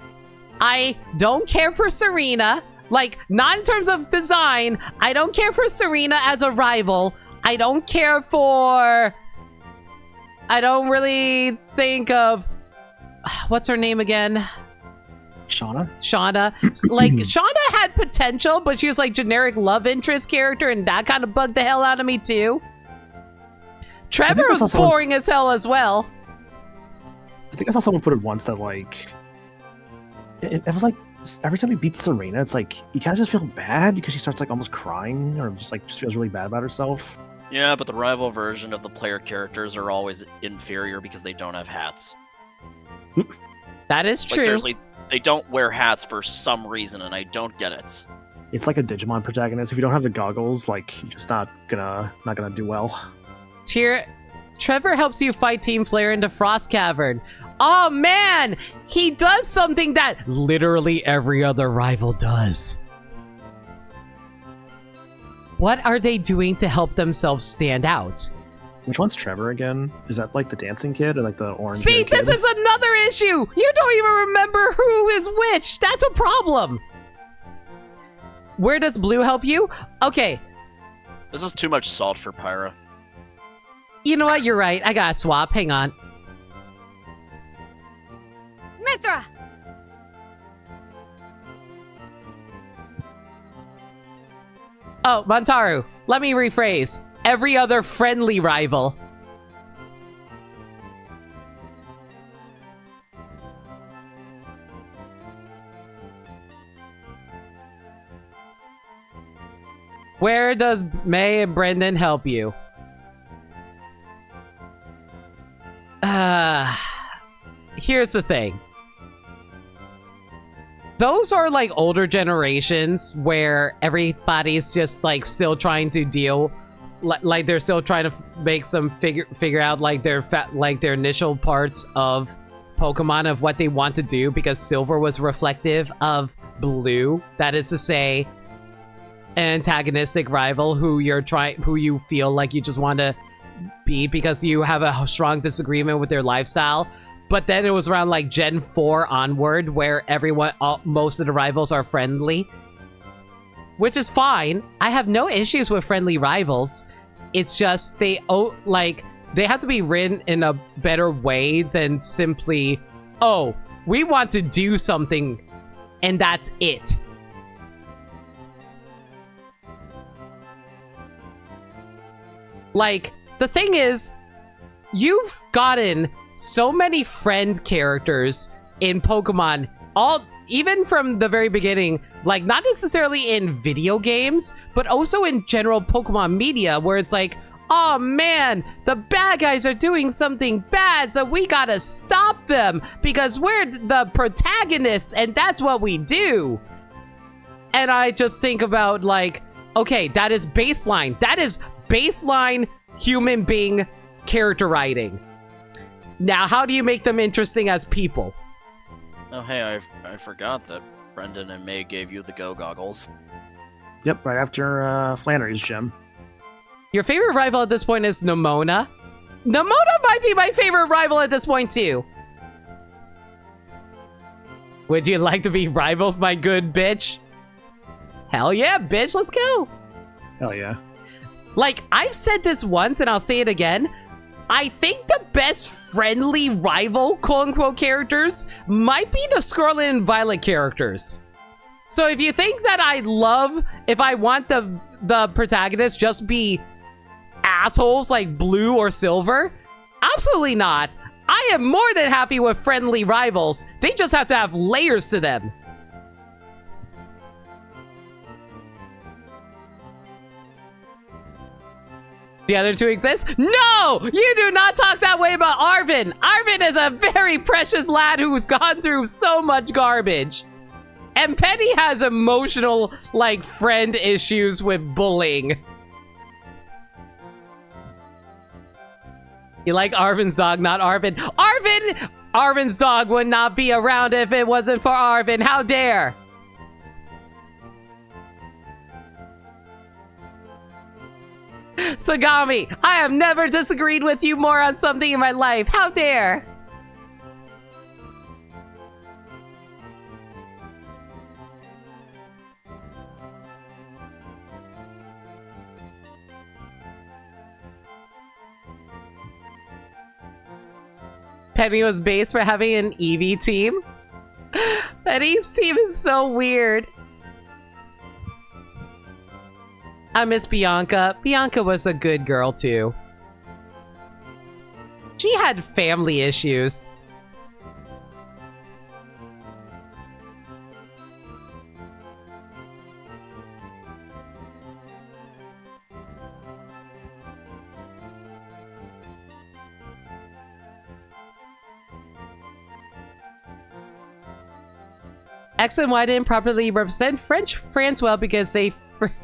I don't care for Serena. Like, not in terms of design. I don't care for Serena as a rival. I don't care for... I don't really think of... What's her name again? Shauna? Shauna. Like, Shauna had potential, but she was like generic love interest character, and that kind of bugged the hell out of me too. Trevor was boring as hell as well. I think I saw someone put it once that like... It was like, every time he beats Serena, it's like, you kind of just feel bad because she starts like almost crying or just feels really bad about herself. Yeah, but the rival version of the player characters are always inferior because they don't have hats. That is true. Like, seriously, they don't wear hats for some reason, and I don't get it. it's like a Digimon protagonist. If you don't have the goggles, like you're just not gonna do well. Trevor helps you fight Team Flare into Frost Cavern. Oh man, he does something that literally every other rival does. What are they doing to help themselves stand out? Which one's Trevor again? Is that like the dancing kid or like the orange? See, this kid? is another issue. You don't even remember who is which. That's a problem. Where does Blue help you? Okay. This is too much salt for Pyra. You know what? You're right. I gotta swap. Hang on. Mithra! Oh, Montaru. Let me rephrase. Every other friendly rival. Where does May and Brendan help you? Here's the thing. Those are like older generations where everybody's just like still trying to deal, like they're still trying to make some figure out like their initial parts of Pokemon of what they want to do, because Silver was reflective of Blue. That is to say, an antagonistic rival who you feel like you just want to beat because you have a strong disagreement with their lifestyle. But then it was around like Gen 4 onward where most of the rivals are friendly. Which is fine. I have no issues with friendly rivals. It's just they have to be written in a better way than simply, oh, we want to do something and that's it. Like, the thing is, you've gotten so many friend characters in Pokemon, even from the very beginning, like not necessarily in video games, but also in general Pokemon media, where it's like, oh man, the bad guys are doing something bad, so we gotta stop them because we're the protagonists and that's what we do. And I just think about like, okay, that is baseline. That is baseline human being character writing. Now, how do you make them interesting as people? Oh, hey, I forgot that Brendan and May gave you the Go goggles. Yep, right after Flannery's gym. Your favorite rival at this point is Nemona. Nemona might be my favorite rival at this point, too. Would you like to be rivals, my good bitch? Hell yeah, bitch, let's go. Hell yeah. Like, I've said this once, and I'll say it again. I think the best friendly rival, quote-unquote, characters might be the Scarlet and Violet characters. So if you think that if I want the protagonists just be assholes like Blue or Silver, absolutely not. I am more than happy with friendly rivals. They just have to have layers to them. The other two exist? No! You do not talk that way about Arvin! Arvin is a very precious lad who's gone through so much garbage. And Penny has emotional, like, friend issues with bullying. You like Arvin's dog, not Arvin. Arvin's dog would not be around if it wasn't for Arvin. How dare! Sagami, I have never disagreed with you more on something in my life. How dare! Penny was based for having an Eevee team. Penny's team is so weird. I miss Bianca. Bianca was a good girl, too. She had family issues. X and Y didn't properly represent France well because they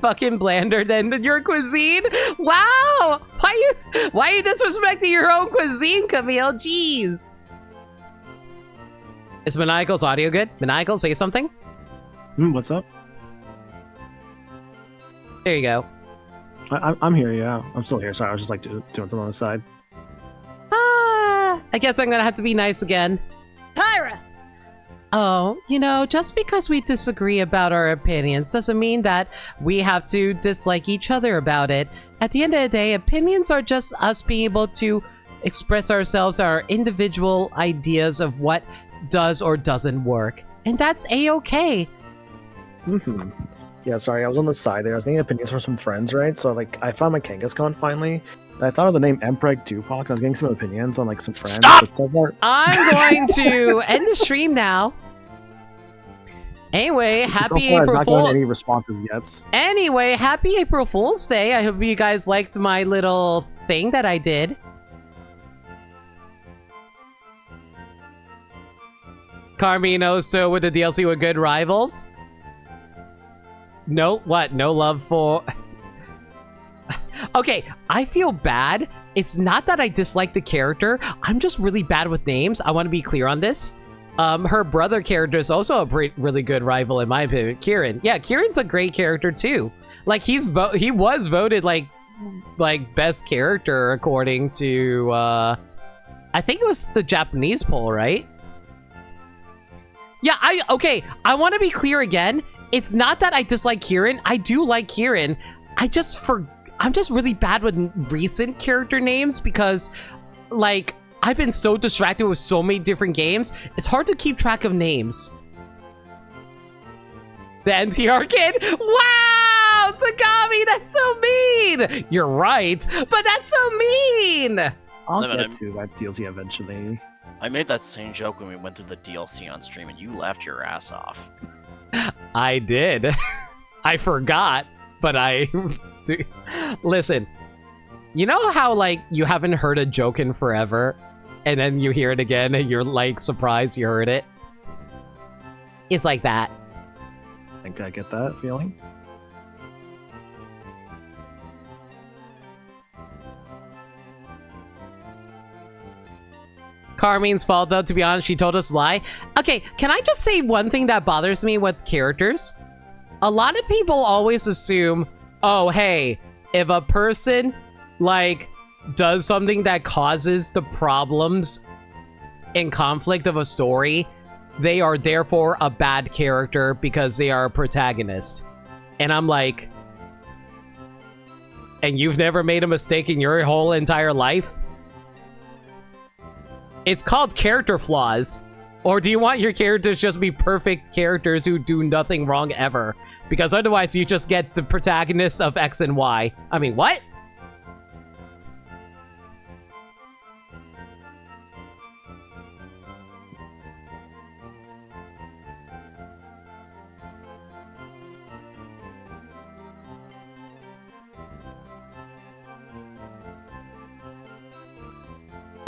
fucking blander than your cuisine. Wow! Why are you disrespecting your own cuisine, Camille? Jeez. Is Maniacal's audio good? Maniacal, say something. What's up? There you go. I'm here, yeah. I'm still here. Sorry, I was just like doing something on the side. I guess I'm gonna have to be nice again. Pyra! Oh, you know, just because we disagree about our opinions doesn't mean that we have to dislike each other about it. At the end of the day, opinions are just us being able to express ourselves, our individual ideas of what does or doesn't work. And that's a-okay. Mm-hmm. Yeah, sorry, I was on the side there. I was getting opinions from some friends, right? So, like, I found my Kangaskhan finally. And I thought of the name Empreg Tupac. I was getting some opinions on, like, some friends. Stop! But so far... I'm going to end the stream now. Anyway, happy so far, April I've not gotten Fool's. any responses yet. Anyway, happy April Fool's Day. I hope you guys liked my little thing that I did. Carmino, so with the DLC with good rivals? No, what? No love for... Okay, I feel bad. It's not that I dislike the character. I'm just really bad with names. I want to be clear on this. Her brother character is also a really good rival in my opinion. Kieran. Yeah, Kieran's a great character too. Like he was voted like best character according to I think it was the Japanese poll, right? Yeah, I want to be clear again. It's not that I dislike Kieran. I do like Kieran. I'm just really bad with recent character names because like I've been so distracted with so many different games, it's hard to keep track of names. The NTR kid? Wow! Sagami, that's so mean! You're right, but that's so mean! I'll Lemon, get to that DLC eventually. I made that same joke when we went through the DLC on stream, and you laughed your ass off. I did. I forgot, but I... Listen, you know how, like, you haven't heard a joke in forever, and then you hear it again, and you're, like, surprised you heard it? It's like that. I think I get that feeling. Carmine's fault, though, to be honest, she told us lie. Okay, can I just say one thing that bothers me with characters? A lot of people always assume, oh, hey, if a person, like, does something that causes the problems and conflict of a story, they are therefore a bad character because they are a protagonist. And I'm like, and you've never made a mistake in your whole entire life? It's called character flaws. Or do you want your characters just be perfect characters who do nothing wrong ever? Because otherwise you just get the protagonists of X and Y. I mean, what?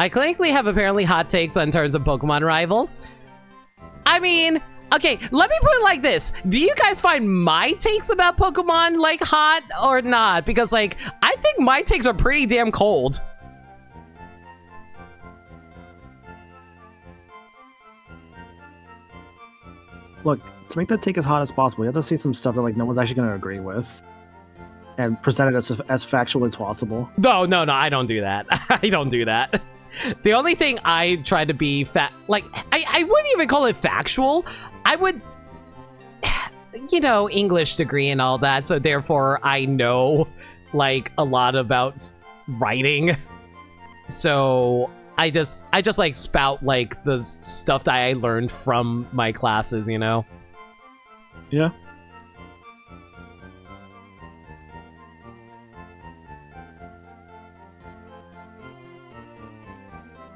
I clinically have apparently hot takes on terms of Pokemon rivals. I mean, okay, let me put it like this. Do you guys find my takes about Pokemon, like, hot or not? Because, like, I think my takes are pretty damn cold. Look, to make that take as hot as possible, you have to see some stuff that, like, no one's actually going to agree with. And present it as factual as possible. No, I don't do that. I don't do that. The only thing I try to be I wouldn't even call it factual. I would, you know, English degree and all that, so therefore I know, like, a lot about writing. So I just like spout, like, the stuff that I learned from my classes, you know? Yeah.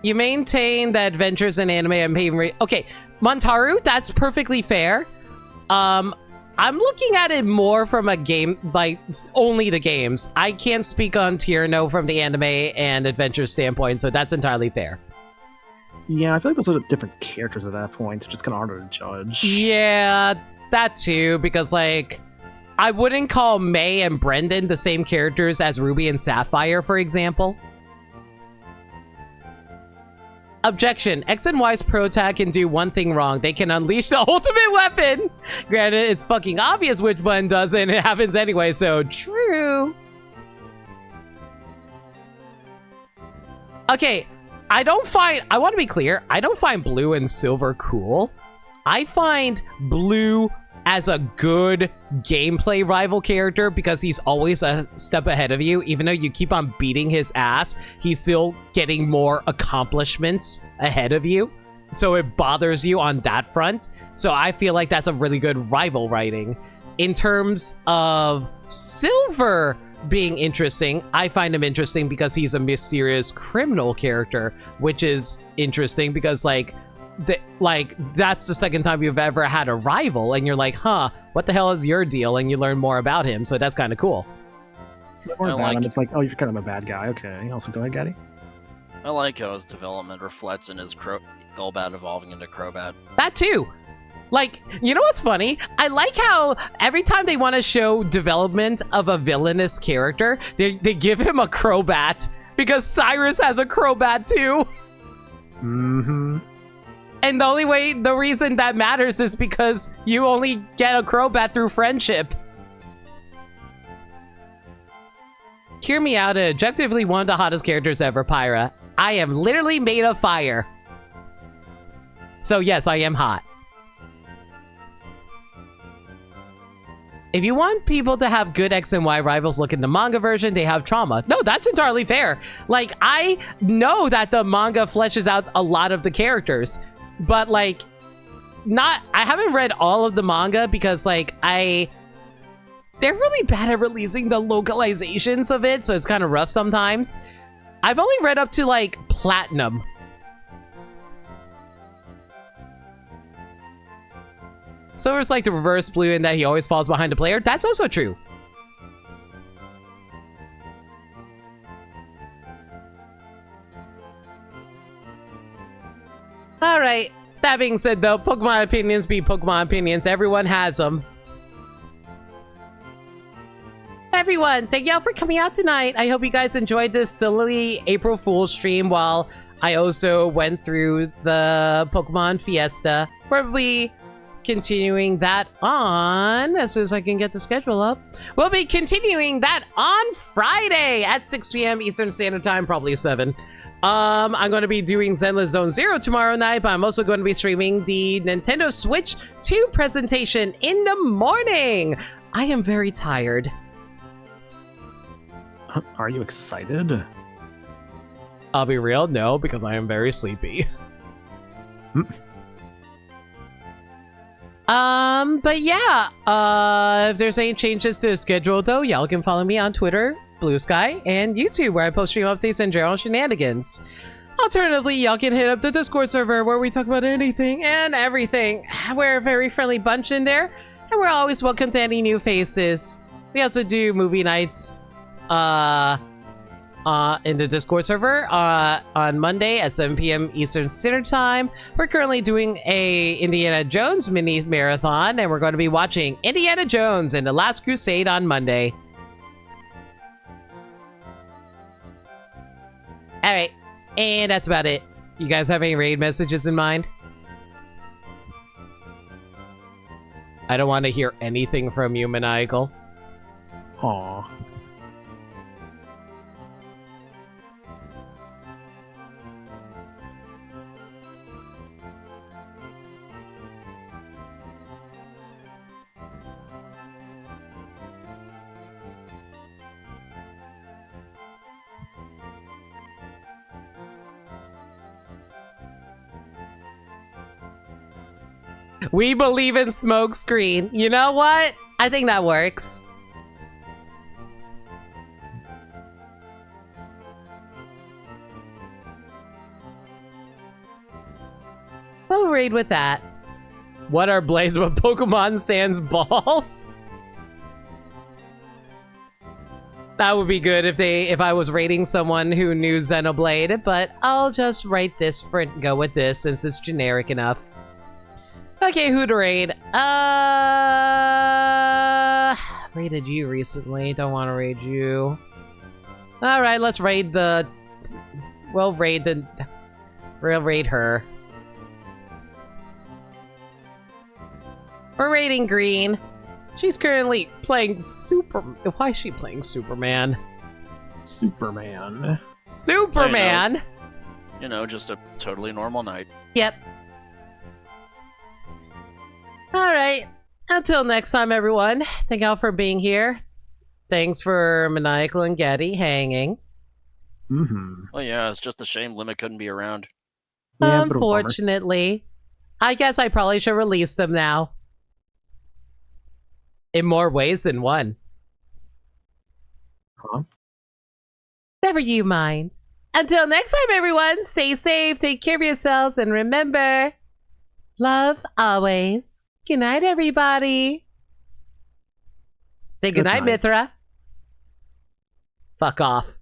You maintain that adventures in anime and pay. Okay, Montaru, that's perfectly fair. I'm looking at it more from a game, like, only the games. I can't speak on Tierno from the anime and adventure standpoint, so that's entirely fair. Yeah, I feel like those are different characters at that point. It's just kind of harder to judge. Yeah, that too, because like I wouldn't call May and Brendan the same characters as Ruby and Sapphire, for example. Objection. X and Y's pro tag can do one thing wrong. They can unleash the ultimate weapon. Granted, it's fucking obvious which one does it, and it happens anyway, so true. Okay, I want to be clear, I don't find Blue and Silver cool. I find Blue as a good gameplay rival character because he's always a step ahead of you. Even though you keep on beating his ass, he's still getting more accomplishments ahead of you. So it bothers you on that front. So I feel like that's a really good rival writing. In terms of Silver being interesting, I find him interesting because he's a mysterious criminal character, which is interesting because that's the second time you've ever had a rival, and you're like, huh, what the hell is your deal? And you learn more about him, so that's kind of cool. It's like, oh, you're kind of a bad guy. Okay, also go ahead, Gaddy. I like how his development reflects in his Golbat evolving into Crobat. That too. Like, you know what's funny? I like how every time they want to show development of a villainous character, they give him a Crobat, because Cyrus has a Crobat too. Mm-hmm. And the reason that matters is because you only get a Crobat through friendship. Hear me out, objectively one of the hottest characters ever, Pyra. I am literally made of fire. So yes, I am hot. If you want people to have good X and Y rivals, look in the manga version, they have trauma. No, that's entirely fair. Like, I know that the manga fleshes out a lot of the characters, but like, I haven't read all of the manga because like, they're really bad at releasing the localizations of it, so it's kind of rough sometimes. I've only read up to like Platinum. So it's like the reverse Blue in that he always falls behind the player. That's also true. Alright, that being said though, Pokemon opinions be Pokemon opinions. Everyone has them. Everyone, thank y'all for coming out tonight. I hope you guys enjoyed this silly April Fool's stream while I also went through the Pokemon Fiesta. Probably continuing that on, as soon as I can get the schedule up. We'll be continuing that on Friday at 6 p.m. Eastern Standard Time, probably 7. I'm going to be doing Zenless Zone Zero tomorrow night, but I'm also going to be streaming the Nintendo Switch 2 presentation in the morning. I am very tired. Are you excited? I'll be real, no, because I am very sleepy. But yeah, if there's any changes to the schedule though, y'all can follow me on Twitter, Blue Sky, and YouTube, where I post stream updates and general shenanigans. Alternatively, y'all can hit up the Discord server where we talk about anything and everything. We're a very friendly bunch in there, and we're always welcome to any new faces. We also do movie nights, in the Discord server on Monday at 7 p.m. Eastern Standard Time. We're currently doing a Indiana Jones mini marathon, and we're going to be watching Indiana Jones and the Last Crusade on Monday. All right, and that's about it. You guys have any raid messages in mind? I don't want to hear anything from you, Maniacal. Aww. We believe in smokescreen. You know what? I think that works. We'll raid with that. What are Blaze but Pokemon Sans balls? That would be good if I was rating someone who knew Xenoblade, but I'll just write this for go with this since it's generic enough. Okay, who to raid? Raided you recently. Don't want to raid you. Alright, let's raid the... We'll raid her. We're raiding Green. She's currently playing Why is she playing Superman? Superman. Superman? You know, just a totally normal night. Yep. Alright. Until next time, everyone. Thank y'all for being here. Thanks for Maniacal and Getty hanging. Well, yeah, it's just a shame Limit couldn't be around. Yeah, Unfortunately. I guess I probably should release them now. In more ways than one. Huh? Never you mind. Until next time, everyone, stay safe, take care of yourselves, and remember, love always. Good night, everybody. Say good night, Mithra. Fuck off.